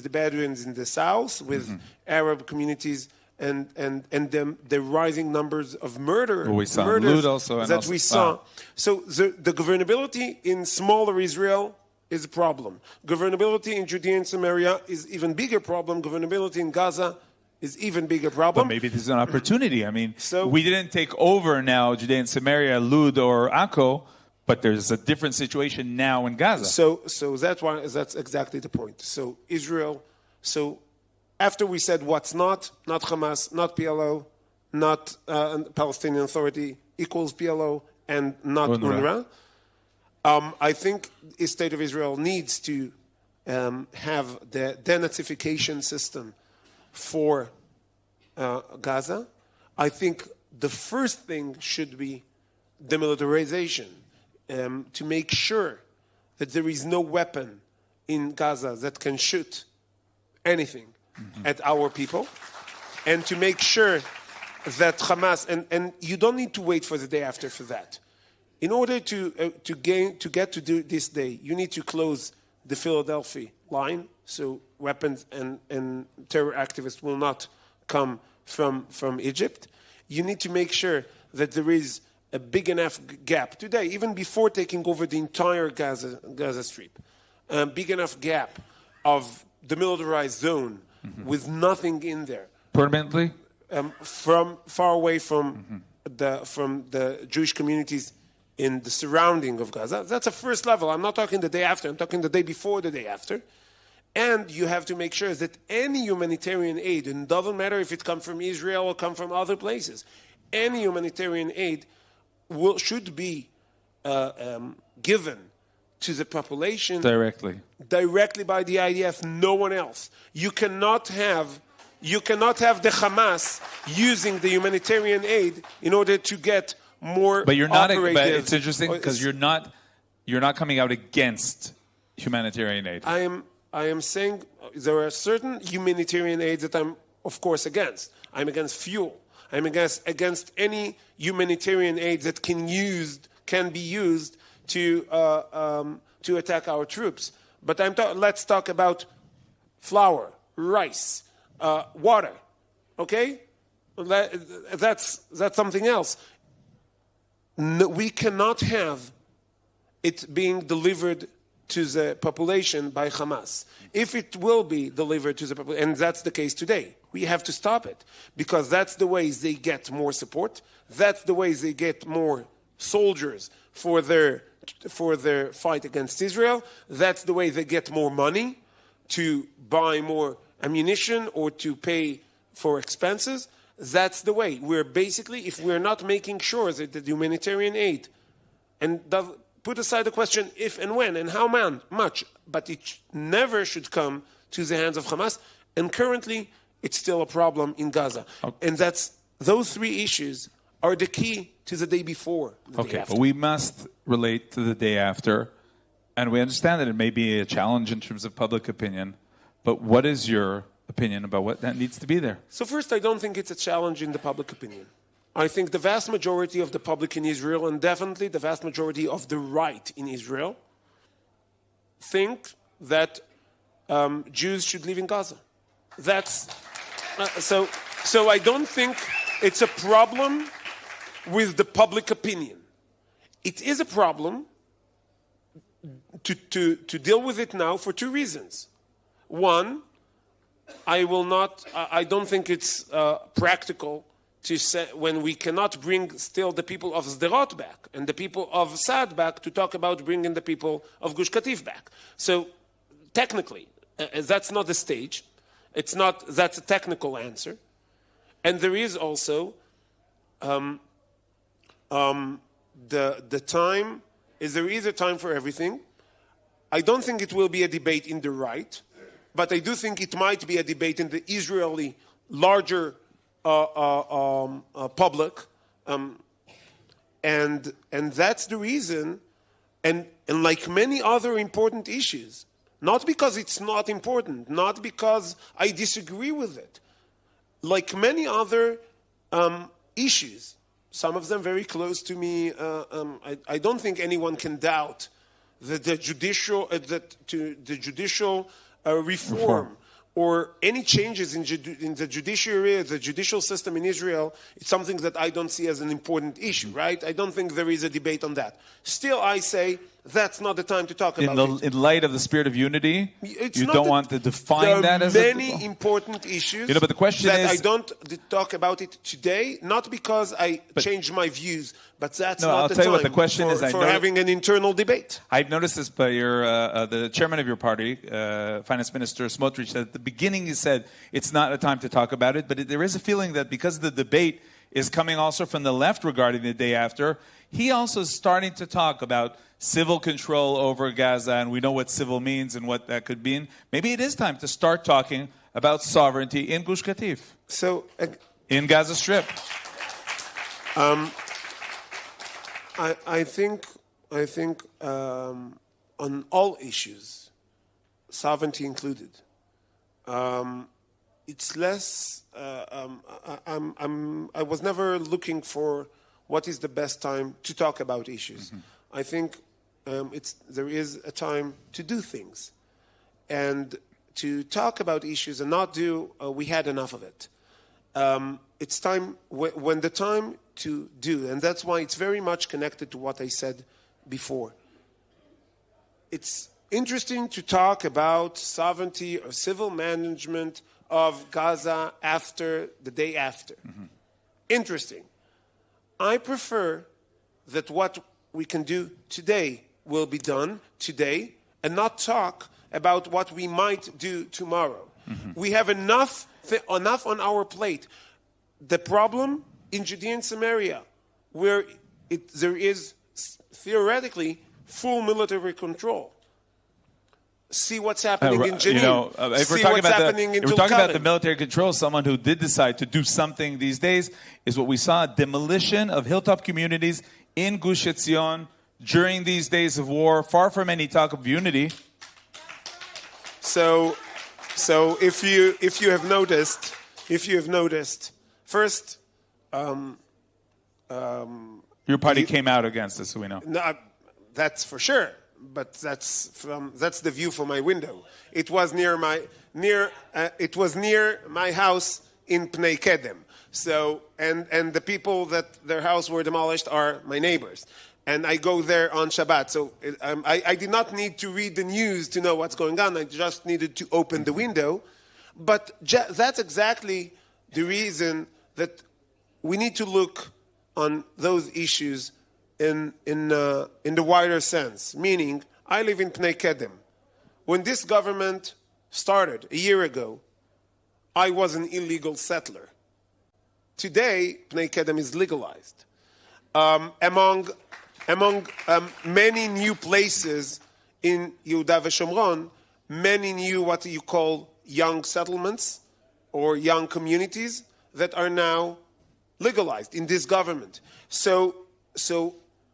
the Bedouins in the south, with Arab communities, and the rising numbers of murders that we saw. So the governability in smaller Israel is a problem. Governability in Judea and Samaria is even bigger problem. Governability in Gaza is even bigger problem. But maybe this is an opportunity. I mean, we didn't take over now Judea and Samaria, Lud or Akko, but there's a different situation now in Gaza. So that's exactly the point. So Israel, after we said what's not Hamas, not PLO, not Palestinian Authority equals PLO, and not UNRWA, I think the state of Israel needs to have the denazification system for Gaza. I think the first thing should be demilitarization, to make sure that there is no weapon in Gaza that can shoot anything at our people, and to make sure that Hamas, and you don't need to wait for the day after for that. In order to get to do this day, you need to close the Philadelphia line, so weapons and terror activists will not come from Egypt. You need to make sure that there is a big enough gap today, even before taking over the entire Gaza Strip, big enough gap of the militarized zone with nothing in there. Permanently? From far away from the Jewish communities in the surrounding of Gaza. That's a first level. I'm not talking the day after. I'm talking the day before the day after. And you have to make sure that any humanitarian aid, and it doesn't matter if it comes from Israel or come from other places, any humanitarian aid should be given to the population directly by the IDF, no one else. You cannot have the Hamas using the humanitarian aid in order to get more. But you're not. But it's interesting because you're not coming out against humanitarian aid. I am saying there are certain humanitarian aids that I'm, of course, against. I'm against fuel. I'm against any humanitarian aid that can be used to attack our troops. But let's talk about flour, rice, water. Okay, that's something else. No, we cannot have it being delivered to the population by Hamas. If it will be delivered to the population, and that's the case today, we have to stop it, because that's the ways they get more support. That's the ways they get more soldiers for their fight against Israel. That's the way they get more money to buy more ammunition or to pay for expenses. That's the way. We're basically, if we're not making sure that the humanitarian aid, and put aside the question if and when and how much, but it never should come to the hands of Hamas. And currently, it's still a problem in Gaza. Okay. And those three issues are the key to the day before. But we must relate to the day after. And we understand that it may be a challenge in terms of public opinion. But what is your opinion about what that needs to be there? So first, I don't think it's a challenge in the public opinion. I think the vast majority of the public in Israel, and definitely the vast majority of the right in Israel, think that Jews should live in Gaza. That's so I don't think it's a problem with the public opinion. It is a problem to deal with it now for two reasons. One, I don't think it's practical to say, when we cannot bring still the people of Sderot back and the people of Saad back, to talk about bringing the people of Gush Katif back. So technically, that's not the stage. That's a technical answer. And there is also the time. There is a time for everything. I don't think it will be a debate in the right, but I do think it might be a debate in the Israeli larger public, and that's the reason. And like many other important issues, not because it's not important, not because I disagree with it, like many other issues, some of them very close to me. I don't think anyone can doubt that the judicial reform or any changes in the judiciary, the judicial system in Israel, it's something that I don't see as an important issue, right? I don't think there is a debate on that. Still, I say that's not the time to talk about it. In light of the spirit of unity, you don't want to define that as There are many important issues but the question that is, I don't talk about it today, not because I changed my views, but that's not I'll the tell you time what the question is. for having an internal debate. I've noticed this by the chairman of your party, Finance Minister Smotrich, that at the beginning he said it's not a time to talk about it, but there is a feeling that because the debate is coming also from the left regarding the day after, he also is starting to talk about civil control over Gaza, and we know what civil means and what that could mean. Maybe it is time to start talking about sovereignty in Gush Katif, in Gaza Strip. I think on all issues, sovereignty included, it's less. I was never looking for what is the best time to talk about issues. Mm-hmm. I think there is a time to do things and to talk about issues and not do, we had enough of it. It's time, when the time to do, and that's why it's very much connected to what I said before. Interesting to talk about sovereignty or civil management of Gaza after the day after. Interesting. I prefer that what we can do today will be done today and not talk about what we might do tomorrow. We have enough on our plate. The problem in Judea and Samaria, where there is theoretically full military control. See what's happening in Jenin. If we're See talking, what's happening in about the military control, someone who did decide to do something these days is what we saw, demolition of hilltop communities in Gush Etzion during these days of war, far from any talk of unity. So if you have noticed, first, your party came out against this, so we know. No, that's for sure. But that's the view from my window. It was near my house in Pnei Kedem. So and the people that their house were demolished are my neighbors, and I go there on Shabbat. So I did not need to read the news to know what's going on. I just needed to open the window. But that's exactly the reason that we need to look on those issues in the wider sense, meaning I live in Pnei Kedem. When this government started a year ago, I was an illegal settler. Today, Pnei Kedem is legalized. Among many new places in Yehuda v'Shomron, many new what you call young settlements or young communities that are now legalized in this government. So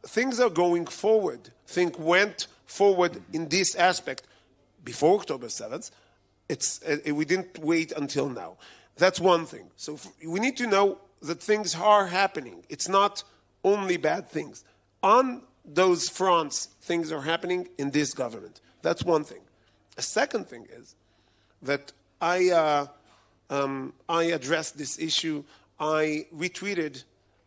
things are going forward. Things went forward in this aspect before October 7th. We didn't wait until now. That's one thing. So we need to know that things are happening. It's not only bad things. On those fronts, things are happening in this government. That's one thing. A second thing is that I addressed this issue. I retweeted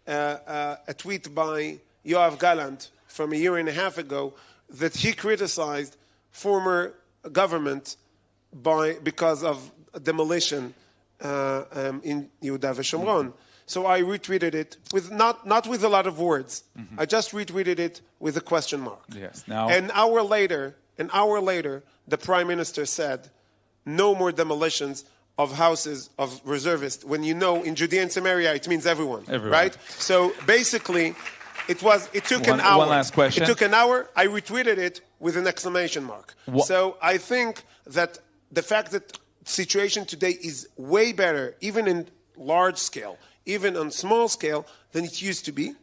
a tweet by Yoav Gallant from a year and a half ago that he criticized former government because of demolition in Yehuda v'Shomron. So I retweeted it with not with a lot of words. I just retweeted it with a question mark. Yes. Now, an hour later, the Prime Minister said, "No more demolitions of houses of reservists." When you know in Judea and Samaria, it means everyone. Right? So basically, it took an hour. One last question. It took an hour. I retweeted it with an exclamation mark. So I think that the fact that the situation today is way better, even in large scale, even on small scale, than it used to be.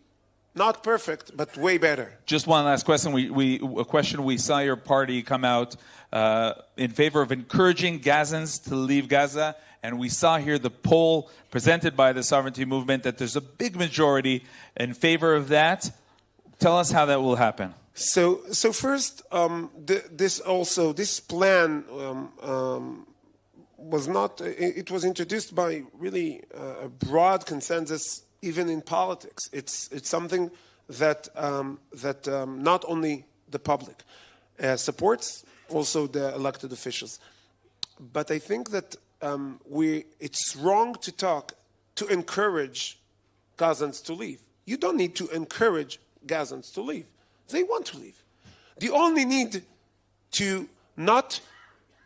Not perfect, but way better. Just one last question. We saw your party come out in favor of encouraging Gazans to leave Gaza, and we saw here the poll presented by the Sovereignty Movement that there's a big majority in favor of that. Tell us how that will happen. So first, this plan was not. It was introduced by really a broad consensus. Even in politics, it's something that not only the public supports, also the elected officials. But I think that it's wrong to encourage Gazans to leave. You don't need to encourage Gazans to leave. They want to leave. They only need to not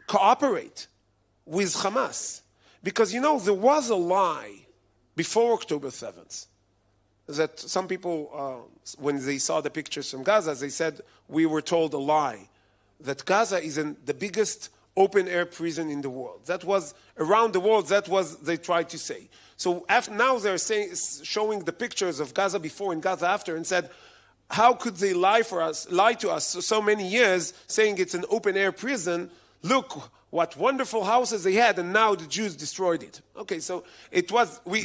cooperate with Hamas, because there was a lie before October 7th, that some people, when they saw the pictures from Gaza, they said, we were told a lie, that Gaza is the biggest open-air prison in the world. That was, around the world, that was they tried to say. So now they're showing the pictures of Gaza before and Gaza after, and said, how could they lie to us so many years, saying it's an open-air prison? Look what wonderful houses they had, and now the Jews destroyed it. Okay, so it was we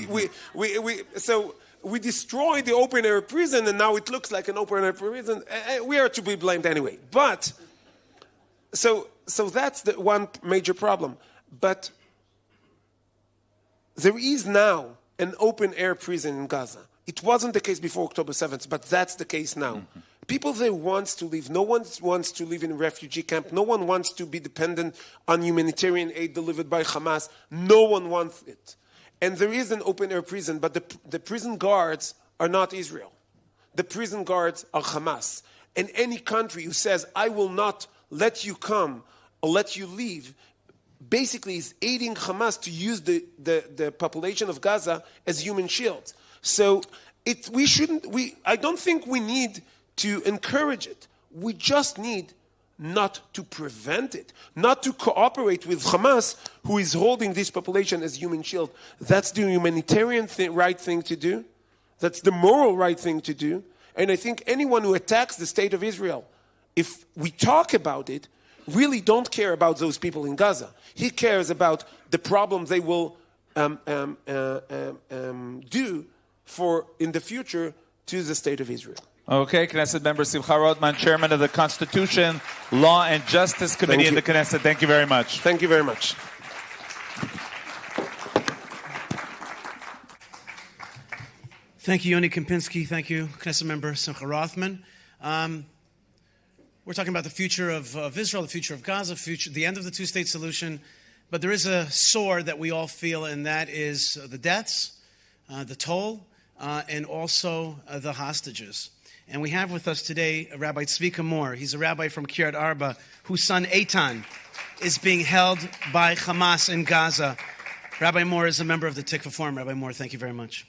destroyed the open air prison, and now it looks like an open air prison. We are to be blamed anyway. But so that's the one major problem. But there is now an open air prison in Gaza. It wasn't the case before October 7th, but that's the case now. People there wants to live. No one wants to live in a refugee camp. No one wants to be dependent on humanitarian aid delivered by Hamas. No one wants it. And there is an open-air prison, but the prison guards are not Israel. The prison guards are Hamas. And any country who says, I will not let you come or let you leave, basically is aiding Hamas to use the population of Gaza as human shields. So I don't think we need to encourage it. We just need not to prevent it, not to cooperate with Hamas, who is holding this population as human shield. That's the humanitarian right thing to do. That's the moral right thing to do. And I think anyone who attacks the state of Israel, if we talk about it, really don't care about those people in Gaza. He cares about the problem they will do for in the future to the state of Israel. Okay, Knesset member Simcha Rothman, chairman of the Constitution, Law and Justice Committee in the Knesset. Thank you very much. Thank you very much. Thank you, Yoni Kempinski. Thank you, Knesset member Simcha Rothman. We're talking about the future of Israel, the future of Gaza, the end of the two-state solution. But there is a sore that we all feel, and that is the deaths, the toll, and also the hostages. And we have with us today Rabbi Tzvika Moore. He's a rabbi from Kiryat Arba, whose son Eitan is being held by Hamas in Gaza. Rabbi Moore is a member of the Tikva Forum. Rabbi Moore, thank you very much.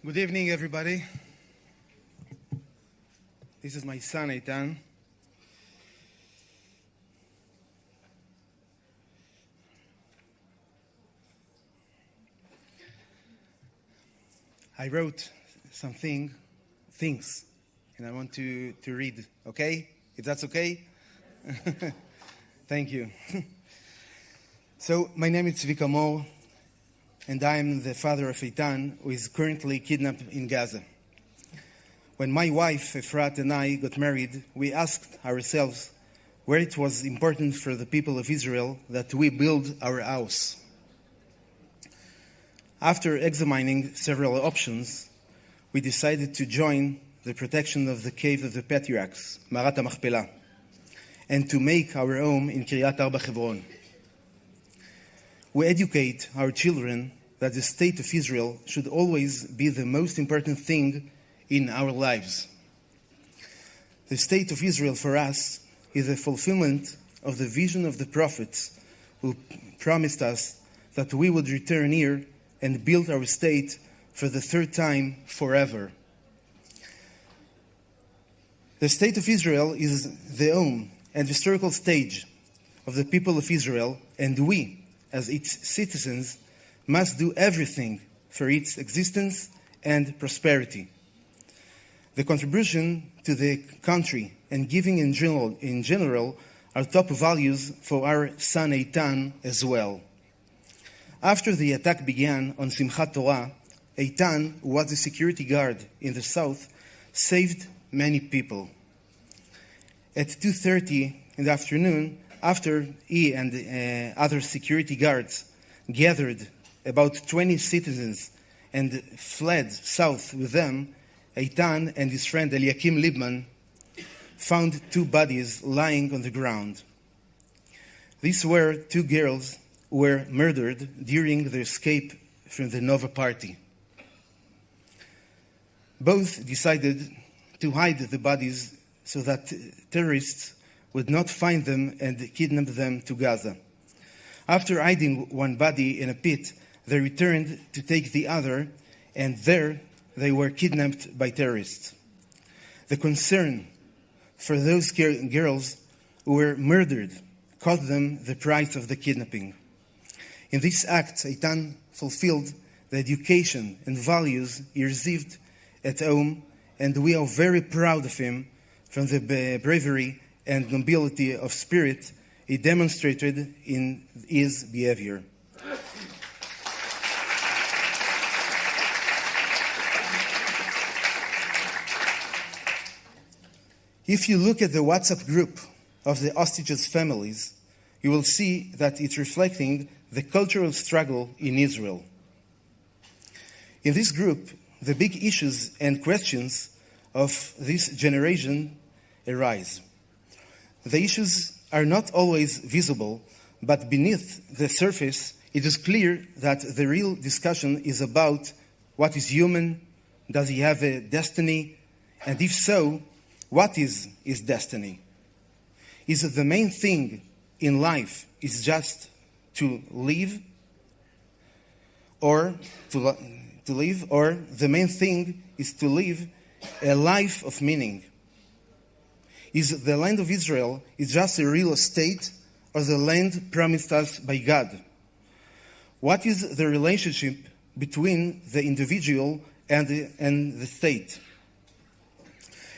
Good evening, everybody. This is my son, Eitan. I wrote some things, and I want to read, okay? If that's okay? Thank you. So, my name is Tzvika Moore, and I am the father of Eitan, who is currently kidnapped in Gaza. When my wife, Efrat, and I got married, we asked ourselves where it was important for the people of Israel that we build our house. After examining several options, we decided to join the protection of the Cave of the Patriarchs, Marat HaMachpelah, and to make our home in Kiryat Arba, Hebron. We educate our children that the state of Israel should always be the most important thing in our lives. The state of Israel for us is a fulfillment of the vision of the prophets who promised us that we would return here and build our state for the third time forever. The state of Israel is the home and historical stage of the people of Israel, and we, as its citizens, must do everything for its existence and prosperity. The contribution to the country and giving in general are top values for our son Eitan as well. After the attack began on Simchat Torah, Eitan, who was a security guard in the south, saved many people. At 2:30 in the afternoon, after he and other security guards gathered about 20 citizens and fled south with them, Eitan and his friend Eliakim Libman found two bodies lying on the ground. These were two girls who were murdered during their escape from the Nova party. Both decided to hide the bodies so that terrorists would not find them and kidnap them to Gaza. After hiding one body in a pit, they returned to take the other, and there they were kidnapped by terrorists. The concern for those girls who were murdered cost them the price of the kidnapping. In this act, Eitan fulfilled the education and values he received at home, and we are very proud of him from the bravery and nobility of spirit he demonstrated in his behavior. If you look at the WhatsApp group of the hostages' families, you will see that it's reflecting the cultural struggle in Israel. In this group, the big issues and questions of this generation arise. The issues are not always visible, but beneath the surface, it is clear that the real discussion is about what is human, does he have a destiny, and if so, what is his destiny? Is it the main thing in life is just to live, or or the main thing is to live a life of meaning? Is the land of Israel is just a real estate, or the land promised us by God? What is the relationship between the individual and the state?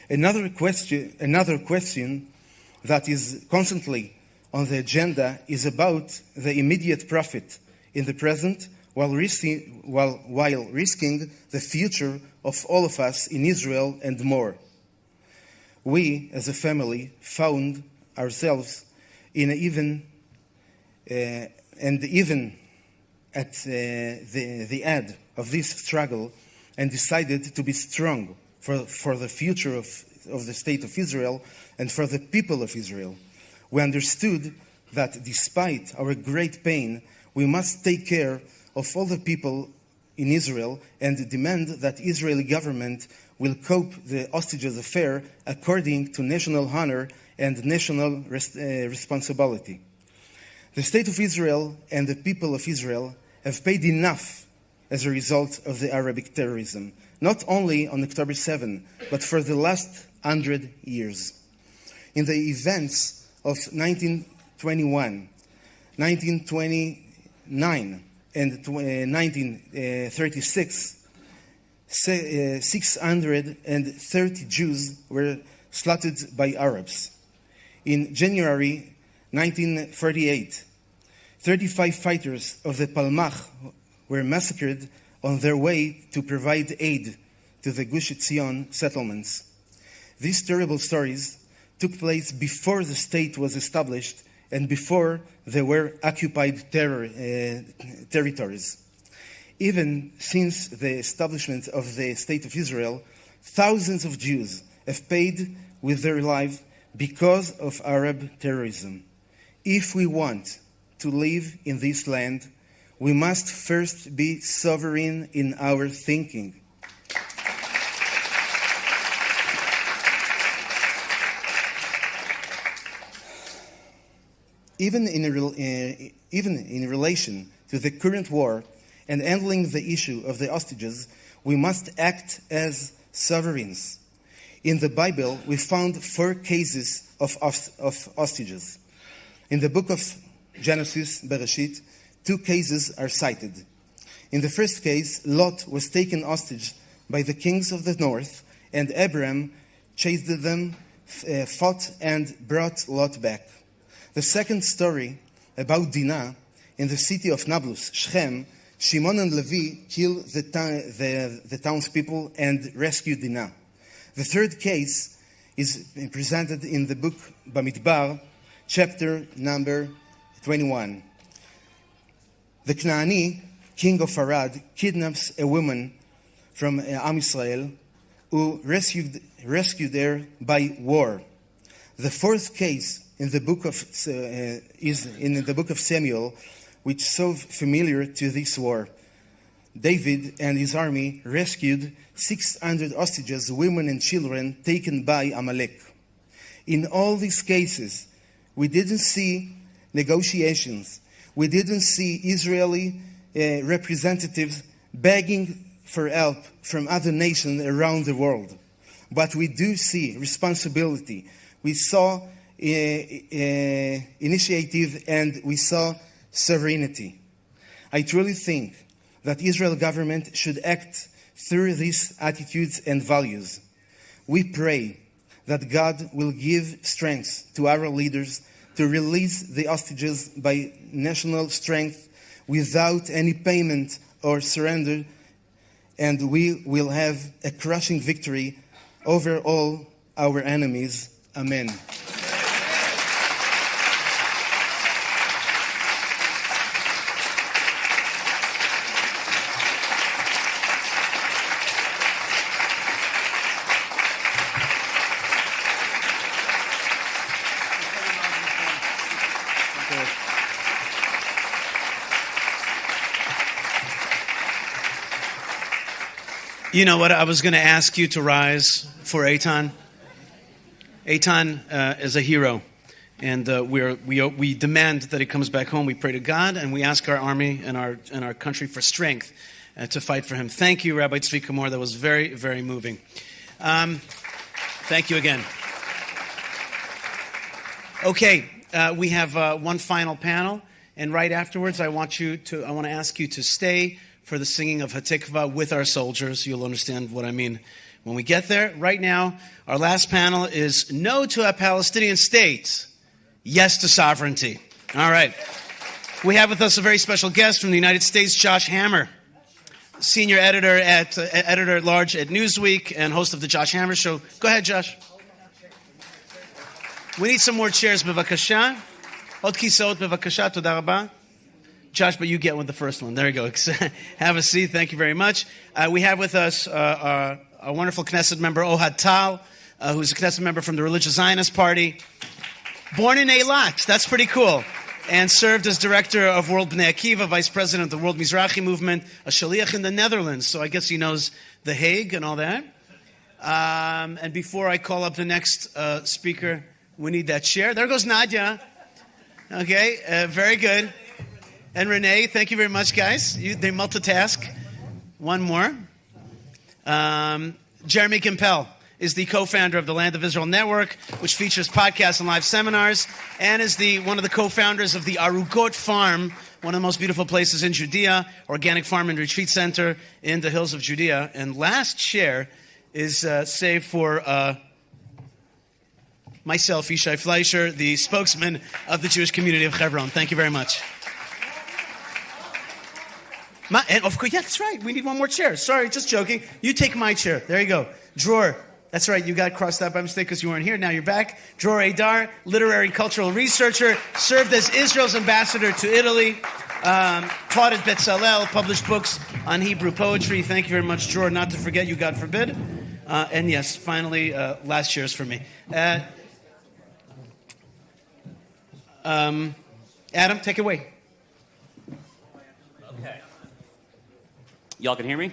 Another question that is constantly on the agenda is about the immediate profit in the present, while risking the future of all of us in Israel and more. We, as a family, found ourselves in even at the end of this struggle, and decided to be strong for the future of the state of Israel and for the people of Israel. We understood that despite our great pain, we must take care of all the people in Israel and demand that Israeli government will cope the hostages affair according to national honor and national responsibility. The state of Israel and the people of Israel have paid enough as a result of the Arabic terrorism, not only on October 7, but for the last 100 years. In the events of 1921, 1929, and 1936, 630 Jews were slaughtered by Arabs. In January 1948, 35 fighters of the Palmach were massacred on their way to provide aid to the Gush Etzion settlements. These terrible stories took place before the state was established and before there were occupied territories. Even since the establishment of the State of Israel, thousands of Jews have paid with their lives because of Arab terrorism. If we want to live in this land, we must first be sovereign in our thinking. Even in relation to the current war and handling the issue of the hostages, we must act as sovereigns. In the Bible, we found 4 cases of hostages. In the book of Genesis, Bereshit, 2 cases are cited. In the first case, Lot was taken hostage by the kings of the north, and Abraham chased them, fought, and brought Lot back. The second story about Dinah, in the city of Nablus, Shechem, Shimon and Levi killed the townspeople and rescued Dinah. The third case is presented in the book Bamidbar, chapter number 21. The Knaani, king of Arad, kidnaps a woman from Am Israel who rescued her by war. The fourth case in the book of is in the book of Samuel, which is so familiar to this war. David and his army rescued 600 hostages, women and children, taken by Amalek. In all these cases, we didn't see negotiations. We didn't see Israeli representatives begging for help from other nations around the world. But we do see responsibility. We saw initiative, and we saw sovereignty. I truly think that Israel government should act through these attitudes and values. We pray that God will give strength to our leaders to release the hostages by national strength without any payment or surrender, and we will have a crushing victory over all our enemies. Amen. You know what? I was going to ask you to rise for Eitan. Eitan is a hero, and we demand that he comes back home. We pray to God, and we ask our army and our country for strength to fight for him. Thank you, Rabbi Tzvi Kamor. That was very, very moving. Thank you again. Okay, we have one final panel, and right afterwards, I want to ask you to stay for the singing of Hatikva with our soldiers. You'll understand what I mean when we get there. Right now, our last panel is no to a Palestinian state, yes to sovereignty. All right. We have with us a very special guest from the United States, Josh Hammer, senior editor-at-large at Newsweek and host of the Josh Hammer Show. Go ahead, Josh. We need some more chairs, bevakasha. Od kisaot, bevakasha. Toda rabah. Josh, but you get with the first one. There you go. Have a seat. Thank you very much. We have with us a wonderful Knesset member, Ohad Tal, who's a Knesset member from the Religious Zionist Party. Born in Eilat. That's pretty cool. And served as director of World Bnei Akiva, vice president of the World Mizrahi Movement, a shaliach in the Netherlands. So I guess he knows The Hague and all that. And before I call up the next speaker, we need that chair. There goes Nadia. Okay, very good. And Renee, thank you very much, guys. They multitask. One more. Jeremy Gimpel is the co-founder of the Land of Israel Network, which features podcasts and live seminars, and is one of the co-founders of the ARUTZ Farm, one of the most beautiful places in Judea, organic farm and retreat center in the hills of Judea. And last chair is saved for myself, Yishai Fleischer, the spokesman of the Jewish community of Hebron. Thank you very much. And of course, yeah, that's right. We need one more chair. Sorry, just joking. You take my chair. There you go. Dror. That's right. You got crossed out by mistake because you weren't here. Now you're back. Dror Adar, literary and cultural researcher, served as Israel's ambassador to Italy, taught at Betzalel, published books on Hebrew poetry. Thank you very much, Dror. Not to forget you, God forbid. And yes, finally, last cheers for me. Adam, take it away. Y'all can hear me?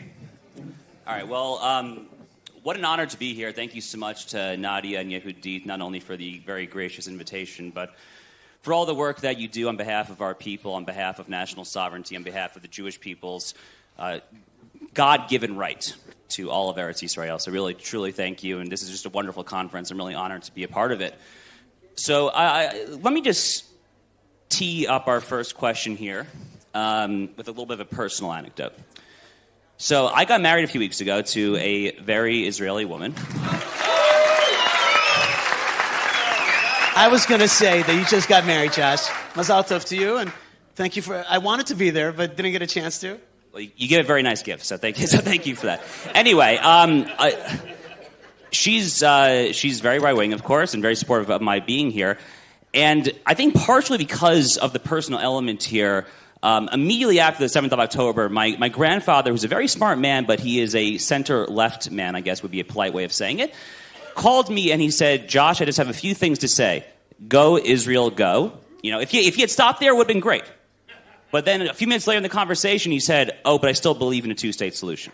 All right, well, what an honor to be here. Thank you so much to Nadia and Yehudit, not only for the very gracious invitation, but for all the work that you do on behalf of our people, on behalf of national sovereignty, on behalf of the Jewish people's God-given right to all of Eretz Yisrael. So really, truly thank you, and this is just a wonderful conference. I'm really honored to be a part of it. So let me just tee up our first question here with a little bit of a personal anecdote. So I got married a few weeks ago to a very Israeli woman. I was going to say that you just got married, Josh. Mazal tov to you, and thank you for... I wanted to be there, but didn't get a chance to. Well, you gave a very nice gift, so thank you. So thank you for that. Anyway, she's very right-wing, of course, and very supportive of my being here. And I think partially because of the personal element here, immediately after the 7th of October, my grandfather, who's a very smart man, but he is a center-left man, I guess would be a polite way of saying it, called me and he said, Josh, I just have a few things to say. Go, Israel, go. You know, if he had stopped there, it would have been great. But then a few minutes later in the conversation, he said, oh, but I still believe in a two-state solution.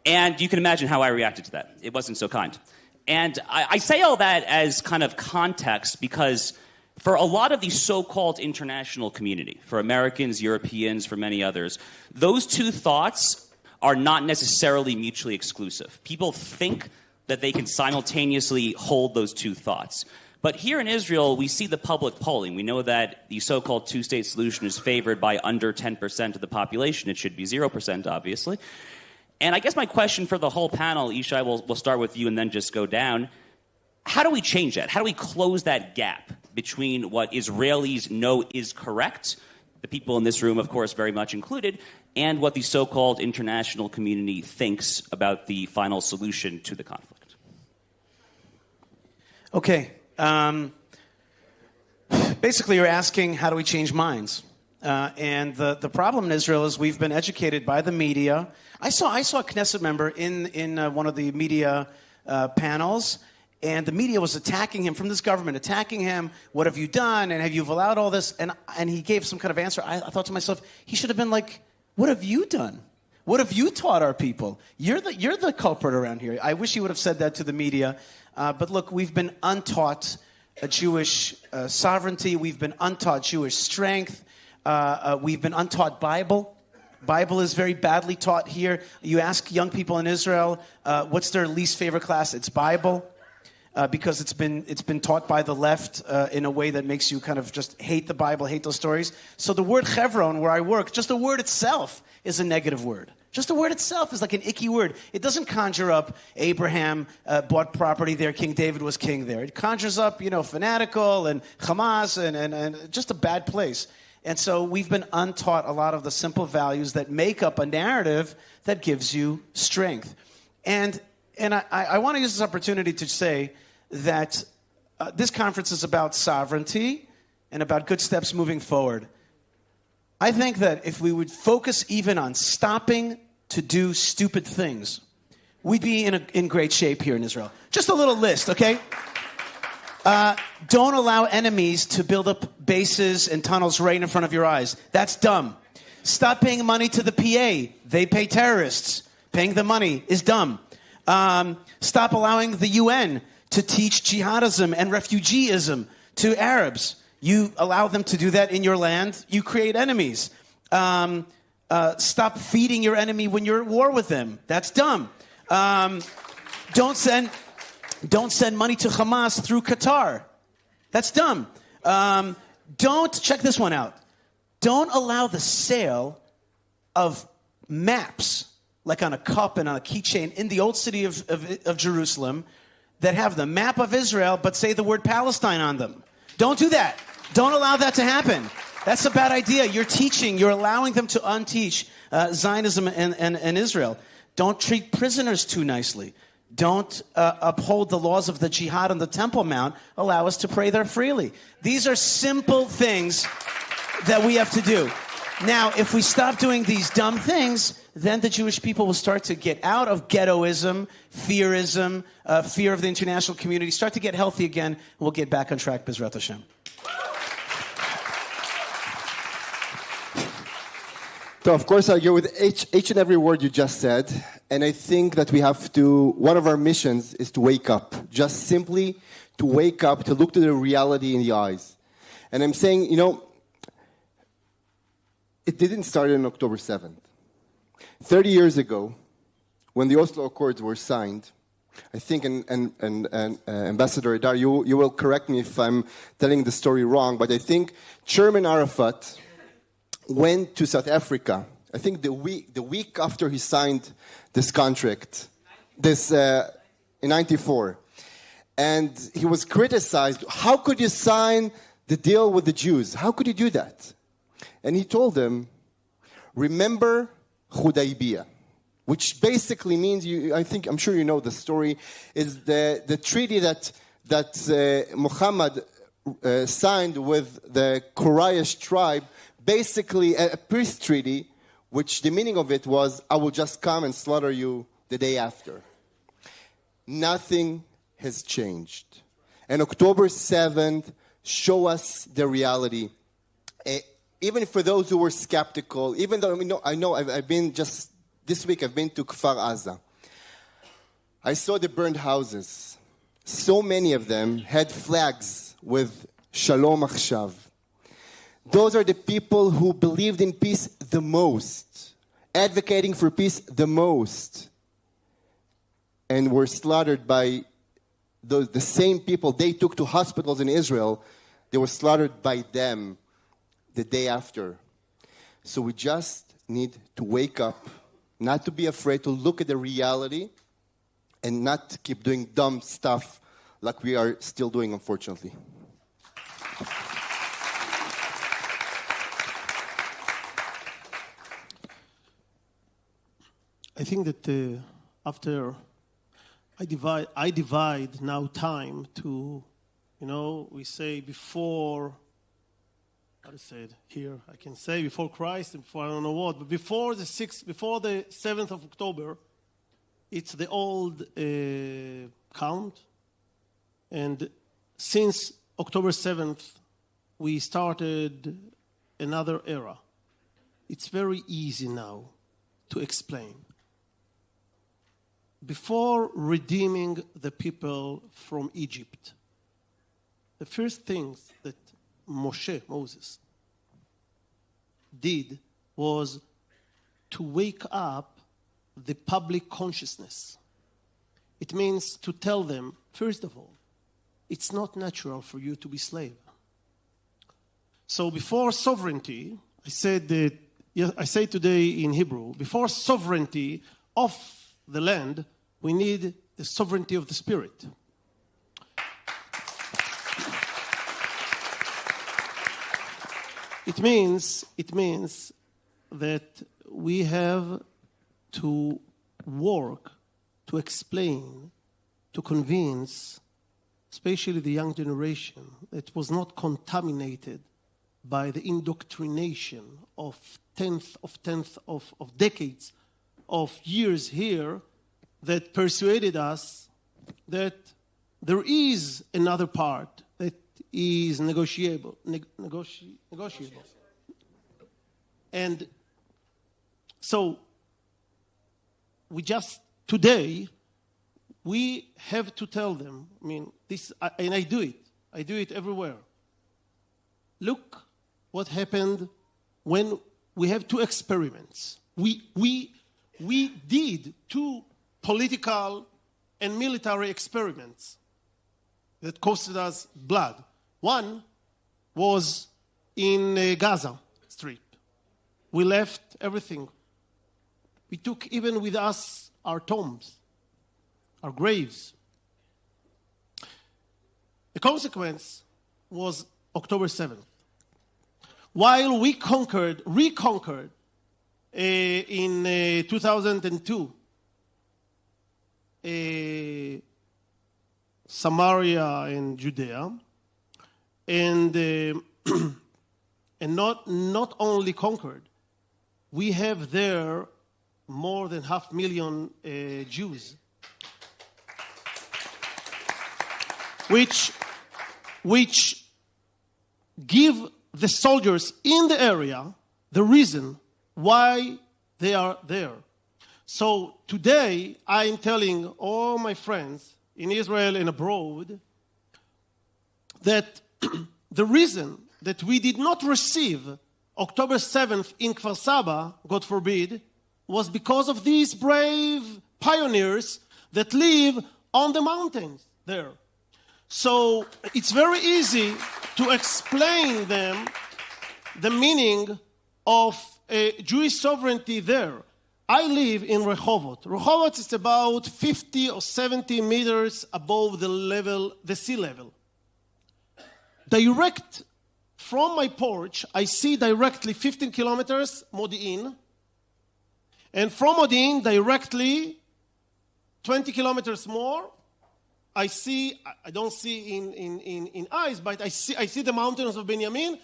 And you can imagine how I reacted to that. It wasn't so kind. And I say all that as kind of context because for a lot of the so-called international community, for Americans, Europeans, for many others, those two thoughts are not necessarily mutually exclusive. People think that they can simultaneously hold those two thoughts. But here in Israel, we see the public polling. We know that the so-called two-state solution is favored by under 10% of the population. It should be 0%, obviously. And I guess my question for the whole panel, Yishai, we'll start with you and then just go down. How do we change that? How do we close that gap between what Israelis know is correct, the people in this room, of course, very much included, and what the so-called international community thinks about the final solution to the conflict? Okay. Basically, you're asking, how do we change minds? And the problem in Israel is we've been educated by the media. I saw a Knesset member in one of the media panels, and the media was attacking him from this government, attacking him. What have you done? And have you allowed all this? And he gave some kind of answer. I thought to myself, he should have been like, what have you done? What have you taught our people? You're the culprit around here. I wish he would have said that to the media. But look, we've been untaught Jewish sovereignty. We've been untaught Jewish strength. We've been untaught Bible. Bible is very badly taught here. You ask young people in Israel, what's their least favorite class? It's Bible. Because it's been taught by the left in a way that makes you kind of just hate the Bible, hate those stories. So the word Hebron, where I work, just the word itself is a negative word. Just the word itself is like an icky word. It doesn't conjure up Abraham bought property there, King David was king there. It conjures up, fanatical and Hamas and just a bad place. And so we've been untaught a lot of the simple values that make up a narrative that gives you strength. And I want to use this opportunity to say that this conference is about sovereignty and about good steps moving forward. I think that if we would focus even on stopping to do stupid things, we'd be in great shape here in Israel. Just a little list, okay? Don't allow enemies to build up bases and tunnels right in front of your eyes. That's dumb. Stop paying money to the PA. They pay terrorists. Paying the money is dumb. Stop allowing the UN to teach jihadism and refugeeism to Arabs. You allow them to do that in your land, you create enemies. Stop feeding your enemy when you're at war with them. That's dumb. Don't send money to Hamas through Qatar. That's dumb. Check this one out. Don't allow the sale of maps, like on a cup and on a keychain in the old city of Jerusalem, that have the map of Israel but say the word Palestine on them. Don't do that. Don't allow that to happen. That's a bad idea. You're allowing them to unteach Zionism and Israel. Don't treat prisoners too nicely. Don't uphold the laws of the jihad on the Temple Mount. Allow us to pray there freely. These are simple things that we have to do. Now, if we stop doing these dumb things, then the Jewish people will start to get out of ghettoism, fearism, fear of the international community, start to get healthy again, and we'll get back on track, B'ezrat Hashem. So, of course, I agree with each and every word you just said. And I think that one of our missions is to wake up. Just simply to wake up, to look to the reality in the eyes. And I'm saying, it didn't start on October 7th. 30 years ago, when the Oslo Accords were signed, I think, and Ambassador Adar, you will correct me if I'm telling the story wrong, but I think Chairman Arafat went to South Africa, I think the week after he signed this contract, in 94. And he was criticized. How could you sign the deal with the Jews? How could you do that? And he told them, remember Hudaybiyah, which basically means, I'm sure you know the story, is the treaty that Muhammad signed with the Quraysh tribe, basically a peace treaty, which the meaning of it was, I will just come and slaughter you the day after. Nothing has changed. And October 7th show us the reality. Even for those who were skeptical, even though I know I've been just this week, I've been to Kfar Aza. I saw the burned houses. So many of them had flags with Shalom Achshav. Those are the people who believed in peace the most, advocating for peace the most, and were slaughtered by the same people they took to hospitals in Israel. They were slaughtered by them the day after. So we just need to wake up, not to be afraid, to look at the reality, and not keep doing dumb stuff like we are still doing, unfortunately. I think that after I divide now time to, we say before, how to say it here? I can say before Christ and before I don't know what, but before the 7th of October, it's the old count. And since October 7th, we started another era. It's very easy now to explain. Before redeeming the people from Egypt, the first things that Moses, did was to wake up the public consciousness. It means to tell them, first of all, it's not natural for you to be slave. So before sovereignty, I say today in Hebrew, before sovereignty of the land, we need the sovereignty of the spirit. It means that we have to work to explain, to convince, especially the young generation, that was not contaminated by the indoctrination of decades of years here that persuaded us that there is another part that is negotiable. And so today, we have to tell them, and I do it everywhere. Look what happened when we have two experiments. We did two political and military experiments that costed us blood. One was in Gaza Strip. We left everything. We took even with us our tombs, our graves. The consequence was October 7th. While we reconquered in 2002 Samaria and Judea, and not only conquered, we have there more than 500,000 Jews, which give the soldiers in the area the reason why they are there. So today, I'm telling all my friends in Israel and abroad that the reason that we did not receive October 7th in Kfar Saba, God forbid, was because of these brave pioneers that live on the mountains there. So it's very easy to explain them the meaning of Jewish sovereignty there. I live in Rehovot. Rehovot is about 50 or 70 meters above the sea level. Direct from my porch, I see directly 15 kilometers, Modi'in. And from Modi'in, directly 20 kilometers more, I don't see in eyes, but I see the mountains of Benjamin,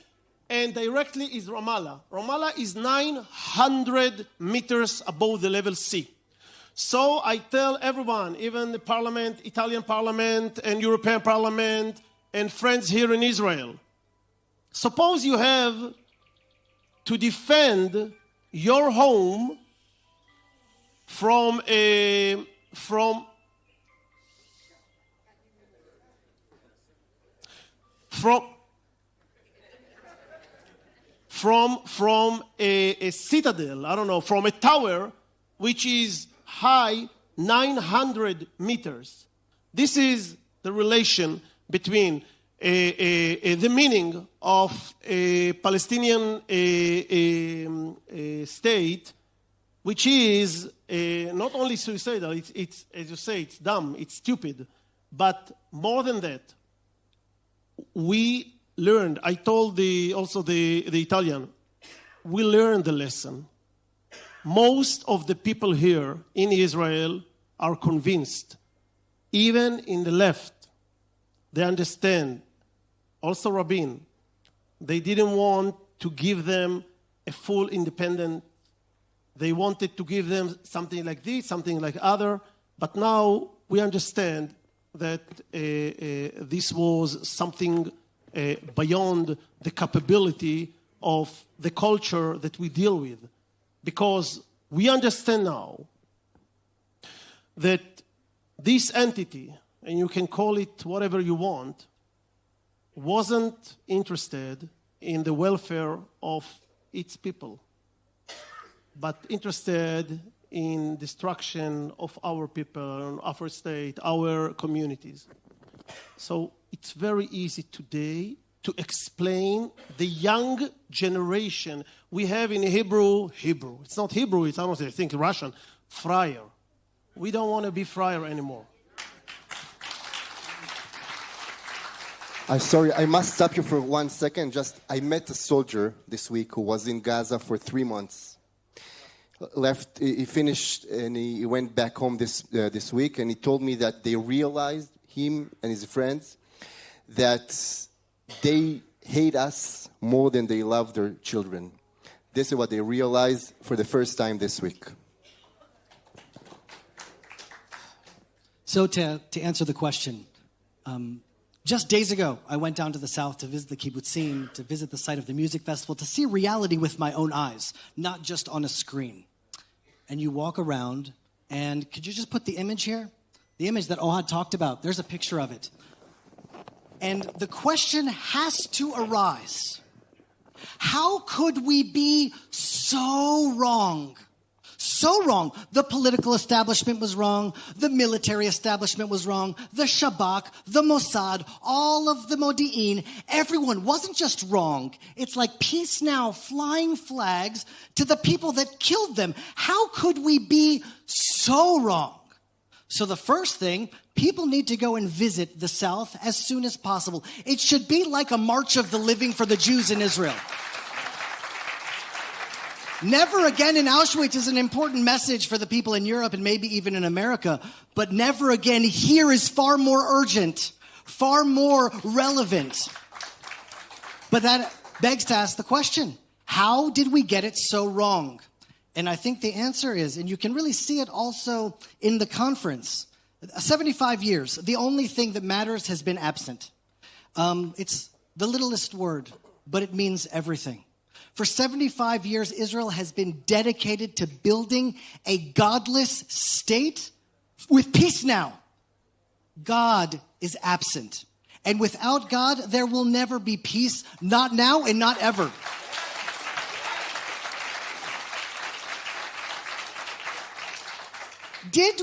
and directly is Ramallah. Ramallah is 900 meters above the level sea. So I tell everyone, even the parliament, Italian parliament and European parliament, and friends here in Israel, suppose you have to defend your home from a citadel, I don't know, from a tower which is high 900 meters. This is the relation between the meaning of a Palestinian state, which is not only suicidal, it's, as you say, it's dumb, it's stupid, but more than that, we learned, I told also the Italian, we learned the lesson. Most of the people here in Israel are convinced even in the left, they understand, also Rabin, they didn't want to give them a full independent. They wanted to give them something like this, something like other, but now we understand that this was something beyond the capability of the culture that we deal with. Because we understand now that this entity, and you can call it whatever you want, wasn't interested in the welfare of its people, but interested in destruction of our people, our state, our communities. So it's very easy today to explain the young generation. We have in Hebrew. It's not Hebrew, it's almost, I think, Russian, friar. We don't want to be friar anymore. I'm sorry, I must stop you for 1 second. I met a soldier this week who was in Gaza for 3 months. Left, he finished, and he went back home this week, and he told me that they realized, him and his friends, that they hate us more than they love their children. This is what they realized for the first time this week. So to answer the question, just days ago, I went down to the south to visit the kibbutzim, to visit the site of the music festival, to see reality with my own eyes, not just on a screen. And you walk around, and could you just put the image here? The image that Ohad talked about, there's a picture of it. And the question has to arise. How could we be so wrong? So wrong. The political establishment was wrong. The military establishment was wrong. The Shabak, the Mossad, all of the Modi'in, everyone wasn't just wrong. It's like peace now, flying flags to the people that killed them. How could we be so wrong? So the first thing, people need to go and visit the South as soon as possible. It should be like a March of the Living for the Jews in Israel. Never again in Auschwitz is an important message for the people in Europe and maybe even in America, but never again here is far more urgent, far more relevant. But that begs to ask the question, how did we get it so wrong? And I think the answer is, and you can really see it also in the conference, 75 years, the only thing that matters has been absent. It's the littlest word, but it means everything. For 75 years, Israel has been dedicated to building a godless state with peace now. God is absent. And without God, there will never be peace, not now and not ever. Did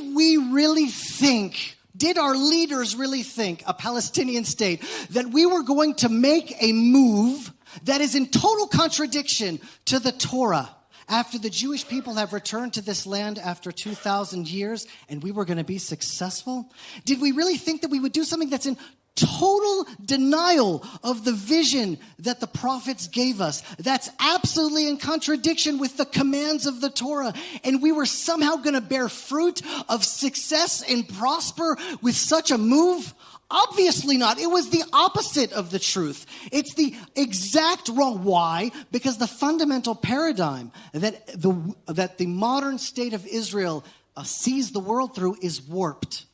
our leaders really think, a Palestinian state, that we were going to make a move that is in total contradiction to the Torah after the Jewish people have returned to this land after 2,000 years and we were going to be successful? Did we really think that we would do something that's in total denial of the vision that the prophets gave us, that's absolutely in contradiction with the commands of the Torah, and we were somehow going to bear fruit of success and prosper with such a move? Obviously not. It was the opposite of the truth. It's the exact wrong. Why? Because the fundamental paradigm that the modern state of Israel sees the world through is warped.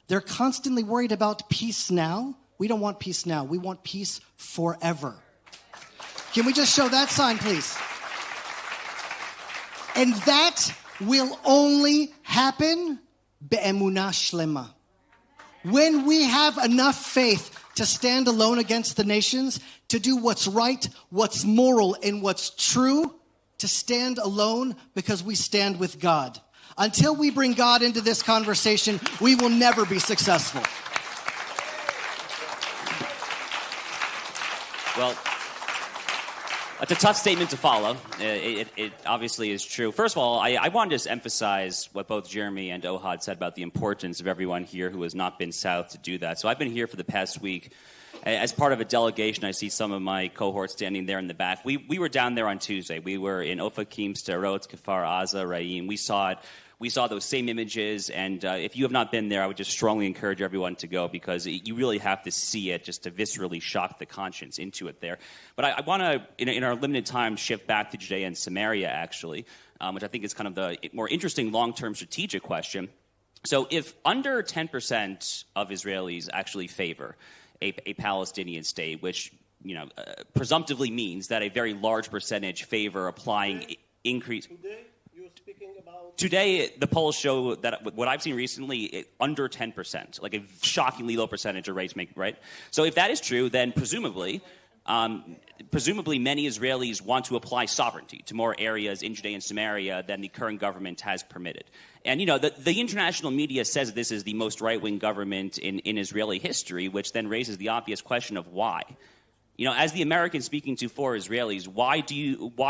They're constantly worried about peace now. We don't want peace now. We want peace forever. Can we just show that sign, please? And that will only happen be'emunah shlema. When we have enough faith to stand alone against the nations, to do what's right, what's moral, and what's true, to stand alone because we stand with God. Until we bring God into this conversation, we will never be successful. Well, that's a tough statement to follow. It obviously is true. First of all, I want to just emphasize what both Jeremy and Ohad said about the importance of everyone here who has not been south to do that. So I've been here for the past week. As part of a delegation, I see some of my cohorts standing there in the back. We were down there on Tuesday. We were in Ofakim, Sderot, Kfar Aza, Ra'im. We saw it. we saw those same images. And if you have not been there, I would just strongly encourage everyone to go, because you really have to see it just to viscerally shock the conscience into it there. But I want to, in our limited time, shift back to Judea and Samaria, actually, which I think is kind of the more interesting long-term strategic question. So if under 10% of Israelis actually favor a Palestinian state, which presumptively means that a very large percentage favor applying increase. Today, the polls show that what I've seen recently, under 10%, like a shockingly low percentage of rates make, right? So if that is true, then presumably many Israelis want to apply sovereignty to more areas in Judea and Samaria than the current government has permitted. And, the international media says this is the most right-wing government in Israeli history, which then raises the obvious question of why. As the American speaking to for Israelis, why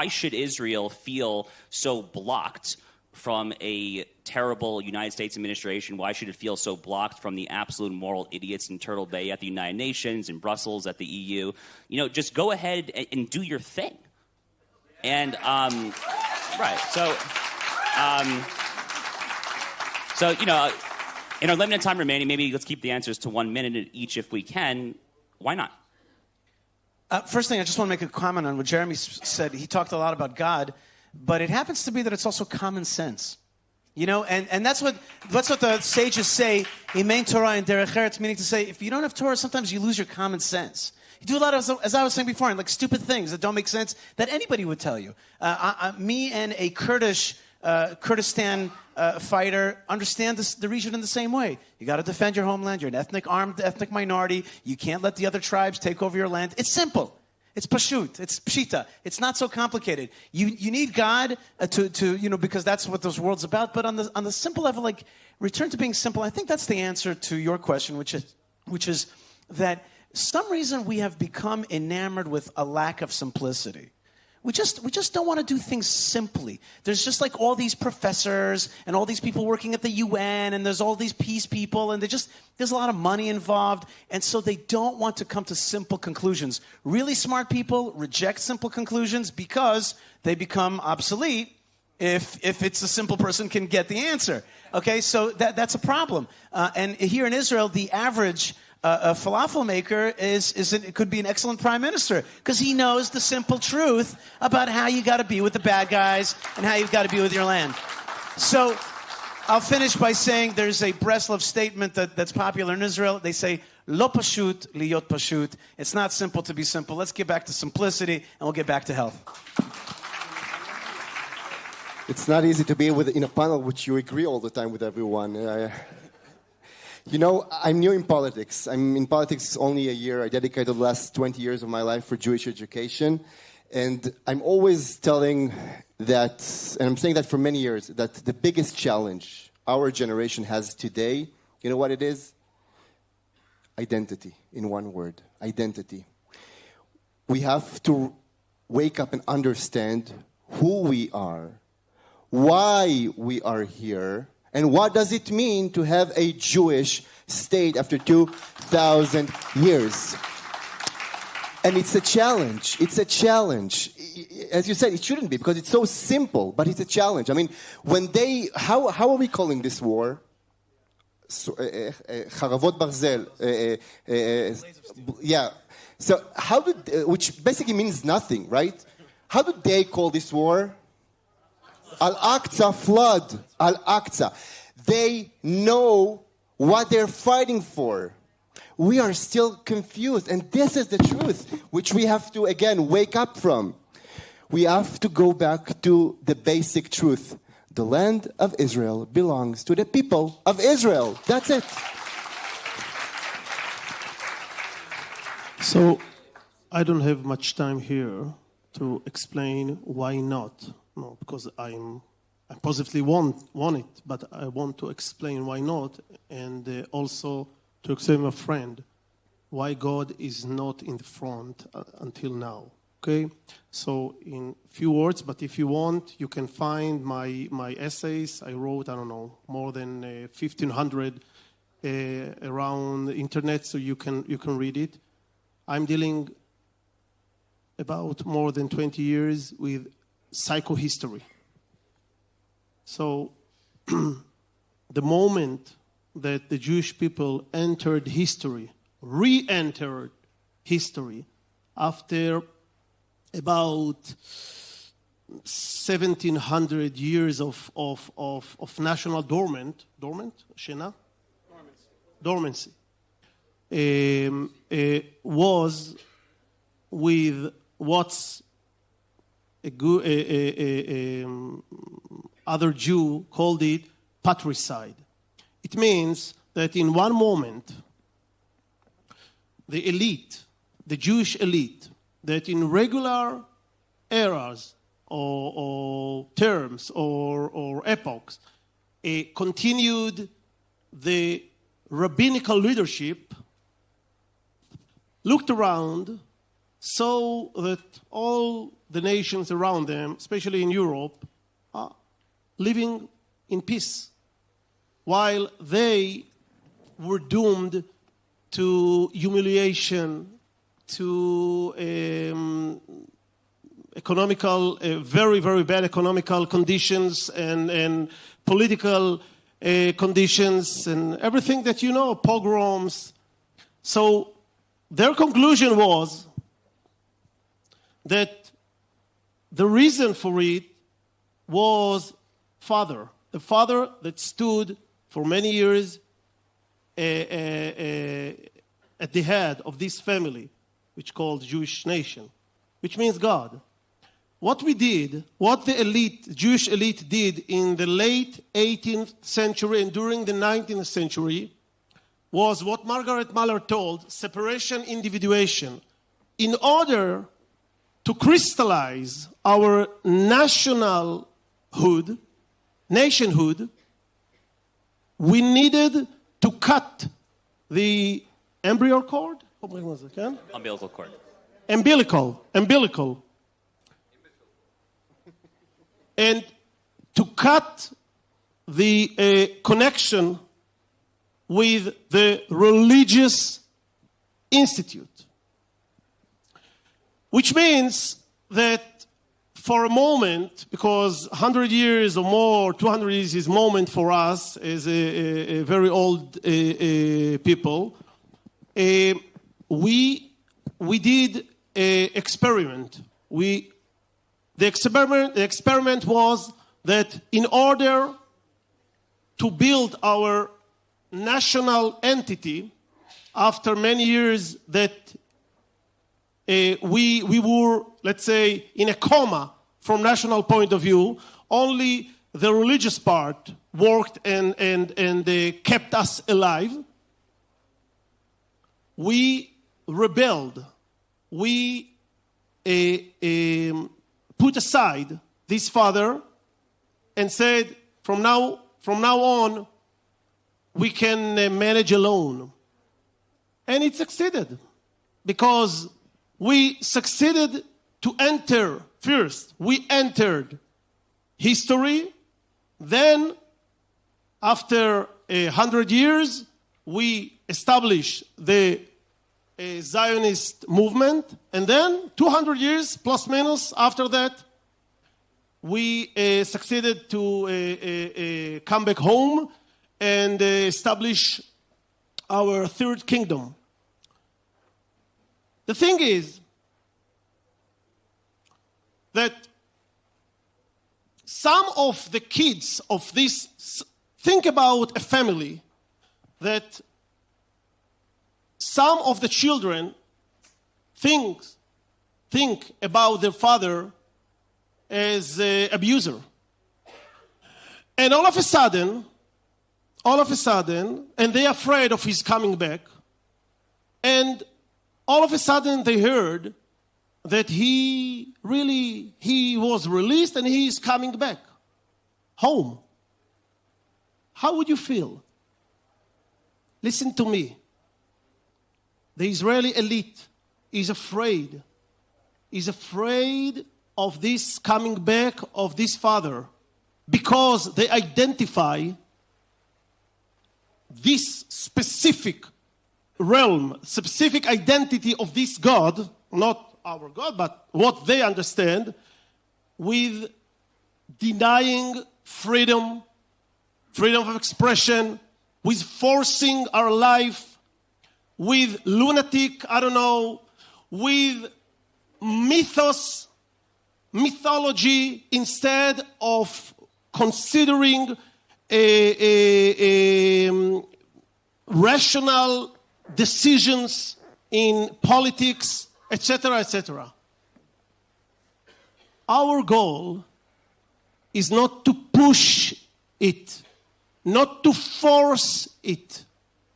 should Israel feel so blocked from a terrible United States administration? Why should it feel so blocked from the absolute moral idiots in Turtle Bay at the United Nations, in Brussels, at the EU? Just go ahead and do your thing. And, right, so, in our limited time remaining, maybe let's keep the answers to 1 minute each if we can. Why not? First thing, I just want to make a comment on what Jeremy said. He talked a lot about God, but it happens to be that it's also common sense. And that's what the sages say, Imein Torah and Derech Eretz, meaning to say, if you don't have Torah, sometimes you lose your common sense. You do a lot of, as I was saying before, like stupid things that don't make sense that anybody would tell you. Me and a Kurdistan fighter understand the region in the same way. You got to defend your homeland. You're an armed ethnic minority. You can't let the other tribes take over your land. It's simple. It's pashut. It's pshita. It's not so complicated. You need God to because that's what this world's about. But on the simple level, like return to being simple. I think that's the answer to your question, which is that some reason we have become enamored with a lack of simplicity. We just don't want to do things simply. There's just like all these professors and all these people working at the UN, and there's all these peace people, and there's a lot of money involved, and so they don't want to come to simple conclusions. Really smart people reject simple conclusions because they become obsolete if it's a simple person can get the answer. Okay, so that's a problem. And here in Israel, the average a falafel maker could be an excellent prime minister because he knows the simple truth about how you got to be with the bad guys and how you've got to be with your land. So I'll finish by saying there's a Breslov statement that's popular in Israel. They say, lo pashut liyot pashut. It's not simple to be simple. Let's get back to simplicity and we'll get back to health. It's not easy to be in a panel which you agree all the time with everyone. I'm new in politics. I'm in politics only a year. I dedicated the last 20 years of my life for Jewish education. And I'm always telling that, and I'm saying that for many years, that the biggest challenge our generation has today, you know what it is? Identity, in one word, identity. We have to wake up and understand who we are, why we are here, and what does it mean to have a Jewish state after 2,000 years? And it's a challenge. It's a challenge. As you said, it shouldn't be because it's so simple, but it's a challenge. I mean, how are we calling this war? Charavot Barzel. Yeah. So which basically means nothing, right? How do they call this war? Al-Aqsa flood. Al-Aqsa. They know what they're fighting for. We are still confused. And this is the truth, which we have to, again, wake up from. We have to go back to the basic truth. The land of Israel belongs to the people of Israel. That's it. So, I don't have much time here to explain why not. No, because I positively want it, but I want to explain why not, and also to explain my friend why God is not in the front until now. Okay, so in few words, but if you want, you can find my essays. I wrote, I don't know, more than 1,500 around the internet, so you can read it. I'm dealing about more than 20 years with psychohistory. So the moment that the Jewish people entered history, re-entered history, after about 1,700 years of national dormancy, was with what's other Jew called it patricide. It means that in one moment, the elite, the Jewish elite, that in regular eras or terms or epochs continued the rabbinical leadership, looked around, saw that all the nations around them, especially in Europe, are living in peace, while they were doomed to humiliation, to economical, very, very bad economical conditions and political conditions and everything that you know, pogroms. So their conclusion was that the reason for it was the father that stood for many years at the head of this family, which called Jewish nation, which means God. What the Jewish elite did in the late 18th century and during the 19th century was what Margaret Muller told, separation, individuation. In order to crystallize our nationhood, we needed to cut the umbilical cord. Umbilical. And to cut the connection with the religious institute. Which means that for a moment, because 100 years or more, 200 years is moment for us as a very old people, we did an experiment. The experiment was that in order to build our national entity, after many years that we were, let's say, in a coma from national point of view, only the religious part worked and kept us alive. We rebelled. We put aside this father and said, from now on, we can manage alone. And it succeeded, because we succeeded to enter first. We entered history. Then, after 100 years, we established the Zionist movement. And then, 200 years, plus minus, after that, we succeeded to come back home and establish our third kingdom. The thing is that some of the kids of this, think about a family that some of the children think about their father as an abuser. And all of a sudden, and they're afraid of his coming back, and all of a sudden they heard that he was released and he is coming back home. How would you feel? Listen to me. The Israeli elite is afraid of this coming back of this father, because they identify this specific realm, specific identity of this God, not our God, but what they understand, with denying freedom freedom of expression, with forcing our life, with lunatic, with mythology, instead of considering rational decisions in politics, etc., etc. Our goal is not to push it, not to force it,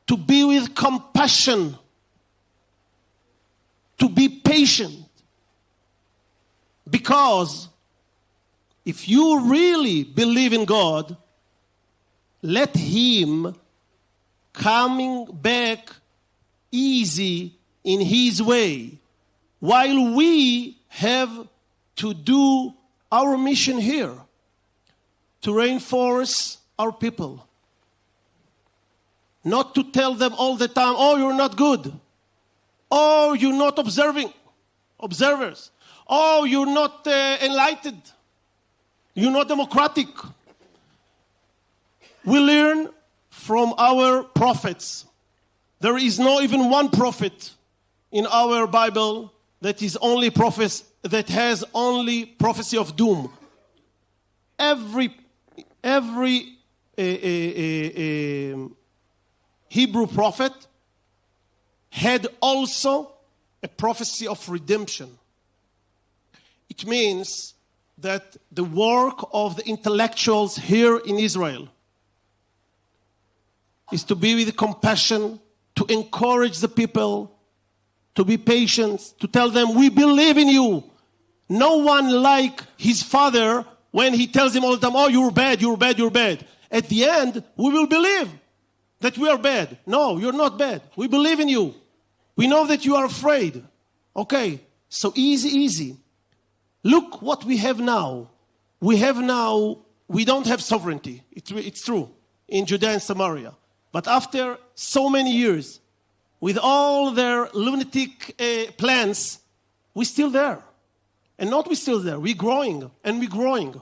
to be with compassion, to be patient. Because if you really believe in God, let Him coming back easy in His way, while we have to do our mission here, to reinforce our people. Not to tell them all the time, oh, you're not good. Oh, you're not observers. Oh, you're not enlightened. You're not democratic. We learn from our prophets. There is no even one prophet in our Bible that has only prophecy of doom. Every Hebrew prophet had also a prophecy of redemption. It means that the work of the intellectuals here in Israel is to be with compassion, to encourage the people, to be patient, to tell them, we believe in you. No one like his father when he tells him all the time, oh, you're bad, you're bad, you're bad. At the end, we will believe that we are bad. No, you're not bad. We believe in you. We know that you are afraid. Okay, so easy. Look what we have now. We don't have sovereignty. It's true, in Judea and Samaria. But after so many years, with all their lunatic plans, we're still there. And not we're still there. We're growing, and we're growing.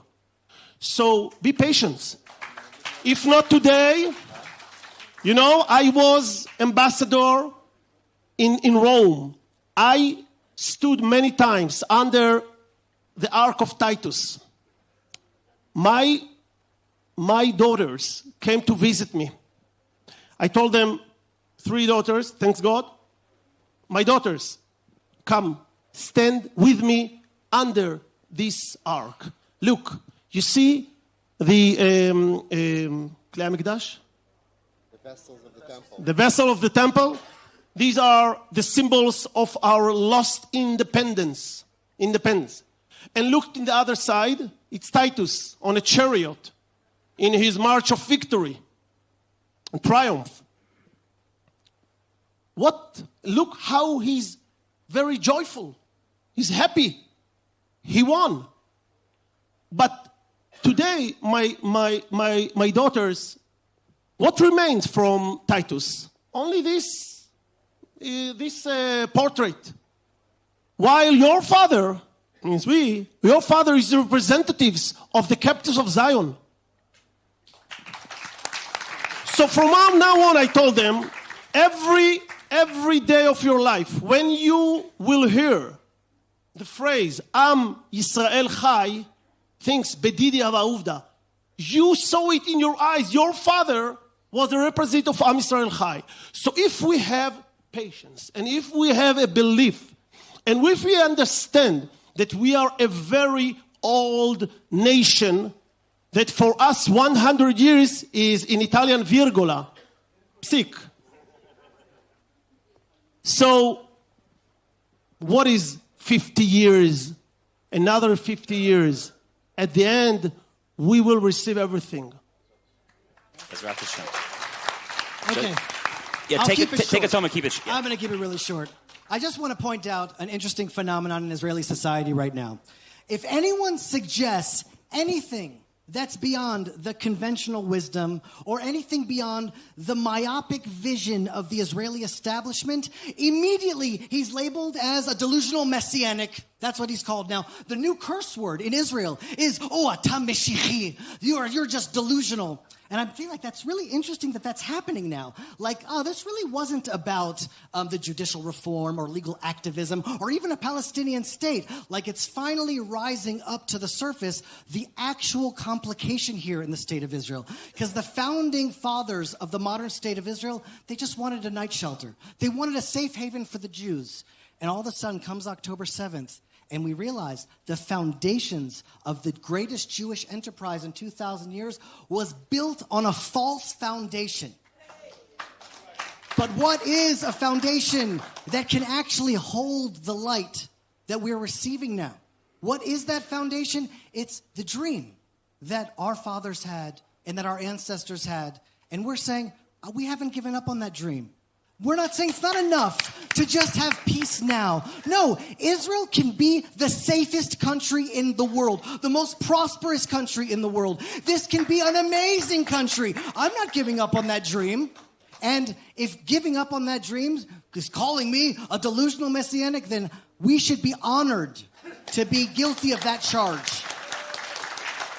So be patient. If not today, I was ambassador in Rome. I stood many times under the Ark of Titus. My daughters came to visit me. I told them, 3 daughters, thanks God. My daughters, come, stand with me under this ark. Look, you see the Klei HaMikdash? The vessels of the temple. The vessel of the temple. These are the symbols of our lost independence. And look in the other side, it's Titus on a chariot in his march of victory and triumph. Look how he's very joyful. He's happy. He won. But today, my daughters, what remains from Titus? Only this portrait. While your father, your father is the representatives of the captives of Zion. So from now on, I told them, every day of your life, when you will hear the phrase, Am Yisrael Chai, thinks Bedidi Hava, you saw it in your eyes. Your father was the representative of Am Yisrael Chai. So if we have patience, and if we have a belief, and if we understand that we are a very old nation, that for us 100 years is in Italian virgola, sick. So what is 50 years? Another 50 years. At the end, we will receive everything. Okay. Yeah, take us home and keep it short. I'm going to keep it really short. I just want to point out an interesting phenomenon in Israeli society right now. If anyone suggests anything that's beyond the conventional wisdom or anything beyond the myopic vision of the Israeli establishment, immediately he's labeled as a delusional messianic That's what he's called now. The new curse word in Israel is, oh, atam meshichi. You're just delusional. And I feel like that's really interesting that that's happening now. Like, oh, this really wasn't about the judicial reform or legal activism or even a Palestinian state. Like, it's finally rising up to the surface, the actual complication here in the state of Israel. Because the founding fathers of the modern state of Israel, they just wanted a night shelter. They wanted a safe haven for the Jews. And all of a sudden comes October 7th. And we realize the foundations of the greatest Jewish enterprise in 2,000 years was built on a false foundation. But what is a foundation that can actually hold the light that we're receiving now? What is that foundation? It's the dream that our fathers had and that our ancestors had. And we're saying, we haven't given up on that dream. We're not saying it's not enough to just have peace now. No, Israel can be the safest country in the world, the most prosperous country in the world. This can be an amazing country. I'm not giving up on that dream. And if giving up on that dream is calling me a delusional messianic, then we should be honored to be guilty of that charge.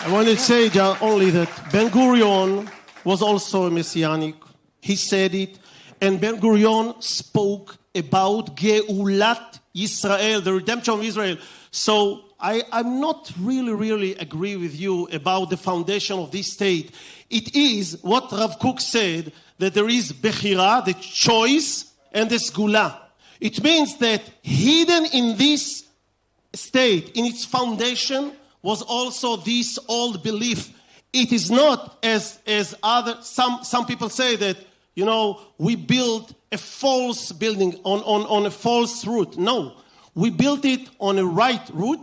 I want to say only that Ben-Gurion was also a messianic. He said it. And Ben-Gurion spoke about Geulat Yisrael, the redemption of Israel. So I'm not really agree with you about the foundation of this state. It is what Rav Kook said, that there is Bechira, the choice, and the Sgula. It means that hidden in this state, in its foundation, was also this old belief. It is not as other, some people say that, you know, we built a false building on a false root. No, we built it on a right root,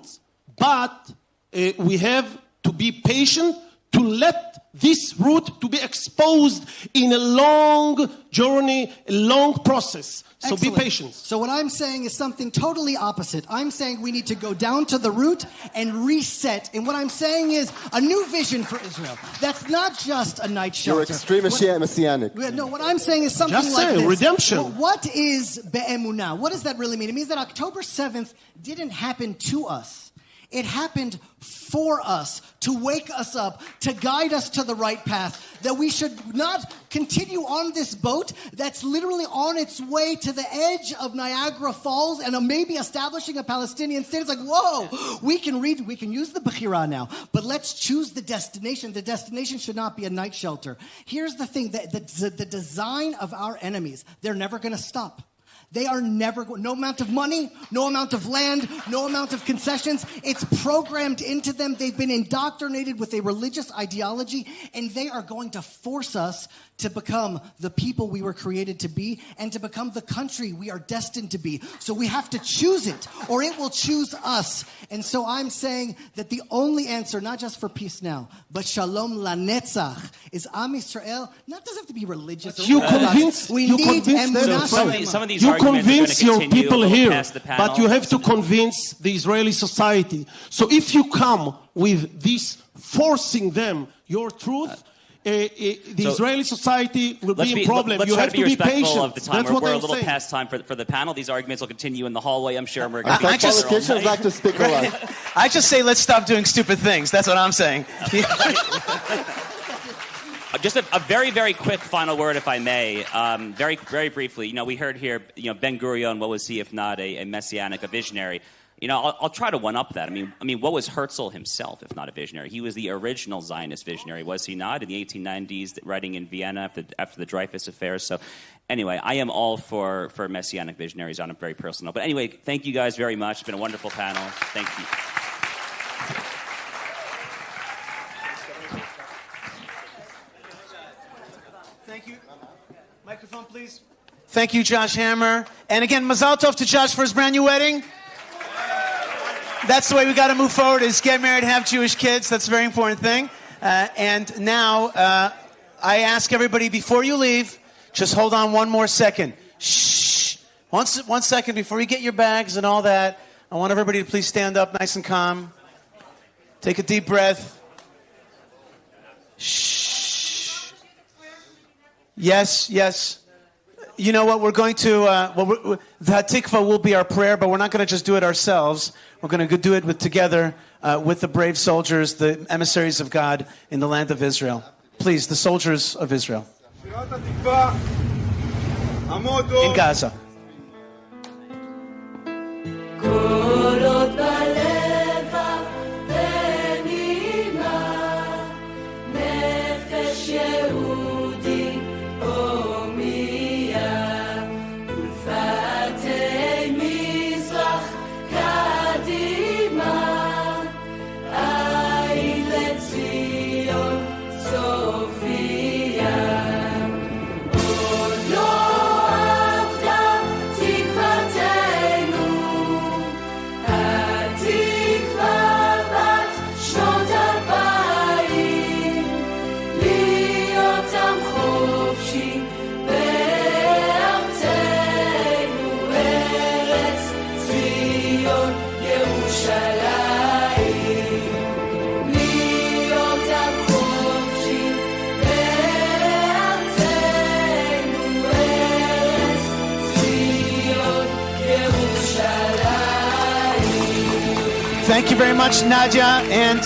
but we have to be patient to let this root to be exposed in a long journey, a long process. So Excellent. Be patient. So what I'm saying is something totally opposite. I'm saying we need to go down to the root and reset. And what I'm saying is a new vision for Israel. That's not just a night shelter. You're extreme messianic. No, what I'm saying is something Just like this. Redemption. Well, what is be'emunah? What does that really mean? It means that October 7th didn't happen to us. It happened for us, to wake us up, to guide us to the right path, that we should not continue on this boat that's literally on its way to the edge of Niagara Falls and maybe establishing a Palestinian state. It's like, whoa, we can use the Bechira now, but let's choose the destination. The destination should not be a night shelter. Here's the thing, the design of our enemies, they're never going to stop. They are never going, no amount of money, no amount of land, no amount of concessions. It's programmed into them. They've been indoctrinated with a religious ideology, and they are going to force us to become the people we were created to be and to become the country we are destined to be. So we have to choose it, or it will choose us. And so I'm saying that the only answer, not just for peace now, but shalom lanetzach, is Am Yisrael. Not doesn't have to be religious. You convince we need emunah. Some of these you arguments convince are your continue people a little here, past the panel. but you have to convince the Israeli society. So if you come with this forcing them your truth, the Israeli society will be in problem. Let's You try have to be respectful patient. of the time. That's what We're a I'm little saying. past time for the panel. These arguments will continue in the hallway, I'm sure. We're going I to be thought politicians like to speak a lot. I just say let's stop doing stupid things. That's what I'm saying. Just a very, very quick final word, if I may. Very, very briefly. You know, we heard here, Ben-Gurion, what was he if not a messianic, a visionary? You know, I'll try to one-up that. I mean, what was Herzl himself, if not a visionary? He was the original Zionist visionary, was he not? In the 1890s, writing in Vienna after the Dreyfus Affair. So, anyway, I am all for messianic visionaries on a very personal. But anyway, thank you guys very much. It's been a wonderful panel. Thank you. Thank you. Microphone, please. Thank you, Josh Hammer. And again, Mazal Tov to Josh for his brand new wedding. That's the way we got to move forward, is get married, have Jewish kids. That's a very important thing. And now, I ask everybody, before you leave, just hold on one more second. Shh. One second before you get your bags and all that. I want everybody to please stand up nice and calm. Take a deep breath. Shh. Yes. You know what? We're going to, the Hatikva will be our prayer, but we're not going to just do it ourselves. We're going to do it together with the brave soldiers, the emissaries of God in the land of Israel. Please, the soldiers of Israel. In Gaza. Thank you very much, Nadia and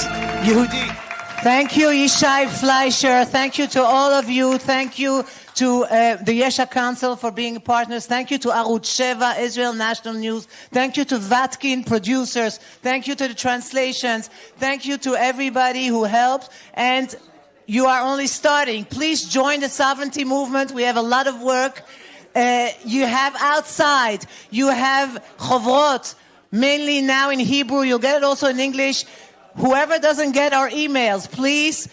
Yehudi. Thank you, Yishai Fleischer. Thank you to all of you. Thank you to the Yesha Council for being partners. Thank you to ARUTZ SHEVA, Israel National News. Thank you to Vatkin producers. Thank you to the translations. Thank you to everybody who helped. And you are only starting. Please join the sovereignty movement. We have a lot of work. You have outside. You have chovrot. Mainly now in Hebrew. You'll get it also in English. Whoever doesn't get our emails, please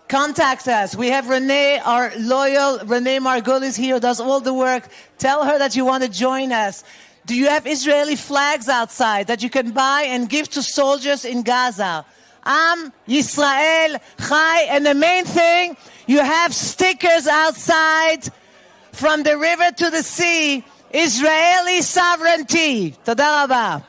contact us. We have Renee, our loyal Renee Margolis here, does all the work. Tell her that you want to join us. Do you have Israeli flags outside that you can buy and give to soldiers in Gaza? Am Yisrael Chai. And the main thing, you have stickers outside from the river to the sea. Israeli sovereignty. Toda rabah.